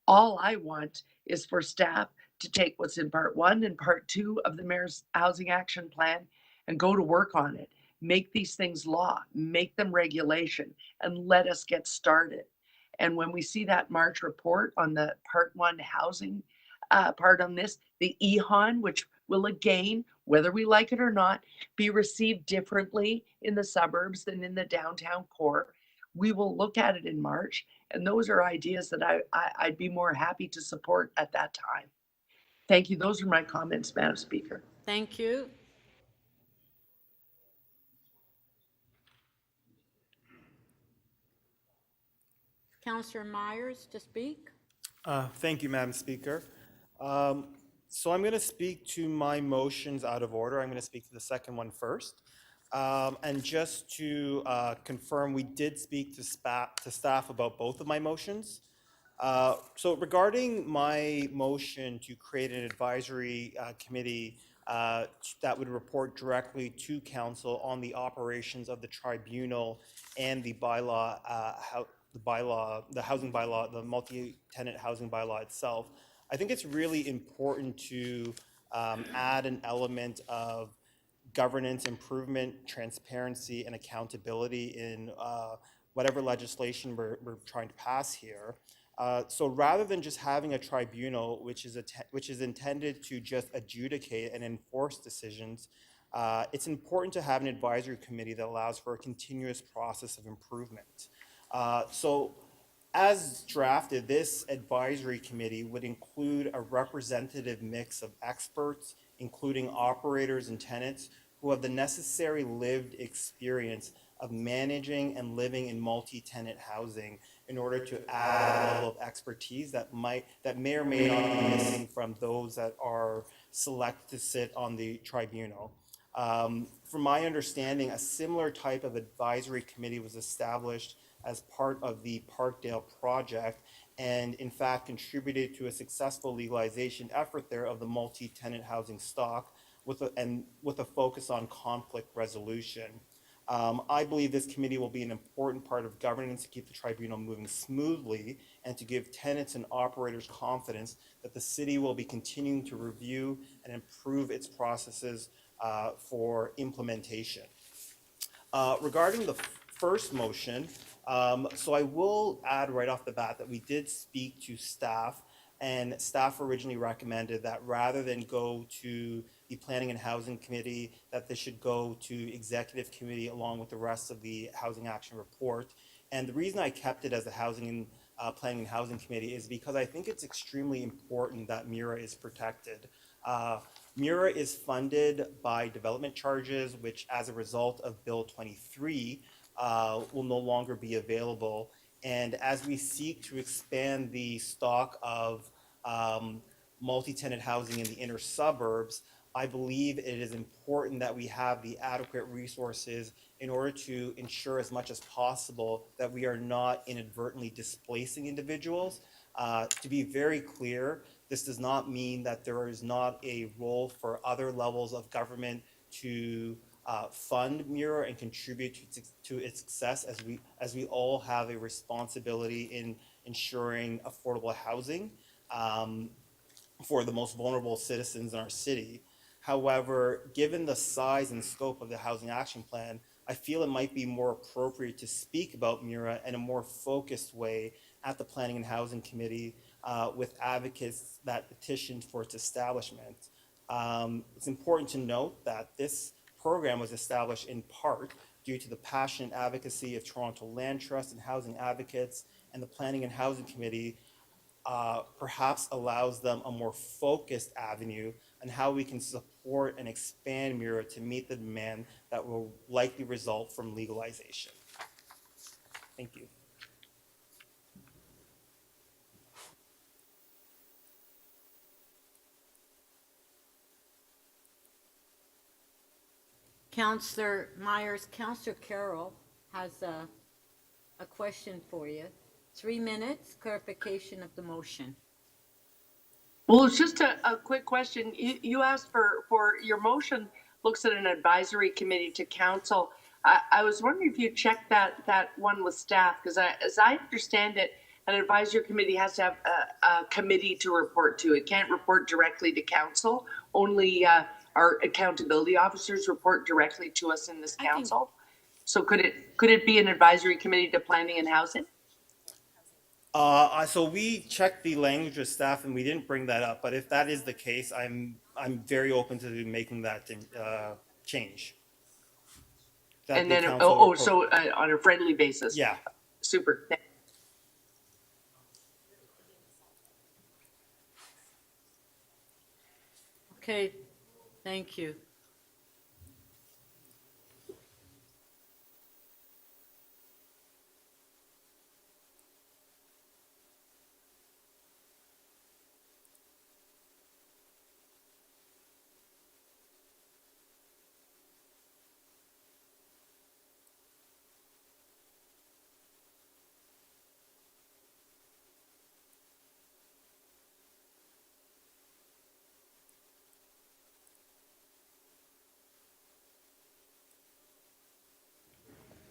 all I want is for staff to take what's in part 1 and part 2 of the Mayor's Housing Action Plan and go to work on it. Make these things law, make them regulation, and let us get started. And when we see that March report on the part 1 housing part on this, the EHON, which will again, whether we like it or not, be received differently in the suburbs than in the downtown core. We will look at it in March, and those are ideas that I'd be more happy to support at that time. Thank you. Those are my comments, Madam Speaker. Thank you. Councillor Myers to speak. Thank you, Madam Speaker. So I'm going to speak to my motions out of order. I'm going to speak to the second one first. And just to confirm, we did speak to staff about both of my motions. So regarding my motion to create an advisory committee that would report directly to council on the operations of the tribunal and the bylaw, the housing bylaw, the multi-tenant housing bylaw itself, I think it's really important to add an element of governance improvement, transparency, and accountability in whatever legislation we're trying to pass here. So rather than just having a tribunal, which is intended to just adjudicate and enforce decisions, it's important to have an advisory committee that allows for a continuous process of improvement. So as drafted, this advisory committee would include a representative mix of experts, including operators and tenants who have the necessary lived experience of managing and living in multi-tenant housing in order to add a level of expertise that may or may not be missing from those that are selected to sit on the tribunal. From my understanding, a similar type of advisory committee was established as part of the Parkdale project, and in fact contributed to a successful legalization effort there of the multi-tenant housing stock with a focus on conflict resolution. I believe this committee will be an important part of governance to keep the tribunal moving smoothly and to give tenants and operators confidence that the city will be continuing to review and improve its processes for implementation. Regarding the first motion, so I will add right off the bat that we did speak to staff, and staff originally recommended that rather than go to the Planning and Housing Committee, that this should go to Executive Committee along with the rest of the Housing Action Report. And the reason I kept it as a Planning and Housing Committee is because I think it's extremely important that MIRA is protected. MIRA is funded by development charges, which as a result of Bill 23 will no longer be available. And as we seek to expand the stock of multi-tenant housing in the inner suburbs, I believe it is important that we have the adequate resources in order to ensure as much as possible that we are not inadvertently displacing individuals. To be very clear, this does not mean that there is not a role for other levels of government to fund MIRA and contribute to its success, as we all have a responsibility in ensuring affordable housing for the most vulnerable citizens in our city. However, given the size and scope of the Housing Action Plan, I feel it might be more appropriate to speak about MIRA in a more focused way at the Planning and Housing Committee with advocates that petitioned for its establishment. It's important to note that this program was established in part due to the passionate advocacy of Toronto Land Trust and housing advocates, and the Planning and Housing Committee perhaps allows them a more focused avenue on how we can support and expand MIRA to meet the demand that will likely result from legalization. Thank you. Councillor Myers, Councillor Carroll has a question for you. 3 minutes, clarification of the motion. Well, it's just a quick question. You asked for your motion looks at an advisory committee to council. I was wondering if you checked that one with staff, because as I understand it, an advisory committee has to have a committee to report to. It can't report directly to council. Only our accountability officers report directly to us in this council. So could it be an advisory committee to planning and housing? So we checked the language with staff and we didn't bring that up, but if that is the case, I'm very open to making that change. That And the then, council so on a friendly basis? Yeah. Super. Okay, thank you.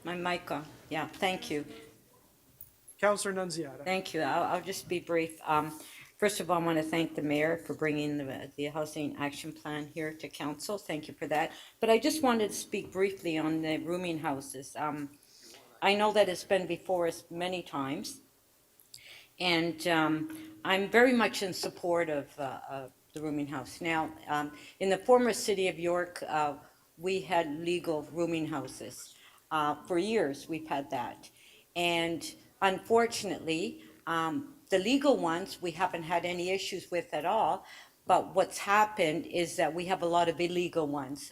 My mic on. Yeah, thank you. Councillor Nunziata. Thank you. I'll just be brief. First of all, I want to thank the mayor for bringing the Housing Action Plan here to council. Thank you for that. But I just wanted to speak briefly on the rooming houses. I know that it's been before us many times, and I'm very much in support of the rooming house. Now, in the former city of York, we had legal rooming houses. For years, we've had that. And unfortunately, the legal ones, we haven't had any issues with at all. But what's happened is that we have a lot of illegal ones,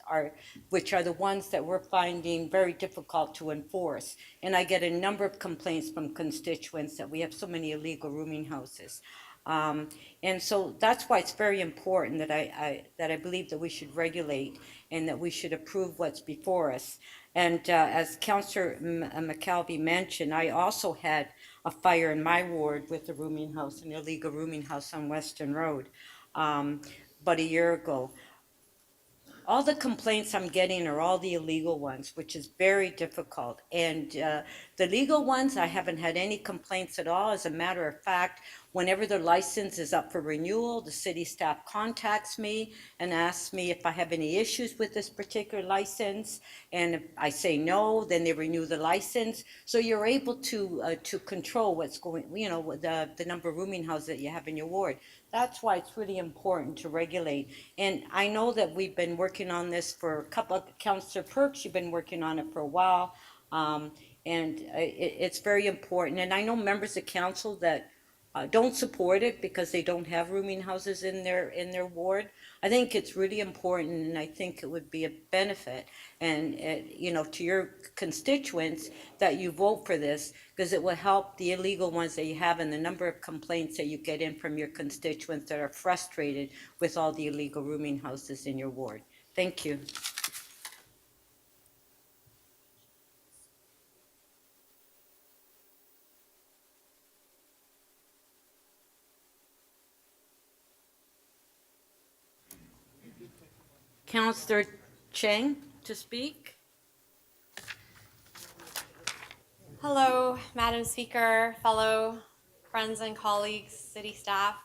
which are the ones that we're finding very difficult to enforce. And I get a number of complaints from constituents that we have so many illegal rooming houses. And so that's why it's very important that I believe that we should regulate and that we should approve what's before us. And as Councillor McKelvey mentioned, I also had a fire in my ward with a rooming house, an illegal rooming house on Western Road, about a year ago. All the complaints I'm getting are all the illegal ones, which is very difficult. And the legal ones, I haven't had any complaints at all. As a matter of fact, whenever the license is up for renewal, the city staff contacts me and asks me if I have any issues with this particular license. And if I say no, then they renew the license. So you're able to control what's going, the number of rooming houses that you have in your ward. That's why it's really important to regulate. And I know that we've been working on this for a couple of, Councillor Perks, you've been working on it for a while. And it's very important. And I know members of council that don't support it because they don't have rooming houses in their ward. I think it's really important, and I think it would be a benefit, and to your constituents that you vote for this, because it will help the illegal ones that you have and the number of complaints that you get in from your constituents that are frustrated with all the illegal rooming houses in your ward. Thank you. Councillor Cheng to speak. Hello, Madam Speaker, fellow friends and colleagues, city staff.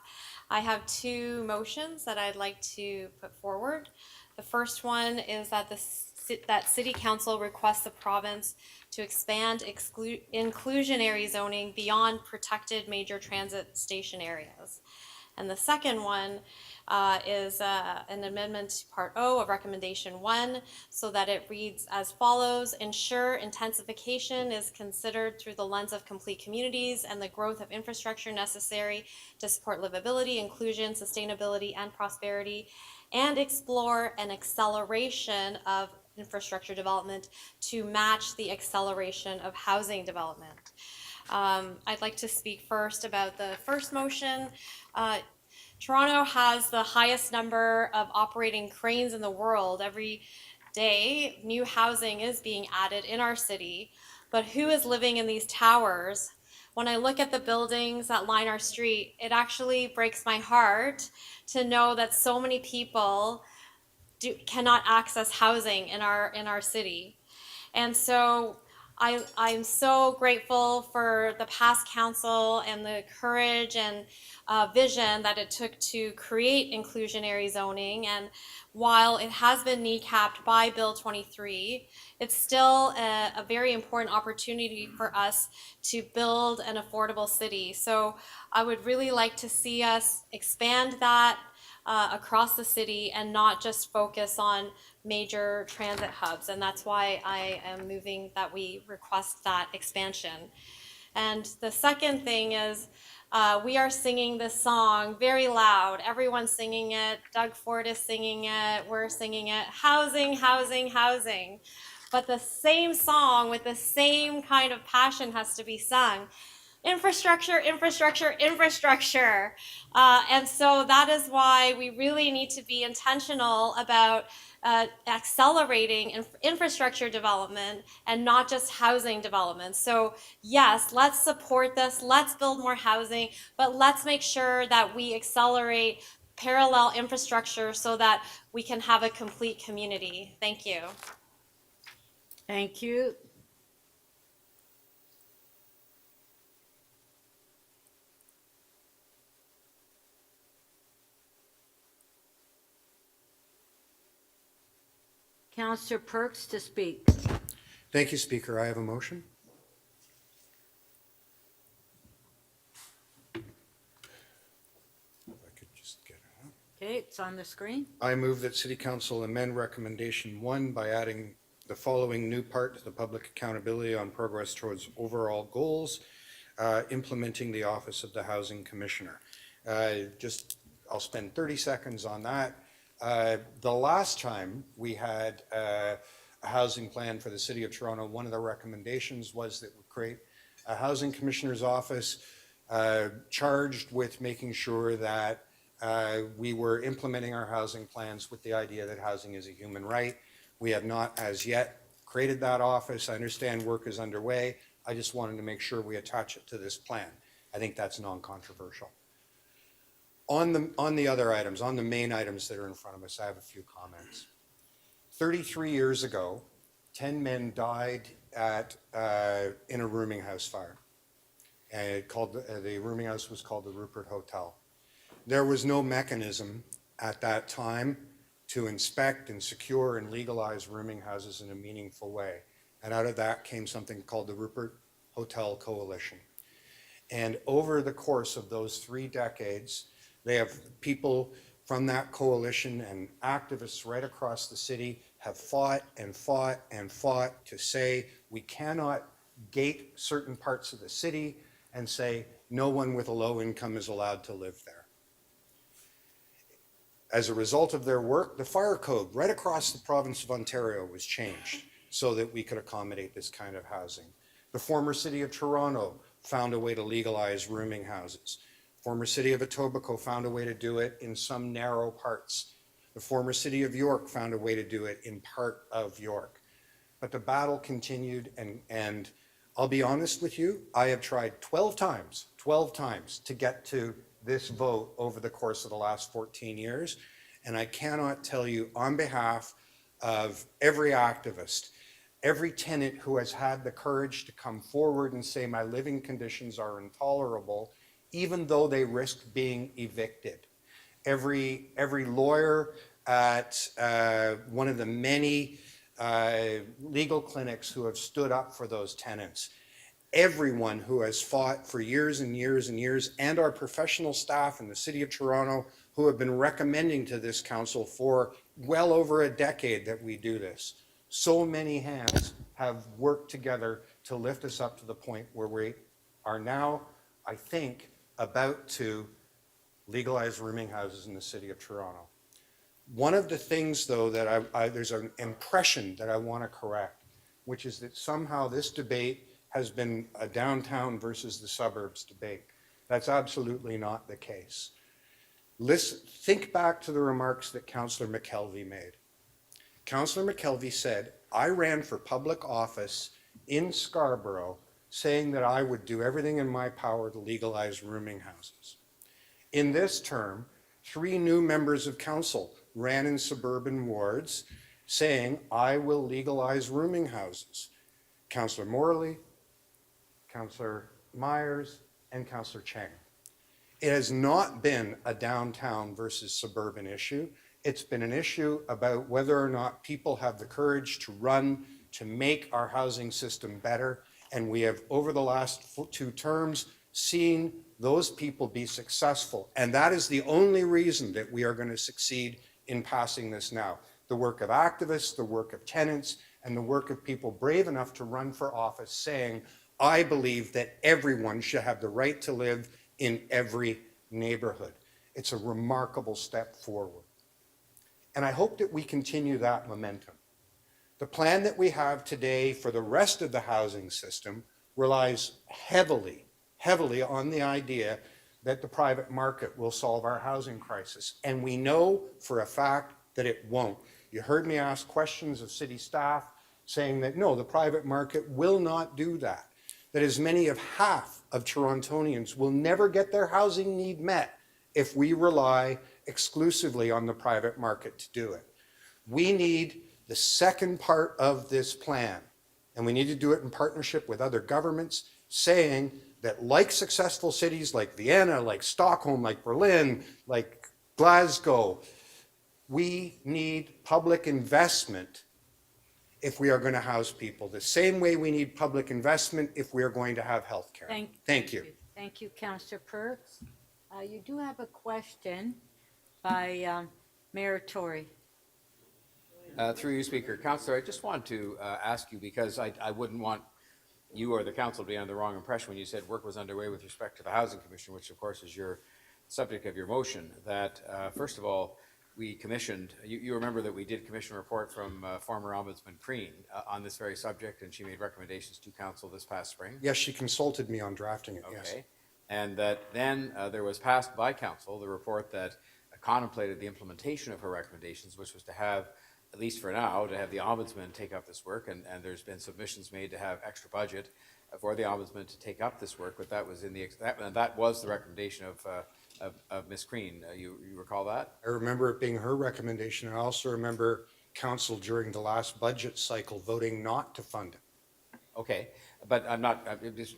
I have two motions that I'd like to put forward. The first one is that that City Council requests the province to expand inclusionary zoning beyond protected major transit station areas. And the second one is an amendment to Part O of Recommendation 1, so that it reads as follows: ensure intensification is considered through the lens of complete communities and the growth of infrastructure necessary to support livability, inclusion, sustainability, and prosperity, and explore an acceleration of infrastructure development to match the acceleration of housing development. I'd like to speak first about the first motion. Toronto has the highest number of operating cranes in the world. Every day, new housing is being added in our city, but who is living in these towers? When I look at the buildings that line our street, it actually breaks my heart to know that so many people cannot access housing in our city. And so I'm so grateful for the past council and the courage and vision that it took to create inclusionary zoning. And while it has been kneecapped by Bill 23, it's still a very important opportunity for us to build an affordable city. So I would really like to see us expand that across the city and not just focus on major transit hubs. And that's why I am moving that we request that expansion. And the second thing is we are singing this song very loud. Everyone's singing it. Doug Ford is singing it. We're singing it. Housing, housing, housing. But the same song with the same kind of passion has to be sung. Infrastructure, infrastructure, infrastructure. And so that is why we really need to be intentional about accelerating infrastructure development and not just housing development. So yes, let's support this, let's build more housing, but let's make sure that we accelerate parallel infrastructure so that we can have a complete community. Thank you. Thank you. Councillor Perks to speak. Thank you, Speaker. I have a motion. If I could just get it up. Okay, it's on the screen. I move that City Council amend Recommendation 1 by adding the following new part to the public accountability on progress towards overall goals, implementing the Office of the Housing Commissioner. I'll spend 30 seconds on that. The last time we had a housing plan for the City of Toronto, one of the recommendations was that we create a Housing Commissioner's Office charged with making sure that we were implementing our housing plans with the idea that housing is a human right. We have not as yet created that office. I understand work is underway. I just wanted to make sure we attach it to this plan. I think that's non-controversial. On the other items, on the main items that are in front of us, I have a few comments. 33 years ago, 10 men died in a rooming house fire. And the rooming house was called the Rupert Hotel. There was no mechanism at that time to inspect and secure and legalize rooming houses in a meaningful way. And out of that came something called the Rupert Hotel Coalition. And over the course of those 3 decades, they have people from that coalition and activists right across the city have fought and fought and fought to say we cannot gate certain parts of the city and say no one with a low income is allowed to live there. As a result of their work, the fire code right across the province of Ontario was changed so that we could accommodate this kind of housing. The former City of Toronto found a way to legalize rooming houses. Former City of Etobicoke found a way to do it in some narrow parts. The former City of York found a way to do it in part of York. But the battle continued, and I'll be honest with you, I have tried 12 times to get to this vote over the course of the last 14 years. And I cannot tell you on behalf of every activist, every tenant who has had the courage to come forward and say my living conditions are intolerable, even though they risk being evicted. Every lawyer at one of the many legal clinics who have stood up for those tenants, everyone who has fought for years and years and years, and our professional staff in the City of Toronto who have been recommending to this council for well over a decade that we do this. So many hands have worked together to lift us up to the point where we are now, I think, about to legalize rooming houses in the City of Toronto. One of the things, though, that there's an impression that I want to correct, which is that somehow this debate has been a downtown versus the suburbs debate. That's absolutely not the case. Think back to the remarks that Councillor McKelvie made. Councillor McKelvie said, I ran for public office in Scarborough saying that I would do everything in my power to legalize rooming houses. In this term, 3 new members of council ran in suburban wards saying, I will legalize rooming houses. Councillor Morley, Councillor Myers, and Councillor Cheng. It has not been a downtown versus suburban issue. It's been an issue about whether or not people have the courage to run to make our housing system better. And we have, over the last 2 terms, seen those people be successful. And that is the only reason that we are going to succeed in passing this now. The work of activists, the work of tenants, and the work of people brave enough to run for office saying, I believe that everyone should have the right to live in every neighborhood. It's a remarkable step forward. And I hope that we continue that momentum. The plan that we have today for the rest of the housing system relies heavily on the idea that the private market will solve our housing crisis. And we know for a fact that it won't. You heard me ask questions of city staff saying that no, the private market will not do that. That as many as half of Torontonians will never get their housing need met if we rely exclusively on the private market to do it. We need the second part of this plan, and we need to do it in partnership with other governments, saying that like successful cities like Vienna, like Stockholm, like Berlin, like Glasgow, we need public investment if we are going to house people, the same way we need public investment if we are going to have healthcare. Thank you. Thank you, Councillor Perks. You do have a question by Mayor Tory. Through you, Speaker. Councillor, I just want to ask you, because I wouldn't want you or the council to be under the wrong impression when you said work was underway with respect to the Housing Commission, which of course is your subject of your motion, that first of all, we commissioned, you remember that we did commission a report from former Ombudsman Crean on this very subject, and she made recommendations to council this past spring. Yes, she consulted me on drafting it, yes. Okay. And that then there was passed by council the report that contemplated the implementation of her recommendations, which was to have, at least for now, to have the ombudsman take up this work, and there's been submissions made to have extra budget for the ombudsman to take up this work, but that was in the that was the recommendation of Ms. Crean. You recall that? I remember it being her recommendation. I also remember council during the last budget cycle voting not to fund it. Okay, but I'm not,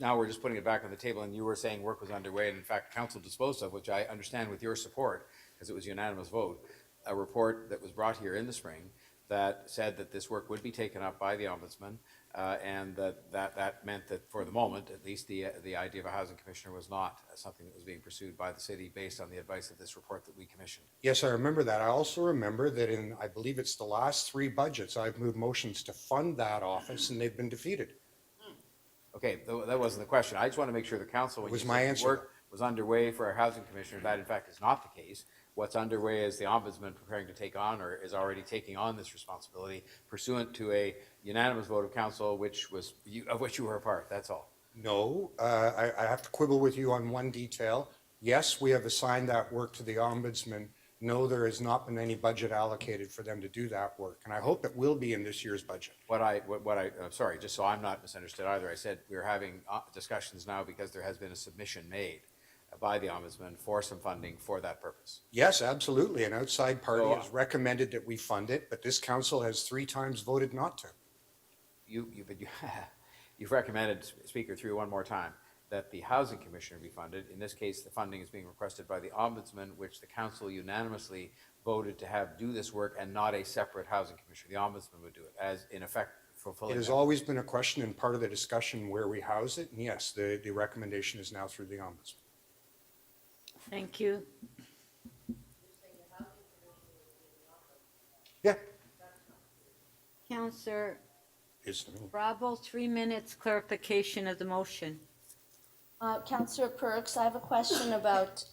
now we're just putting it back on the table, and you were saying work was underway, and in fact, council disposed of, which I understand with your support, because it was a unanimous vote, a report that was brought here in the spring that said that this work would be taken up by the ombudsman, and that meant that for the moment, at least the idea of a housing commissioner was not something that was being pursued by the city based on the advice of this report that we commissioned. Yes, I remember that. I also remember that in, I believe it's the last 3 budgets, I've moved motions to fund that office, and they've been defeated. Okay, that wasn't the question. I just want to make sure the council, when It was you my said answer. work was underway for our housing commissioner, that in fact is not the case. What's underway is the ombudsman preparing to take on, or is already taking on, this responsibility pursuant to a unanimous vote of council, of which you were a part. That's all. No, I have to quibble with you on one detail. Yes, we have assigned that work to the ombudsman. No, there has not been any budget allocated for them to do that work, and I hope it will be in this year's budget. Sorry, just so I'm not misunderstood either, I said we're having discussions now because there has been a submission made by the ombudsman for some funding for that purpose. Yes, absolutely. An outside party has recommended that we fund it, but this council has 3 times voted not to. You've recommended, Speaker, through one more time, that the housing commissioner be funded. In this case, the funding is being requested by the ombudsman, which the council unanimously voted to have do this work, and not a separate housing commissioner. The ombudsman would do it, as in effect fulfilling. It has that. always been a question and part of the discussion where we house it, and yes, the recommendation is now through the ombudsman. Thank you. Yeah. Councillor Is the rule. Bravo, 3 minutes clarification of the motion. Councillor Perks, I have a question about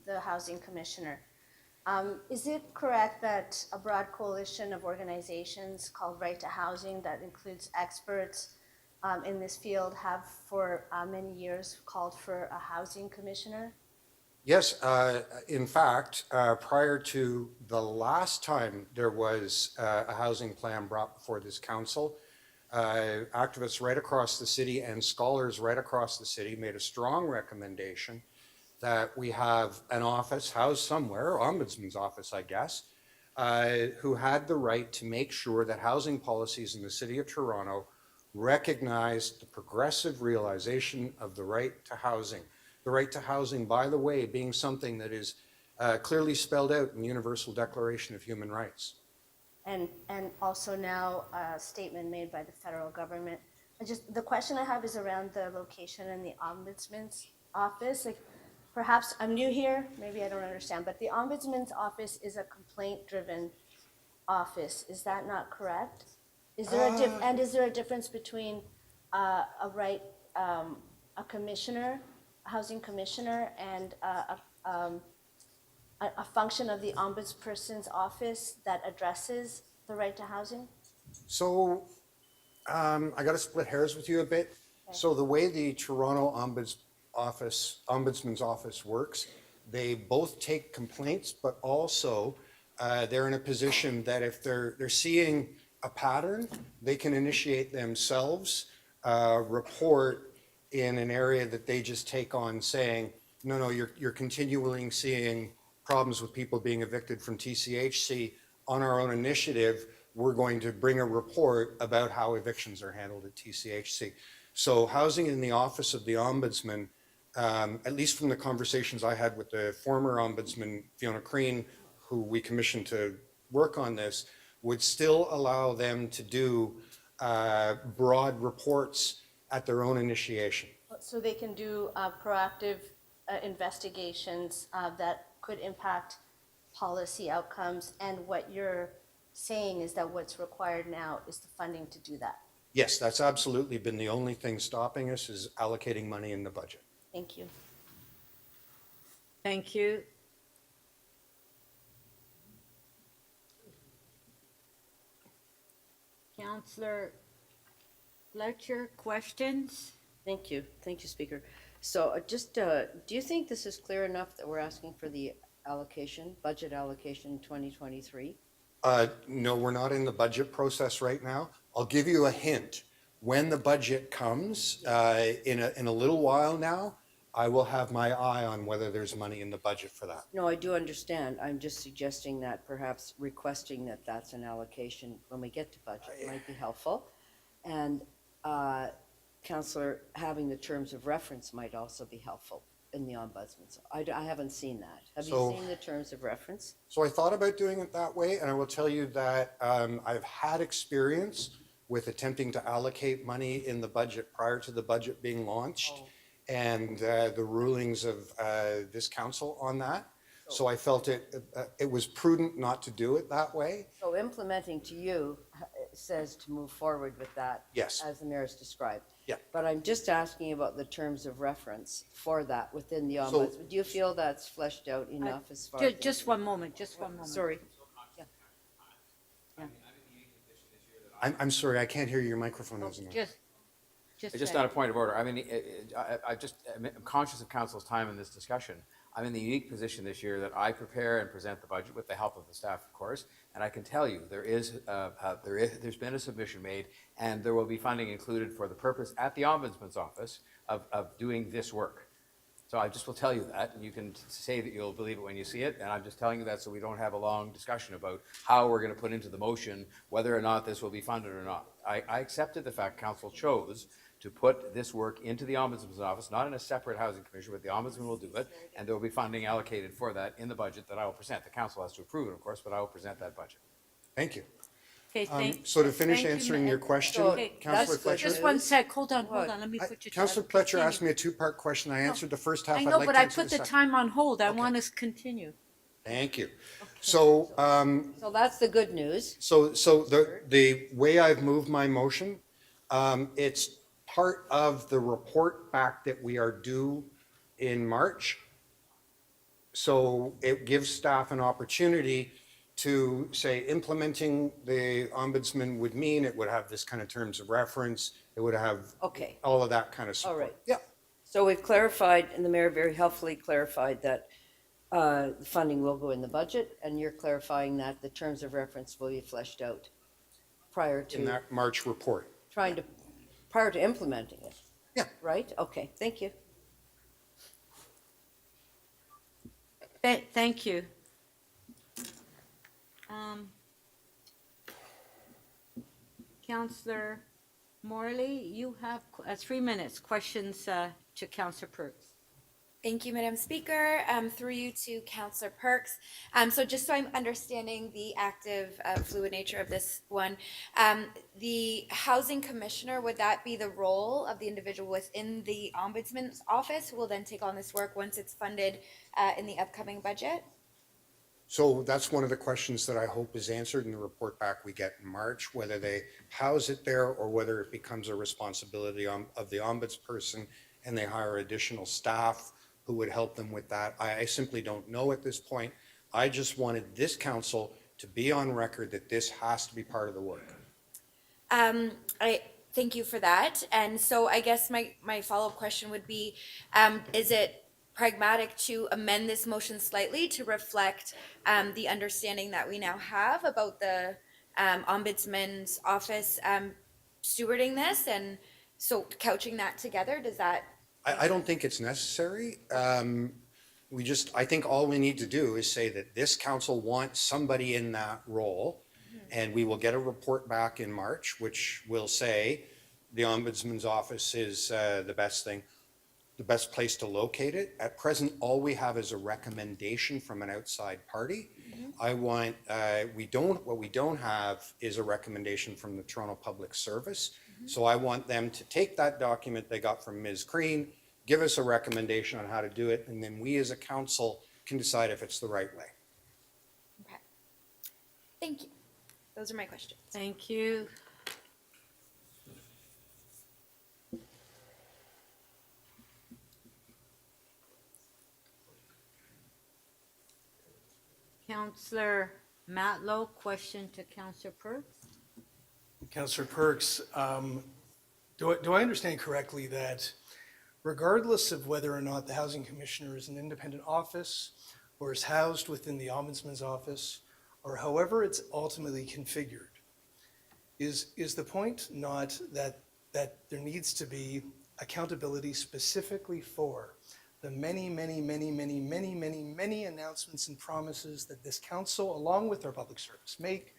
the housing commissioner. Is it correct that a broad coalition of organizations called Right to Housing, that includes experts in this field, have for many years called for a housing commissioner? Yes, in fact, prior to the last time there was a housing plan brought before this council, activists right across the city and scholars right across the city made a strong recommendation that we have an office housed somewhere, ombudsman's office, I guess, who had the right to make sure that housing policies in the city of Toronto recognized the progressive realization of the right to housing. The right to housing, by the way, being something that is clearly spelled out in the Universal Declaration of Human Rights. And also now a statement made by the federal government. The question I have is around the location in the ombudsman's office. Like, perhaps I'm new here, maybe I don't understand, but the ombudsman's office is a complaint-driven office. Is that not correct? Is there is there a difference between a commissioner, a housing commissioner, and a function of the ombudsperson's office that addresses the right to housing? So I got to split hairs with you a bit. Okay. So the way the Toronto Ombudsman's office works, they both take complaints, but also they're in a position that if they're seeing a pattern, they can initiate themselves a report in an area that they just take on, saying, no, you're continually seeing problems with people being evicted from TCHC. On our own initiative, we're going to bring a report about how evictions are handled at TCHC. So housing in the office of the ombudsman, at least from the conversations I had with the former ombudsman, Fiona Crean, who we commissioned to work on this, would still allow them to do broad reports at their own initiation. So they can do proactive investigations that could impact policy outcomes, and what you're saying is that what's required now is the funding to do that. Yes, that's absolutely been the only thing stopping us, is allocating money in the budget. Thank you. Thank you. Councillor Fletcher, questions? Thank you. Thank you, Speaker. So do you think this is clear enough that we're asking for the allocation, budget allocation in 2023? No, we're not in the budget process right now. I'll give you a hint. When the budget comes, in a little while now, I will have my eye on whether there's money in the budget for that. No, I do understand. I'm just suggesting that perhaps requesting that that's an allocation when we get to budget might be helpful. And Councillor, having the terms of reference might also be helpful in the ombudsman's. I haven't seen that. Have you seen the terms of reference? So I thought about doing it that way, and I will tell you that I've had experience with attempting to allocate money in the budget prior to the budget being launched, and the rulings of this council on that. So I felt it was prudent not to do it that way. So implementing to you says to move forward with that. Yes. As the mayor's described. Yeah. But I'm just asking about the terms of reference for that within the So- ombudsman. Do you feel that's fleshed out enough as far as? Just one moment, just one moment. Sorry. I'm sorry, I can't hear you. Your microphone isn't on. Just It's just say. not a point of order. I mean, I'm conscious of council's time in this discussion. I'm in the unique position this year that I prepare and present the budget with the help of the staff, of course. And I can tell you, there's been a submission made, and there will be funding included for the purpose at the Ombudsman's office of doing this work. So I just will tell you that, and you can say that you'll believe it when you see it, and I'm just telling you that so we don't have a long discussion about how we're gonna put into the motion whether or not this will be funded or not. I accepted the fact council chose to put this work into the Ombudsman's office, not in a separate housing commission, but the Ombudsman will do it, and there will be funding allocated for that in the budget that I will present. The council has to approve it, of course, but I will present that budget. Thank you. Okay, So to finish thank you, answering your question, Okay, Councillor that's good. Fletcher. Just one sec, hold on, let me put your. Councillor Fletcher asked me a two-part question. I answered the first half. I I'd know, like but to I answer put the second. time on hold, I want us to continue. Thank you. So, So that's the good news. so the way I've moved my motion, it's part of the report back that we are due in March. So it gives staff an opportunity to say implementing the ombudsman would mean it would have this kind of terms of reference. It would have Okay. all of that kind of All support. right. Yeah. So we've clarified, and the mayor very helpfully clarified that the funding will go in the budget, and you're clarifying that the terms of reference will be fleshed out prior In to that March report. prior to implementing it. Yeah. Right? Okay, thank you. Thank you. Councillor Morley, you have 3 minutes, questions to Councillor Perks. Thank you, Madam Speaker. Through you to Councillor Perks. So just so I'm understanding the active, fluid nature of this one, the housing commissioner, would that be the role of the individual within the ombudsman's office who will then take on this work once it's funded in the upcoming budget? So that's one of the questions that I hope is answered in the report back we get in March, whether they house it there or whether it becomes a responsibility of the ombudsperson and they hire additional staff who would help them with that. I simply don't know at this point. I just wanted this council to be on record that this has to be part of the work. I thank you for that. And so I guess my follow-up question would be, is it pragmatic to amend this motion slightly to reflect the understanding that we now have about the ombudsman's office stewarding this, and so couching that together, does that? I don't think it's necessary. I think all we need to do is say that this council wants somebody in that role, and we will get a report back in March, which will say the ombudsman's office is the best thing. the best place to locate it. At present, all we have is a recommendation from an outside party. I want, what we don't have is a recommendation from the Toronto Public Service. So I want them to take that document they got from Ms. Crean, give us a recommendation on how to do it, and then we as a council can decide if it's the right way. Okay. Thank you. Those are my questions. Thank you. Councillor Matlow, question to Councillor Perks. Councillor Perks, do I understand correctly that regardless of whether or not the Housing Commissioner is an independent office or is housed within the Ombudsman's office, or however it's ultimately configured, is the point not that there needs to be accountability specifically for the many announcements and promises that this council, along with our public service, make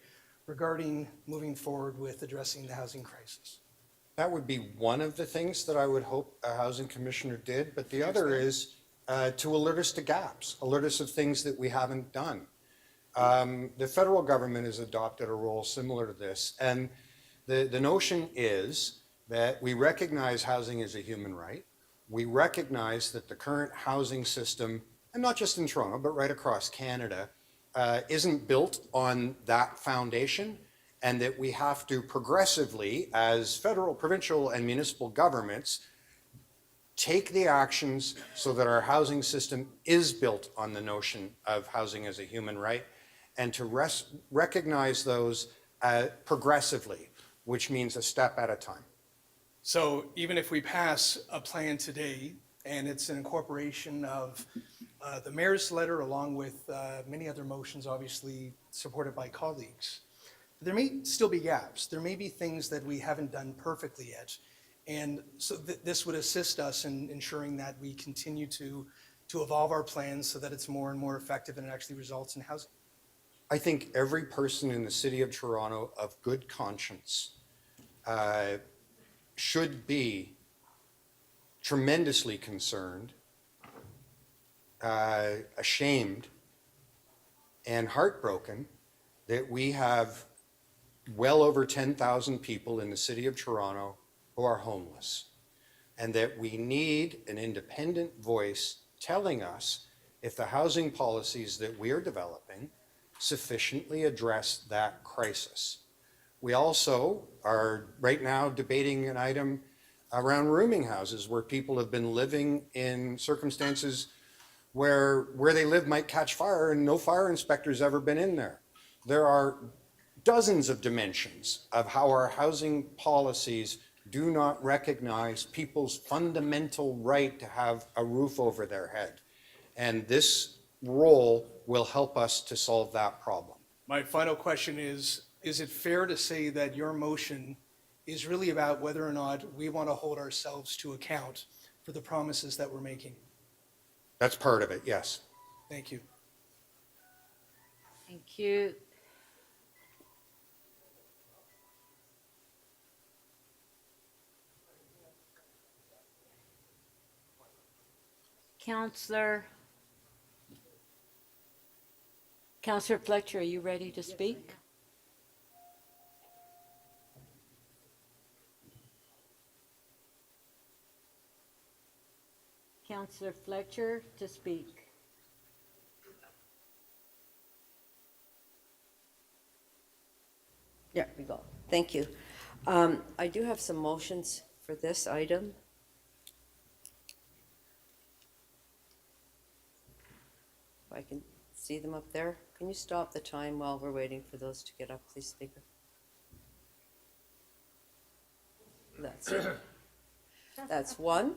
regarding moving forward with addressing the housing crisis? That would be one of the things that I would hope a housing commissioner did, but the other is to alert us to gaps, alert us of things that we haven't done. The federal government has adopted a role similar to this, and the notion is that we recognize housing as a human right. We recognize that the current housing system, and not just in Toronto, but right across Canada, isn't built on that foundation, and that we have to progressively, as federal, provincial, and municipal governments, take the actions so that our housing system is built on the notion of housing as a human right, and to recognize those progressively, which means a step at a time. So even if we pass a plan today, and it's an incorporation of the mayor's letter along with many other motions obviously supported by colleagues, there may still be gaps. There may be things that we haven't done perfectly yet. And so this would assist us in ensuring that we continue to evolve our plans so that it's more and more effective and it actually results in housing. I think every person in the city of Toronto of good conscience should be tremendously concerned, ashamed, and heartbroken that we have well over 10,000 people in the city of Toronto who are homeless, and that we need an independent voice telling us if the housing policies that we are developing sufficiently address that crisis. We also are right now debating an item around rooming houses where people have been living in circumstances where they live might catch fire and no fire inspector's ever been in there. There are dozens of dimensions of how our housing policies do not recognize people's fundamental right to have a roof over their head. And this role will help us to solve that problem. My final question is it fair to say that your motion is really about whether or not we want to hold ourselves to account for the promises that we're making? That's part of it, yes. Thank you. Thank you. Councillor Fletcher, are you ready to speak? Councillor Fletcher to speak. There we go. Thank you. I do have some motions for this item. If I can see them up there. Can you stop the time while we're waiting for those to get up, please, Speaker? That's it. That's one.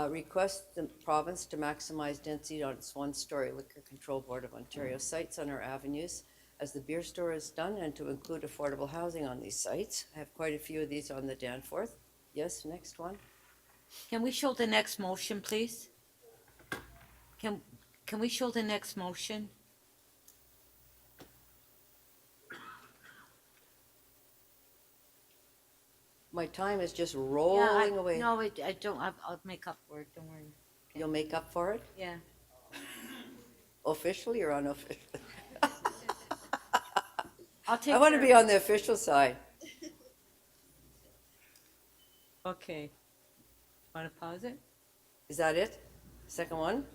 Request the province to maximize density on its one-story Liquor Control Board of Ontario sites on our avenues, as the beer store is done, and to include affordable housing on these sites. I have quite a few of these on the Danforth. Yes, next one. Can we show the next motion, please? Can we show the next motion? My time is just rolling away. No, I don't, I'll make up for it, don't worry. You'll make up for it, Yeah. officially or unofficially? I'll take I want to care be of on the official side. Okay. Want to pause it? Is that it? Second one?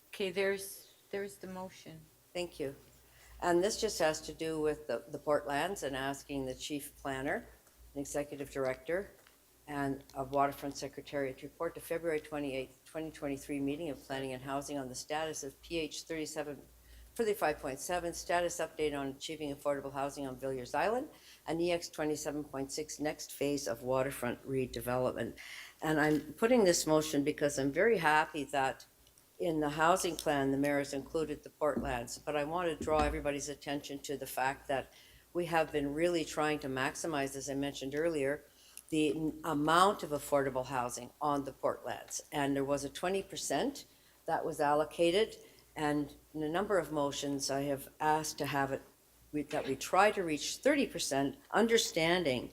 Okay, there's the motion. Thank you. And this just has to do with the Portlands and asking the chief planner, and executive director, and a waterfront secretariat to report to February 28th, 2023 meeting of Planning and Housing on the status of PH 35.7, status update on achieving affordable housing on Villiers Island, and EX 27.6, next phase of waterfront redevelopment. And I'm putting this motion because I'm very happy that in the housing plan, the mayor has included the Portlands, but I want to draw everybody's attention to the fact that we have been really trying to maximize, as I mentioned earlier, the amount of affordable housing on the Portlands. And there was a 20% that was allocated, and in a number of motions, I have asked to have it, that we try to reach 30%, understanding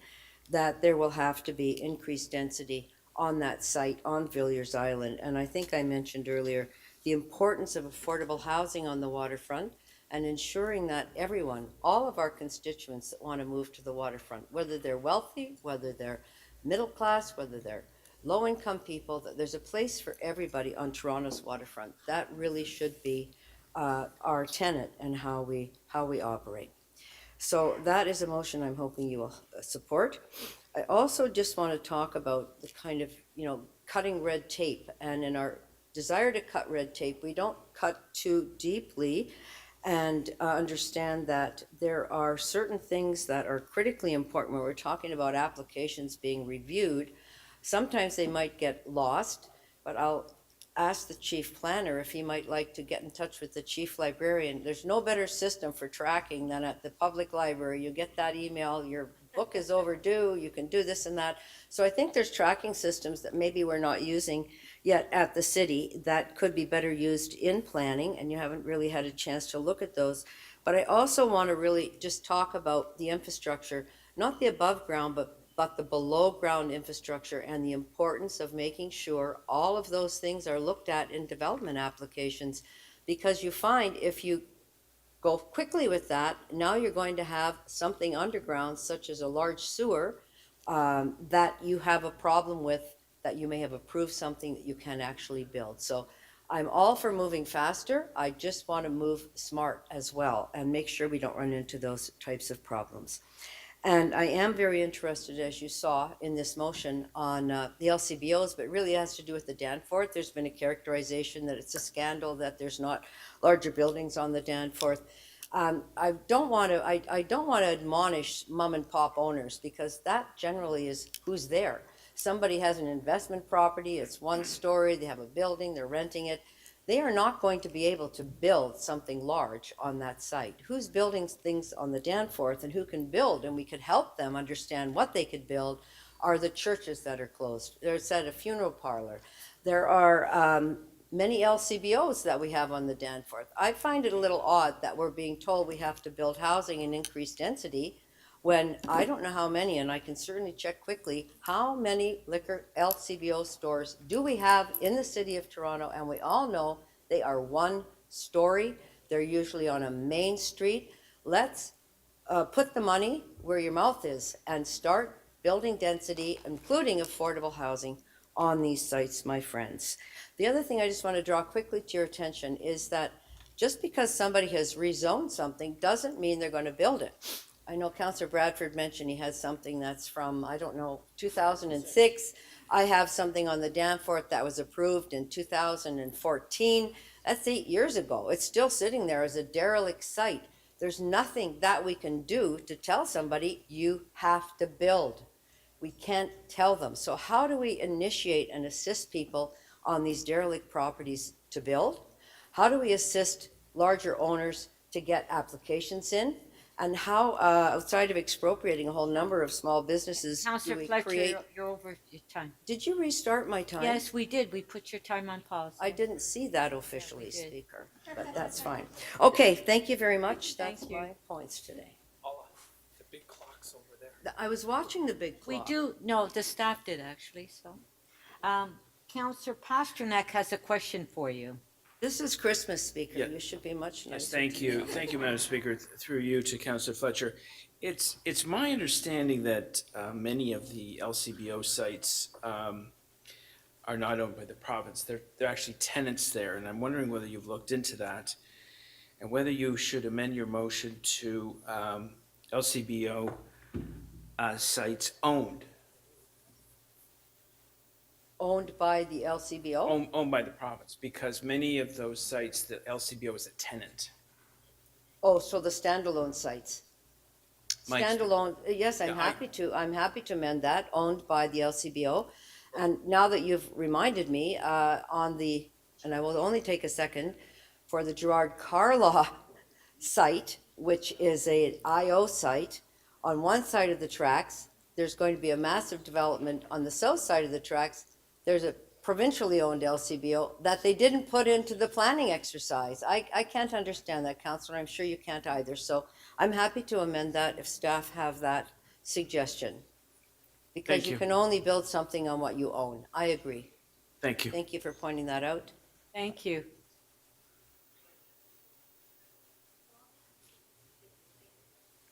that there will have to be increased density on that site on Villiers Island. And I think I mentioned earlier the importance of affordable housing on the waterfront and ensuring that everyone, all of our constituents that want to move to the waterfront, whether they're wealthy, whether they're middle class, whether they're low-income people, that there's a place for everybody on Toronto's waterfront. That really should be our tenet and how we operate. So that is a motion I'm hoping you will support. I also just want to talk about the kind of, cutting red tape. And in our desire to cut red tape, we don't cut too deeply and understand that there are certain things that are critically important when we're talking about applications being reviewed. Sometimes they might get lost, but I'll ask the chief planner if he might like to get in touch with the chief librarian. There's no better system for tracking than at the public library. You get that email, your book is overdue, you can do this and that. So I think there's tracking systems that maybe we're not using yet at the city that could be better used in planning, and you haven't really had a chance to look at those. But I also want to really just talk about the infrastructure, not the above ground, but the below ground infrastructure and the importance of making sure all of those things are looked at in development applications. Because you find if you go quickly with that, now you're going to have something underground, such as a large sewer, that you have a problem with, that you may have approved something that you can actually build. So I'm all for moving faster. I just want to move smart as well and make sure we don't run into those types of problems. And I am very interested, as you saw in this motion, on the LCBOs, but it really has to do with the Danforth. There's been a characterization that it's a scandal that there's not larger buildings on the Danforth. I don't want to admonish mom and pop owners, because that generally is who's there. Somebody has an investment property, it's one story, they have a building, they're renting it. They are not going to be able to build something large on that site. Who's building things on the Danforth and who can build, and we could help them understand what they could build, are the churches that are closed. There's a funeral parlor. There are many LCBOs that we have on the Danforth. I find it a little odd that we're being told we have to build housing and increase density when I don't know how many, and I can certainly check quickly, how many liquor LCBO stores do we have in the city of Toronto? And we all know they are one story. They're usually on a main street. Let's put the money where your mouth is and start building density, including affordable housing on these sites, my friends. The other thing I just want to draw quickly to your attention is that just because somebody has rezoned something doesn't mean they're going to build it. I know Councillor Bradford mentioned he has something that's from, 2006. I have something on the Danforth that was approved in 2014. That's 8 years ago. It's still sitting there as a derelict site. There's nothing that we can do to tell somebody you have to build. We can't tell them. So how do we initiate and assist people on these derelict properties to build? How do we assist larger owners to get applications in? And how, outside of expropriating a whole number of small businesses, do Councillor we Fletcher, create? you're over your time. Did you restart my time? Yes, we did. We put your time on pause. I didn't see that officially, did. Speaker, but that's fine. Okay, thank you very much. That's Thank you. my points today. The big clock's over there. I was watching the big We clock. do, no, the staff did actually, so. Counselor Pasternak has a question for you. This is Christmas, Speaker. Yeah. You should be much nicer. Yes, thank to you. me. Thank you, Madam Speaker. Through you to Councillor Fletcher. It's my understanding that many of the LCBO sites are not owned by the province. They're actually tenants there, and I'm wondering whether you've looked into that and whether you should amend your motion to LCBO sites owned By the LCBO? owned by the province, because many of those sites, the LCBO is a tenant. Oh, so the standalone sites. Mike? Standalone, yes, I'm happy to amend that, owned by the LCBO. And now that you've reminded me, and I will only take a second, for the Gerard Carlaw site, which is a IO site, on one side of the tracks, there's going to be a massive development. On the south side of the tracks, there's a provincially owned LCBO that they didn't put into the planning exercise. I can't understand that, Councillor. I'm sure you can't either. So I'm happy to amend that if staff have that suggestion. Because Thank you you. can only build something on what you own. I agree. Thank you. Thank you for pointing that out. Thank you.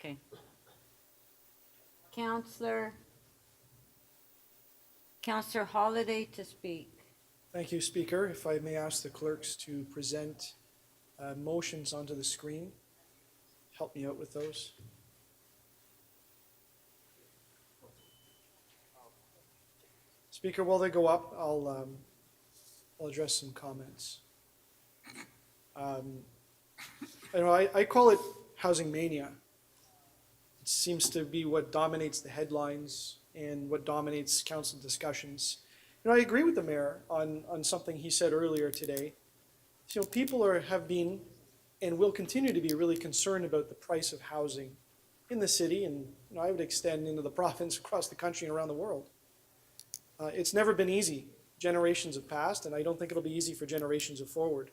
Okay. Counselor Holliday to speak. Thank you, Speaker. If I may ask the clerks to present motions onto the screen. Help me out with those. Speaker, while they go up, I'll address some comments. I call it housing mania. It seems to be what dominates the headlines and what dominates council discussions. I agree with the mayor on something he said earlier today. People have been and will continue to be really concerned about the price of housing in the city, and I would extend into the province, across the country, and around the world. It's never been easy. Generations have passed, and I don't think it'll be easy for generations forward.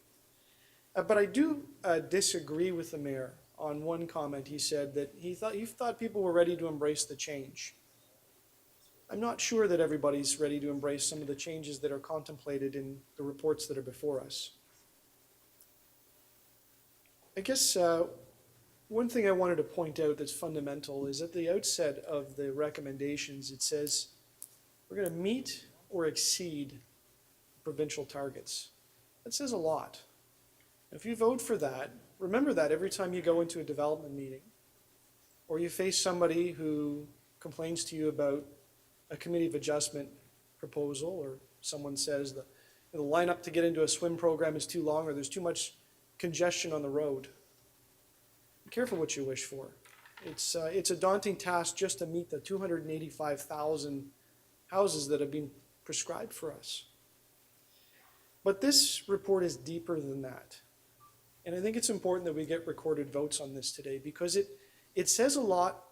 But I do disagree with the mayor on one comment. He said that he thought people were ready to embrace the change. I'm not sure that everybody's ready to embrace some of the changes that are contemplated in the reports that are before us. I guess one thing I wanted to point out that's fundamental is at the outset of the recommendations, it says we're going to meet or exceed provincial targets. That says a lot. If you vote for that, remember that every time you go into a development meeting or you face somebody who complains to you about a committee of adjustment proposal, or someone says the lineup to get into a swim program is too long or there's too much congestion on the road. Be careful what you wish for. It's a daunting task just to meet the 285,000 houses that have been prescribed for us. But this report is deeper than that. And I think it's important that we get recorded votes on this today, because it says a lot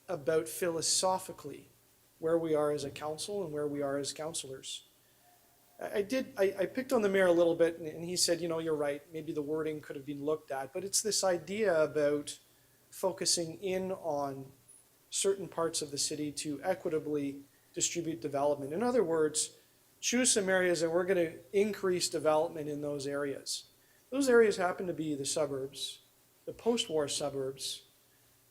about philosophically where we are as a council and where we are as councillors. I picked on the mayor a little bit, and he said, you're right, maybe the wording could have been looked at, but it's this idea about focusing in on certain parts of the city to equitably distribute development. In other words, choose some areas and we're going to increase development in those areas. Those areas happen to be the suburbs, the post-war suburbs.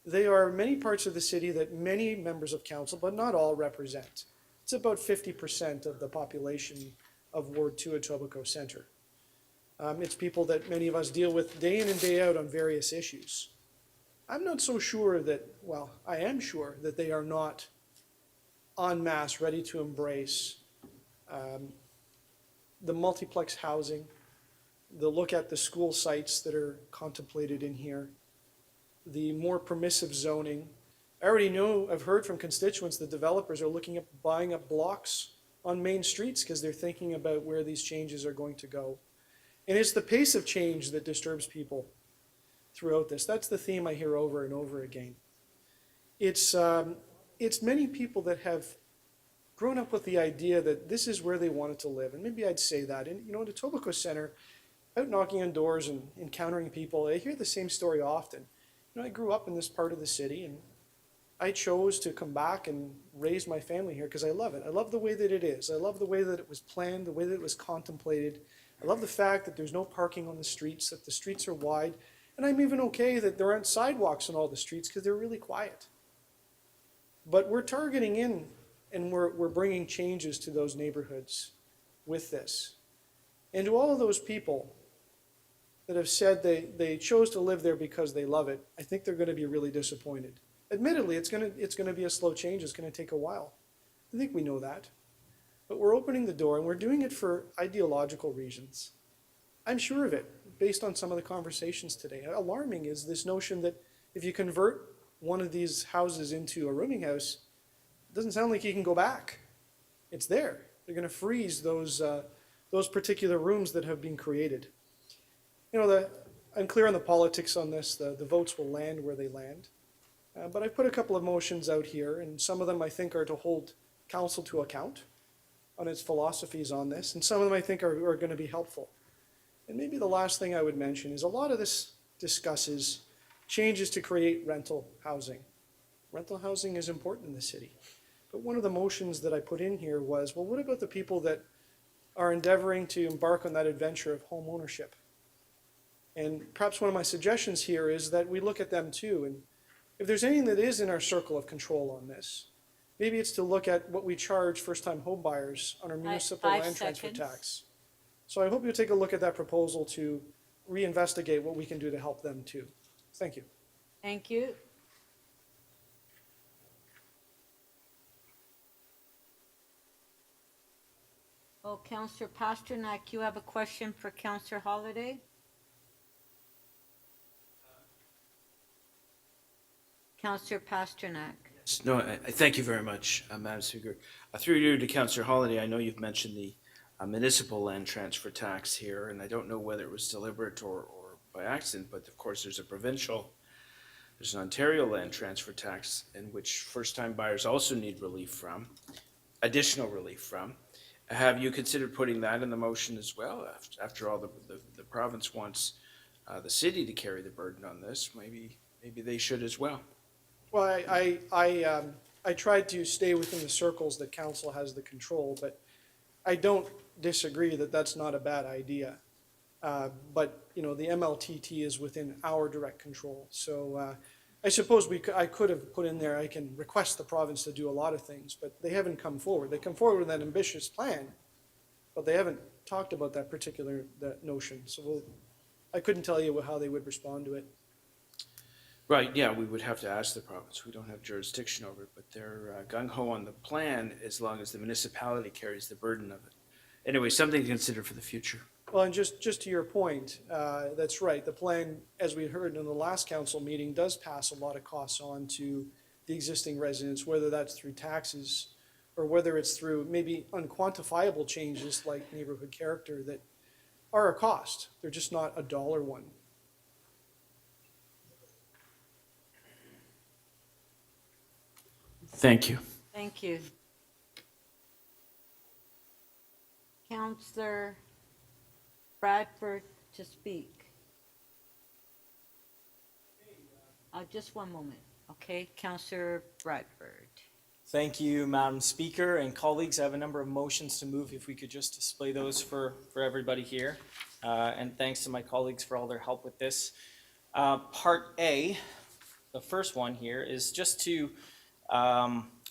They are many parts of the city that many members of council, but not all, represent. It's about 50% of the population of Ward 2 at Etobicoke Centre. It's people that many of us deal with day in and day out on various issues. I'm not so sure that, well, I am sure that they are not en masse ready to embrace the multiplex housing, the look at the school sites that are contemplated in here, the more permissive zoning. I already know, I've heard from constituents that developers are looking at buying up blocks on main streets because they're thinking about where these changes are going to go. And it's the pace of change that disturbs people throughout this. That's the theme I hear over and over again. It's many people that have grown up with the idea that this is where they wanted to live. And maybe I'd say that. And at Etobicoke Centre, out knocking on doors and encountering people, I hear the same story often. I grew up in this part of the city, and I chose to come back and raise my family here because I love it. I love the way that it is. I love the way that it was planned, the way that it was contemplated. I love the fact that there's no parking on the streets, that the streets are wide. And I'm even okay that there aren't sidewalks on all the streets because they're really quiet. But we're targeting in and we're bringing changes to those neighborhoods with this. And to all of those people that have said they chose to live there because they love it, I think they're going to be really disappointed. Admittedly, it's going to be a slow change. It's going to take a while. I think we know that. But we're opening the door, and we're doing it for ideological reasons. I'm sure of it, based on some of the conversations today. Alarming is this notion that if you convert one of these houses into a rooming house, it doesn't sound like you can go back. It's there. They're going to freeze those particular rooms that have been created. You know, I'm clear on the politics on this. The votes will land where they land. But I put a couple of motions out here, and some of them I think are to hold council to account on its philosophies on this, and some of them I think are going to be helpful. And maybe the last thing I would mention is a lot of this discusses changes to create rental housing. Rental housing is important in the city. But one of the motions that I put in here was, well, what about the people that are endeavoring to embark on that adventure of home ownership? And perhaps one of my suggestions here is that we look at them too. And if there's anything that is in our circle of control on this, maybe it's to look at what we charge first-time home buyers on our municipal 5 land transfer seconds. tax. So I hope you'll take a look at that proposal to reinvestigate what we can do to help them too. Thank you. Thank you. Oh, Councillor Pasternak, you have a question for Councillor Holiday? Councillor Pasternak. No, I thank you very much, Madam Speaker. Through you to Councillor Holiday, I know you've mentioned the municipal land transfer tax here, and I don't know whether it was deliberate or by accident, but of course there's an Ontario land transfer tax in which first-time buyers also need additional relief from. Have you considered putting that in the motion as well? After all, the province wants the city to carry the burden on this. Maybe they should as well. Well, I tried to stay within the circles that council has the control, but I don't disagree that that's not a bad idea. But, you know, the MLTT is within our direct control. So I suppose I could have put in there, I can request the province to do a lot of things, but they haven't come forward. They come forward with an ambitious plan, but they haven't talked about that particular notion. So I couldn't tell you how they would respond to it. Right, yeah, we would have to ask the province. We don't have jurisdiction over it, but they're gung-ho on the plan as long as the municipality carries the burden of it. Anyway, something to consider for the future. Well, and just to your point, that's right. The plan, as we heard in the last council meeting, does pass a lot of costs on to the existing residents, whether that's through taxes or whether it's through maybe unquantifiable changes like neighborhood character that are a cost. They're just not a dollar one. Thank you. Thank you. Councillor Bradford to speak. Just one moment, okay? Councillor Bradford. Thank you, Madam Speaker and colleagues. I have a number of motions to move. If we could just display those for everybody here. And thanks to my colleagues for all their help with this. Part A, the first one here, is just to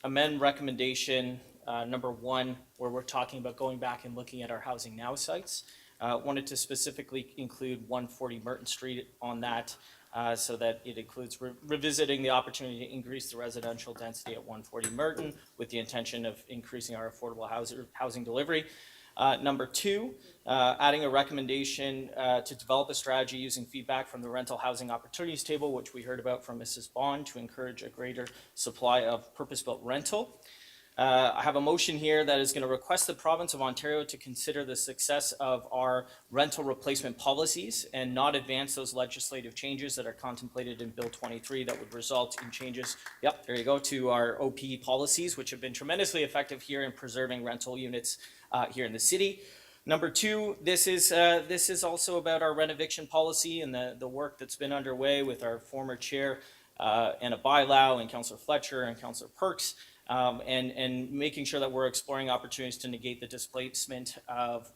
amend recommendation number 1, where we're talking about going back and looking at our Housing Now sites. Wanted to specifically include 140 Merton Street on that, so that it includes revisiting the opportunity to increase the residential density at 140 Merton with the intention of increasing our affordable housing delivery. Number 2, adding a recommendation to develop a strategy using feedback from the Rental Housing Opportunities Table, which we heard about from Mrs. Bond, to encourage a greater supply of purpose-built rental. I have a motion here that is going to request the province of Ontario to consider the success of our rental replacement policies and not advance those legislative changes that are contemplated in Bill 23 that would result in changes, yep, there you go, to our OP policies, which have been tremendously effective here in preserving rental units here in the city. Number 2, this is also about our renoviction policy and the work that's been underway with our former chair, and a bylaw, and Councillor Fletcher and Councillor Perks, and making sure that we're exploring opportunities to negate the displacement of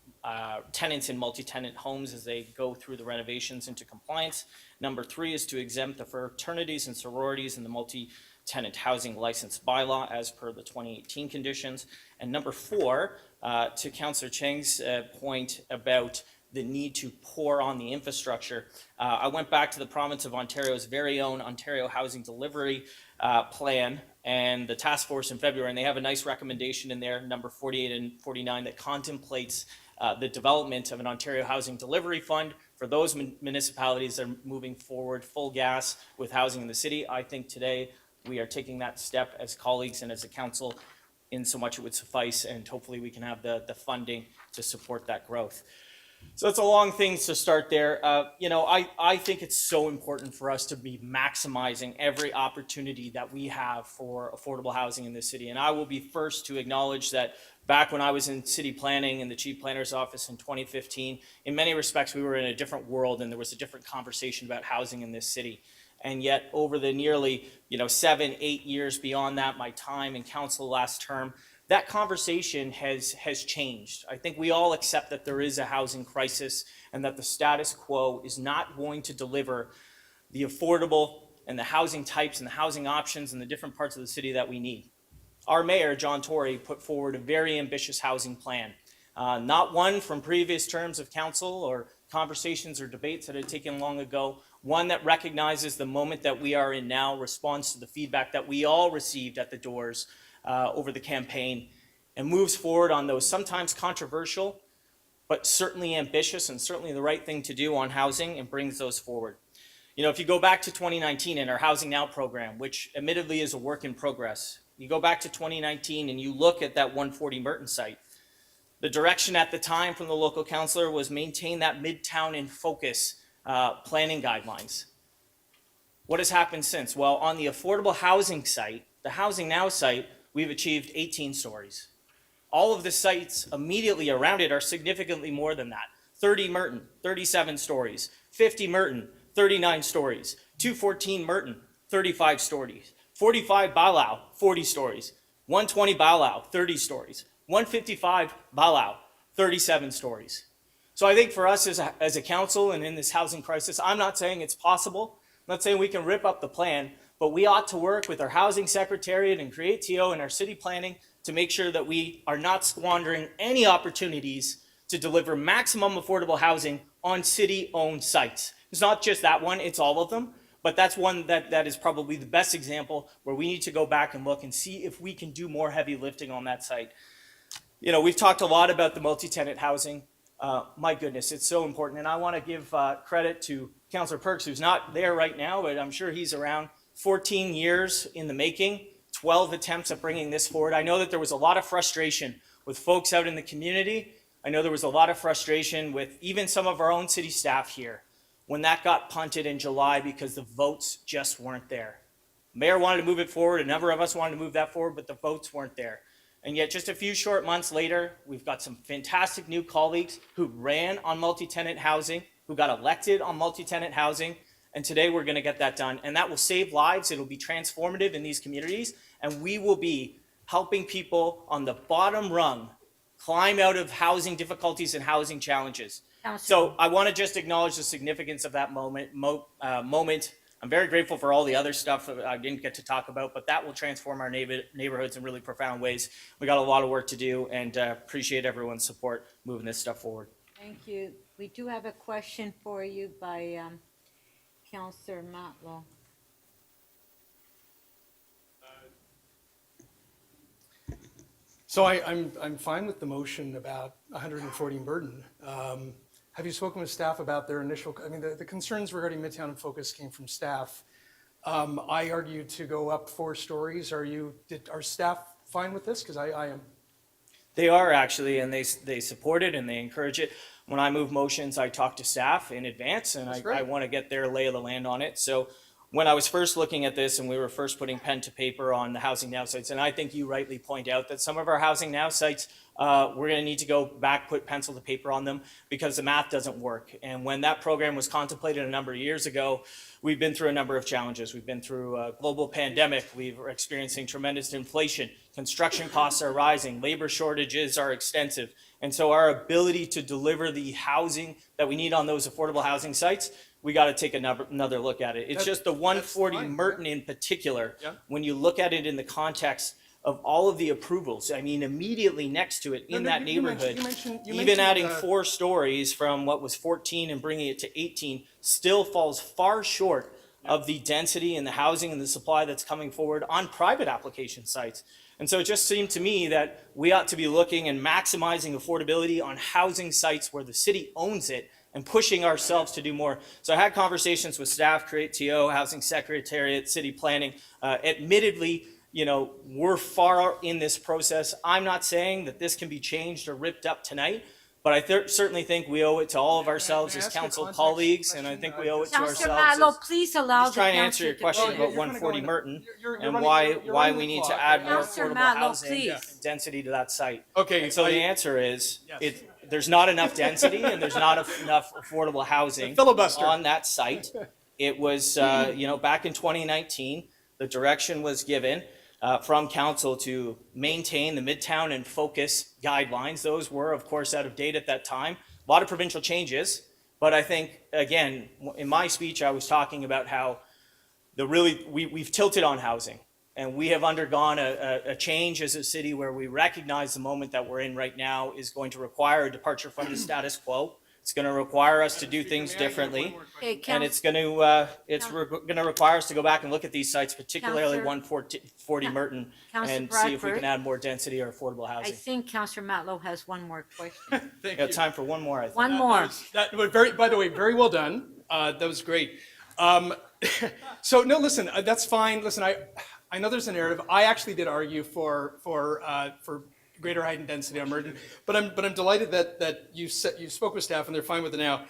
tenants in multi-tenant homes as they go through the renovations into compliance. Number 3 is to exempt the fraternities and sororities in the multi-tenant housing license bylaw as per the 2018 conditions. And number 4, to Councillor Cheng's point about the need to pour on the infrastructure. I went back to the province of Ontario's very own Ontario Housing Delivery Plan and the task force in February, and they have a nice recommendation in there, number 48 and 49, that contemplates the development of an Ontario Housing Delivery Fund for those municipalities that are moving forward full gas with housing in the city. I think today we are taking that step as colleagues and as a council in so much it would suffice, and hopefully we can have the funding to support that growth. So it's a long thing to start there. I think it's so important for us to be maximizing every opportunity that we have for affordable housing in this city. And I will be first to acknowledge that back when I was in city planning in the chief planner's office in 2015, in many respects we were in a different world and there was a different conversation about housing in this city. And yet over the nearly 7-8 years beyond that, my time in council last term, that conversation has changed. I think we all accept that there is a housing crisis and that the status quo is not going to deliver the affordable and the housing types and the housing options in the different parts of the city that we need. Our mayor, John Tory, put forward a very ambitious housing plan, not one from previous terms of council or conversations or debates that had taken long ago, one that recognizes the moment that we are in now, responds to the feedback that we all received at the doors over the campaign, and moves forward on those sometimes controversial, but certainly ambitious and certainly the right thing to do on housing, and brings those forward. If you go back to 2019 in our Housing Now program, which admittedly is a work in progress, you go back to 2019 and you look at that 140 Merton site, the direction at the time from the local councillor was maintain that Midtown in focus planning guidelines. What has happened since? Well, on the affordable housing site, the Housing Now site, we've achieved 18 stories. All of the sites immediately around it are significantly more than that. 30 Merton, 37 stories. 50 Merton, 39 stories. 214 Merton, 35 stories. 45 Balau, 40 stories. 120 Balau, 30 stories. 155 Balau, 37 stories. So I think for us as a council and in this housing crisis, I'm not saying it's possible. I'm not saying we can rip up the plan, but we ought to work with our housing secretariat and Create TO and our city planning to make sure that we are not squandering any opportunities to deliver maximum affordable housing on city-owned sites. It's not just that one, it's all of them, but that's one that is probably the best example where we need to go back and look and see if we can do more heavy lifting on that site. We've talked a lot about the multi-tenant housing. My goodness, it's so important. And I want to give credit to Councillor Perks, who's not there right now, but I'm sure he's around. 14 years in the making, 12 attempts at bringing this forward. I know that there was a lot of frustration with folks out in the community. I know there was a lot of frustration with even some of our own city staff here when that got punted in July because the votes just weren't there. Mayor wanted to move it forward, a number of us wanted to move that forward, but the votes weren't there. And yet just a few short months later, we've got some fantastic new colleagues who ran on multi-tenant housing, who got elected on multi-tenant housing, and today we're going to get that done. And that will save lives, it'll be transformative in these communities, and we will be helping people on the bottom rung climb out of housing difficulties and housing challenges. So I want to just acknowledge the significance of that moment. I'm very grateful for all the other stuff that I didn't get to talk about, but that will transform our neighborhoods in really profound ways. We got a lot of work to do, and appreciate everyone's support moving this stuff forward. Thank you. We do have a question for you by Councillor Matlow. So I'm fine with the motion about 140 Burden. Have you spoken with staff about their initial, the concerns regarding Midtown in Focus came from staff. I argued to go up 4 stories. Are staff fine with this? Because I am. They are actually, and they support it and they encourage it. When I move motions, I talk to staff in advance, and I want to get their lay of the land on it. So when I was first looking at this and we were first putting pen to paper on the Housing Now sites, and I think you rightly point out that some of our Housing Now sites, we're going to need to go back, put pencil to paper on them because the math doesn't work. And when that program was contemplated a number of years ago, we've been through a number of challenges. We've been through a global pandemic. We're experiencing tremendous inflation. Construction costs are rising. Labor shortages are extensive. And so our ability to deliver the housing that we need on those affordable housing sites, we got to take another look at it. It's just the 140 Merton in particular, when you look at it in the context of all of the approvals, I mean, immediately next to it in that neighborhood, even adding 4 stories from what was 14 and bringing it to 18 still falls far short of the density and the housing and the supply that's coming forward on private application sites. And so it just seemed to me that we ought to be looking and maximizing affordability on housing sites where the city owns it and pushing ourselves to do more. So I had conversations with staff, Create TO, Housing Secretariat, City Planning. Admittedly, we're far in this process. I'm not saying that this can be changed or ripped up tonight, but I certainly think we owe it to all of ourselves as council colleagues, and I think we owe it to Councillor ourselves. Matlow, please allow Just the trying to council answer your to question finish. about 140 Merton and running- why you're we running the need to clock. add more Councillor affordable Matlow, housing please. and density to that site. Okay, And so the answer is, there's not enough density and there's not enough affordable housing filibuster. on that site. It was, back in 2019, the direction was given from council to maintain the Midtown and Focus guidelines. Those were, of course, out of date at that time. A lot of provincial changes, but I think, again, in my speech, I was talking about how we've tilted on housing. And we have undergone a change as a city where we recognize the moment that we're in right now is going to require a departure from the status quo. It's going to require us to do things differently. Okay, And it's going to require us to go back and look at these sites, particularly Councillor- 140 Merton, Councillor and see if we Bradford. can add more density or affordable I housing. think Councillor Matlow has one more question. We got time for one more, I think. One more. By the way, very well done. That was great. So no, listen, that's fine. Listen, I know there's a narrative. I actually did argue for greater height and density on Merton, but I'm delighted that you spoke with staff and they're fine with it now.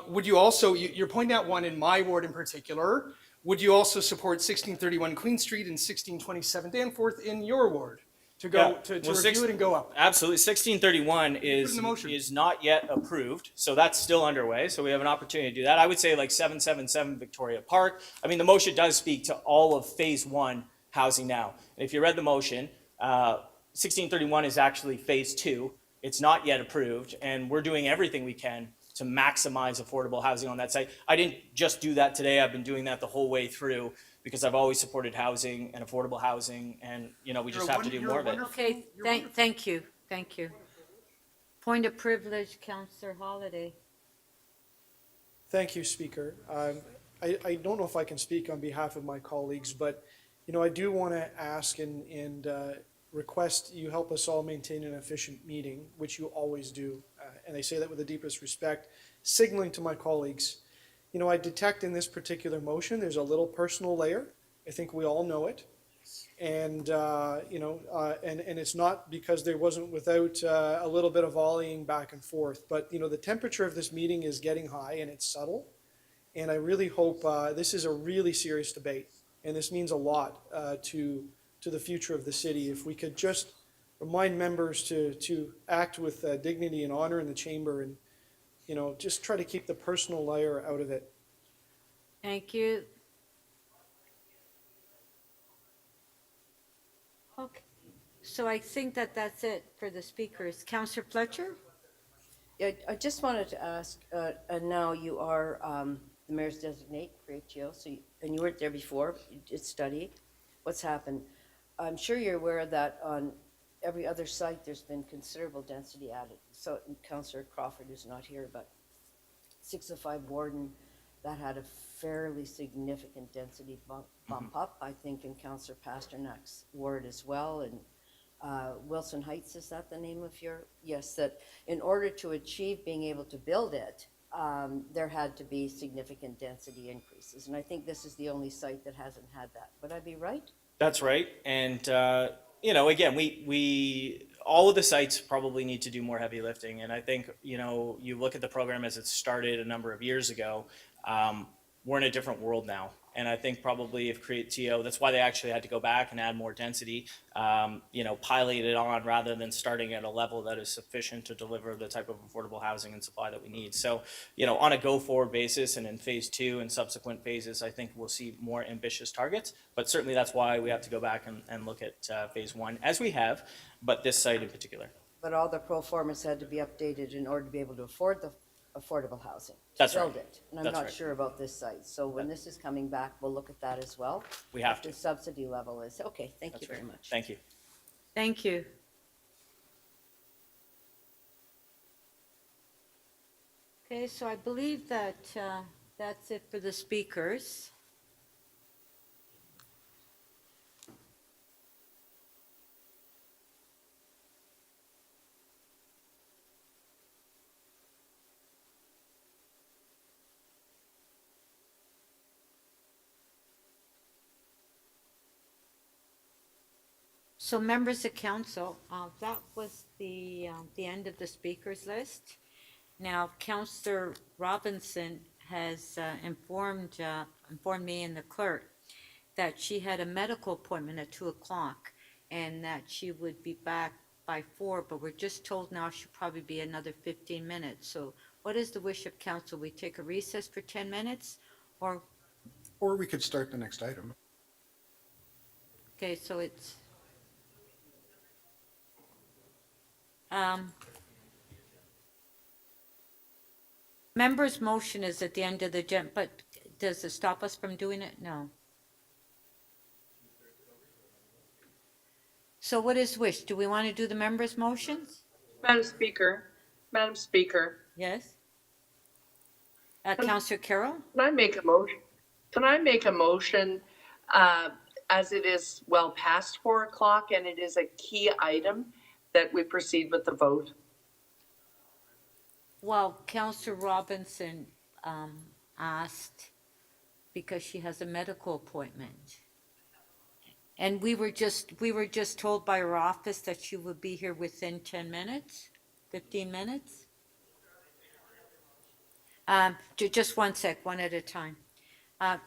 Would you also, you're pointing out one in my ward in particular, would you also support 1631 Queen Street and 1627 Danforth in your ward to go to review it and go up? Absolutely. 1631 Put it in the motion. is not yet approved, so that's still underway. So we have an opportunity to do that. I would say like 777 Victoria Park. I mean, the motion does speak to all of Phase 1 Housing Now. And if you read the motion, 1631 is actually Phase 2. It's not yet approved, and we're doing everything we can to maximize affordable housing on that site. I didn't just do that today. I've been doing that the whole way through because I've always supported housing and affordable housing, and we just have to do more of it. Okay, thank you. Point of privilege, Councillor Holliday. Thank you, Speaker. I don't know if I can speak on behalf of my colleagues, but, I do want to ask and request you help us all maintain an efficient meeting, which you always do. And I say that with the deepest respect, signaling to my colleagues, I detect in this particular motion, there's a little personal layer. I think we all know it. And, and it's not because there wasn't without a little bit of volleying back and forth. But, the temperature of this meeting is getting high and it's subtle. And I really hope this is a really serious debate. And this means a lot to the future of the city. If we could just remind members to act with dignity and honor in the chamber and, just try to keep the personal layer out of it. Thank you. Okay, so I think that's it for the speakers. Councillor Fletcher? Yeah, I just wanted to ask, and now you are the mayor's designate for ATO, and you weren't there before, but you did study what's happened. I'm sure you're aware that on every other site, there's been considerable density added. So Councillor Crawford is not here, but 605 Warden, that had a fairly significant density bump up, I think, in Councillor Pasternak's ward as well. And Wilson Heights, is that the name of your? Yes, that in order to achieve being able to build it, there had to be significant density increases. And I think this is the only site that hasn't had that. Would I be right? That's right. And, again, we all of the sites probably need to do more heavy lifting. And I think, you look at the program as it started a number of years ago, we're in a different world now. And I think probably if Create TO, that's why they actually had to go back and add more density, pilot it on rather than starting at a level that is sufficient to deliver the type of affordable housing and supply that we need. So, on a go-forward basis and in phase 2 and subsequent phases, I think we'll see more ambitious targets. But certainly that's why we have to go back and look at phase 1, as we have, but this site in particular. But all the pro formas had to be updated in order to be able to afford the affordable housing. That's Build right. it. And I'm That's not right. sure about this site. So when this is coming back, we'll look at that as well. We have What to. the subsidy level is. Okay, thank That's you very right. much. Thank you. Thank you. Okay, so I believe that that's it for the speakers. So members of council, that was the end of the speakers list. Now, Councillor Robinson has informed me and the clerk that she had a medical appointment at 2:00 and that she would be back by 4, but we're just told now she'll probably be another 15 minutes. So what is the wish of council? We take a recess for 10 minutes or, Or we could start the next item. okay, so it's, member's motion is at the end of the but does it stop us from doing it? No. So what is wish? Do we want to do the members' motions? Madam Speaker, Yes? Councillor Carroll? can I make a motion? Can I make a motion, as it is well past 4:00 and it is a key item, that we proceed with the vote? Well, Councillor Robinson asked because she has a medical appointment. And we were just told by her office that she would be here within 10 minutes, 15 minutes. Just one sec, one at a time.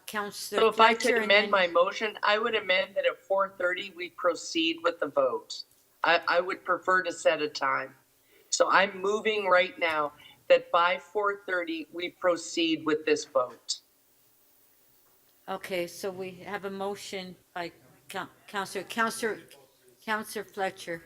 Councillor So if I could Fletcher and amend then- my motion, I would amend that at 4:30 we proceed with the vote. I would prefer to set a time. So I'm moving right now that by 4:30 we proceed with this vote. Okay, so we have a motion by Councillor Fletcher.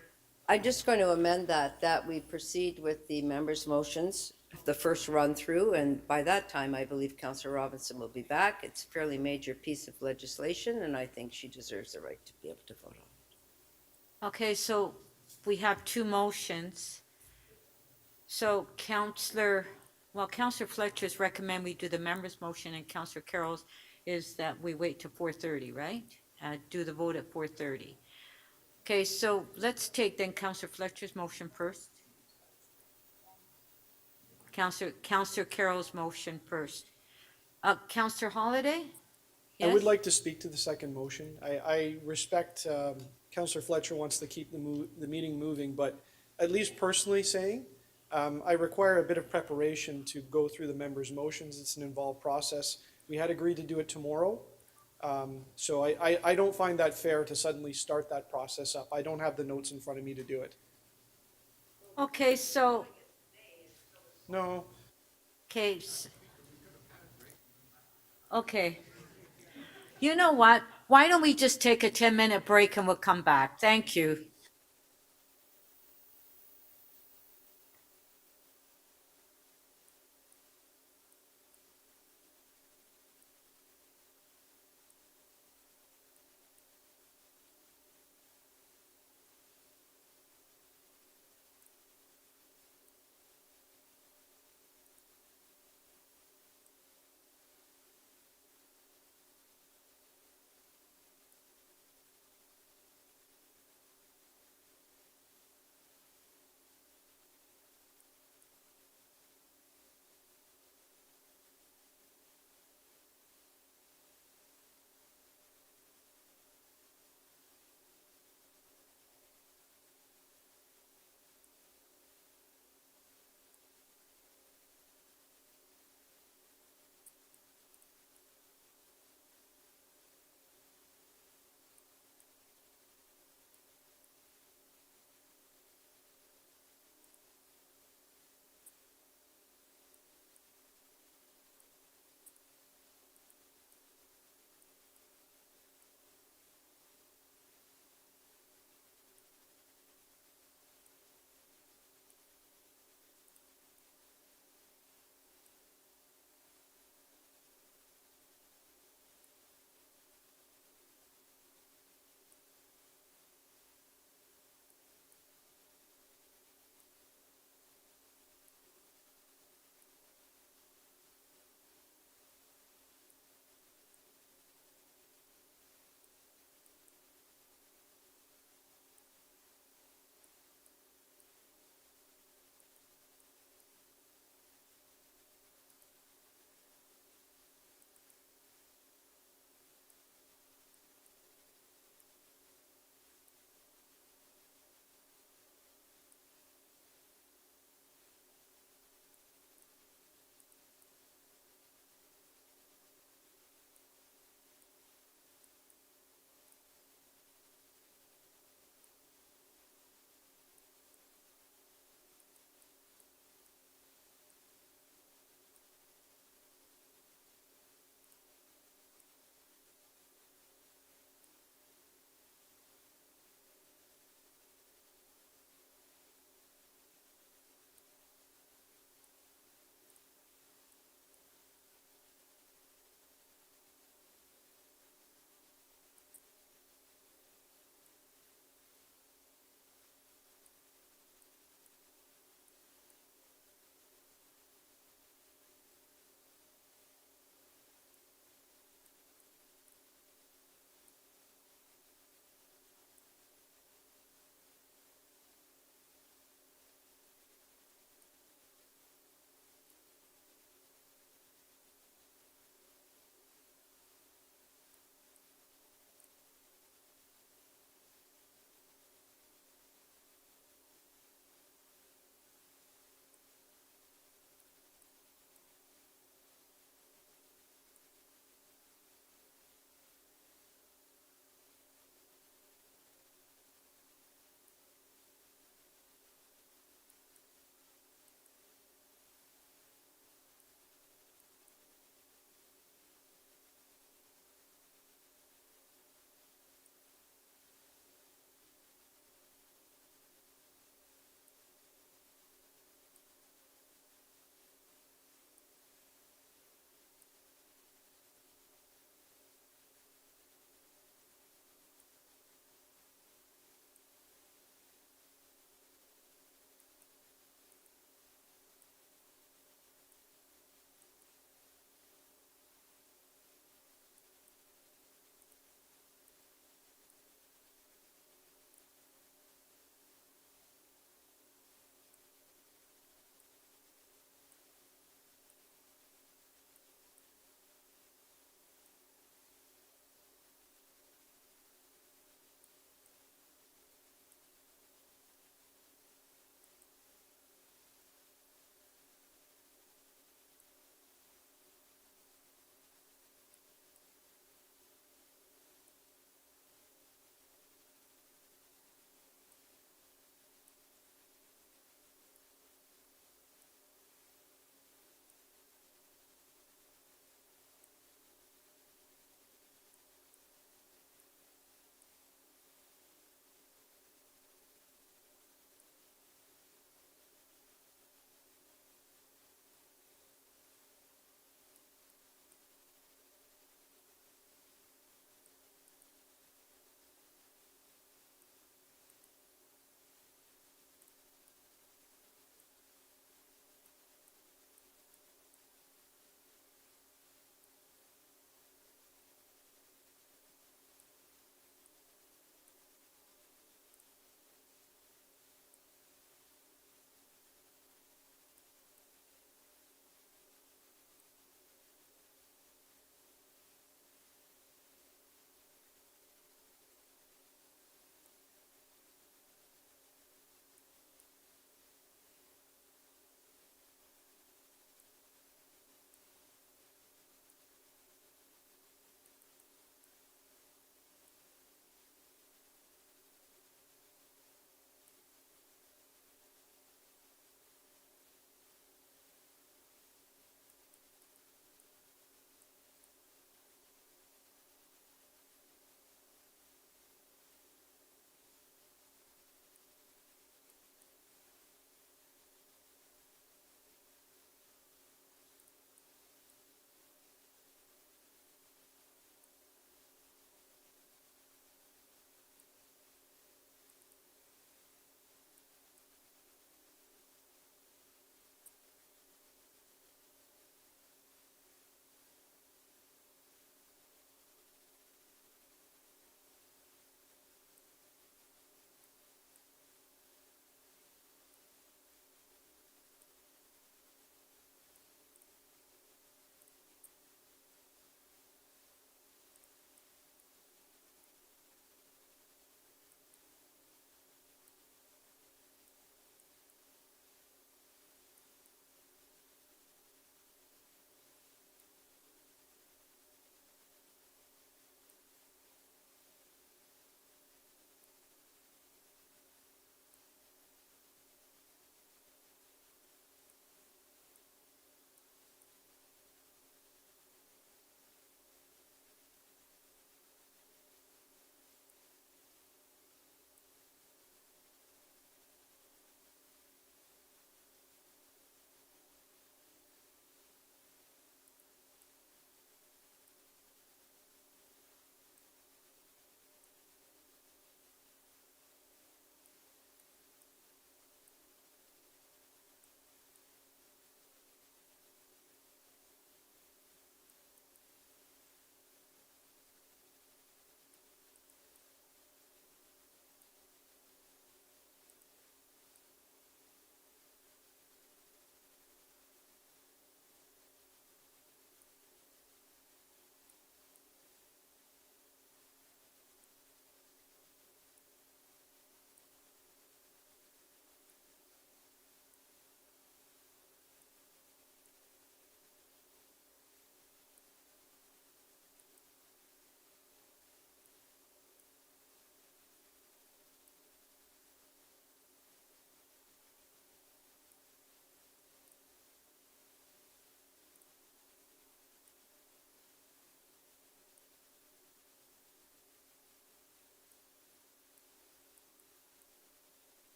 I'm just going to amend that we proceed with the members' motions, the first run through, and by that time, I believe Councillor Robinson will be back. It's a fairly major piece of legislation, and I think she deserves the right to be able to vote on it. Okay, so we have two motions. So Councillor Fletcher's recommend we do the members' motion, and Councillor Carroll's is that we wait till 4:30, right? Do the vote at 4:30. Okay, so let's take then Councillor Fletcher's motion first. Councillor Carroll's motion first. Councillor Holliday? I would Yes? like to speak to the second motion. I respect Councillor Fletcher wants to keep the meeting moving, but at least personally saying, I require a bit of preparation to go through the members' motions. It's an involved process. We had agreed to do it tomorrow. So I don't find that fair to suddenly start that process up. I don't have the notes in front of me to do it. Okay, so, No, okay. Okay. You know what? Why don't we just take a 10-minute break and we'll come back? Thank you.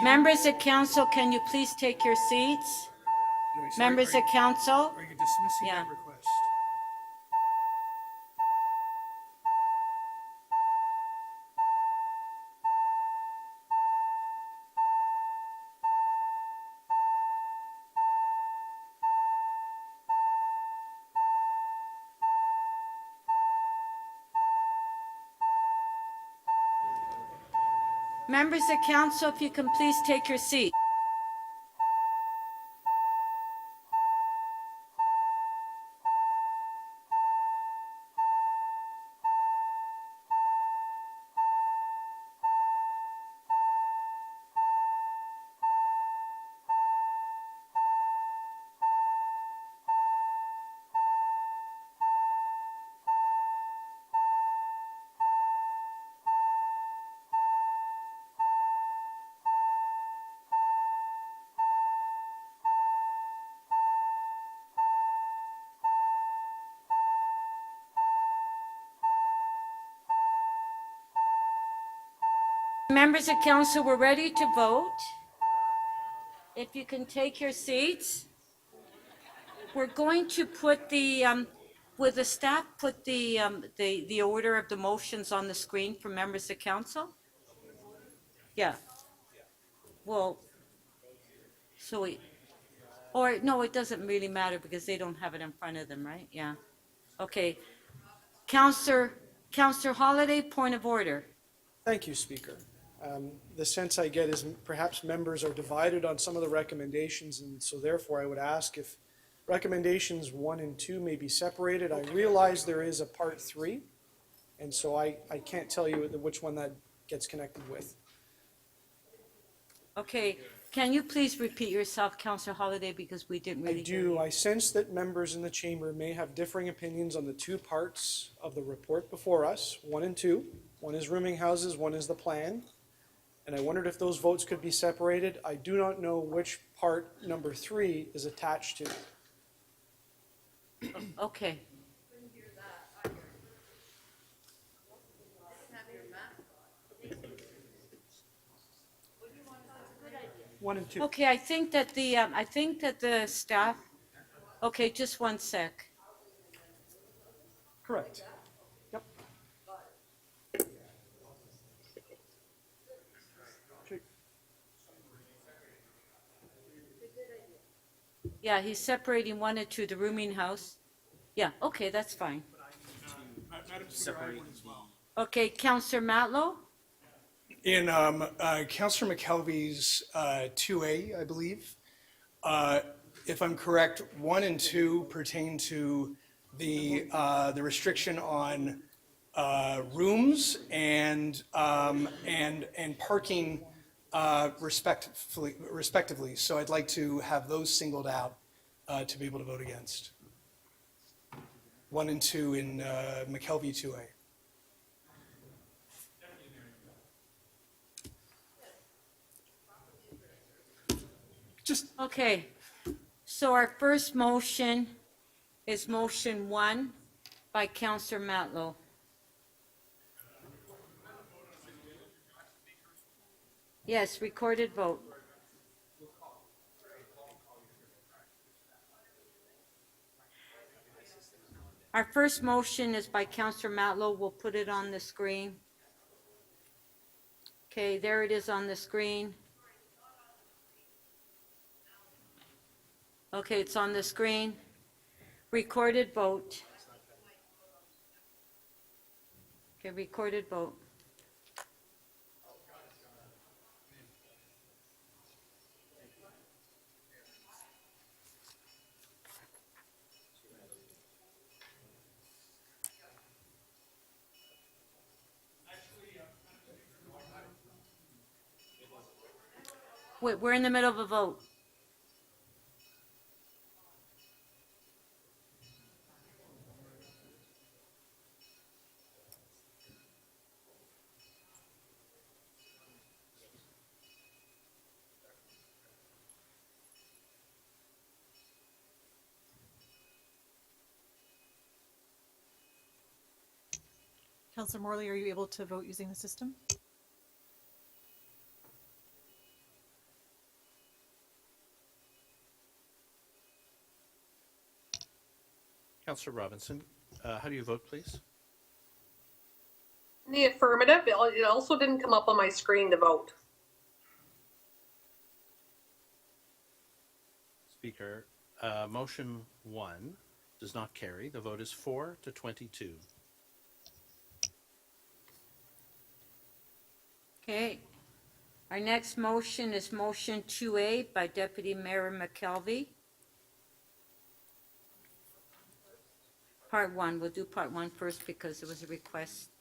Members of council, can you please take your seats? Members of council? Are you dismissing Yeah. that request? Members of council, if you can please take your seat. Members of council, we're ready to vote. If you can take your seats. We're going to put will the staff put the order of the motions on the screen for members of council? Yeah. Well, or no, it doesn't really matter because they don't have it in front of them, right? Yeah. Okay. Counselor Holliday, point of order. Thank you, Speaker. The sense I get is perhaps members are divided on some of the recommendations, and so therefore I would ask if recommendations 1 and 2 may be separated. I realize there is a part 3, and so I can't tell you which one that gets connected with. Okay. Can you please repeat yourself, Counselor Holliday, because we didn't really hear you. I sense that members in the chamber may have differing opinions on the 2 parts of the report before us, 1 and 2. One is rooming houses, one is the plan. And I wondered if those votes could be separated. I do not know which part number 3 is attached to. Okay. 1 and 2. Okay, I think that the staff, okay, just one sec. Correct. Yep. Yeah, he's separating 1 and 2, the rooming house. Yeah, okay, that's fine. Okay, Counselor Matlow? In Councillor McKelvey's 2A, I believe, if I'm correct, 1 and 2 pertain to the restriction on rooms and parking respectively. So I'd like to have those singled out to be able to vote against. 1 and 2 in McKelvey 2A. Okay, so our first motion is motion 1 by Counselor Matlow. Yes, recorded vote. Our first motion is by Counselor Matlow. We'll put it on the screen. Okay, there it is on the screen. Okay, it's on the screen. Recorded vote. Okay, recorded vote. Wait, we're in the middle of a vote. Councillor Morley, are you able to vote using the system? Councillor Robinson, how do you vote, please? In the affirmative. It also didn't come up on my screen to vote. Speaker, motion 1 does not carry. The vote is 4 to 22. Okay. Our next motion is motion 2A by Deputy Mayor McKelvey. Part 1, we'll do part 1 first because there was a request.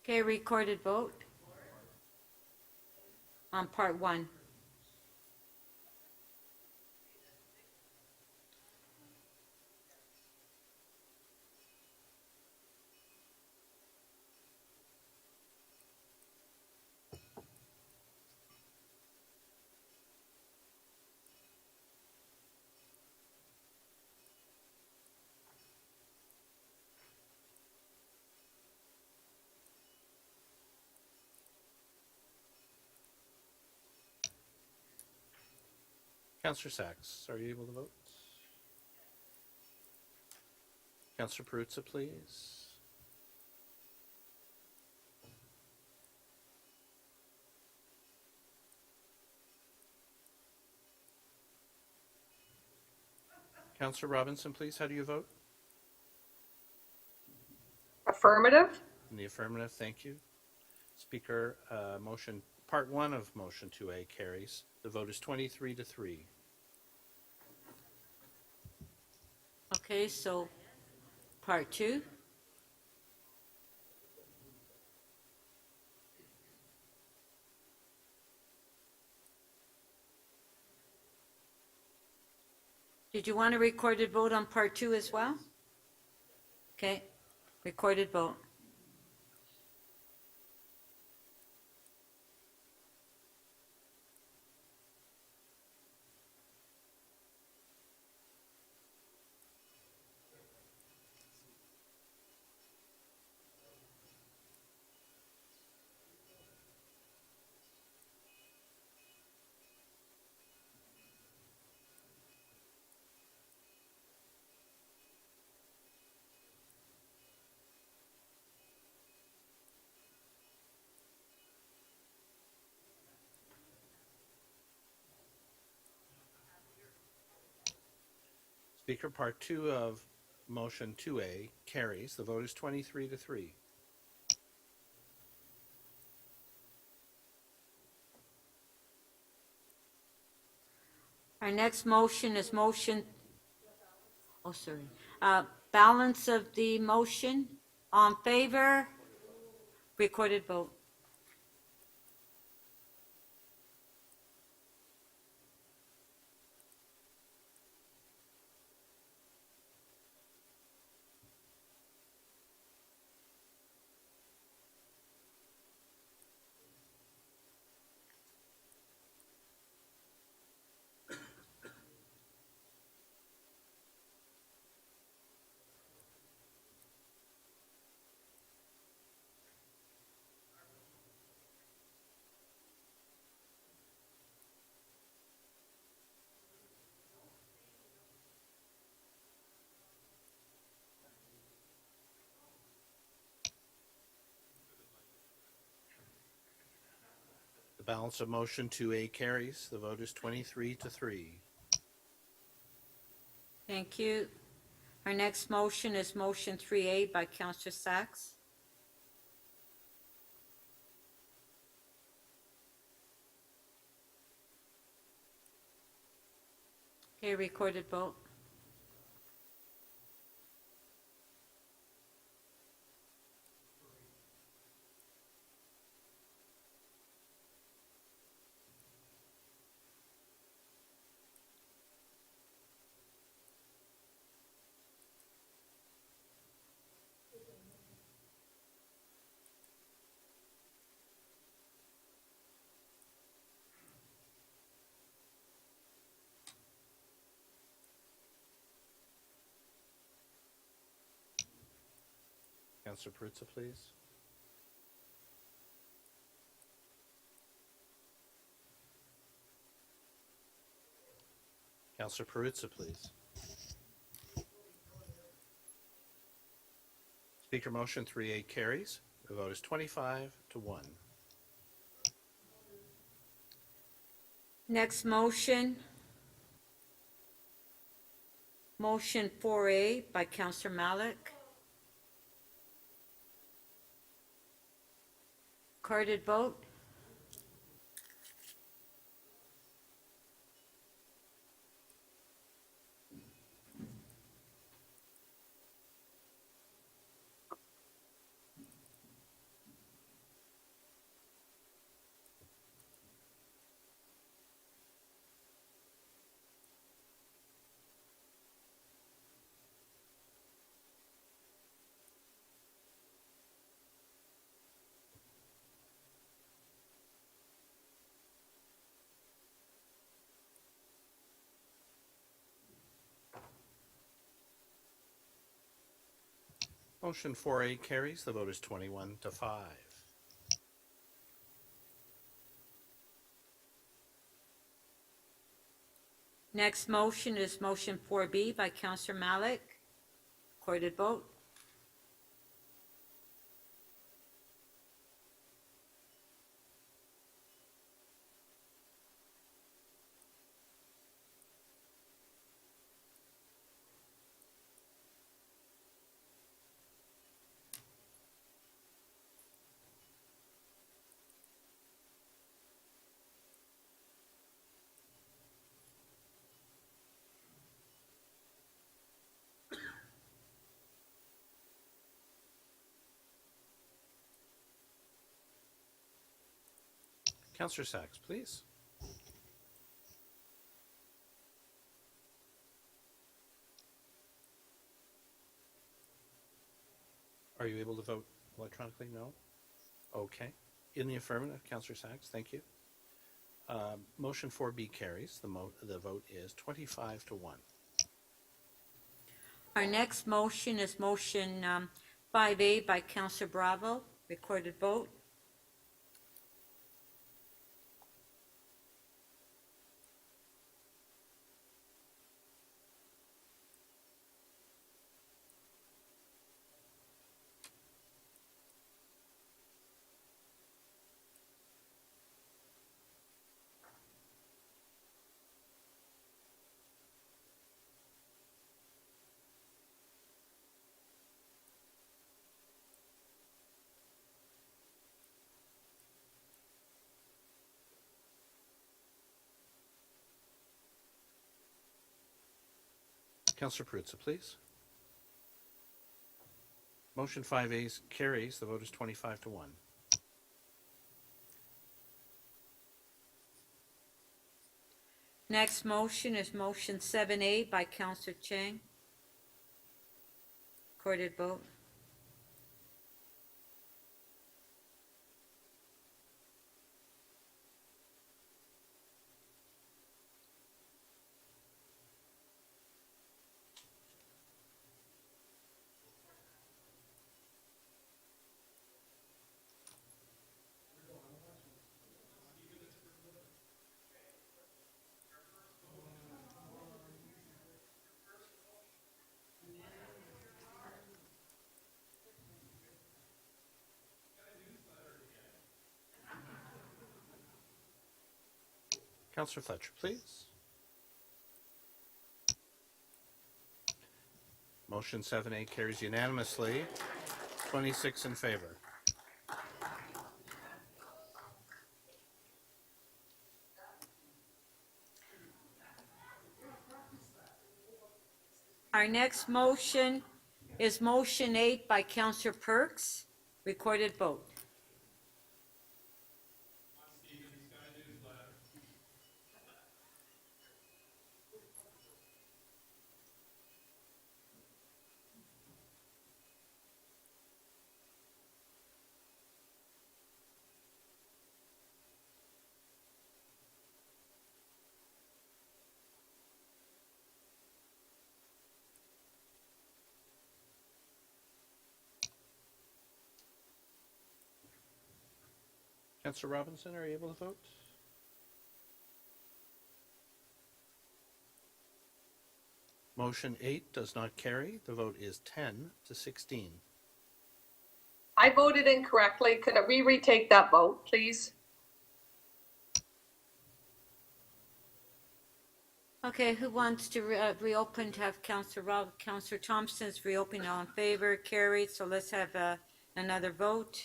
Okay, recorded vote on part 1. Councillor Sachs, are you able to vote? Councillor Perruzza, please. Councillor Robinson, please, how do you vote? Affirmative. In the affirmative, thank you. Speaker, part 1 of motion 2A carries. The vote is 23 to 3. Okay, so part 2. Did you want a recorded vote on part 2 as well? Okay, recorded vote. Speaker, part 2 of motion 2A carries. The vote is 23 to 3. Our next motion is motion, balance of the motion. On favor? Recorded vote. The balance of motion 2A carries. The vote is 23 to 3. Thank you. Our next motion is motion 3A by Councillor Sachs. Okay, recorded vote. Councillor Perruzza, please. Councillor Perruzza, please. Speaker motion 3A carries. The vote is 25 to 1. Next motion. Motion 4A by Councillor Malik. Recorded vote. Motion 4A carries. The vote is 21 to 5. Next motion is motion 4B by Councillor Malik. Recorded vote. Councillor Sachs, please. Are you able to vote electronically? No? Okay. In the affirmative, Councillor Sachs, thank you. Motion 4B carries. The vote is 25 to 1. Our next motion is motion 5A by Councillor Bravo. Recorded vote. Councillor Perruzza, please. Motion 5A carries. The vote is 25 to 1. Next motion is motion 7A by Councillor Chang. Recorded vote. Councillor Fletcher, please. Motion 7A carries unanimously, 26 in favor. Our next motion is motion 8 by Councillor Perks. Recorded vote. Councillor Robinson, are you able to vote? Motion 8 does not carry. The vote is 10 to 16. I voted incorrectly. Could we retake that vote, please? Okay, who wants to reopen, to have Councillor Thompson's reopen? All in favor? Carried. So let's have another vote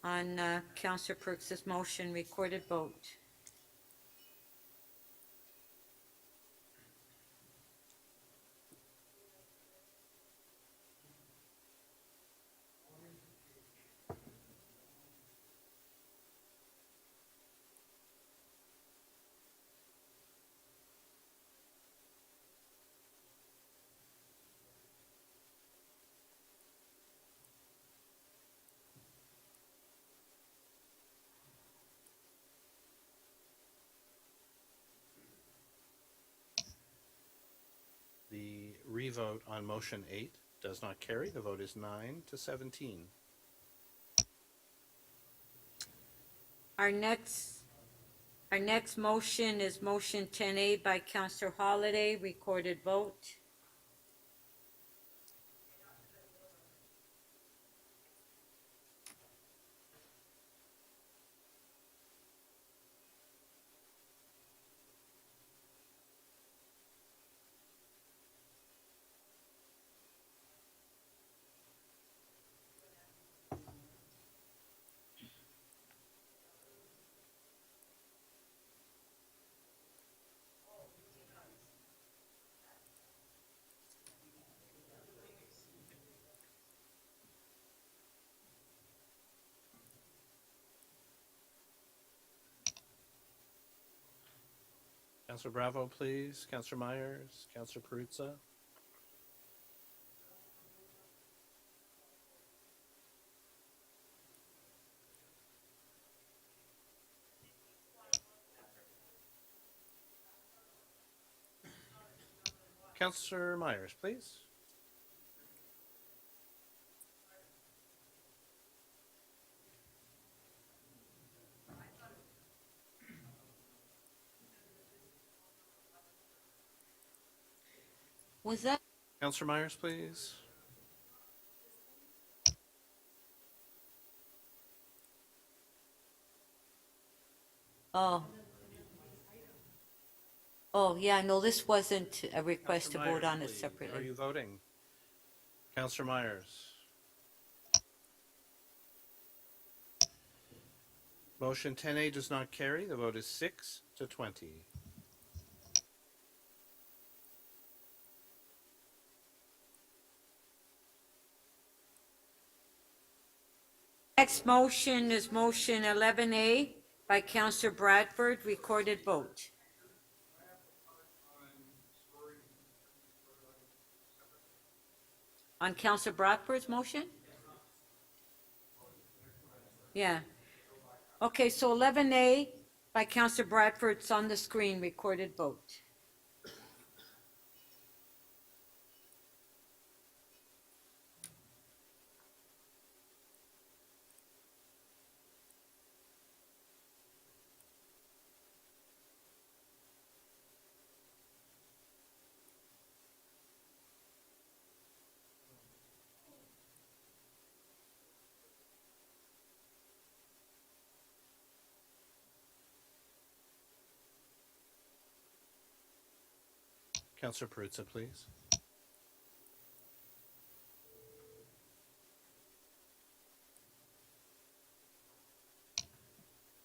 on Councillor Perks's motion, recorded vote. The revote on motion 8 does not carry. The vote is 9 to 17. Our next motion is motion 10A by Councillor Holliday, recorded vote. Councillor Bravo, please. Councillor Myers, Councillor Perruzza. Councillor Myers, please. Was that? Councillor Myers, please. Oh. Oh, yeah, no, this wasn't a request to Councillor vote on it Myers, please. Are separately. you voting? Councillor Myers. Motion 10A does not carry. The vote is 6 to 20. Next motion is motion 11A by Councillor Bradford, recorded vote. On Councillor Bradford's motion? Yeah. Okay, so 11A by Councillor Bradford, it's on the screen, recorded vote. Councillor Perruzza, please.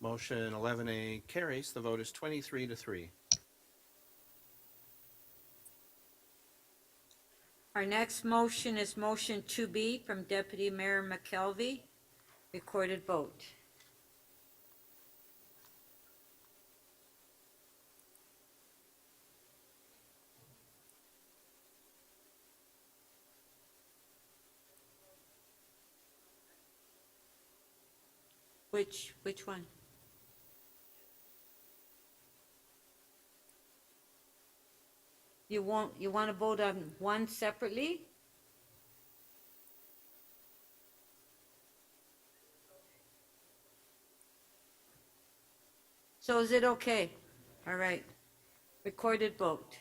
Motion 11A carries. The vote is 23 to 3. Our next motion is motion 2B from Deputy Mayor McKelvey, recorded vote. Which one? You want to vote on one separately? So is it okay? All right. Recorded vote.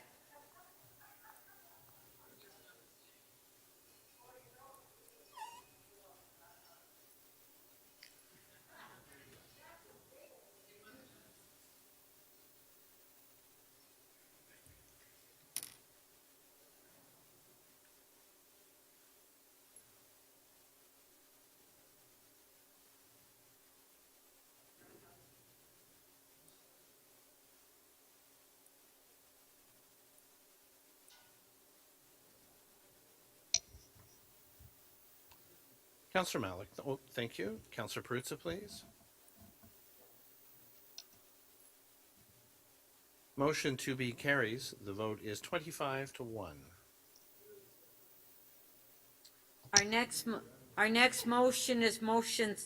Councillor Malik, oh, thank you. Councillor Perruzza, please. Motion to be carries. The vote is 25 to 1. Our next motion is motion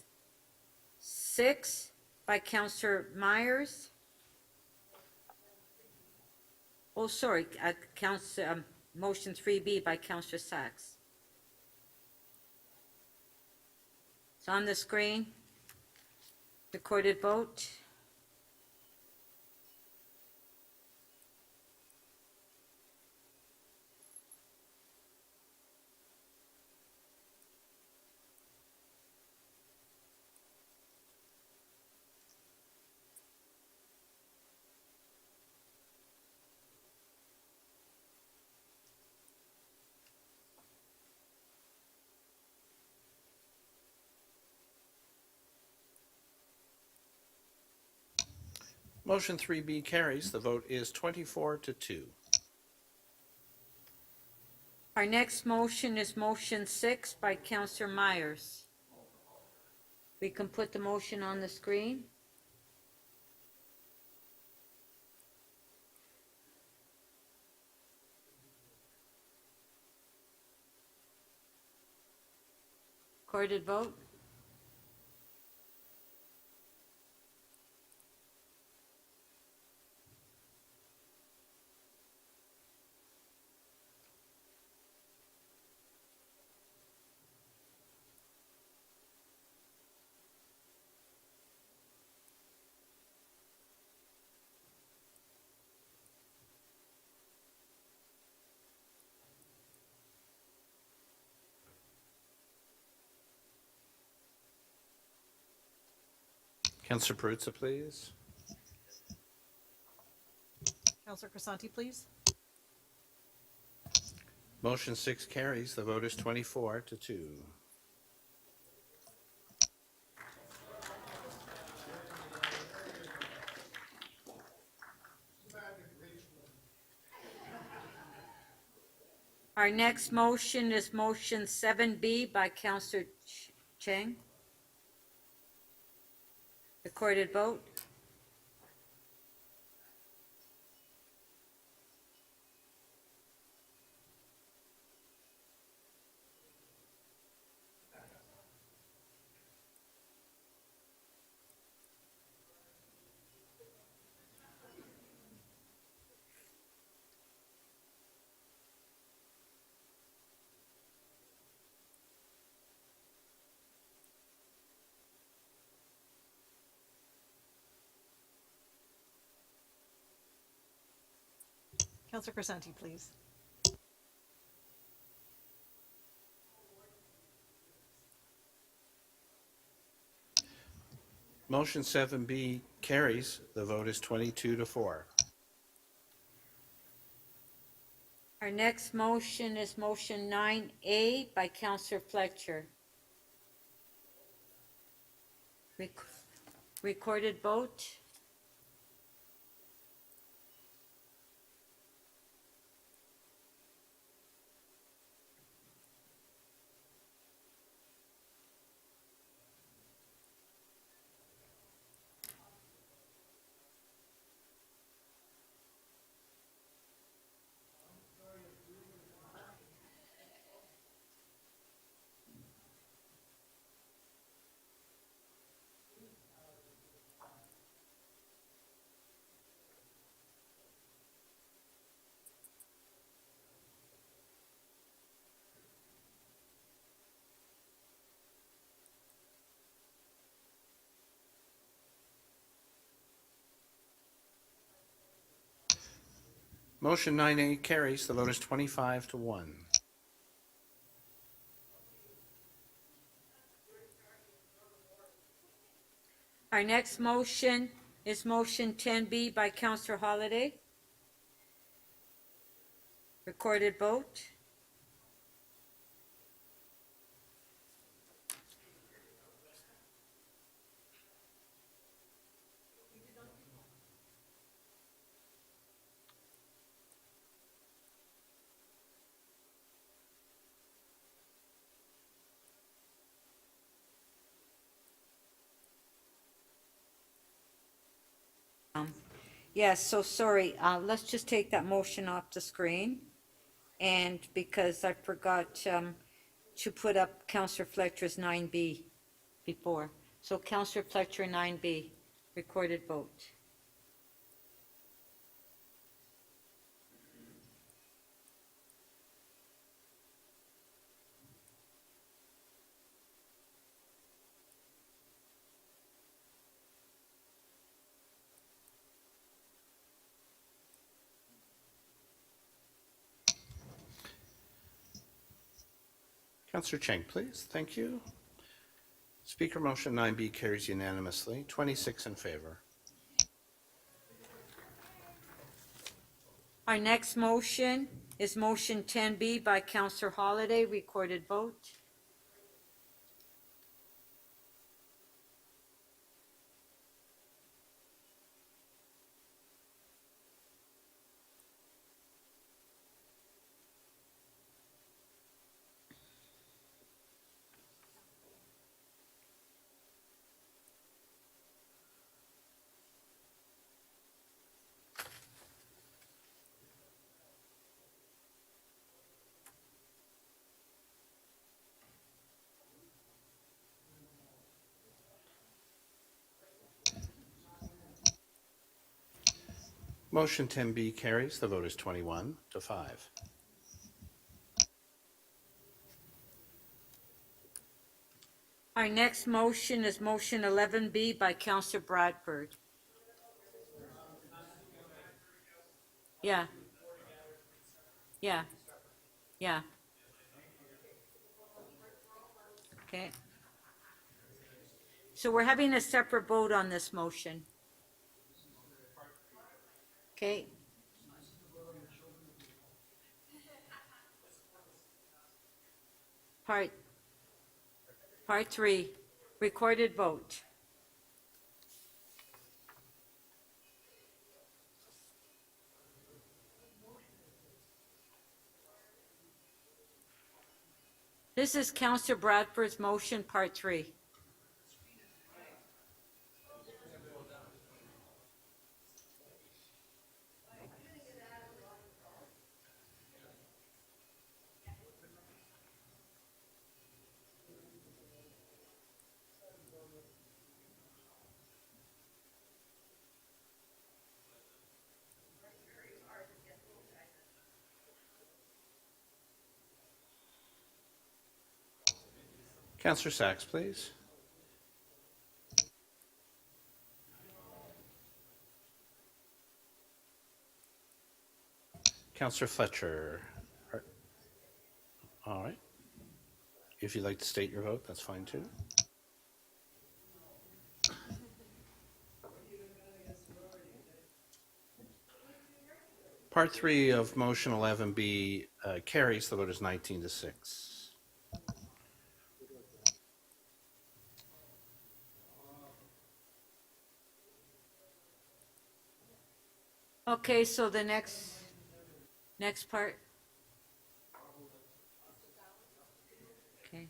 6 by Councillor Myers. Oh, sorry, motion 3B by Councillor Sachs. It's on the screen. Recorded vote. Motion 3B carries. The vote is 24 to 2. Our next motion is motion 6 by Councillor Myers. We can put the motion on the screen. Recorded vote. Councillor Perruzza, please. Councillor Crisanti, please. Motion 6 carries. The vote is 24 to 2. Our next motion is motion 7B by Councillor Chang. Recorded vote. Councillor Crisanti, please. Motion 7B carries. The vote is 22 to 4. Our next motion is motion 9A by Councillor Fletcher. Recorded vote. Motion 9A carries. The vote is 25 to 1. Our next motion is motion 10B by Councillor Holliday. Recorded vote. Yes, so sorry, let's just take that motion off the screen. And because I forgot, to put up Councillor Fletcher's 9B before. So Councillor Fletcher, 9B, recorded vote. Councillor Cheng, please. Thank you. Speaker motion 9B carries unanimously, 26 in favor. Our next motion is motion 10B by Councillor Holliday, recorded vote. Motion 10B carries. The vote is 21 to 5. Our next motion is motion 11B by Councillor Bradford. Yeah. Yeah. Yeah. Okay. So we're having a separate vote on this motion. Okay. Part 3, recorded vote. This is Councillor Bradford's motion, part 3. Councillor Sachs, please. Councillor Fletcher. All right. If you'd like to state your vote, that's fine too. Part 3 of motion 11B carries. The vote is 19 to 6. Okay, so the next part. Okay.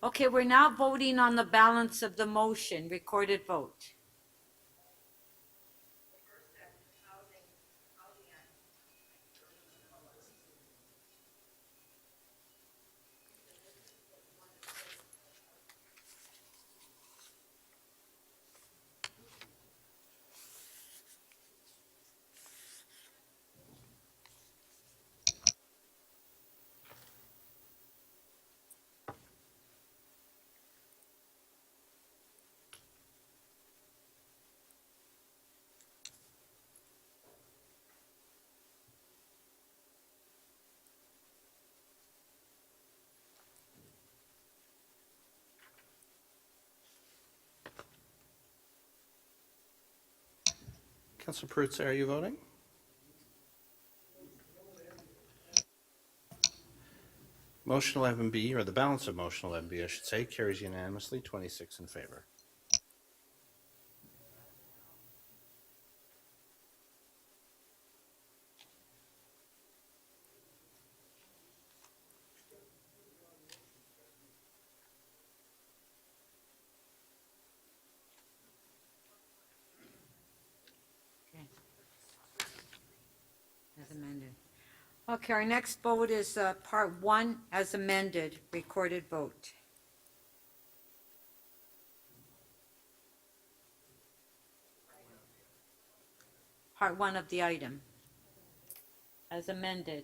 Okay, we're now voting on the balance of the motion, recorded vote. Councillor Perruzza, are you voting? Motion 11B, or the balance of motion 11B, I should say, carries unanimously, 26 in favor. As amended. Okay, our next vote is Part 1 as amended, recorded vote. Part 1 of the item as amended.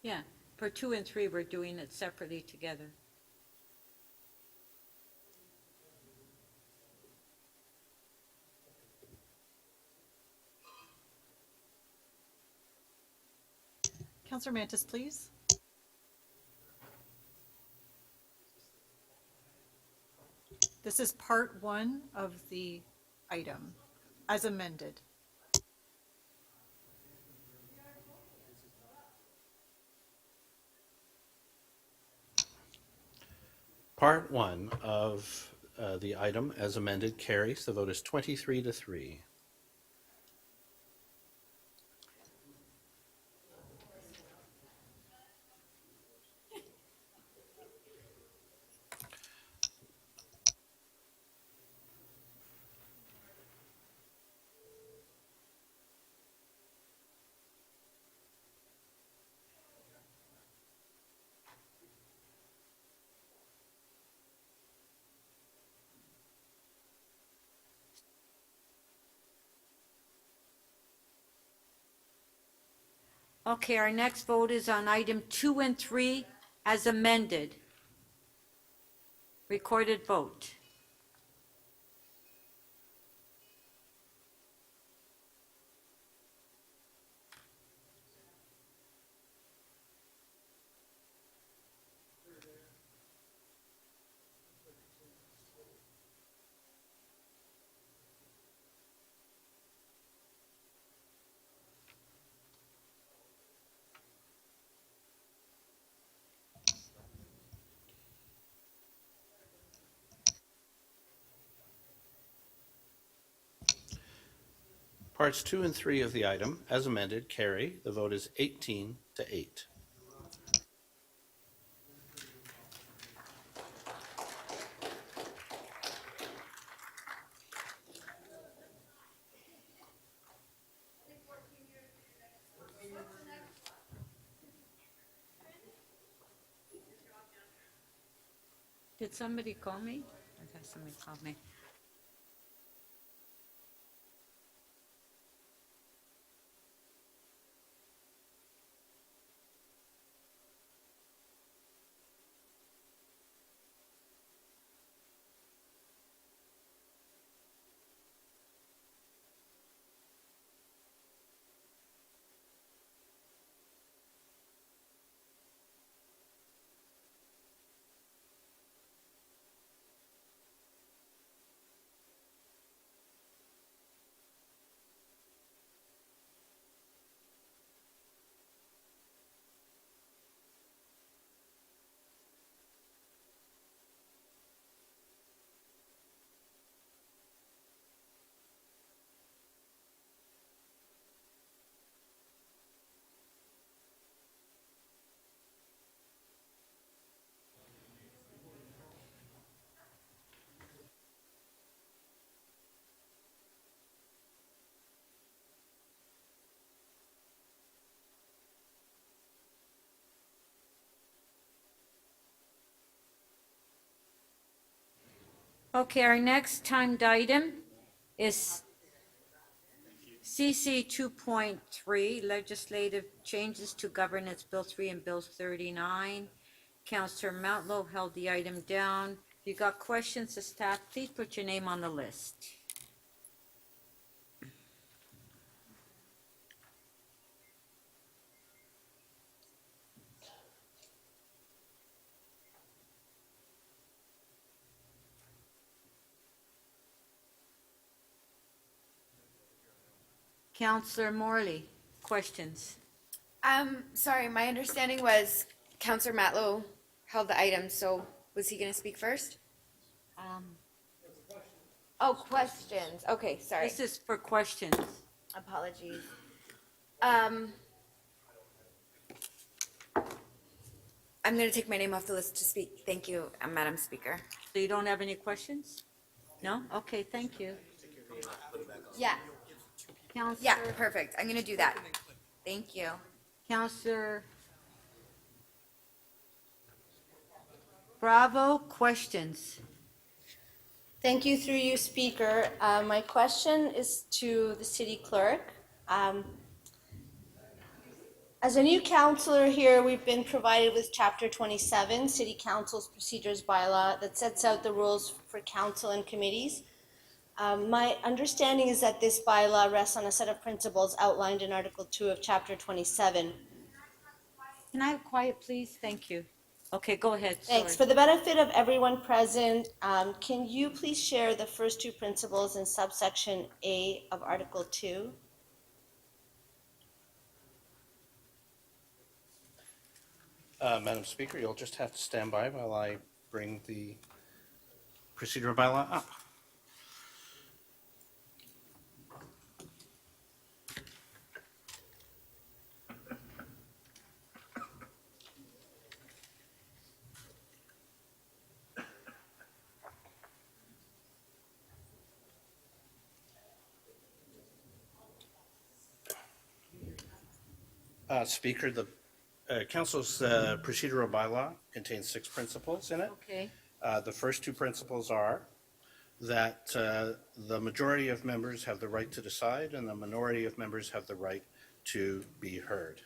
Yeah, for 2 and 3, we're doing it separately together. Counselor Mantis, please. This is Part 1 of the item, as amended. Part 1 of the item as amended carries. The vote is 23-3. Okay, our next vote is on item 2 and 3 as amended. Recorded vote. Parts 2 and 3 of the item as amended carry. The vote is 18-8. Did somebody call me? I thought somebody called me. Okay, our next timed item is CC 2.3, Legislative Changes to Governance Bill 3 and Bill 39. Councillor Matlow held the item down. If you got questions to staff, please put your name on the list. Councillor Morley, questions? Sorry, my understanding was Counselor Matlow held the item, so was he gonna speak first? Oh, questions. Okay, sorry. This is for questions. Apologies. I'm gonna take my name off the list to speak. Thank you, Madam Speaker. So you don't have any questions? No? Okay, thank you. Yeah, Councillor, yeah, perfect. I'm gonna do that. Thank you. Councillor Bravo, questions? Thank you, through you, Speaker. My question is to the city clerk. As a new councillor here, we've been provided with Chapter 27, City Council's Procedures Bylaw, that sets out the rules for council and committees. My understanding is that this bylaw rests on a set of principles outlined in Article 2 of Chapter 27. Can I have quiet, please? Thank you. Okay, go ahead. Thanks. Sorry. For the benefit of everyone present, can you please share the first two principles in subsection A of Article 2? Madam Speaker, you'll just have to stand by while I bring the procedural bylaw up. Speaker, the Council's procedural bylaw contains 6 principles in it. Okay. The first 2 principles are that the majority of members have the right to decide and the minority of members have the right to be heard.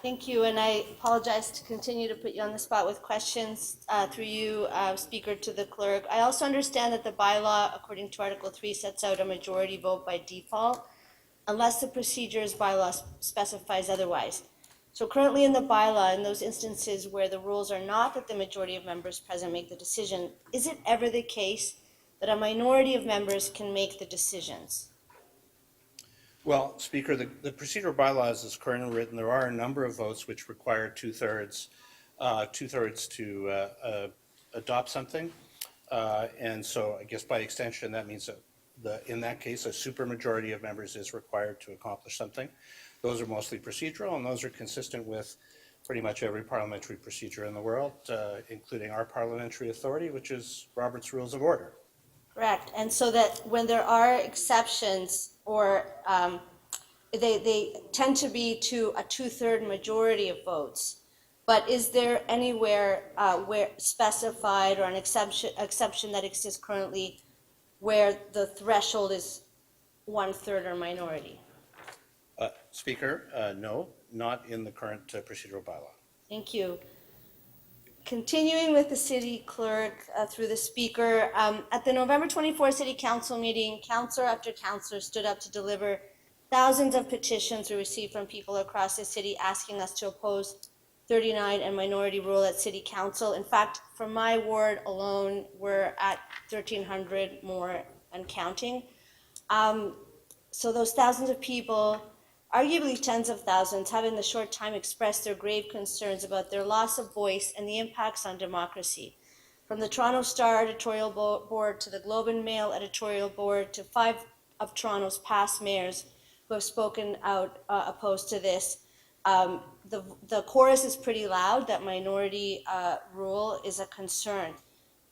Thank you, and I apologize to continue to put you on the spot with questions through you, Speaker, to the clerk. I also understand that the bylaw, according to Article 3, sets out a majority vote by default unless the procedures bylaw specifies otherwise. So currently in the bylaw, in those instances where the rules are not that the majority of members present make the decision, is it ever the case that a minority of members can make the decisions? Well, Speaker, the procedural bylaws is currently written. There are a number of votes which require two-thirds to adopt something. And so I guess by extension, that means that in that case, a supermajority of members is required to accomplish something. Those are mostly procedural, and those are consistent with pretty much every parliamentary procedure in the world, including our parliamentary authority, which is Robert's Rules of Order. Correct, and so that when there are exceptions or they tend to be to a two-third majority of votes. But is there anywhere where specified or an exception that exists currently where the threshold is 1/3 or minority? Speaker, no, not in the current procedural bylaw. Thank you. Continuing with the city clerk through the speaker, at the November 24 city council meeting, councillor after councillor stood up to deliver thousands of petitions we received from people across the city asking us to oppose 39 and minority rule at city council. In fact, for my ward alone, we're at 1,300 more and counting. So those thousands of people, arguably tens of thousands, have in the short time expressed their grave concerns about their loss of voice and the impacts on democracy. From the Toronto Star editorial board to the Globe and Mail editorial board to 5 of Toronto's past mayors who have spoken out opposed to this, the chorus is pretty loud that minority rule is a concern.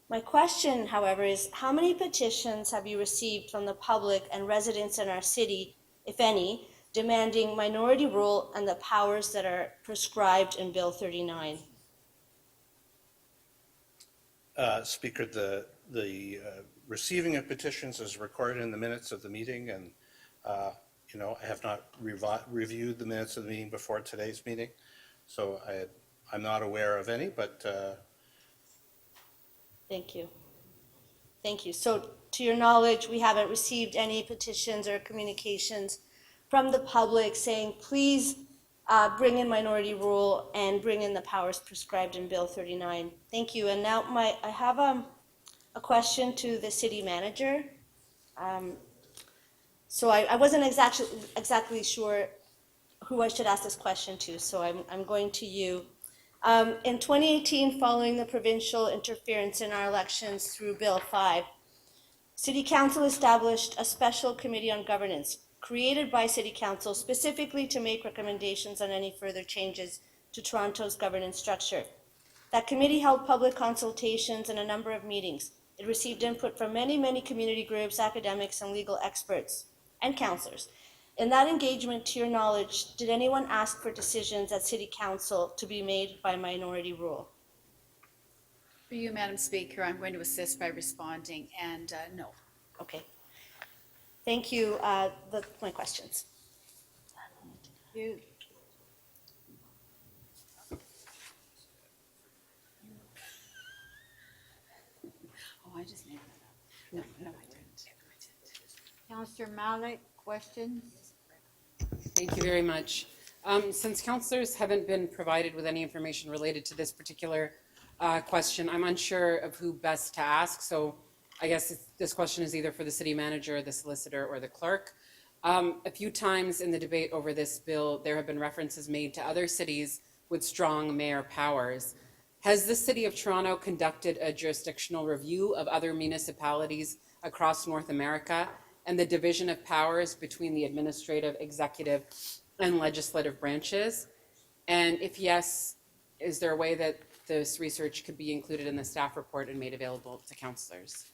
My question, however, is how many petitions have you received from the public and residents in our city, if any, demanding minority rule and the powers that are prescribed in Bill 39? Speaker, the receiving of petitions is recorded in the minutes of the meeting, and, you know, I have not reviewed the minutes of the meeting before today's meeting, so I'm not aware of any, but Thank you. Thank you. So to your knowledge, we haven't received any petitions or communications from the public saying, please bring in minority rule and bring in the powers prescribed in Bill 39. Thank you. And now I have a question to the city manager. So I wasn't exactly sure who I should ask this question to, so I'm going to you. In 2018, following the provincial interference in our elections through Bill 5, City Council established a special committee on governance created by City Council specifically to make recommendations on any further changes to Toronto's governance structure. That committee held public consultations and a number of meetings. It received input from many community groups, academics, and legal experts, and councillors. In that engagement, to your knowledge, did anyone ask for decisions at City Council to be made by minority rule? For you, Madam Speaker, I'm going to assist by responding, and no. Okay. Thank you. My questions. Oh, I just made that up. No, I didn't. Councillor Malik, questions? Thank you very much. Since councillors haven't been provided with any information related to this particular question, I'm unsure of who best to ask, so I guess this question is either for the city manager, the solicitor, or the clerk. A few times in the debate over this bill, there have been references made to other cities with strong mayor powers. Has the City of Toronto conducted a jurisdictional review of other municipalities across North America and the division of powers between the administrative, executive, and legislative branches? And if yes, is there a way that this research could be included in the staff report and made available to councillors?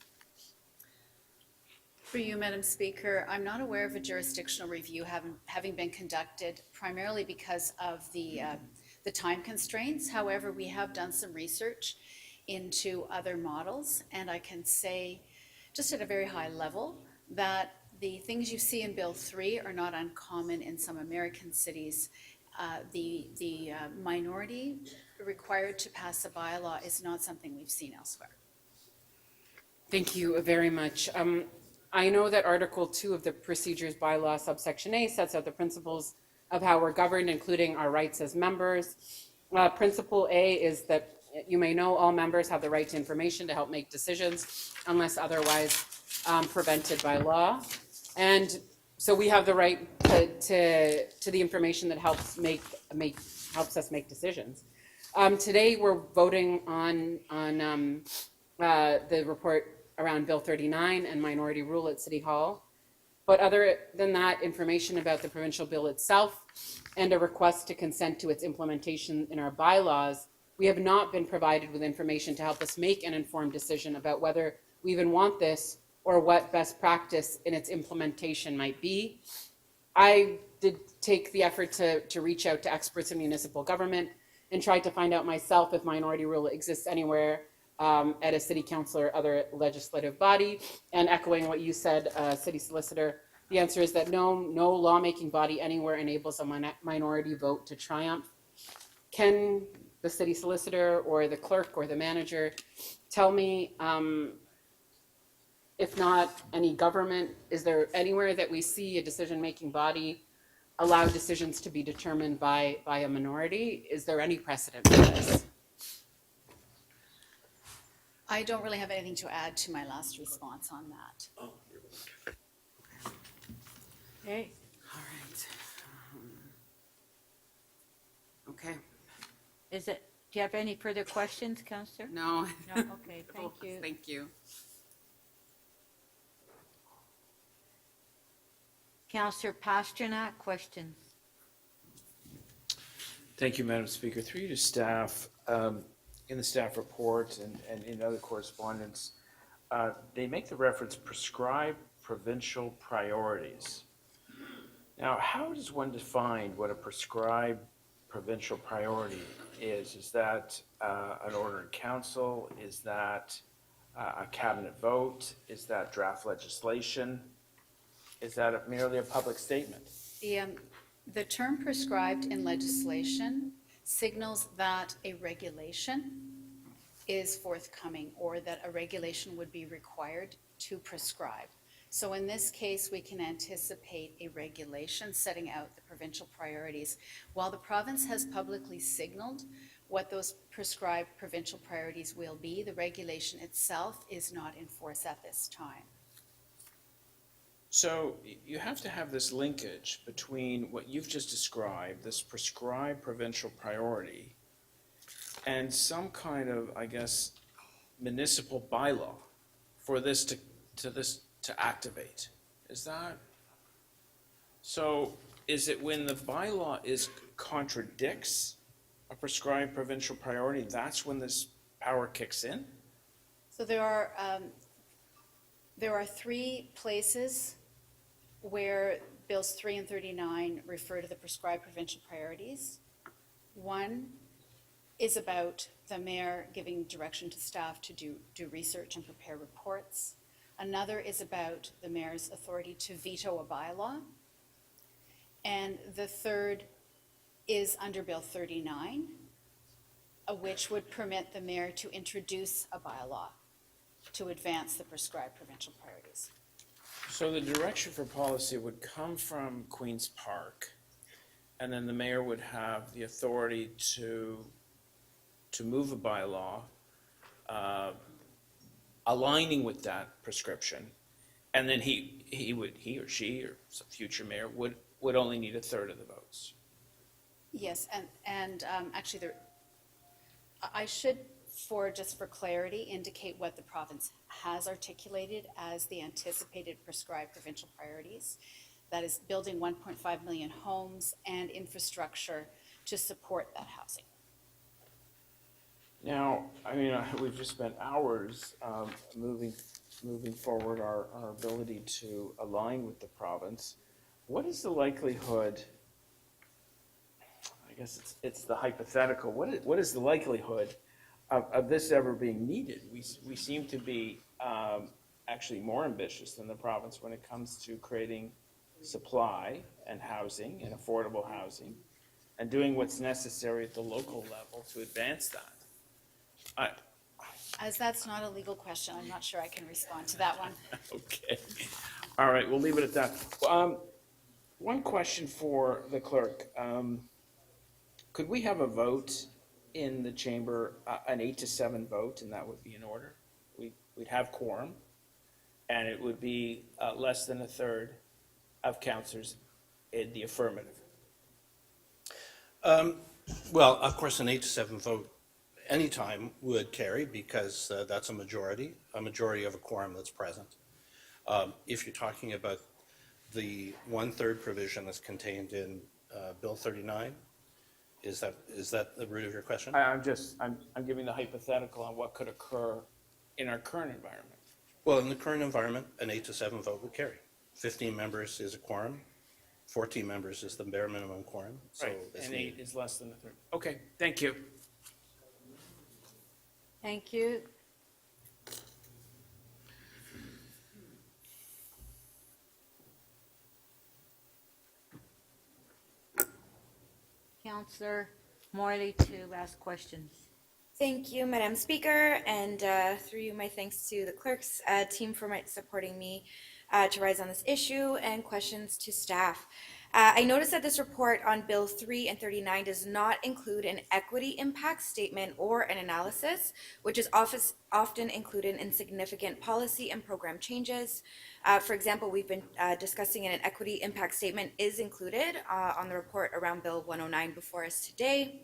For you, Madam Speaker, I'm not aware of a jurisdictional review having been conducted, primarily because of the time constraints. However, we have done some research into other models, and I can say, just at a very high level, that the things you see in Bill 3 are not uncommon in some American cities. The minority required to pass a bylaw is not something we've seen elsewhere. Thank you very much. I know that Article 2 of the Procedures Bylaw, subsection A, sets out the principles of how we're governed, including our rights as members. Principle A is that, you may know, all members have the right to information to help make decisions unless otherwise prevented by law. And so we have the right to the information that helps us make decisions. Today we're voting on the report around Bill 39 and minority rule at City Hall. But other than that, information about the provincial bill itself and a request to consent to its implementation in our bylaws, we have not been provided with information to help us make an informed decision about whether we even want this or what best practice in its implementation might be. I did take the effort to reach out to experts in municipal government and tried to find out myself if minority rule exists anywhere at a city council or other legislative body. And echoing what you said, City Solicitor, the answer is that no lawmaking body anywhere enables a minority vote to triumph. Can the City Solicitor or the clerk or the manager tell me, if not any government, is there anywhere that we see a decision-making body allow decisions to be determined by a minority? Is there any precedent for this? I don't really have anything to add to my last response on that. Oh, okay. All right. Okay. Do you have any further questions, Councillor? No. No, okay, thank you. Thank you. Councillor Pasternak, questions? Thank you, Madam Speaker. Through you to staff, in the staff report and in other correspondence, they make the reference prescribed provincial priorities. Now, how does one define what a prescribed provincial priority is? Is that an order in council? Is that a cabinet vote? Is that draft legislation? Is that merely a public statement? The term prescribed in legislation signals that a regulation is forthcoming or that a regulation would be required to prescribe. So in this case, we can anticipate a regulation setting out the provincial priorities. While the province has publicly signaled what those prescribed provincial priorities will be, the regulation itself is not in force at this time. So you have to have this linkage between what you've just described, this prescribed provincial priority, and some kind of, I guess, municipal bylaw for this to activate. Is that? So is it when the bylaw contradicts a prescribed provincial priority, that's when this power kicks in? So there are 3 places where Bills 3 and 39 refer to the prescribed provincial priorities. One is about the mayor giving direction to staff to do research and prepare reports. Another is about the mayor's authority to veto a bylaw. And the third is under Bill 39, which would permit the mayor to introduce a bylaw to advance the prescribed provincial priorities. So the direction for policy would come from Queen's Park, and then the mayor would have the authority to move a bylaw aligning with that prescription, and then he or she or some future mayor would only need 1/3 of the votes. Yes, and actually I should, just for clarity, indicate what the province has articulated as the anticipated prescribed provincial priorities. That is building 1.5 million homes and infrastructure to support that housing. Now, I mean, we've just spent hours moving forward our ability to align with the province. What is the likelihood, I guess it's the hypothetical, what is the likelihood of this ever being needed? We seem to be actually more ambitious than the province when it comes to creating supply and housing and affordable housing and doing what's necessary at the local level to advance that. As that's not a legal question, I'm not sure I can respond to that one. Okay. All right, we'll leave it at that. One question for the clerk. Could we have a vote in the chamber, an 8-7 vote, and that would be in order? We'd have quorum, and it would be less than 1/3 of councillors in the affirmative. Well, of course, an 8-7 vote anytime would carry because that's a majority of a quorum that's present. If you're talking about the 1/3 provision that's contained in Bill 39, is that the root of your question? I'm giving the hypothetical on what could occur in our current environment. Well, in the current environment, an 8-7 vote would carry. 15 members is a quorum. 14 members is the bare minimum quorum. So Right, it's and 8 needed. is less than 1/3. Okay, thank you. Thank you. Councillor Morley to ask questions. Thank you, Madam Speaker, and through you, my thanks to the clerk's team for supporting me to rise on this issue, and questions to staff. I noticed that this report on Bill 3 and 39 does not include an equity impact statement or an analysis, which is often included in significant policy and program changes. For example, we've been discussing an equity impact statement is included on the report around Bill 109 before us today.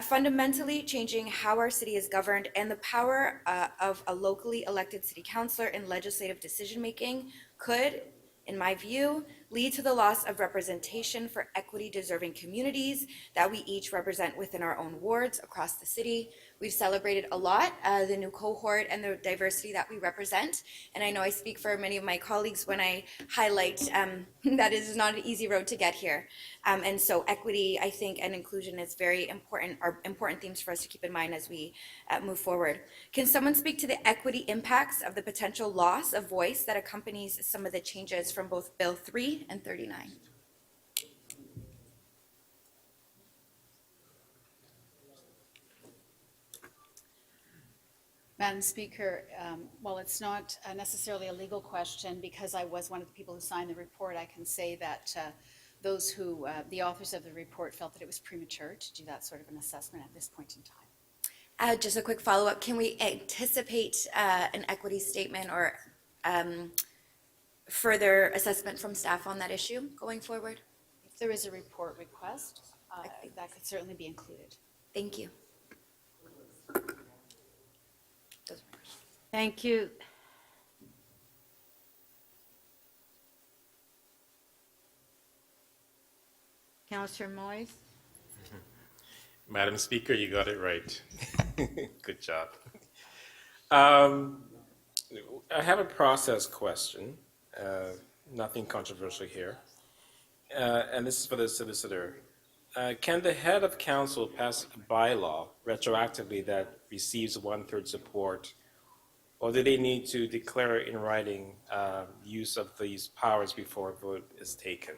Fundamentally changing how our city is governed and the power of a locally elected city councillor in legislative decision-making could, in my view, lead to the loss of representation for equity-deserving communities that we each represent within our own wards across the city. We've celebrated a lot the new cohort and the diversity that we represent, and I know I speak for many of my colleagues when I highlight that it is not an easy road to get here. And so equity, I think, and inclusion is very important, are important themes for us to keep in mind as we move forward. Can someone speak to the equity impacts of the potential loss of voice that accompanies some of the changes from both Bill 3 and 39? Madam Speaker, while it's not necessarily a legal question, because I was one of the people who signed the report, I can say that those who, the authors of the report, felt that it was premature to do that sort of an assessment at this point in time. Just a quick follow-up. Can we anticipate an equity statement or further assessment from staff on that issue going forward? If there is a report request, that could certainly be included. Thank you. Thank you. Councillor Moyes? Madam Speaker, you got it right. Good job. I have a process question, nothing controversial here, and this is for the solicitor. Can the head of council pass a bylaw retroactively that receives 1/3 support, or do they need to declare in writing use of these powers before a vote is taken?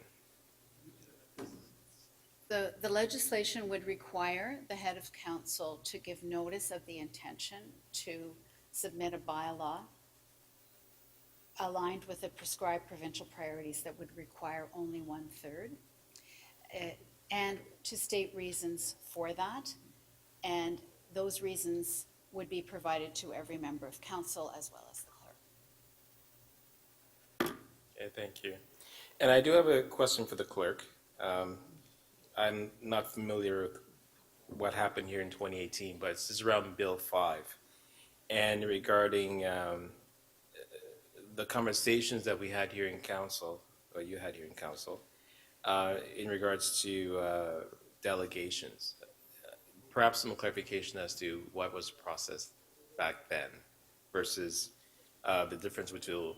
The legislation would require the head of council to give notice of the intention to submit a bylaw aligned with the prescribed provincial priorities that would require only 1/3, and to state reasons for that. And those reasons would be provided to every member of council as well as the clerk. Okay, thank you. And I do have a question for the clerk. I'm not familiar with what happened here in 2018, but this is around Bill 5. And regarding the conversations that we had here in council, or you had here in council, in regards to delegations. Perhaps some clarification as to what was processed back then versus the difference between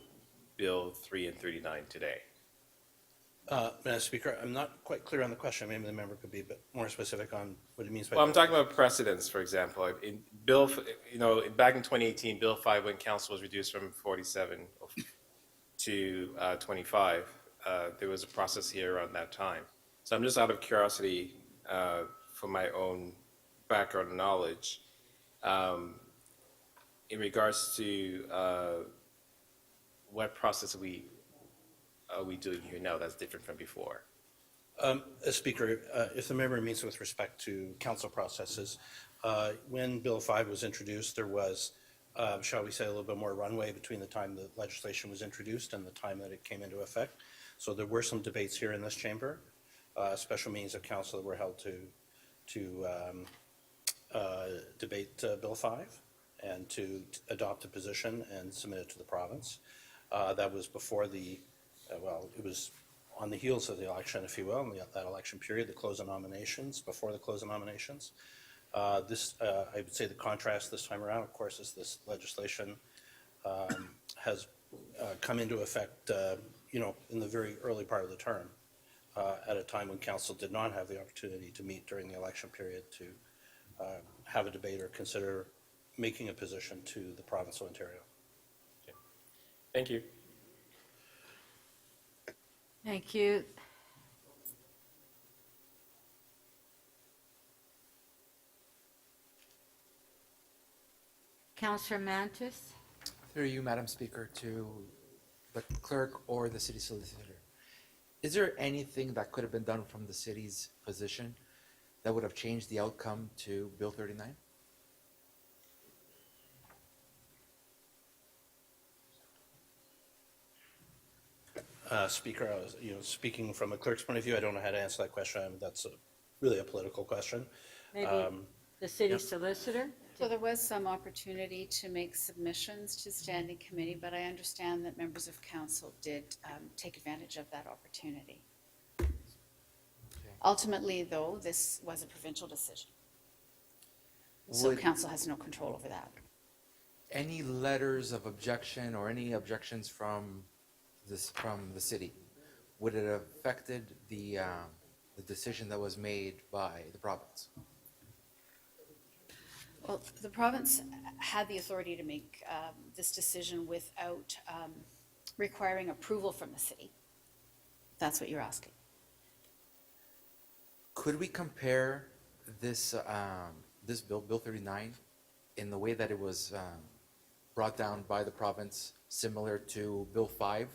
Bill 3 and 39 today. Madam Speaker, I'm not quite clear on the question. Maybe the member could be a bit more specific on what it means by. Well, I'm talking about precedents, for example. In Bill, back in 2018, Bill 5, when council was reduced from 47 to 25, there was a process here around that time. So I'm just out of curiosity for my own background and knowledge in regards to what process are we doing here now that's different from before? Speaker, if the member means with respect to council processes, when Bill 5 was introduced, there was, shall we say, a little bit more runway between the time the legislation was introduced and the time that it came into effect. So there were some debates here in this chamber, special meetings of council that were held to debate Bill 5 and to adopt a position and submit it to the province. That was before the it was on the heels of the election, if you will, and that election period, the close of nominations, before the close of nominations. I would say the contrast this time around, of course, is this legislation has come into effect, in the very early part of the term, at a time when council did not have the opportunity to meet during the election period to have a debate or consider making a position to the province of Ontario. Okay. Thank you. Thank you. Councillor Mantis? Through you, Madam Speaker, to the clerk or the city solicitor. Is there anything that could have been done from the city's position that would have changed the outcome to Bill 39? Speaker, speaking from a clerk's point of view, I don't know how to answer that question. That's really a political question. Maybe the city solicitor? So there was some opportunity to make submissions to standing committee, but I understand that members of council did take advantage of that opportunity. Ultimately, though, this was a provincial decision. So Would- council has no control over that. Any letters of objection or any objections from the city, would it have affected the decision that was made by the province? Well, the province had the authority to make this decision without requiring approval from the city. That's what you're asking. Could we compare this, this bill, Bill 39, in the way that it was brought down by the province, similar to Bill 5,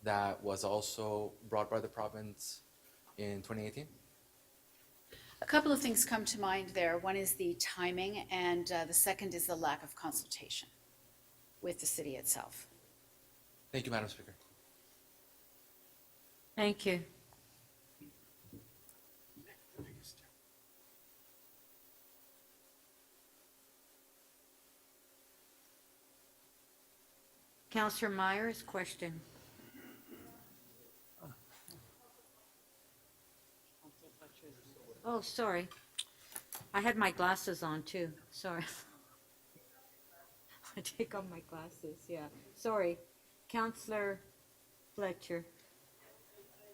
that was also brought by the province in 2018? A couple of things come to mind there. One is the timing, and the second is the lack of consultation with the city itself. Thank you, Madam Speaker. Thank you. Councillor Myers, question. Oh, sorry. I had my glasses on too, sorry. I take off my glasses, yeah. Sorry. Councillor Fletcher.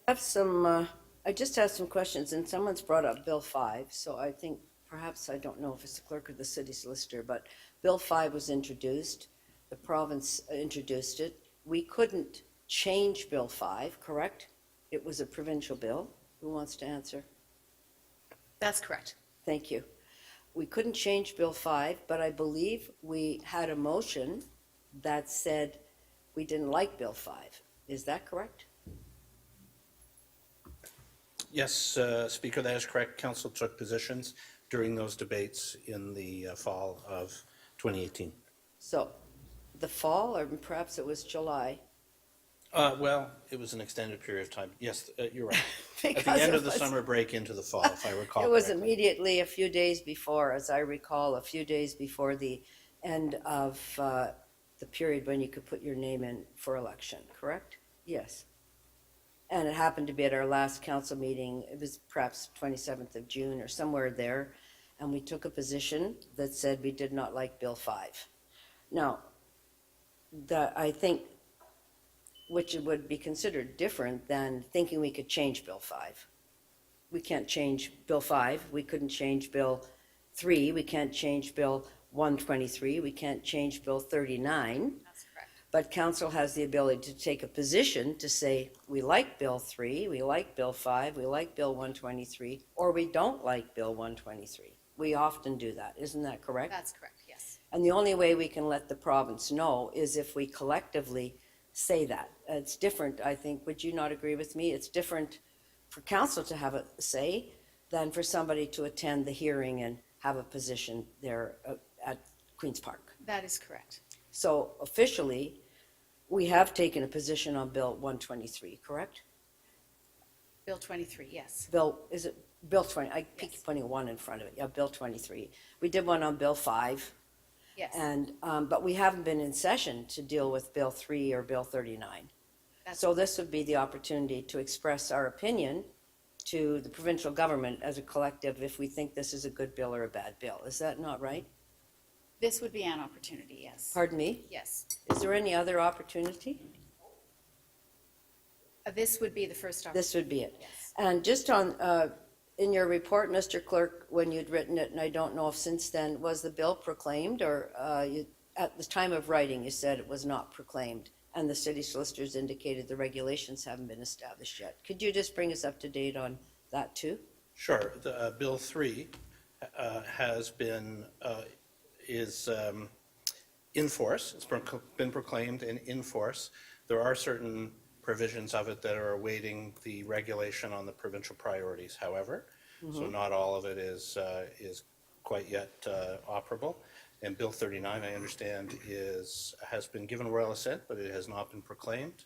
I just have some questions, and someone's brought up Bill 5, so I think perhaps, I don't know if it's the clerk or the city solicitor, but Bill 5 was introduced. The province introduced it. We couldn't change Bill 5, correct? It was a provincial bill. Who wants to answer? That's correct. Thank you. We couldn't change Bill 5, but I believe we had a motion that said we didn't like Bill 5. Is that correct? Yes, Speaker, that is correct. Council took positions during those debates in the fall of 2018. So the fall, or perhaps it was July. Well, it was an extended period of time. Yes, you're right. At the Because end it of the was- summer break into the fall, if I recall It was correctly. immediately a few days before, as I recall, a few days before the end of the period when you could put your name in for election, correct? Yes. And it happened to be at our last council meeting. It was perhaps 27th of June or somewhere there. And we took a position that said we did not like Bill 5. Now, I think, which would be considered different than thinking we could change Bill 5. We can't change Bill 5. We couldn't change Bill 3. We can't change Bill 123. We can't change Bill 39. That's correct. But council has the ability to take a position to say, we like Bill 3, we like Bill 5, we like Bill 123, or we don't like Bill 123. We often do that. Isn't that correct? That's correct, yes. And the only way we can let the province know is if we collectively say that. It's different, I think. Would you not agree with me? It's different for council to have a say than for somebody to attend the hearing and have a position there at Queen's Park. That is correct. So officially, we have taken a position on Bill 123, correct? Bill 23, yes. Bill, is it Bill 20? I keep putting a 1 in front of it. Yeah, Bill 23. We did one on Bill 5. Yes. And, but we haven't been in session to deal with Bill 3 or Bill 39. So this would be the opportunity to express our opinion to the provincial government as a collective if we think this is a good bill or a bad bill. Is that not right? This would be an opportunity, yes. Pardon me? Yes. Is there any other opportunity? This would be the first opportunity. This would be it. And just on, in your report, Mr. Clerk, when you'd written it, and I don't know if since then, was the bill proclaimed, or at the time of writing, you said it was not proclaimed, and the city solicitors indicated the regulations haven't been established yet. Could you just bring us up to date on that too? Sure. The Bill 3 has been, is in force. It's been proclaimed and in force. There are certain provisions of it that are awaiting the regulation on the provincial priorities, however. So not all of it is quite yet operable. And Bill 39, I understand, has been given royal assent, but it has not been proclaimed.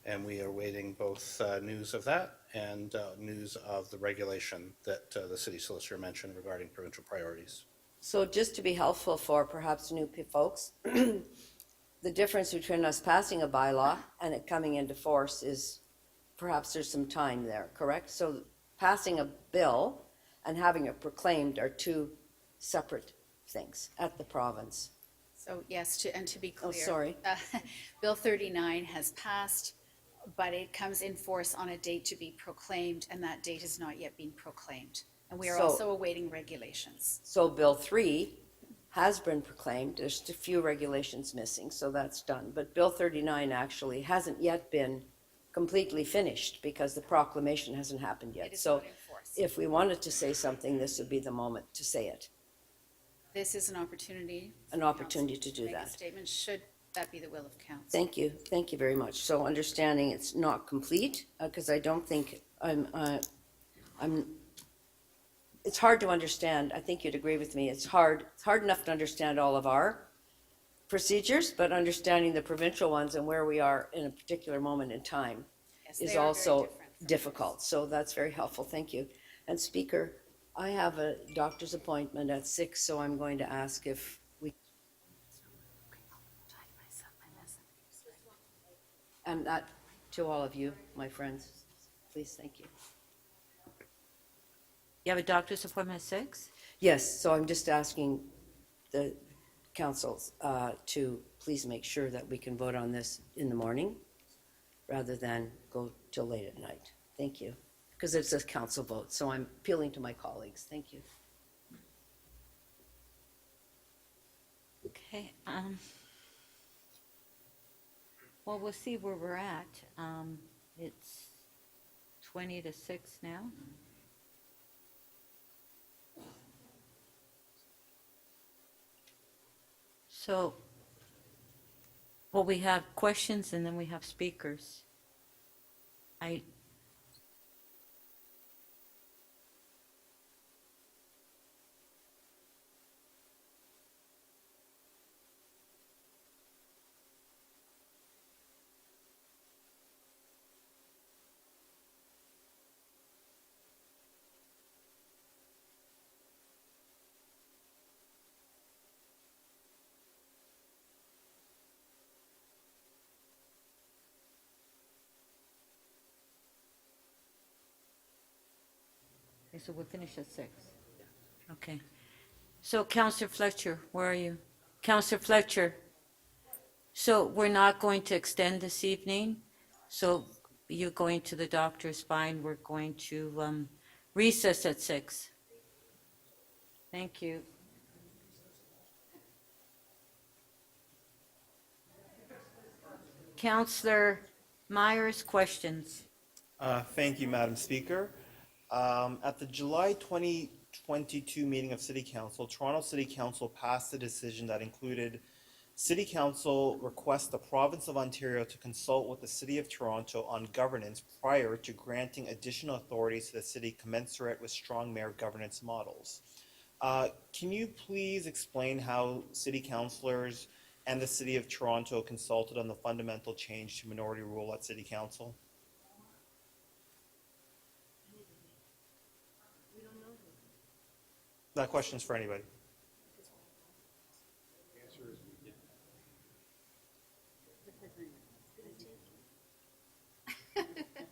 And we are waiting both news of that and news of the regulation that the city solicitor mentioned regarding provincial priorities. So just to be helpful for perhaps new folks, the difference between us passing a bylaw and it coming into force is perhaps there's some time there, correct? So passing a bill and having it proclaimed are two separate things at the province. So yes, and to be Oh, clear. sorry. Bill 39 has passed, but it comes in force on a date to be proclaimed, and that date has not yet been proclaimed. And we are So- also awaiting regulations. So Bill 3 has been proclaimed, there's a few regulations missing, so that's done. But Bill 39 actually hasn't yet been completely finished because the proclamation hasn't happened yet. It is So not in force. if we wanted to say something, this would be the moment to say it, This is an opportunity. for an council opportunity to do make a that. statement, should that be the will of council. Thank you very much. So understanding it's not complete, because I don't think it's hard to understand, I think you'd agree with me, it's hard enough to understand all of our procedures, but understanding the provincial ones and where we are in a particular moment in time Yes, they is are very also different from difficult. So that's very helpful, thank you. And Speaker, I have a doctor's appointment at 6, so I'm going to ask if we. And that, to all of you, my friends, please, thank you. You have a doctor's appointment at 6? Yes, so I'm just asking the councils to please make sure that we can vote on this in the morning rather than go till late at night. Thank you. Because it's a council vote, so I'm appealing to my colleagues. Thank you. Okay. Well, we'll see where we're at. It's 20 to 6 now. So, well, we have questions and then we have speakers. Okay, so we'll finish at 6. Okay. So Counselor Fletcher, where are you? Counselor Fletcher, so we're not going to extend this evening? So you're going to the doctor's, fine, we're going to recess at 6. Thank you. Counselor Myers, questions? Thank you, Madam Speaker. At the July 2022 meeting of City Council, Toronto City Council passed a decision that included City Council requests the Province of Ontario to consult with the City of Toronto on governance prior to granting additional authorities to the city commensurate with strong mayor governance models. Can you please explain how City Councilors and the City of Toronto consulted on the fundamental change to minority rule at City Council? That question's for anybody.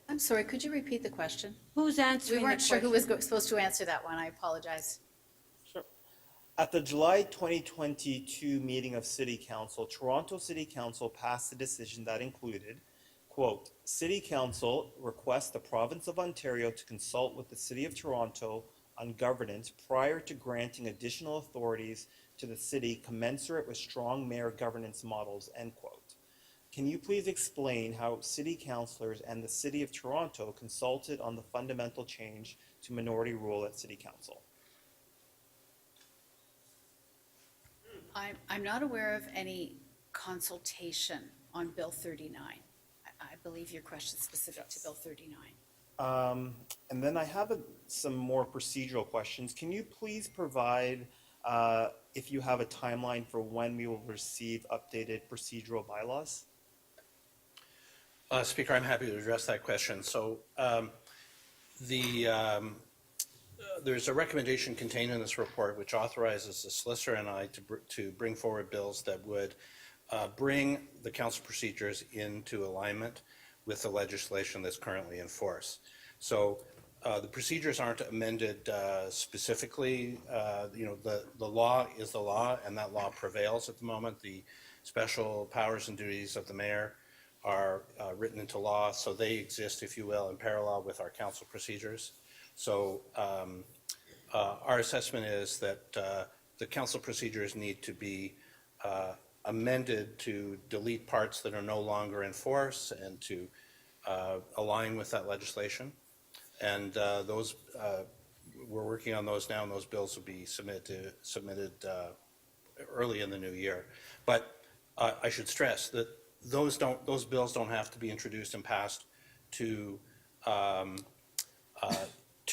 I'm sorry, could you repeat the question? Who's answering We the weren't sure who was question? supposed to answer that one. I apologize. At the July 2022 meeting of City Council, Toronto City Council passed a decision that included, quote, City Council requests the Province of Ontario to consult with the City of Toronto on governance prior to granting additional authorities to the city commensurate with strong mayor governance models, end quote. Can you please explain how city councilors and the City of Toronto consulted on the fundamental change to minority rule at City Council? I'm not aware of any consultation on Bill 39. I believe your question is specific to Bill 39. And then I have some more procedural questions. Can you please provide, if you have a timeline for when we will receive updated procedural bylaws? Speaker, I'm happy to address that question. So There's a recommendation contained in this report which authorizes the solicitor and I to bring forward bills that would bring the council procedures into alignment with the legislation that's currently in force. So the procedures aren't amended specifically. The law is the law, and that law prevails at the moment. The special powers and duties of the mayor are written into law, so they exist, if you will, in parallel with our council procedures. So our assessment is that the council procedures need to be amended to delete parts that are no longer in force and to align with that legislation. And those, we're working on those now, and those bills will be submitted early in the new year. But I should stress that those bills don't have to be introduced and passed to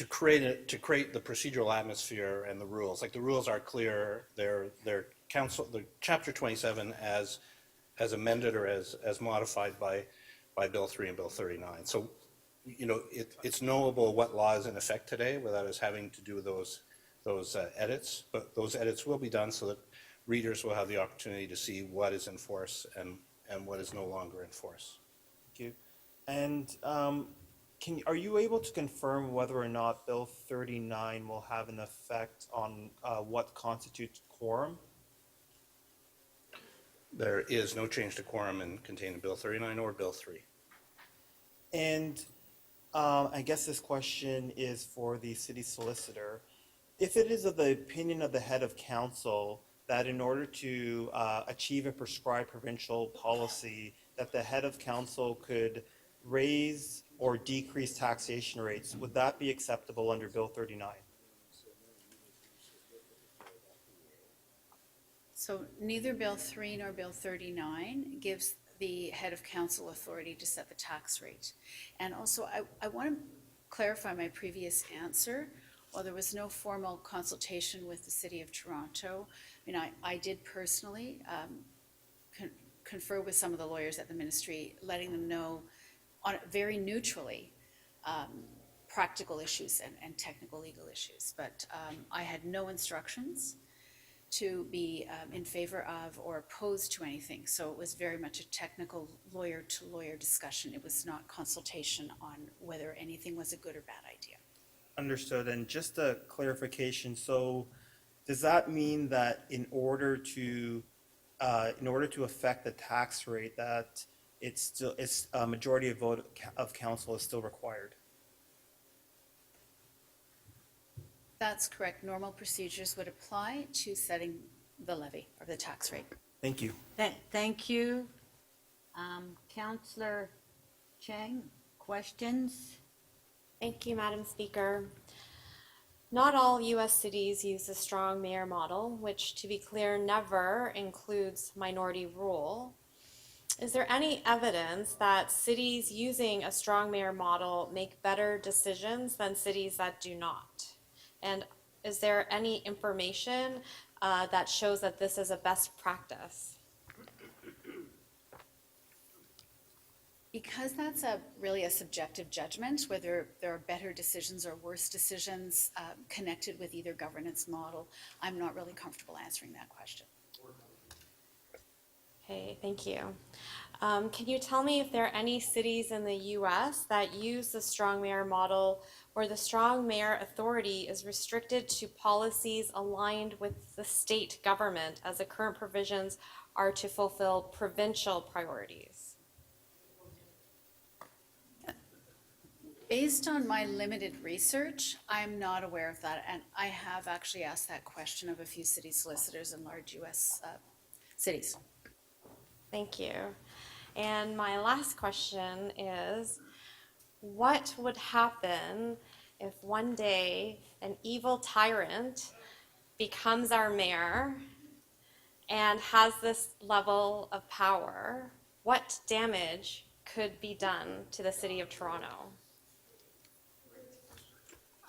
create the procedural atmosphere and the rules. Like, the rules are clear. They're Chapter 27 as amended or as modified by Bill 3 and Bill 39. So, it's knowable what law is in effect today without us having to do those edits. But those edits will be done so that readers will have the opportunity to see what is in force and what is no longer in force. Thank you. And are you able to confirm whether or not Bill 39 will have an effect on what constitutes quorum? There is no change to quorum contained in Bill 39 or Bill 3. And I guess this question is for the city solicitor. If it is of the opinion of the head of council that in order to achieve a prescribed provincial policy, that the head of council could raise or decrease taxation rates, would that be acceptable under Bill 39? So neither Bill 3 nor Bill 39 gives the head of council authority to set the tax rate. And also, I want to clarify my previous answer. While there was no formal consultation with the City of Toronto, I did personally confer with some of the lawyers at the ministry, letting them know very neutrally practical issues and technical legal issues. But I had no instructions to be in favor of or opposed to anything. So it was very much a technical lawyer-to-lawyer discussion. It was not consultation on whether anything was a good or bad idea. Understood. And just a clarification, so does that mean that in order to affect the tax rate, that it's a majority of vote of council is still required? That's correct. Normal procedures would apply to setting the levy or the tax rate. Thank you. Thank you. Councillor Chang, questions? Thank you, Madam Speaker. Not all U.S. cities use the strong mayor model, which, to be clear, never includes minority rule. Is there any evidence that cities using a strong mayor model make better decisions than cities that do not? And is there any information that shows that this is a best practice? Because that's really a subjective judgment, whether there are better decisions or worse decisions connected with either governance model, I'm not really comfortable answering that question. Okay, thank you. Can you tell me if there are any cities in the U.S. that use the strong mayor model where the strong mayor authority is restricted to policies aligned with the state government as the current provisions are to fulfill provincial priorities? Based on my limited research, I'm not aware of that, and I have actually asked that question of a few city solicitors in large U.S. cities. Thank you. And my last question is, what would happen if one day an evil tyrant becomes our mayor and has this level of power? What damage could be done to the city of Toronto?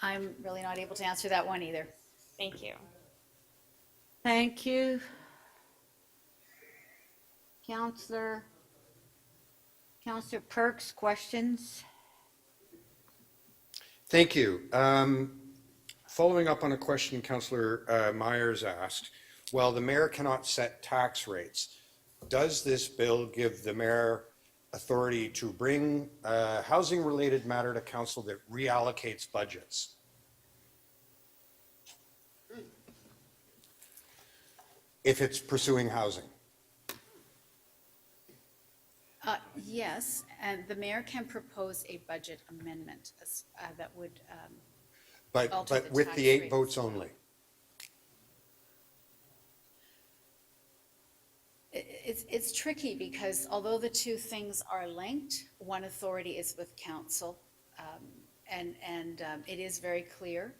I'm really not able to answer that one either. Thank you. Thank you. Councillor Perks, questions? Thank you. Following up on a question Councillor Myers asked, while the mayor cannot set tax rates, does this bill give the mayor authority to bring a housing-related matter to council that reallocates budgets? If it's pursuing housing? Yes, and the mayor can propose a budget amendment that would alter But with tax the 8 rates. votes only? It's tricky because although the two things are linked, one authority is with council. And it is very clear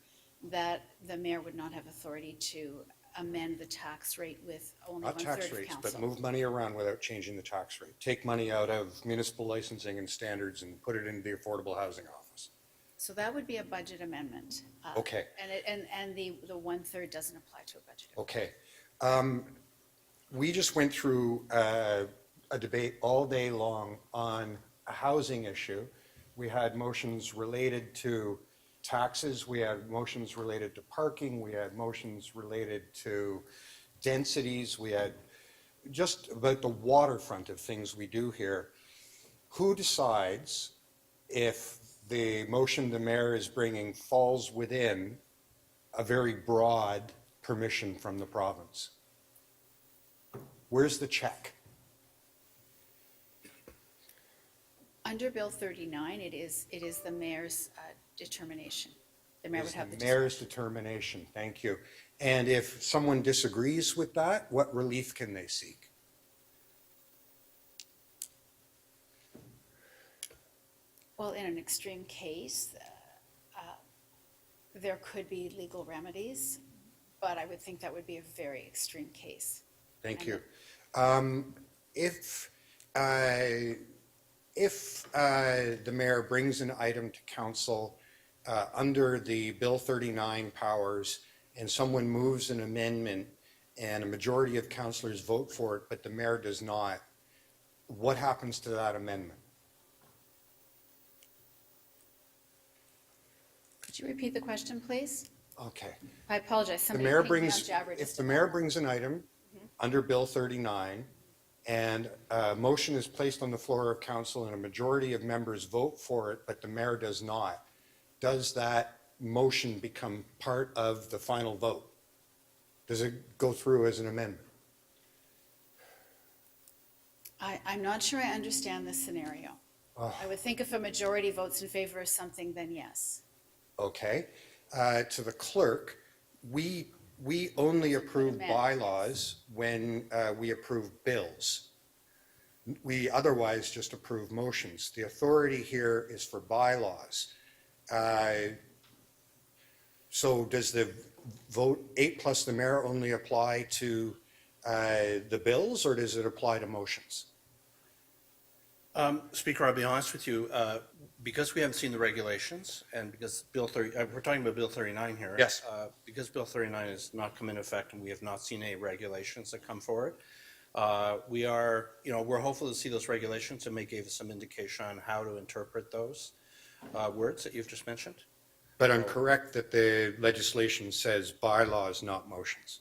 that the mayor would not have authority to amend the tax rate with only Not one-third tax of rates, council. but move money around without changing the tax rate. Take money out of municipal licensing and standards and put it into the Affordable Housing Office. So that would be a budget amendment. Okay. And the one-third doesn't apply to a budget. Okay. We just went through a debate all day long on a housing issue. We had motions related to taxes, we had motions related to parking, we had motions related to densities, we had just about the waterfront of things we do here. Who decides if the motion the mayor is bringing falls within a very broad permission from the province? Where's the check? Under Bill 39, it is the mayor's determination. The mayor would It's have the the mayor's determination, thank you. And if someone disagrees with that, what relief can they seek? Well, in an extreme case, there could be legal remedies, but I would think that would be a very extreme case. Thank And you. If the mayor brings an item to council under the Bill 39 powers and someone moves an amendment and a majority of councillors vote for it, but the mayor does not, what happens to that amendment? Could you repeat the question, please? Okay. I apologize. The Somebody mayor pinged me on brings, Jabber if just the a mayor moment. brings an item under Bill 39 and a motion is placed on the floor of council and a majority of members vote for it, but the mayor does not, does that motion become part of the final vote? Does it go through as an amendment? I'm not sure I understand this scenario. Oh. I would think if a majority votes in favor of something, then yes. Okay. To the clerk, we only approve amend. bylaws when we approve bills. We otherwise just approve motions. The authority here is for bylaws. So does the vote 8 plus the mayor only apply to the bills, or does it apply to motions? Speaker, I'll be honest with you, because we haven't seen the regulations and because Bill 30, we're talking about Bill 39 here. Yes. Because Bill 39 has not come into effect and we have not seen any regulations that come forward, we are, we're hopeful to see those regulations and may give us some indication on how to interpret those words that you've just mentioned. But I'm correct that the legislation says bylaws, not motions.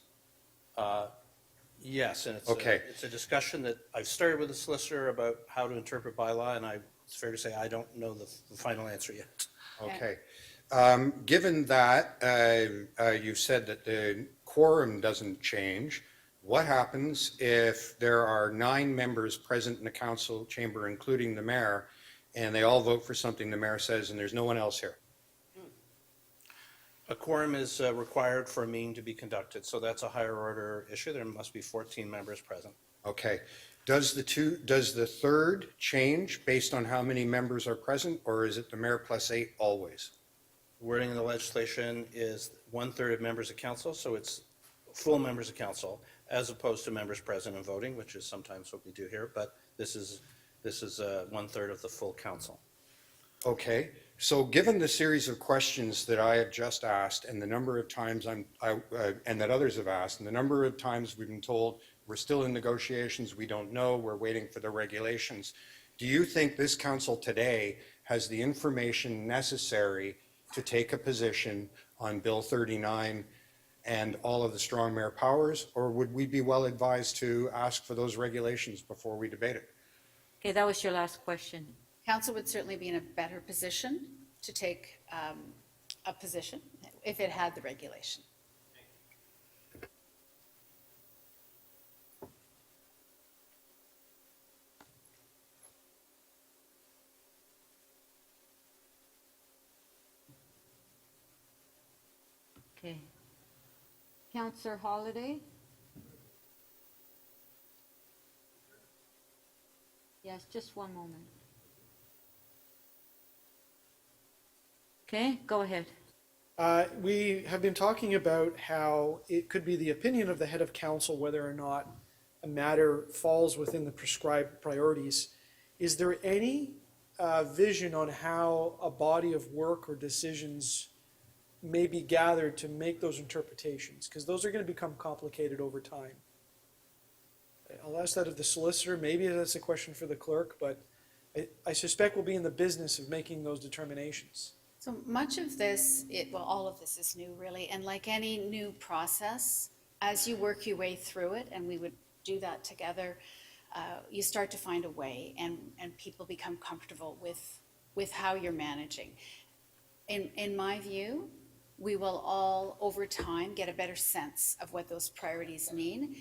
Yes, and Okay. it's a discussion that I've started with the solicitor about how to interpret bylaw, and it's fair to say I don't know the final answer yet. Okay. Given that you said that the quorum doesn't change, what happens if there are 9 members present in the council chamber, including the mayor, and they all vote for something the mayor says and there's no one else here? A quorum is required for a meeting to be conducted, so that's a higher order issue. There must be 14 members present. Okay. Does the third change based on how many members are present, or is it the mayor plus 8 always? Wording in the legislation is 1/3 of members of council, so it's full members of council, as opposed to members present and voting, which is sometimes what we do here, but this is 1/3 of the full council. Okay, so given the series of questions that I have just asked and the number of times and that others have asked, and the number of times we've been told we're still in negotiations, we don't know, we're waiting for the regulations, do you think this council today has the information necessary to take a position on Bill 39 and all of the strong mayor powers, or would we be well advised to ask for those regulations before we debate it? Okay, that was your last question. Council would certainly be in a better position to take a position if it had the regulation. Okay. Counselor Holiday? Yes, just one moment. Okay, go ahead. We have been talking about how it could be the opinion of the head of council whether or not a matter falls within the prescribed priorities. Is there any vision on how a body of work or decisions may be gathered to make those interpretations? Because those are going to become complicated over time. I'll ask that of the solicitor. Maybe that's a question for the clerk, but I suspect we'll be in the business of making those determinations. So much of this, well, all of this is new really, and like any new process, as you work your way through it, and we would do that together, you start to find a way, and people become comfortable with how you're managing. In my view, we will all, over time, get a better sense of what those priorities mean.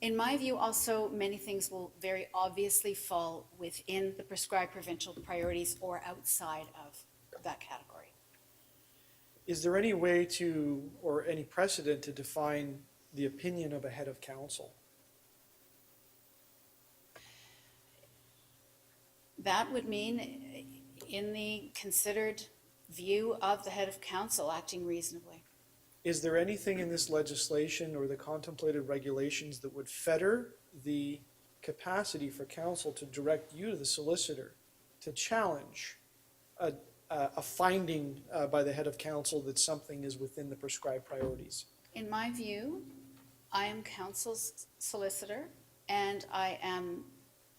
In my view, also, many things will very obviously fall within the prescribed provincial priorities or outside of that category. Is there any way to, or any precedent to define the opinion of a head of council? That would mean in the considered view of the head of council acting reasonably. Is there anything in this legislation or the contemplated regulations that would fetter the capacity for council to direct you to the solicitor to challenge a finding by the head of council that something is within the prescribed priorities? In my view, I am council's solicitor, and I am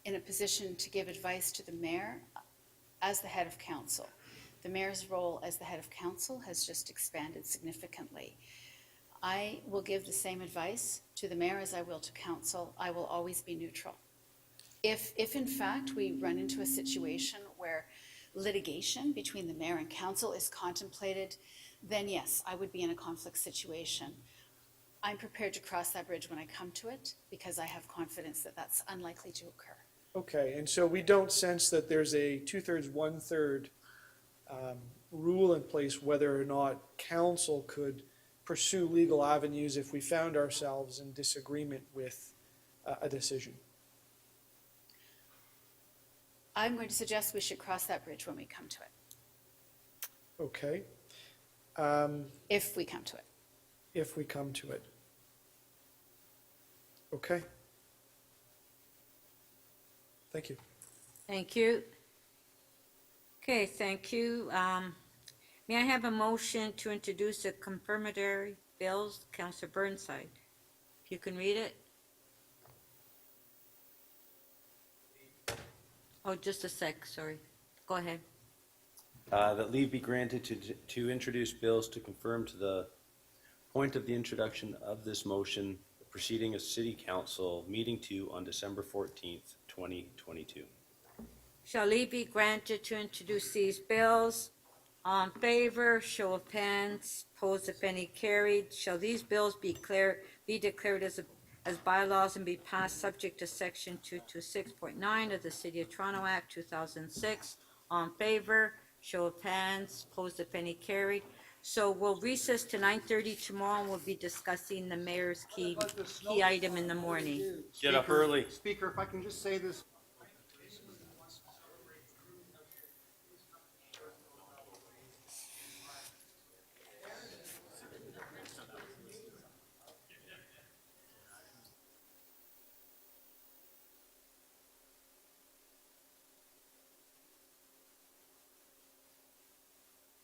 in a position to give advice to the mayor as the head of council. The mayor's role as the head of council has just expanded significantly. I will give the same advice to the mayor as I will to council. I will always be neutral. If in fact we run into a situation where litigation between the mayor and council is contemplated, then yes, I would be in a conflict situation. I'm prepared to cross that bridge when I come to it because I have confidence that that's unlikely to occur. Okay, and so we don't sense that there's a 2/3, 1/3 rule in place whether or not council could pursue legal avenues if we found ourselves in disagreement with a decision. I'm going to suggest we should cross that bridge when we come to it, Okay. if we come to it. If we come to it. Okay. Thank you. Thank you. Okay, thank you. May I have a motion to introduce the confirmatory bills? Councillor Burnside, if you can read it. Oh, just a sec, sorry. Go ahead. That leave be granted to introduce bills to confirm to the point of the introduction of this motion, the proceeding of City Council Meeting 2 on December 14th, 2022. Shall leave be granted to introduce these bills? All in favor, show of hands, opposed if any, carried. Shall these bills be declared as bylaws and be passed subject to section 226.9 of the City of Toronto Act 2006? All in favor, show of hands, opposed if any, carried. So we'll recess to 9:30 tomorrow, and we'll be discussing the mayor's key item in the morning. Get up early. Speaker, if I can just say this